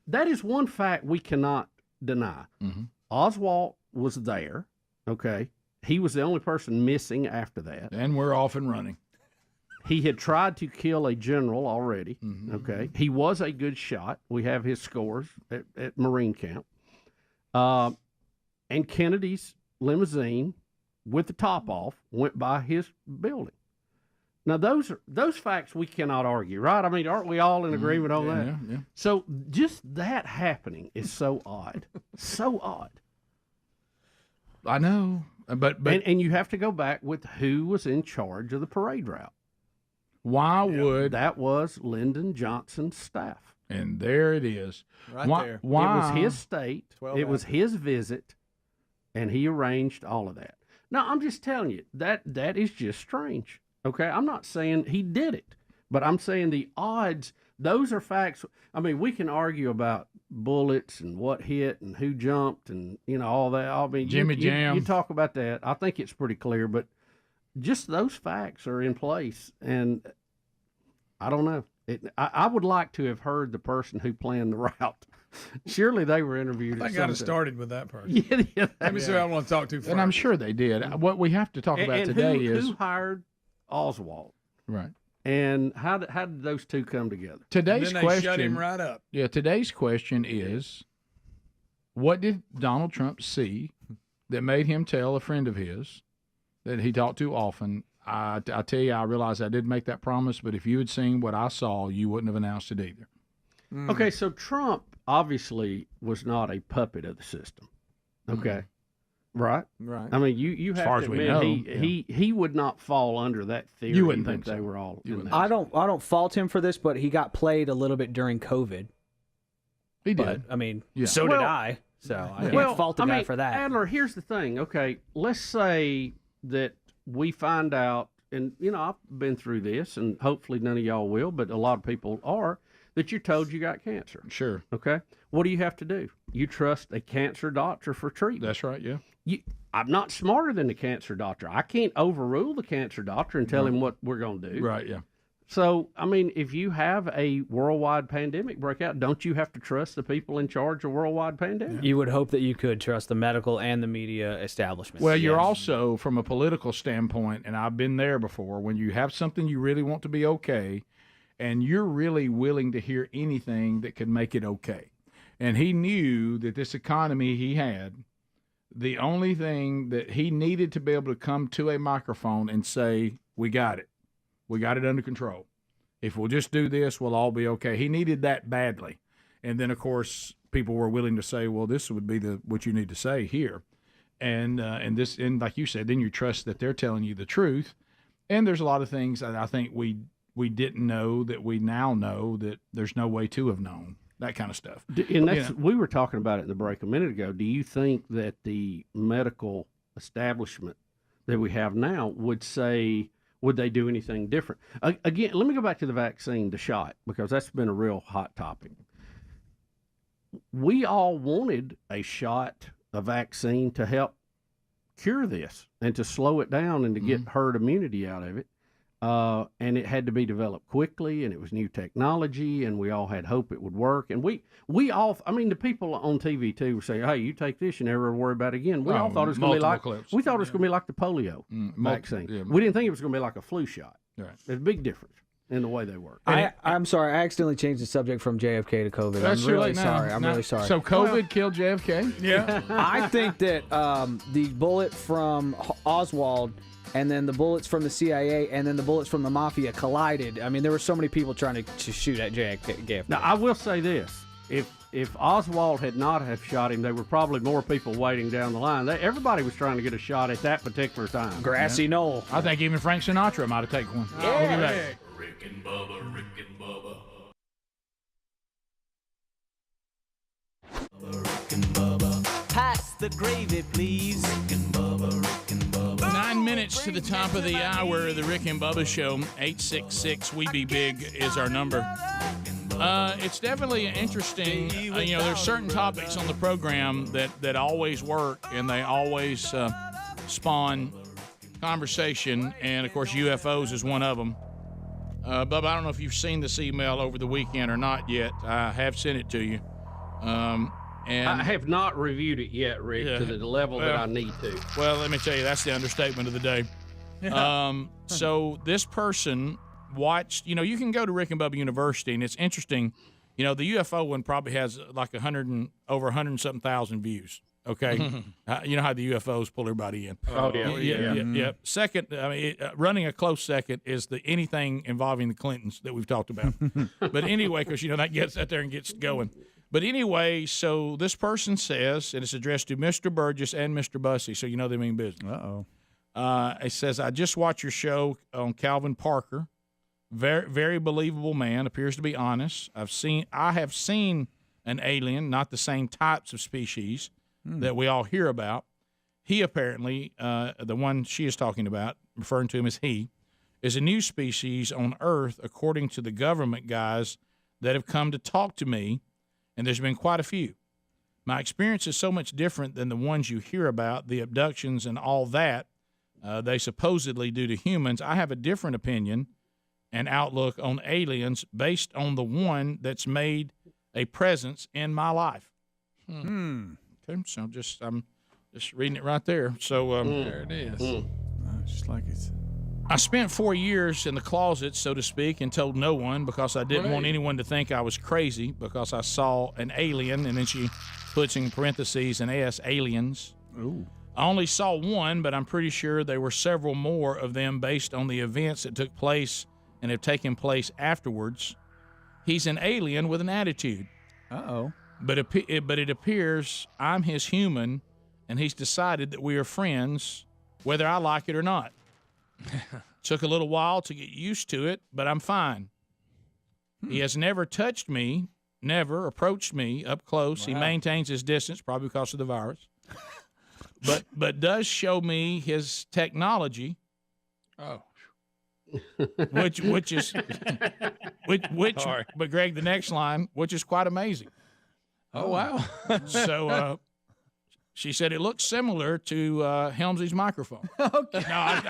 that is one fact we cannot deny. Oswald was there, okay? He was the only person missing after that. And we're off and running. He had tried to kill a general already. Okay. He was a good shot. We have his scores at Marine camp. And Kennedy's limousine with the top off went by his building. Now, those facts we cannot argue, right? I mean, aren't we all in agreement on that? Yeah. So just that happening is so odd. So odd. I know. But and you have to go back with who was in charge of the parade route. Why would that was Lyndon Johnson's staff? And there it is, there. Why? It was his state. 12 It was after. his visit, and he arranged all of that. Now I'm just telling you that is just strange. Okay, I'm not saying he did it, but I'm saying the odds. Those are facts. I mean, we can argue about bullets and what hit and who jumped and all that. I mean, Jimmy Jam. You talk about that. I think it's pretty clear, but just those facts are in place, and I don't know. I would like to have heard the person who planned the route. Surely they were interviewed. I got it started with that person. Yeah. Let me see who I want to talk to first. And I'm sure they did. What we have to talk about today is who hired Oswald. Right. And how did those two come together? Today's Then they question. shut him right up. Yeah. Today's question is, what did Donald Trump see that made him tell a friend of his that he talked to often? I tell you, I realize I did make that promise, but if you had seen what I saw, you wouldn't have announced it either. Okay, so Trump obviously was not a puppet of the system. Okay. Right? Right. I mean, you have far to as we admit know, he would not fall under that theory. You wouldn't that think they so. were all. You wouldn't I don't fault him for this, but he got played a little bit during COVID. He did. But, I mean, Yeah. so Well, did I. So I can't fault the guy for that. Adler, here's the thing. Okay, let's say that we find out, and I've been through this, and hopefully none of y'all will, but a lot of people are, that you're told you got cancer. Sure. Okay, what do you have to do? You trust a cancer doctor for treatment. That's right. Yeah. I'm not smarter than the cancer doctor. I can't overrule the cancer doctor and tell him what we're going to do. Right. Yeah. So, I mean, if you have a worldwide pandemic break out, don't you have to trust the people in charge of worldwide pandemic? You would hope that you could trust the medical and the media establishment. Well, you're also, from a political standpoint, and I've been there before, when you have something you really want to be okay, and you're really willing to hear anything that could make it okay. And he knew that this economy he had, the only thing that he needed to be able to come to a microphone and say, we got it. We got it under control. If we'll just do this, we'll all be okay. He needed that badly. And then, of course, people were willing to say, well, this would be what you need to say here. And like you said, then you trust that they're telling you the truth. And there's a lot of things that I think we didn't know that we now know that there's no way to have known, that kind of stuff. And we were talking about it in the break a minute ago. Do you think that the medical establishment that we have now would they do anything different? Again, let me go back to the vaccine, the shot, because that's been a real hot topic. We all wanted a shot, a vaccine to help cure this and to slow it down and to get herd immunity out of it. And it had to be developed quickly, and it was new technology, and we all had hope it would work. And we all, I mean, the people on TV too were saying, hey, you take this, you never worry about it again. We all thought it was going to be like, we thought it was going to be like the polio vaccine. We didn't think it was going to be like a flu shot. Right. There's a big difference in the way they work. I'm sorry, I accidentally changed the subject from JFK to COVID. That's I'm really sorry. I'm really sorry. So COVID killed JFK? Yeah. I think that the bullet from Oswald and then the bullets from the CIA and then the bullets from the mafia collided. I mean, there were so many people trying to shoot at JFK. Now, I will say this. If Oswald had not have shot him, there were probably more people waiting down the line. Everybody was trying to get a shot at that particular time. Grassy knoll. I think even Frank Sinatra might have taken one. Yeah. Look at that. Rick and Bubba, Rick and Bubba. Rick and Bubba. Pass the gravy, please. Rick and Bubba, Rick and Bubba. 9 minutes to the top of the hour of the Rick and Bubba Show. 866-WE-BE-BIG is our number. It's definitely interesting. There's certain topics on the program that always work, and they always spawn conversation. And, of course, UFOs is one of them. Bubba, I don't know if you've seen this email over the weekend or not yet. I have sent it to you. And I have not reviewed it yet, Rick, to the level that I need to. Well, let me tell you, that's the understatement of the day. So this person watched, you can go to Rick and Bubba University, and it's interesting. The UFO one probably has like over 100 and something thousand views. Okay, you know how the UFOs pull everybody in. Oh yeah. Yeah. Second, running a close second is anything involving the Clintons that we've talked about. But anyway, because that gets out there and gets going. But anyway, so this person says, and it's addressed to Mr. Burgess and Mr. Bussey, so they mean business. It says, I just watched your show on Calvin Parker. Very, very believable man. Appears to be honest. I have seen an alien, not the same types of species that we all hear about. He apparently, the one she is talking about, referring to him as he, is a new species on Earth, according to the government guys that have come to talk to me, and there's been quite a few. My experience is so much different than the ones you hear about, the abductions and all that they supposedly do to humans. I have a different opinion and outlook on aliens based on the one that's made a presence in my life. Okay, so I'm just reading it right there. So there it is. Just like it's. I spent 4 years in the closet, so to speak, and told no one because I didn't want anyone to think I was crazy because I saw an alien, and then she puts in parentheses an AS aliens. Ooh. I only saw one, but I'm pretty sure there were several more of them based on the events that took place and have taken place afterwards. He's an alien with an attitude. Uh-oh. But it appears I'm his human, and he's decided that we are friends, whether I like it or not. Took a little while to get used to it, but I'm fine. He has never touched me, never approached me up close. He maintains his distance, probably because of the virus. But does show me his technology. Oh. Which is Sorry. But Greg, the next line, which is quite amazing. Oh wow. So she said it looks similar to Helmsley's microphone. Okay. No,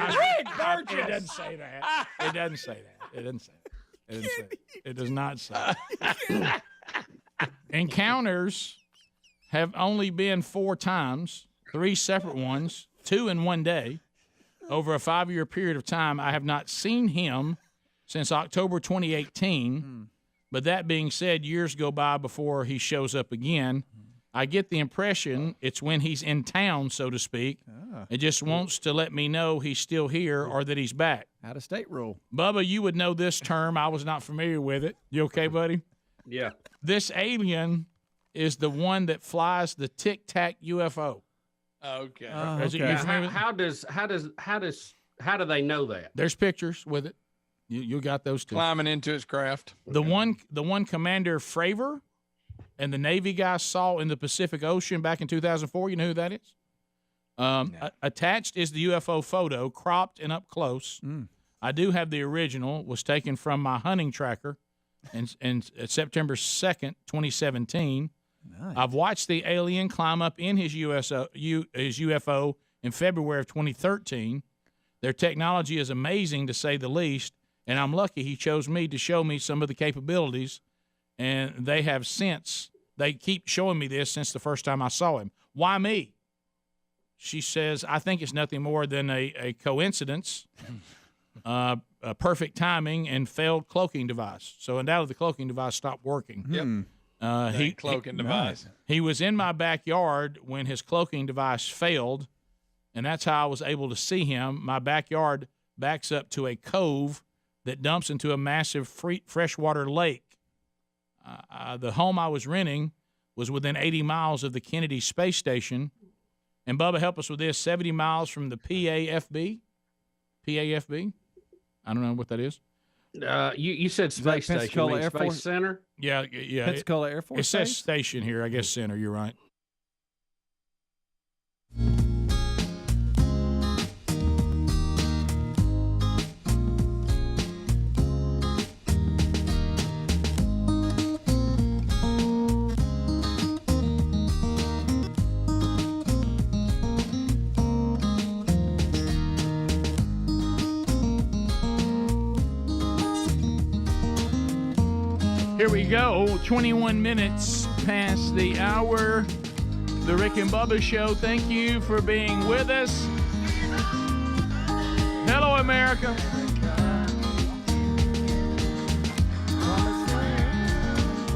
Burgess. it doesn't say that. It doesn't say that. It doesn't say that. It doesn't say that. It does not say that. Encounters have only been 4 times, 3 separate ones, 2 in one day. Over a 5-year period of time, I have not seen him since October 2018. But that being said, years go by before he shows up again. I get the impression it's when he's in town, so to speak. It just wants to let me know he's still here or that he's back. Out of state rule. Bubba, you would know this term. I was not familiar with it. You okay, buddy? Yeah. This alien is the one that flies the Tic Tac UFO. Okay. Now, how do they know that? There's pictures with it. You got those too. Climbing into his craft. The one Commander Fravor and the Navy guy saw in the Pacific Ocean back in 2004. You know who that is? Attached is the UFO photo, cropped and up close. I do have the original. Was taken from my hunting tracker, and September 2nd, 2017. Nice. I've watched the alien climb up in his UFO in February of 2013. Their technology is amazing, to say the least, and I'm lucky he chose me to show me some of the capabilities, and they keep showing me this since the first time I saw him. Why me? She says, I think it's nothing more than a coincidence, a perfect timing, and failed cloaking device. So undoubtedly the cloaking device stopped working. Yep. Cloaking device. He was in my backyard when his cloaking device failed, and that's how I was able to see him. My backyard backs up to a cove that dumps into a massive freshwater lake. The home I was renting was within 80 miles of the Kennedy space station. And Bubba, help us with this, 70 miles from the PAFB? PAFB? I don't know what that is. You said space station, Pensacola Air Space Force? Center? Yeah. Pensacola Air Force It says Base? station here. I guess center. You're right. Here we go, 21 minutes past the hour. The Rick and Bubba Show. Thank you for being with us. Hello, America.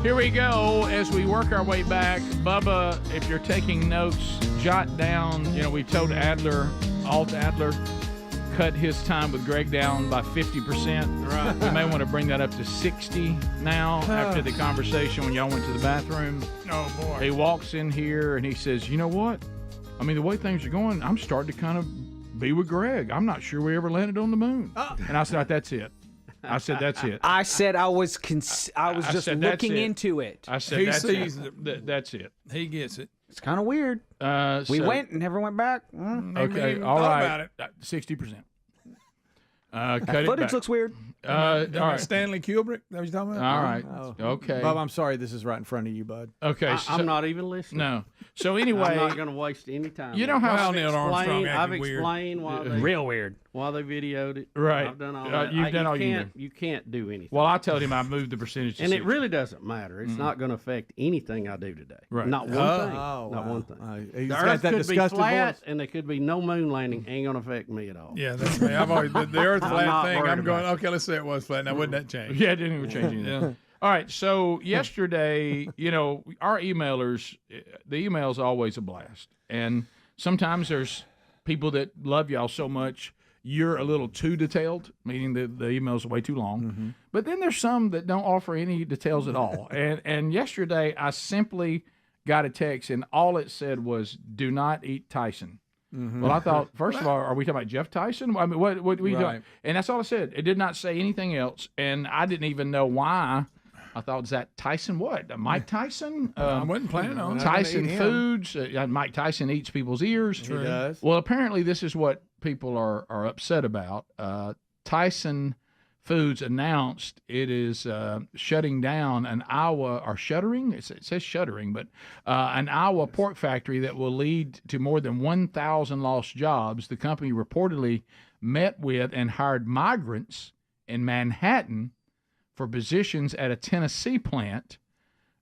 Here we go as we work our way back. Bubba, if you're taking notes, jot down. We've told Adler, Alt Adler, cut his time with Greg down by 50%. Right. We may want to bring that up to 60 now after the conversation when y'all went to the bathroom. Oh, boy. He walks in here and he says, you know what? I mean, the way things are going, I'm starting to kind of be with Greg. I'm not sure we ever landed on the moon. And I said, that's it. I said, that's it. I said I was just looking into it. I said, that's it. He gets it. It's kind of weird. We went and never went back. Okay, all right. 60%. Cut footage it back. looks weird. All right. Stanley Kubrick? That what you talking about? All right. Okay. Bob, I'm sorry. This is right in front of you, bud. Okay. I'm not even listening. No. So anyway, I'm not going to waste any time. You know how Neil Armstrong I've acted weird. explained why they real weird. Why they videoed it. Right. I've done all that. You've done all you can. You can't do anything. Well, I told him I moved the percentage to and 60. it really doesn't matter. It's not going to affect anything I do today. Right. Not one thing. Not one thing. The Earth could be flat, and there could be no moon landing. Ain't going to affect me at all. Yeah, that's me. I've always the Earth flat not thing. worried I'm going. about Okay, let's say it was flat. Now, wouldn't that change? Yeah, it didn't even change anything. Yeah. All right. So yesterday, our emailers, the email's always a blast, and sometimes there's people that love y'all so much you're a little too detailed, meaning that the email's way too long. Mm-hmm. But then there's some that don't offer any details at all. And yesterday I simply got a text, and all it said was, "Do not eat Tyson." Mm-hmm. Well, I thought, first of all, are we talking about Jeff Tyson? I mean, what are we doing? And that's all it said. It did not say anything else, and I didn't even know why. I thought, is that Tyson what? Mike Tyson? I wasn't planning on it. Tyson Foods. Mike Tyson eats people's ears. He does. Well, apparently this is what people are upset about. Tyson Foods announced it is shutting down an Iowa, or shuttering? It says shuttering, but an Iowa pork factory that will lead to more than 1,000 lost jobs. The company reportedly met with and hired migrants in Manhattan for positions at a Tennessee plant.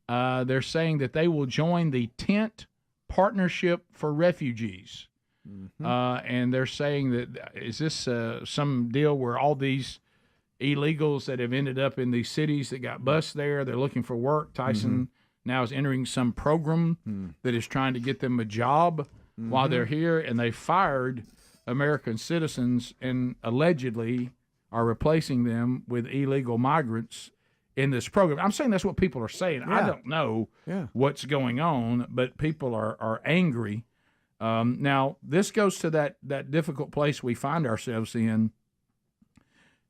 They're saying that they will join the Tent Partnership for Refugees. Mm-hmm. And they're saying that, is this some deal where all these illegals that have ended up in these cities that got bused there, they're looking for work? Tyson now is entering some program that is trying to get them a job while they're here, and they fired American citizens and allegedly are replacing them with illegal migrants in this program. I'm saying that's what people are saying. I don't know what's going on, but people are angry. Now, this goes to that difficult place we find ourselves in.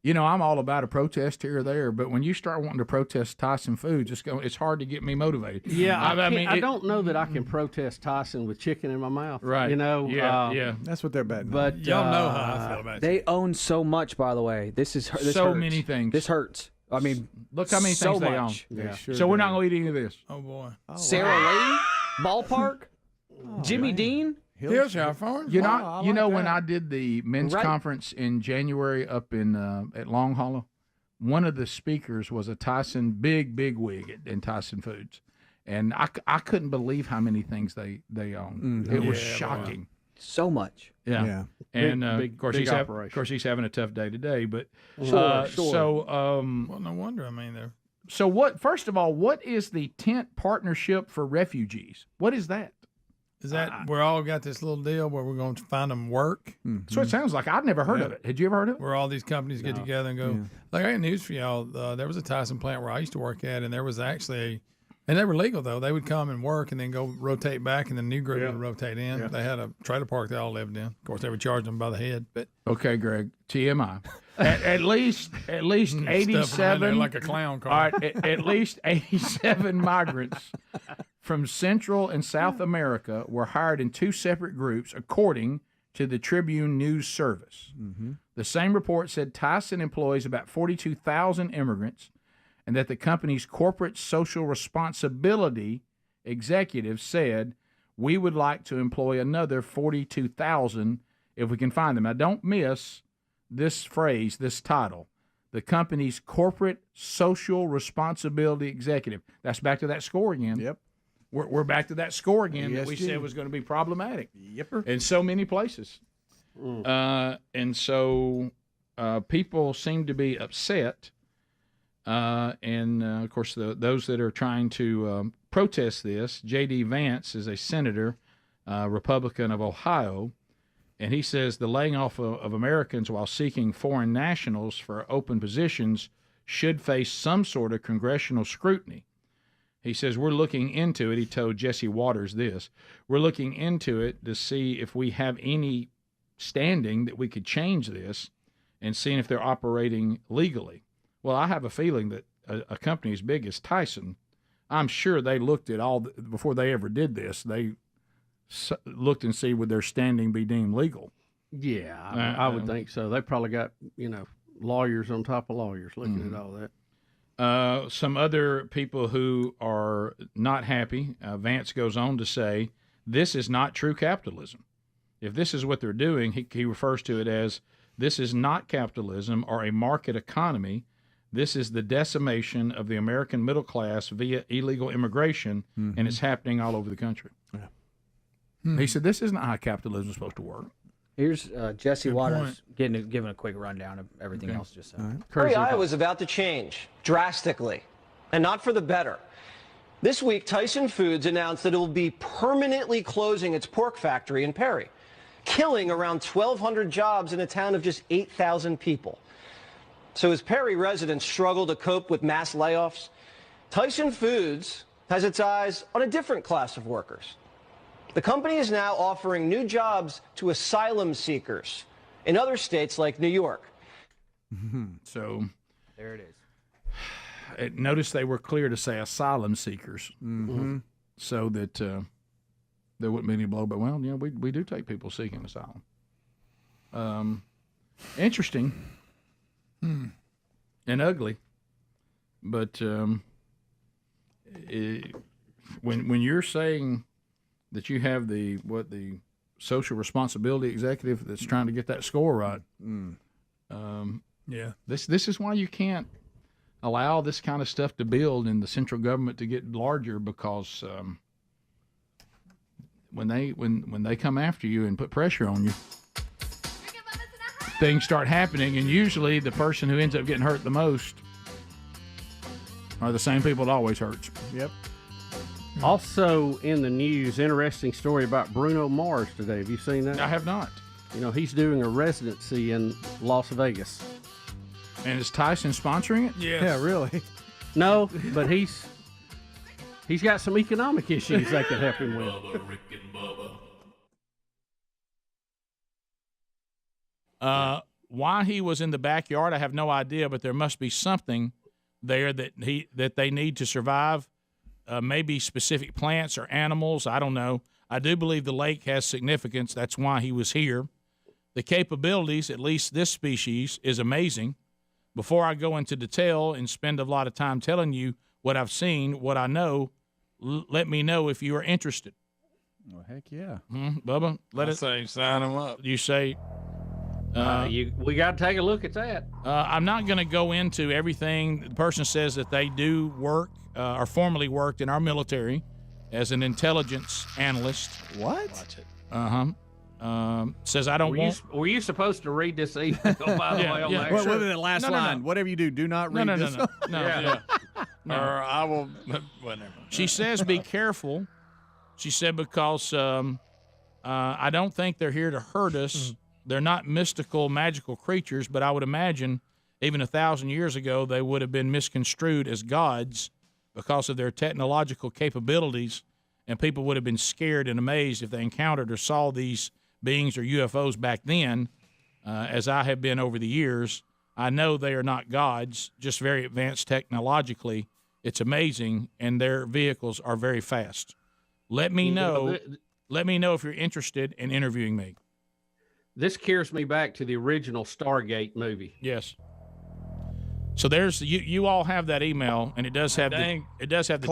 I'm all about a protest here or there, but when you start wanting to protest Tyson Foods, it's hard to get me motivated. Yeah, I don't know that I can protest Tyson with chicken in my mouth. Right. Yeah. That's what they're betting. But y'all know how I feel about it. They own so much, by the way. This so hurts. many things. This hurts. I mean, look how many so things they much. own. Yeah. Sure So we're do. not going to eat any of this. Oh, boy. Sarah Lee, Ballpark, Jimmy Dean. Hillshire Farms. When I did the men's Right. conference in January up in at Long Hollow, one of the speakers was a Tyson big wig in Tyson Foods, and I couldn't believe how many things they own. It was shocking. So much. Yeah. And Big- of course big he's having a tough day today. But Sure. so Well, no wonder. I mean, they're. so what? First of all, what is the Tent Partnership for Refugees? What is that? Is that we're all got this little deal where we're going to find them work? That's what it sounds like. I'd never heard of it. Had you ever heard of it? Where all these companies get together and go. Like, I got news for y'all. There was a Tyson plant where I used to work at, and there was actually and they were legal, though. They would come and work and then go rotate back, and the new group would rotate in. Yeah. They had a trailer park they all lived in. Of course, they were charging them by the head. But okay, Greg, TMI. at least 87, like a clown car. All right, at least 87 migrants from Central and South America were hired in two separate groups, according to the Tribune News Service. The same report said Tyson employs about 42,000 immigrants, and that the company's corporate social responsibility executive said, "We would like to employ another 42,000 if we can find them." Now, don't miss this phrase, this title, the company's corporate social responsibility executive. That's back to that score again. Yep. We're back to that score again that we ESG. said was going to be problematic. Yep. In so many places. And so people seem to be upset. And of course, those that are trying to protest this, J.D. Vance is a senator, Republican of Ohio, and he says the laying off of Americans while seeking foreign nationals for open positions should face some sort of congressional scrutiny. He says, we're looking into it. He told Jesse Waters this. We're looking into it to see if we have any standing that we could change this and seeing if they're operating legally. Well, I have a feeling that a company as big as Tyson, I'm sure they looked at before they ever did this, they looked and see would their standing be deemed legal. Yeah, I would think so. They probably got, lawyers on top of lawyers looking at all that. Some other people who are not happy, Vance goes on to say, this is not true capitalism. If this is what they're doing, he refers to it as, this is not capitalism or a market economy. This is the decimation of the American middle class via illegal immigration, and it's happening all over the country. Yeah. He said, this isn't how capitalism is supposed to work. Here's Jesse Waters giving a quick rundown of everything else just said. Prairie, Iowa is about to change drastically, and not for the better. This week, Tyson Foods announced that it will be permanently closing its pork factory in Perry, killing around 1,200 jobs in a town of just 8,000 people. So as Perry residents struggle to cope with mass layoffs, Tyson Foods has its eyes on a different class of workers. The company is now offering new jobs to asylum seekers in other states like New York. So there it is. Notice they were clear to say asylum seekers, so that there wouldn't be any blowback. Well, we do take people seeking asylum. Interesting and ugly, but when you're saying that you have the social responsibility executive that's trying to get that score right. This is why you can't allow this kind of stuff to build and the central government to get larger, because when they come after you and put pressure on you, things start happening, and usually the person who ends up getting hurt the most are the same people it always hurts. Yep. Also in the news, interesting story about Bruno Mars today. Have you seen that? I have not. He's doing a residency in Las Vegas. And is Tyson sponsoring it? Yes. Yeah, really? No, but he's got some economic issues that could help him with. Bubba, Rick and Bubba. Why he was in the backyard, I have no idea, but there must be something there that they need to survive. Maybe specific plants or animals. I don't know. I do believe the lake has significance. That's why he was here. The capabilities, at least this species, is amazing. Before I go into detail and spend a lot of time telling you what I've seen, what I know, let me know if you are interested. Well, heck yeah. Bubba, I say sign him up. You say... we got to take a look at that. I'm not going to go into everything. The person says that they do work or formerly worked in our military as an intelligence analyst. What? Watch it. Says I don't want. Were you supposed to read this email, by the way? On What was that last line? No. Whatever you do, do not read this. No. Or I will. Whatever. She says be careful. She said because I don't think they're here to hurt us. They're not mystical, magical creatures, but I would imagine even 1,000 years ago they would have been misconstrued as gods because of their technological capabilities, and people would have been scared and amazed if they encountered or saw these beings or UFOs back then, as I have been over the years. I know they are not gods, just very advanced technologically. It's amazing, and their vehicles are very fast. Let me know if you're interested in interviewing me. This carries me back to the original Stargate movie. Yes. So there's you all have that email, and it does have the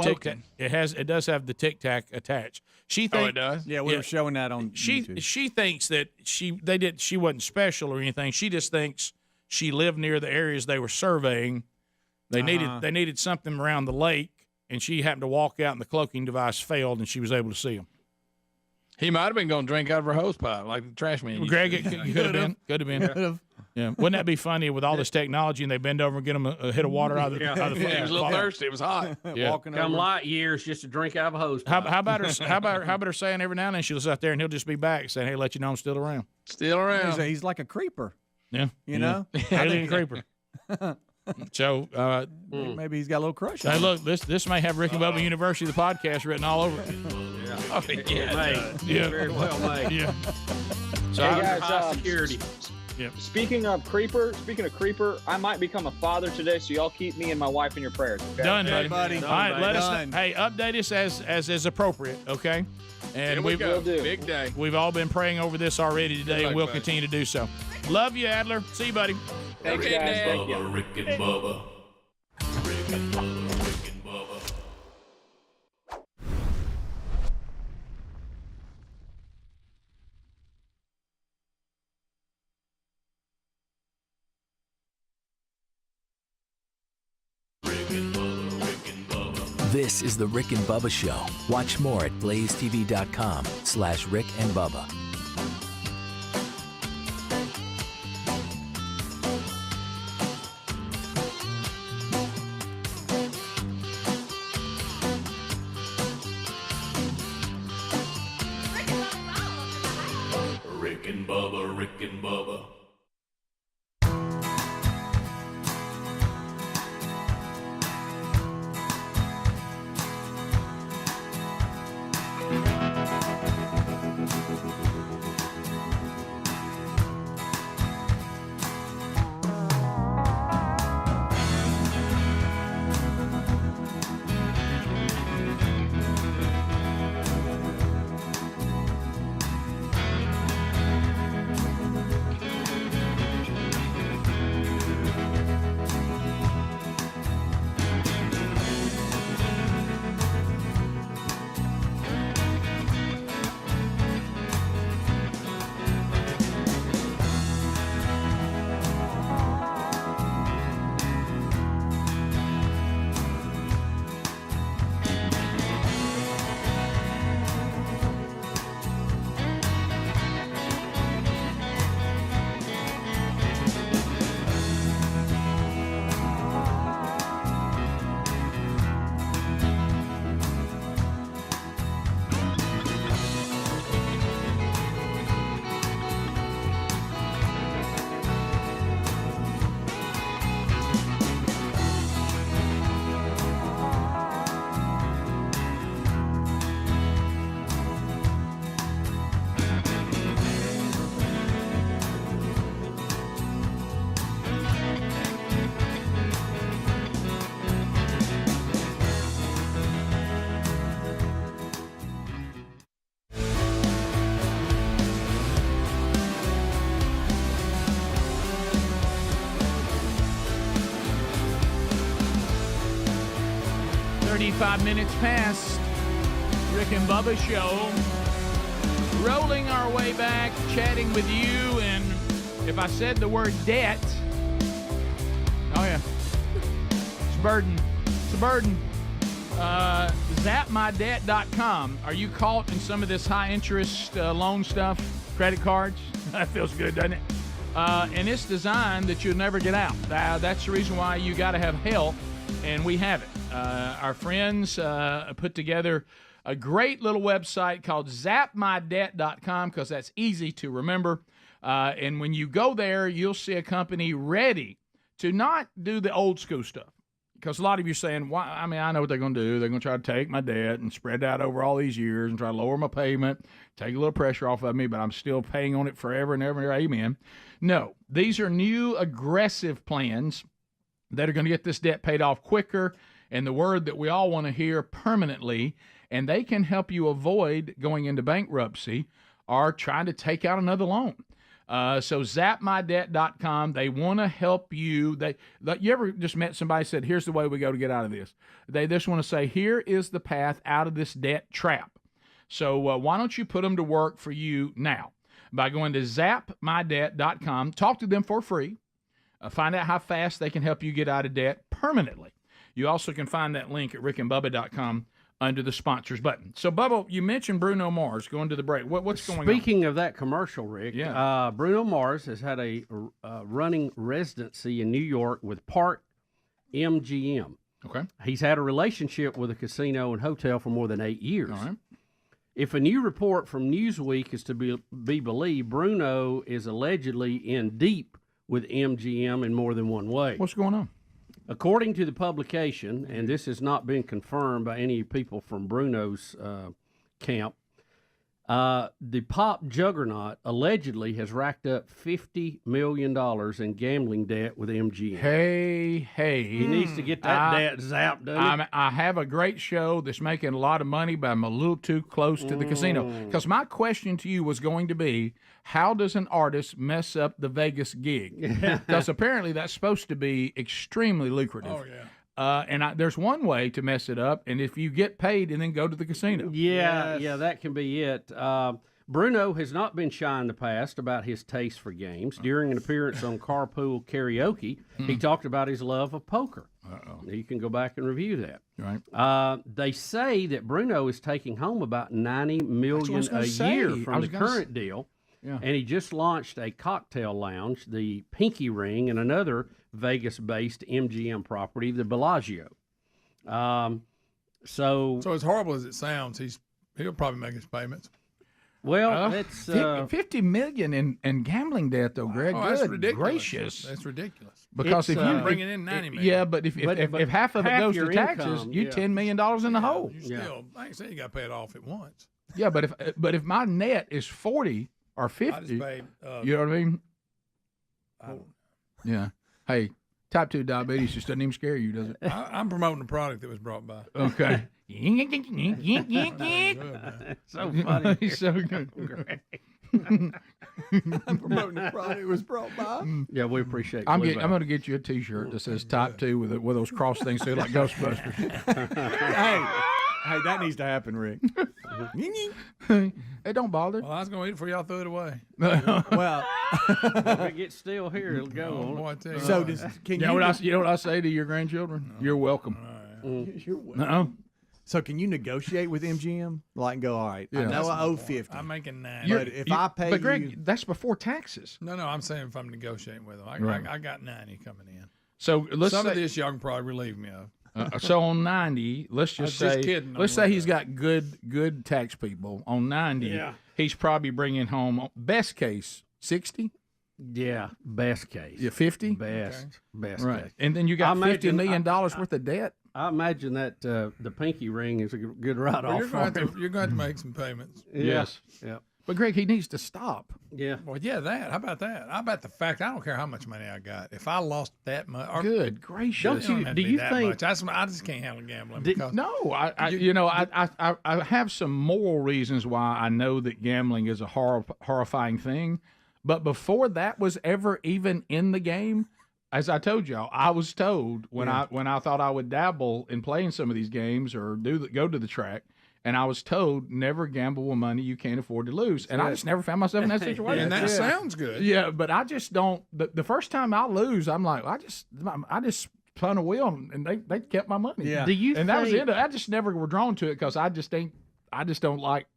tic tac. It does have the tic tac attached. It does. Yeah, we were showing that on YouTube. She thinks that she wasn't special or anything. She just thinks she lived near the areas they were surveying. They needed something around the lake, and she happened to walk out, and the cloaking device failed, and she was able to see them. He might have been going to drink out of her hose pipe like the trash man. Greg, it could have been. Could have been. Yeah, wouldn't that be funny with all this technology and they bend over and get them a hit of water out of the, out of the He was a little thirsty. It was hot. Yeah. Come light years just to drink out of a hose How pipe. about her? How about her saying every now and then she'll sit there and he'll just be back saying, "Hey, let you know I'm still around." Still around. He's like a creeper. Yeah, You know? alien creeper. So maybe he's got a little crush on hey, him. look, this may have Rick and Bubba University, the podcast, written all over it. Oh, yeah. Yeah. Very well made. Yeah. So Hey, guys, high security. Yep. Speaking of creeper, I might become a father today, so y'all keep me and my wife in your prayers. Okay? Done, buddy. Done, All right, buddy. let us Done. know. Hey, update us as is appropriate, okay? And Here we go. Will do. Big day. we've all been praying over this already today, and we'll buddy. continue to do so. Love you, Adler. See you, buddy. Thanks, Okay, guys. Dad. Thank you. Bubba, Rick and Bubba. Rick and Bubba, Rick and Bubba. This is the Rick and Bubba Show. Watch more at blazetv.com/Rick and Bubba. Rick and Bubba, Rick and Bubba. Five minutes past Rick and Bubba Show. Rolling our way back, chatting with you, and if I said the word debt, oh yeah, it's a burden. It's a burden. Zapmydebt.com. Are you caught in some of this high interest loan stuff? Credit cards? That feels good, doesn't it? And it's designed that you'll never get out. That's the reason why you got to have help, and we have it. Our friends put together a great little website called zapmydebt.com because that's easy to remember. And when you go there, you'll see a company ready to not do the old school stuff. Because a lot of you are saying, "Why? I mean, I know what they're going to do. They're going to try to take my debt and spread it out over all these years and try to lower my payment, take a little pressure off of me, but I'm still paying on it forever and ever. Amen." No, these are new aggressive plans that are going to get this debt paid off quicker, and the word that we all want to hear, permanently, and they can help you avoid going into bankruptcy or trying to take out another loan. So zapmydebt.com, they want to help you. You ever just met somebody said, "Here's the way we go to get out of this." They just want to say, "Here is the path out of this debt trap." So why don't you put them to work for you now by going to zapmydebt.com, talk to them for free, find out how fast they can help you get out of debt permanently. You also can find that link at rickandbubba.com under the sponsors button. So, Bubba, you mentioned Bruno Mars going to the break. What's going on? Speaking of that commercial, Rick, Yeah. Bruno Mars has had a running residency in New York with Park MGM. Okay. He's had a relationship with a casino and hotel for more than 8 years. All right. If a new report from Newsweek is to be believed, Bruno is allegedly in deep with MGM in more than one way. What's going on? According to the publication, and this has not been confirmed by any people from Bruno's camp, the pop juggernaut allegedly has racked up $50 million in gambling debt with MGM. Hey. He needs to get that debt zapped, doesn't he? I have a great show that's making a lot of money, but I'm a little too close to the casino. Because my question to you was going to be, how does an artist mess up the Vegas gig? Because apparently that's supposed to be extremely lucrative. Oh, yeah. And there's one way to mess it up, and if you get paid and then go to the casino. Yeah, that can be it. Bruno has not been shy in the past about his taste for games. During an appearance on Carpool Karaoke, he talked about his love of poker. You can go back and review that. Right. They say that Bruno is taking home about $90 million a year from the current deal. Yeah. And he just launched a cocktail lounge, the Pinky Ring, and another Vegas-based MGM property, the Bellagio. So as horrible as it sounds, he'll probably make his payments. Well, it's $50 million in gambling debt, though, Greg. Oh, that's Good ridiculous. gracious. That's ridiculous. Because if you bringing in $90 million, yeah, but if half of it half goes to your taxes, income, you're $10 million in the hole. you still, I ain't saying you got to pay it off at once. Yeah, but if my net is 40 or 50, I just paid. you know what I mean? I don't, Yeah. Hey, type 2 diabetes just doesn't even scare you, does it? I'm promoting a product that was brought by. Okay. so funny. He's so good. I'm promoting the product that was brought by. Yeah, we appreciate. I'm going to get you a T-shirt that says Type 2 with those cross things through like Ghostbusters. Hey, that needs to happen, Rick. It don't bother. Well, I was going to eat it before y'all threw it away. Well, if it gets still here, it'll go. Oh, boy, I tell you so what. can you know what I say to your grandchildren? You're welcome. You're welcome. No. So can you negotiate with MGM? Like, go, all right, I know I owe 50. I'm making 90. But if I pay But Greg, you... that's before taxes. No, I'm saying if I'm negotiating with them. I got 90 coming in. So let's Some say, of this y'all can probably relieve me of. So on 90, let's just say, just kidding. let's say he's got good tax people. On 90, he's probably bringing home, best case, 60? Yeah, best case. Yeah, 50? Best Right. case. And then you got $50 million worth of debt? I imagine that the Pinky Ring is a good write-off for him. You're going to make some payments. Yes. Yeah. But Greg, he needs to stop. Yeah. Well, yeah, that. How about that? How about the fact I don't care how much money I got. If I lost that much, Good gracious! Do you think? I just can't handle gambling. No, I have some moral reasons why I know that gambling is a horrifying thing. But before that was ever even in the game, as I told y'all, I was told when I thought I would dabble in playing some of these games or go to the track. And I was told, never gamble with money you can't afford to lose. And I just never found myself in that situation. And that sounds good. Yeah, but I just don't. The first time I lose, I'm like, I just spun a wheel and they kept my money. Yeah. That was it. I just never were drawn to it because I just don't like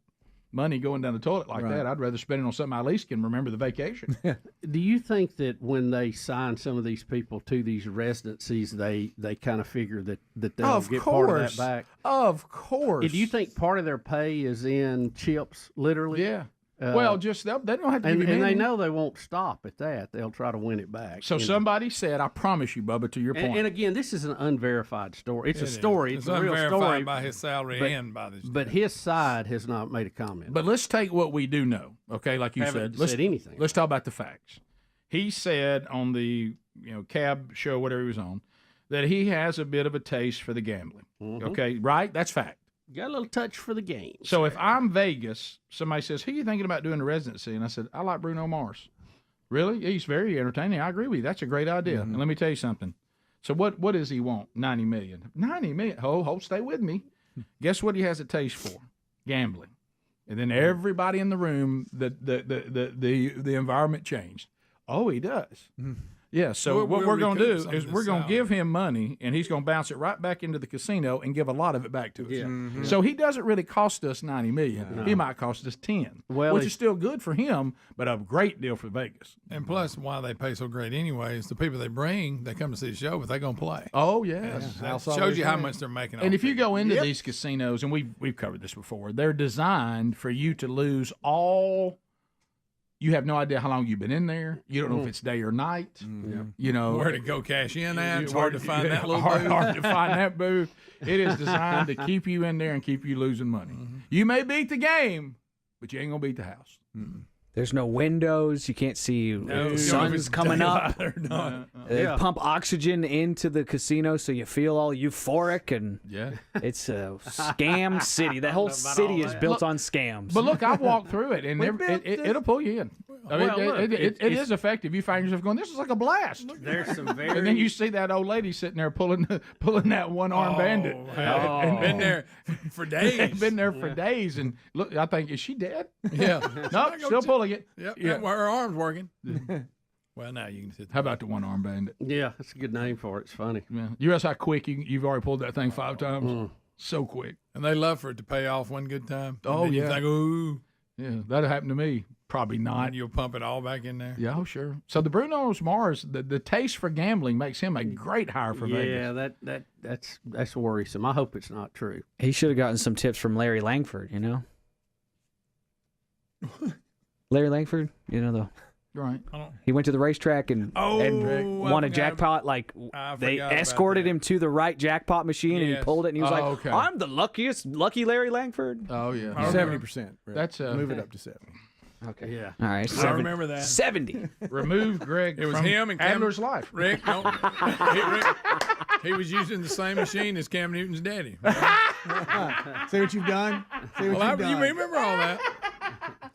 money going down the toilet like that. I'd rather spend it on something I at least can remember the vacation. Do you think that when they sign some of these people to these residencies, they kind of figure that they'll get part of that back? Of course. Do you think part of their pay is in chips, literally? Yeah. Well, just they don't have to. And give you they money. know they won't stop at that. They'll try to win it back. So somebody said, "I promise you, Bubba." To your point. And again, this is an unverified story. It's a story. It's a real unverified story by his salary and by this. But his side has not made a comment. But let's take what we do know. Okay, like you Haven't said, said anything. Let's talk about the facts. He said on the cab show, whatever he was on, that he has a bit of a taste for the gambling. Mm-hmm. Okay, right? That's fact. Got a little touch for the game. So if I'm Vegas, somebody says, "Who are you thinking about doing the residency?" And I said, "I like Bruno Mars." Really? He's very entertaining. I agree with you. That's a great idea. And let me tell you something. So what does he want? 90 million. 90 million. Stay with me. Guess what he has a taste for? Gambling. And then everybody in the room, the environment changed. Oh, he does. Yeah, so what we're going to recoup do some is of we're this going to salary. give him money, and he's going to bounce it right back into the casino and give a lot of it back to us. Yeah. Mhm. So he doesn't really cost us $90 million. No. He might cost us 10, Well, which if- is still good for him, but a great deal for Vegas. And plus, why they pay so great anyway is the people they bring, they come to see the show, but they're going to play. Oh, yes. That shows you how much they're making. And off if you it. go into these casinos, and we've covered this before, they're designed for you to lose all. You have no idea how long you've been in there. You don't know if it's day or night. You know where to go cash in at. It's hard to find that little hard, booth. hard to find that booth. It is designed to keep you in there and keep you losing money. You may beat the game, but you ain't gonna beat the house. There's no windows. You can't see the sun's coming up. They pump oxygen into the casino so you feel all euphoric, and it's a scam city. That whole city is built on scams. But look, I've walked through it, and it'll pull you in. I mean, Well, look, it is effective. You find yourself going, "This is like a blast." There's some And then very you see that old lady sitting there pulling that one-armed bandit. And been there for days. Been there for days, and look, I think, is she dead? Yeah. Nope, still pulling it. Yep. Yeah. Well, her arm's working. Well, now you can sit. How about the one-armed bandit? Yeah, that's a good name for it. It's funny. Yeah. You realize how quick you've already pulled that thing 5 times? So quick. And they love for it to pay off one good time. And Oh, then you yeah. think, ooh. Yeah, that'll happen to me. Probably not. And you'll pump it all back in there. Yeah, oh, sure. So the Bruno Mars, the taste for gambling makes him a great hire for Vegas. Yeah, that's worrisome. I hope it's not true. He should have gotten some tips from Larry Langford, you know? Larry Langford, you know, Right. he went to the racetrack and won a jackpot. Like they forgot about escorted him to the right jackpot machine, and he Yes. pulled it, and he was like, okay. "I'm the lucky Larry Langford." Oh, yeah. 70%. That's move it up to 70. Okay. Yeah. All right. I remember that. 70. Remove Greg It was from him and Adler's life. Rick, he was using the same machine as Cam Newton's daddy. See what you've done? See what Well, you've done. you remember all that?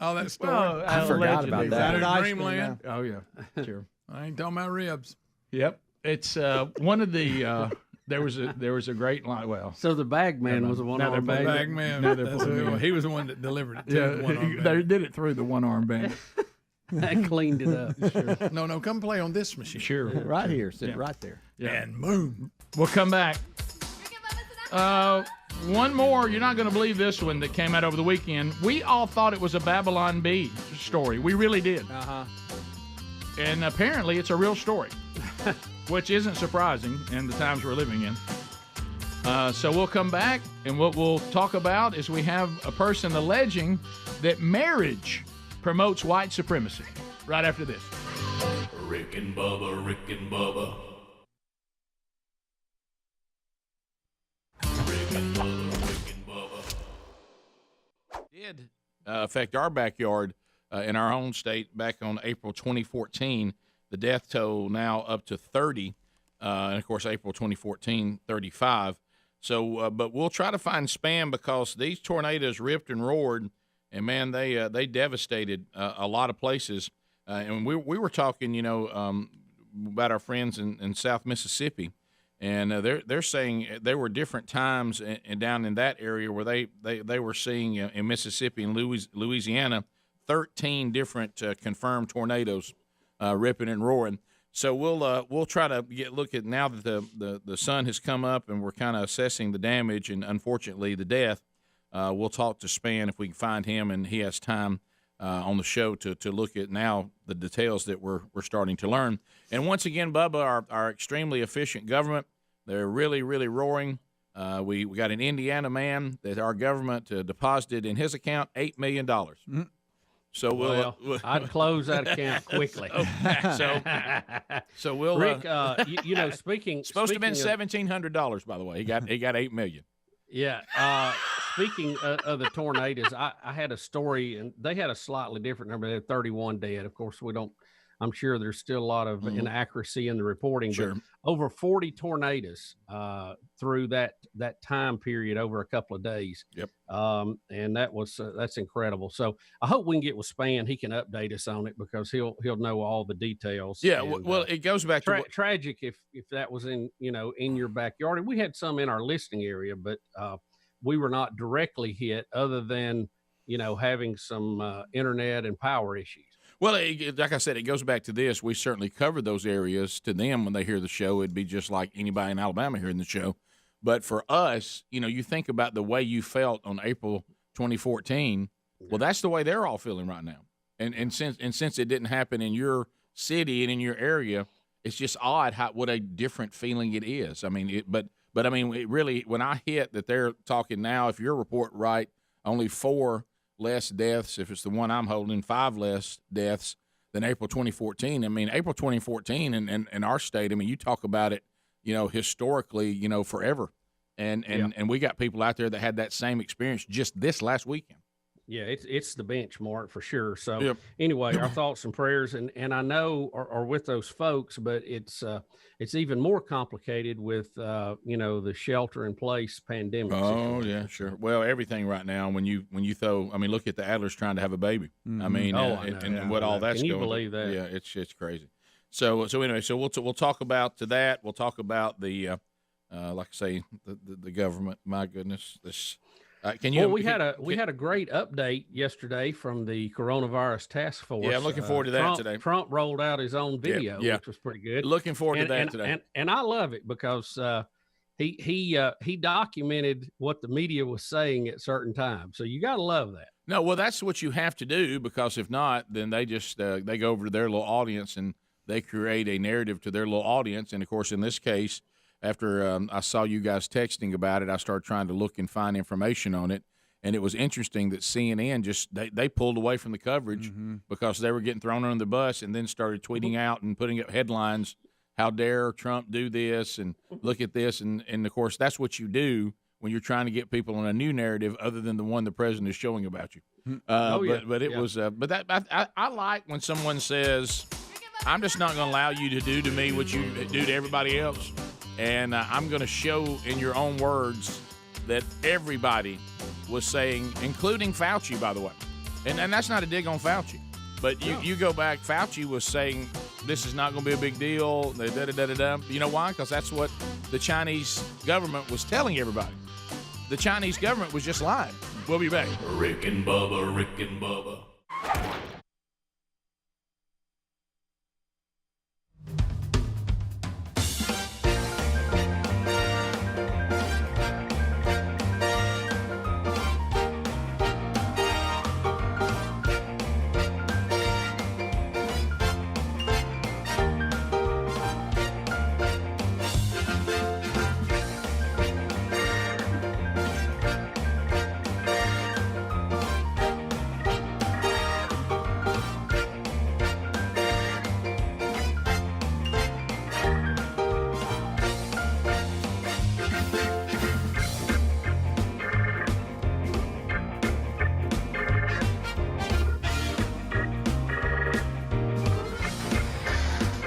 All that story? Well, I forgot about that. Dreamland. Oh, yeah. Sure. I ain't talking about ribs. Yep. It's one of the there was a great line. Well, So the bag man was the one Now on they're bag. Bag man. No, they're That's pulling who, me in. he was the one that delivered it to yeah, the one on they did it through the one-armed bandit. That cleaned it up. No, come play on this machine. Sure. Right here. Sit right there. And boom. We'll come back. One more. You're not going to believe this one that came out over the weekend. We all thought it was a Babylon Bee story. We really did. Uh-huh. And apparently it's a real story, which isn't surprising in the times we're living in. So we'll come back, and what we'll talk about is we have a person alleging that marriage promotes white supremacy. Right after this. Rick and Bubba, Rick and Bubba. Rick and Bubba, Rick and Bubba. Did affect our backyard in our own state back on April 2014. The death toll now up to 30, and of course April 2014, 35. So, but we'll try to find spam because these tornadoes ripped and roared, and man, they devastated a lot of places. And we were talking, you know, about our friends in South Mississippi. And they're saying there were different times and down in that area where they were seeing in Mississippi and Louisiana 13 different confirmed tornadoes ripping and roaring. So we'll try to look at now that the sun has come up and we're kind of assessing the damage and unfortunately the death. We'll talk to Span if we can find him and he has time on the show to look at now the details that we're starting to learn. And once again, Bubba, our extremely efficient government, they're really, really roaring. We got an Indiana man that our government deposited in his account $8 million. Mm-hmm. So we'll I'd close that account quickly. So we'll Rick, you know, speaking supposed to have been speaking of- $1,700 by the way. He got $8 million. Yeah. Speaking of the tornadoes, I had a story, and they had a slightly different number. They had 31 dead. Of course, we don't. I'm sure there's still a lot of inaccuracy in the reporting. Sure. But over 40 tornadoes through that time period over a couple of days. Yep. And that's incredible. So I hope we can get with Span. He can update us on it because he'll know all the details. Yeah. And, Well, it goes back to tragic if that was in your backyard. And we had some in our listening area, but we were not directly hit other than having some internet and power issues. Well, like I said, it goes back to this. We certainly cover those areas. To them, when they hear the show, it'd be just like anybody in Alabama hearing the show. But for us, you think about the way you felt on April 2014. Well, that's the way they're all feeling right now. And since it didn't happen in your city and in your area, it's just odd what a different feeling it is. I mean, but I mean, it really, when I hit that they're talking now, if your report right, only 4 less deaths, if it's the one I'm holding, 5 less deaths than April 2014. I mean, April 2014 in our state, I mean, you talk about it, historically, forever. And we got people out there that had that same experience just this last weekend. Yeah, it's the benchmark for sure. So anyway, our thoughts and prayers, and I know are with those folks, but it's even more complicated with the shelter in place pandemic. Oh yeah, sure. Well, everything right now when you throw, I mean, look at the Adlers trying to have a baby. Mm-hmm. I mean, and what all that's going. Can you believe that? Yeah, it's crazy. So anyway, so we'll talk about that. We'll talk about the like I say, the government. My goodness, this. We had a great update yesterday from the coronavirus task force. Yeah, I'm looking forward to that today. Trump rolled out his own video, which was pretty good. Looking forward to that today. And I love it because he documented what the media was saying at certain times. So you got to love that. No, well, that's what you have to do, because if not, then they just they go over to their little audience and they create a narrative to their little audience. And of course, in this case, after I saw you guys texting about it, I started trying to look and find information on it. And it was interesting that CNN just they pulled away from the coverage because they were getting thrown under the bus, and then started tweeting out and putting up headlines, how dare Trump do this, and look at this. And of course, that's what you do when you're trying to get people on a new narrative other than the one the president is showing about you. But it was but that I like when someone says, I'm just not going to allow you to do to me what you do to everybody else. And I'm going to show in your own words that everybody was saying, including Fauci, by the way. And that's not a dig on Fauci. But you go back, Fauci was saying this is not going to be a big deal. You know why? Because that's what the Chinese government was telling everybody. The Chinese government was just lying. We'll be back. Rick and Bubba, Rick and Bubba.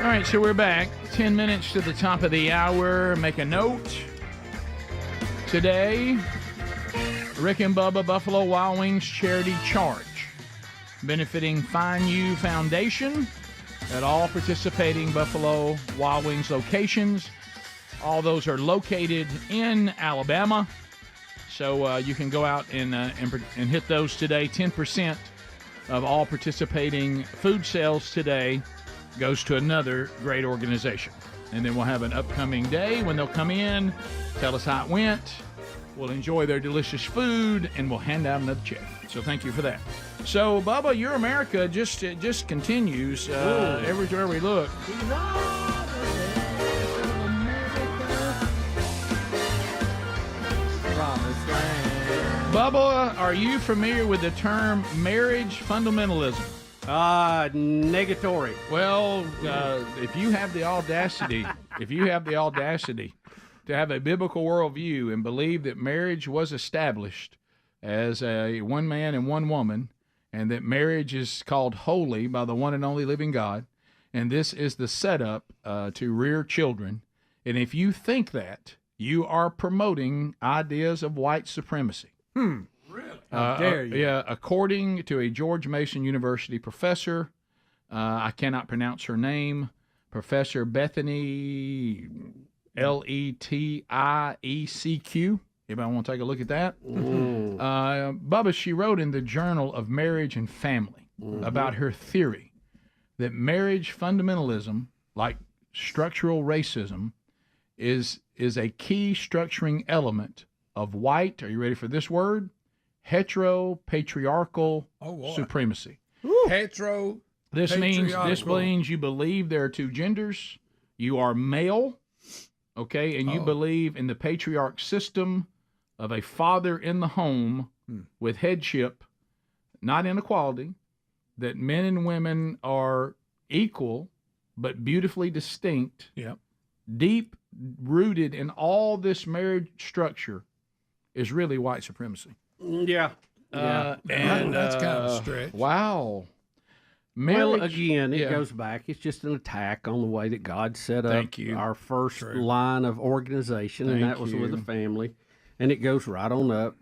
All right, so we're back. 10 minutes to the top of the hour. Make a note. Today, Rick and Bubba Buffalo Wild Wings Charity Charge, benefiting Find You Foundation at all participating Buffalo Wild Wings locations. All those are located in Alabama, so you can go out and hit those today. 10% of all participating food sales today goes to another great organization. And then we'll have an upcoming day when they'll come in, tell us how it went. We'll enjoy their delicious food, and we'll hand out another check. So thank you for that. So, Bubba, Your America just continues everywhere we look. Bubba, are you familiar with the term marriage fundamentalism? Negatory. Well, if you have the audacity, to have a biblical worldview and believe that marriage was established as a one man and one woman, and that marriage is called holy by the one and only living God, and this is the setup to rear children, and if you think that, you are promoting ideas of white supremacy. Really? How dare you? Yeah, according to a George Mason University professor, I cannot pronounce her name, Professor Bethany Letieck. Anybody want to take a look at that? Bubba, she wrote in the Journal of Marriage and Family about her theory that marriage fundamentalism, like structural racism, is a key structuring element of white, are you ready for this word? Heteropatriarchal supremacy. Hetero. This means you believe there are two genders. You are male, okay, and you believe in the patriarch system of a father in the home with headship, not inequality, that men and women are equal but beautifully distinct. Yep. Deep rooted in all this marriage structure is really white supremacy. Yeah. And that's kind of a stretch. Wow. Well, again, it goes back. It's just an attack on the way that God set up our first line of organization, and that was with the family. And it goes right on up,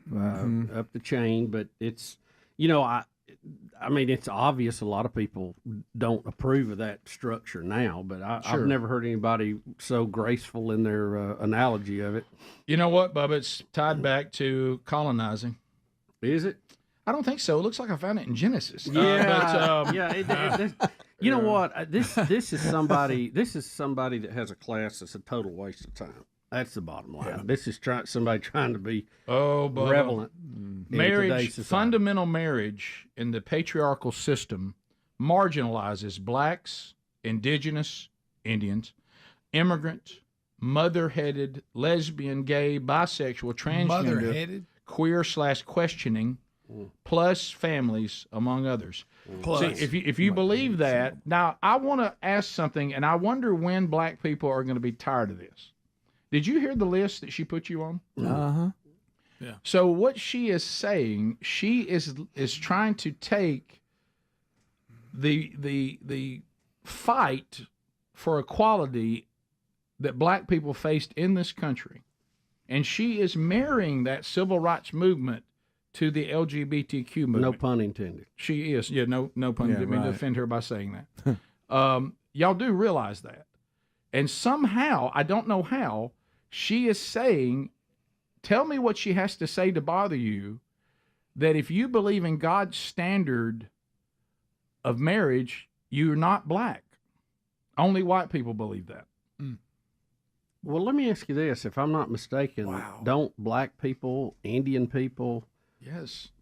up the chain. But it's, I mean, it's obvious a lot of people don't approve of that structure now, but I've never heard anybody so graceful in their analogy of it. You know what, Bubba? It's tied back to colonizing. Is it? I don't think so. It looks like I found it in Genesis. Yeah, you know what? This is somebody that has a class that's a total waste of time. That's the bottom line. Yeah. This is somebody trying to be prevalent. Marriage, fundamental marriage in the patriarchal system marginalizes blacks, indigenous, Indians, immigrant, mother-headed, lesbian, gay, bisexual, transgender, queer/questioning, plus families, among others. See, if you believe that, now I want to ask something, and I wonder when black people are going to be tired of this. Did you hear the list that she put you on? Uh-huh. Yeah. So what she is saying, she is trying to take the fight for equality that black people faced in this country, and she is marrying that civil rights movement to the LGBTQ movement. No pun intended. She is. Yeah, no pun. Didn't mean to offend her by saying that. Y'all do realize that. And somehow, I don't know how, she is saying, tell me what she has to say to bother you, that if you believe in God's standard of marriage, you're not black. Only white people believe that. Well, let me ask you this. If I'm not mistaken, don't black people, Indian people,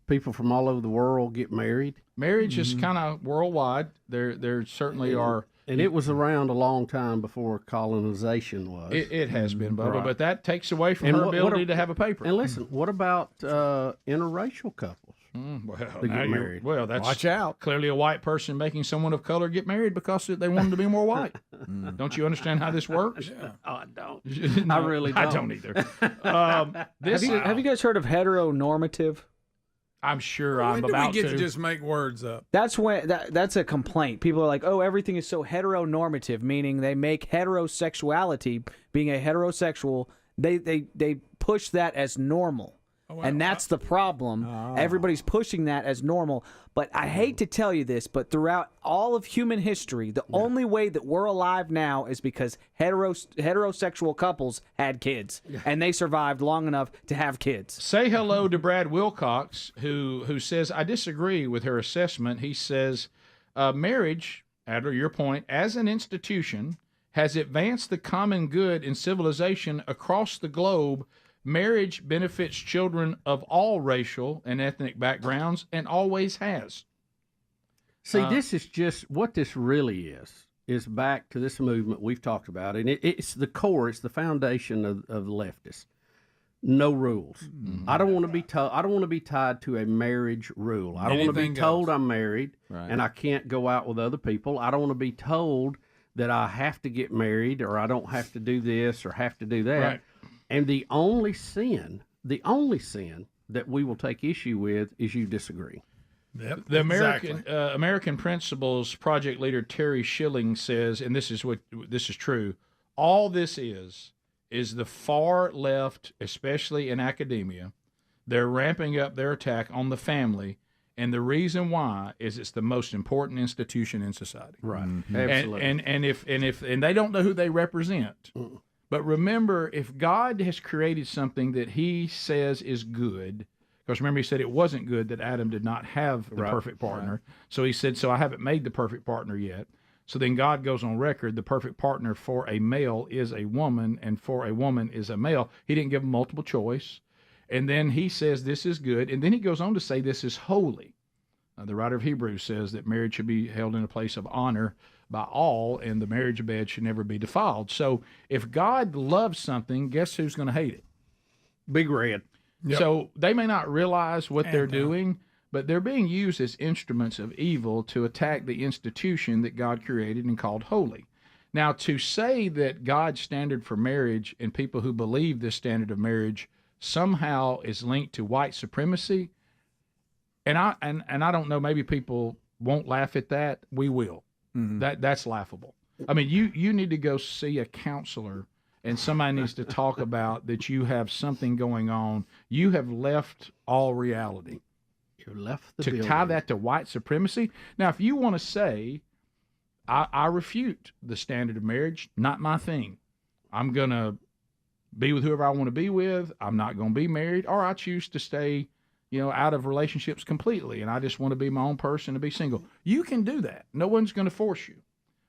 people from all over the world get married? Marriage is kind of worldwide. There certainly are. And it was around a long time before colonization was. It has been, Bubba, but that takes away from her ability to have a paper. And listen, what about interracial couples? Well, to get married. Well, that's watch out. Clearly a white person making someone of color get married because they want them to be more white. Don't you understand how this works? Oh, I don't. No, I really don't. I don't either. Have you guys heard of heteronormative? I'm sure when do about we get to. to just make words up? That's when that's a complaint. People are like, "Oh, everything is so heteronormative," meaning they make heterosexuality, being a heterosexual, they push that as normal. And that's the problem. Everybody's pushing that as normal. But I hate to tell you this, but throughout all of human history, the only way that we're alive now is because heterosexual couples had kids, and they survived long enough to have kids. Say hello to Brad Wilcox, who says, I disagree with her assessment. He says, marriage, Adler, your point, as an institution, has advanced the common good in civilization across the globe. Marriage benefits children of all racial and ethnic backgrounds and always has. See, this is just what this really is back to this movement we've talked about. And it's the core, it's the foundation of the leftists. No rules. Mm-hmm. I don't want to be told. I don't want to be tied to a marriage rule. I don't want to be told I'm married and I can't go out with other people. I don't want to be told that I have to get married or I don't have to do this or have to do that. Right. And the only sin that we will take issue with is you disagree. Yep, the American Principles Project leader Terry Schilling says, and this is true, all this is the far left, especially in academia, they're ramping up their attack on the family, and the reason why is it's the most important institution in society. Right. Mm-hmm. Absolutely. And they don't know who they represent. But remember, if God has created something that he says is good, because remember he said it wasn't good that Adam did not have the perfect partner. So he said, so I haven't made the perfect partner yet. So then God goes on record, the perfect partner for a male is a woman, and for a woman is a male. He didn't give them multiple choice. And then he says this is good. And then he goes on to say this is holy. The writer of Hebrews says that marriage should be held in a place of honor by all, and the marriage bed should never be defiled. So if God loves something, guess who's going to hate it? Big Red. Yep. So they may not realize what they're doing, but they're being used as instruments of evil to attack the institution that God created and called holy. Now, to say that God's standard for marriage and people who believe this standard of marriage somehow is linked to white supremacy, and I don't know, maybe people won't laugh at that. We will. Mm-hmm. That's laughable. I mean, you need to go see a counselor, and somebody needs to talk about that you have something going on. You have left all reality. Left the to building. Tie that to white supremacy. Now, if you want to say, I refute the standard of marriage, not my thing. I'm going to be with whoever I want to be with. I'm not going to be married, or I choose to stay, out of relationships completely, and I just want to be my own person and be single. You can do that. No one's going to force you.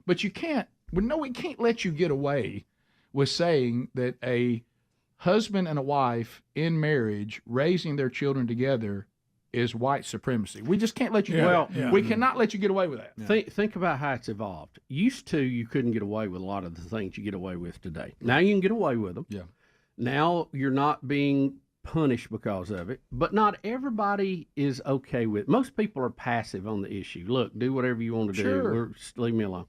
But you can't, we can't let you get away with saying that a husband and a wife in marriage raising their children together is white supremacy. We just can't let you do that. We cannot let you get away with that. Yeah. Think about how it's evolved. Used to, you couldn't get away with a lot of the things you get away with today. Now you can get away with them. Yeah. Now you're not being punished because of it, but not everybody is okay with it. Most people are passive on the issue. Look, do whatever you want to do. Or just leave me alone.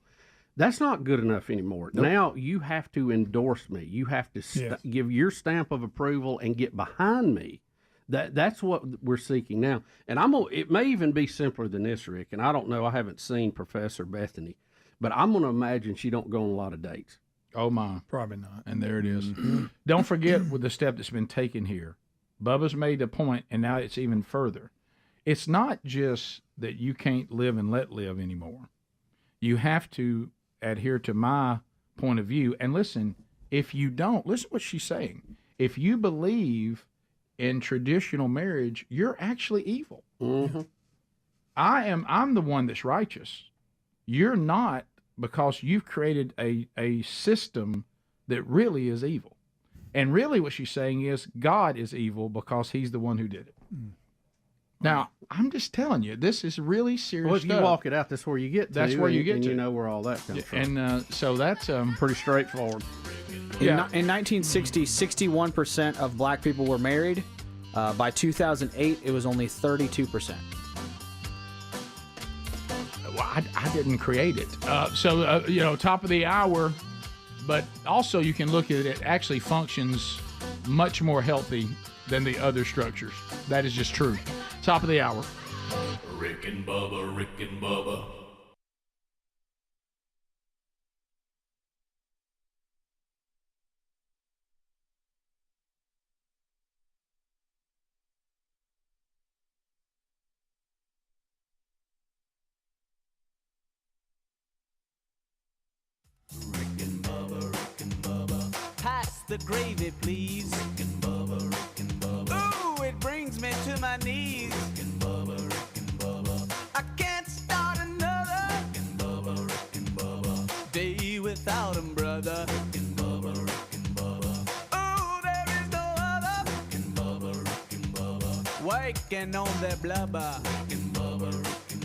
That's not good enough anymore. Nope. Now you have to endorse me. You have to give your stamp of approval and get behind me. That's what we're seeking now. And it may even be simpler than this, Rick, and I don't know, I haven't seen Professor Bethany, but I'm going to imagine she don't go on a lot of dates. Oh, my. Probably not. And there it is. Don't forget with the step that's been taken here. Bubba's made a point, and now it's even further. It's not just that you can't live and let live anymore. You have to adhere to my point of view. And listen, if you don't, listen what she's saying. If you believe in traditional marriage, you're actually evil. Mm-hmm. I'm the one that's righteous. You're not, because you've created a system that really is evil. And really what she's saying is God is evil because he's the one who did it. Now, I'm just telling you, this is really serious if stuff. you walk it out, that's where you get to. That's where you get to. You know where all that comes from. And so that's pretty straightforward. In 1960, 61% of black people were married. By 2008, it was only 32%. Well, I didn't create it. Top of the hour, but also you can look at it actually functions much more healthy than the other structures. That is just true. Top of the hour. Rick and Bubba, Rick and Bubba. Pass the gravy, please. Rick and Bubba, Rick and Bubba. Ooh, it brings me to my knees. Rick and Bubba, Rick and Bubba. I can't start another. Rick and Bubba, Rick and Bubba. Day without 'em, brother. Rick and Bubba, Rick and Bubba. Ooh, there is no other. Rick and Bubba, Rick and Bubba. Waking on their blubber. Rick and Bubba, Rick and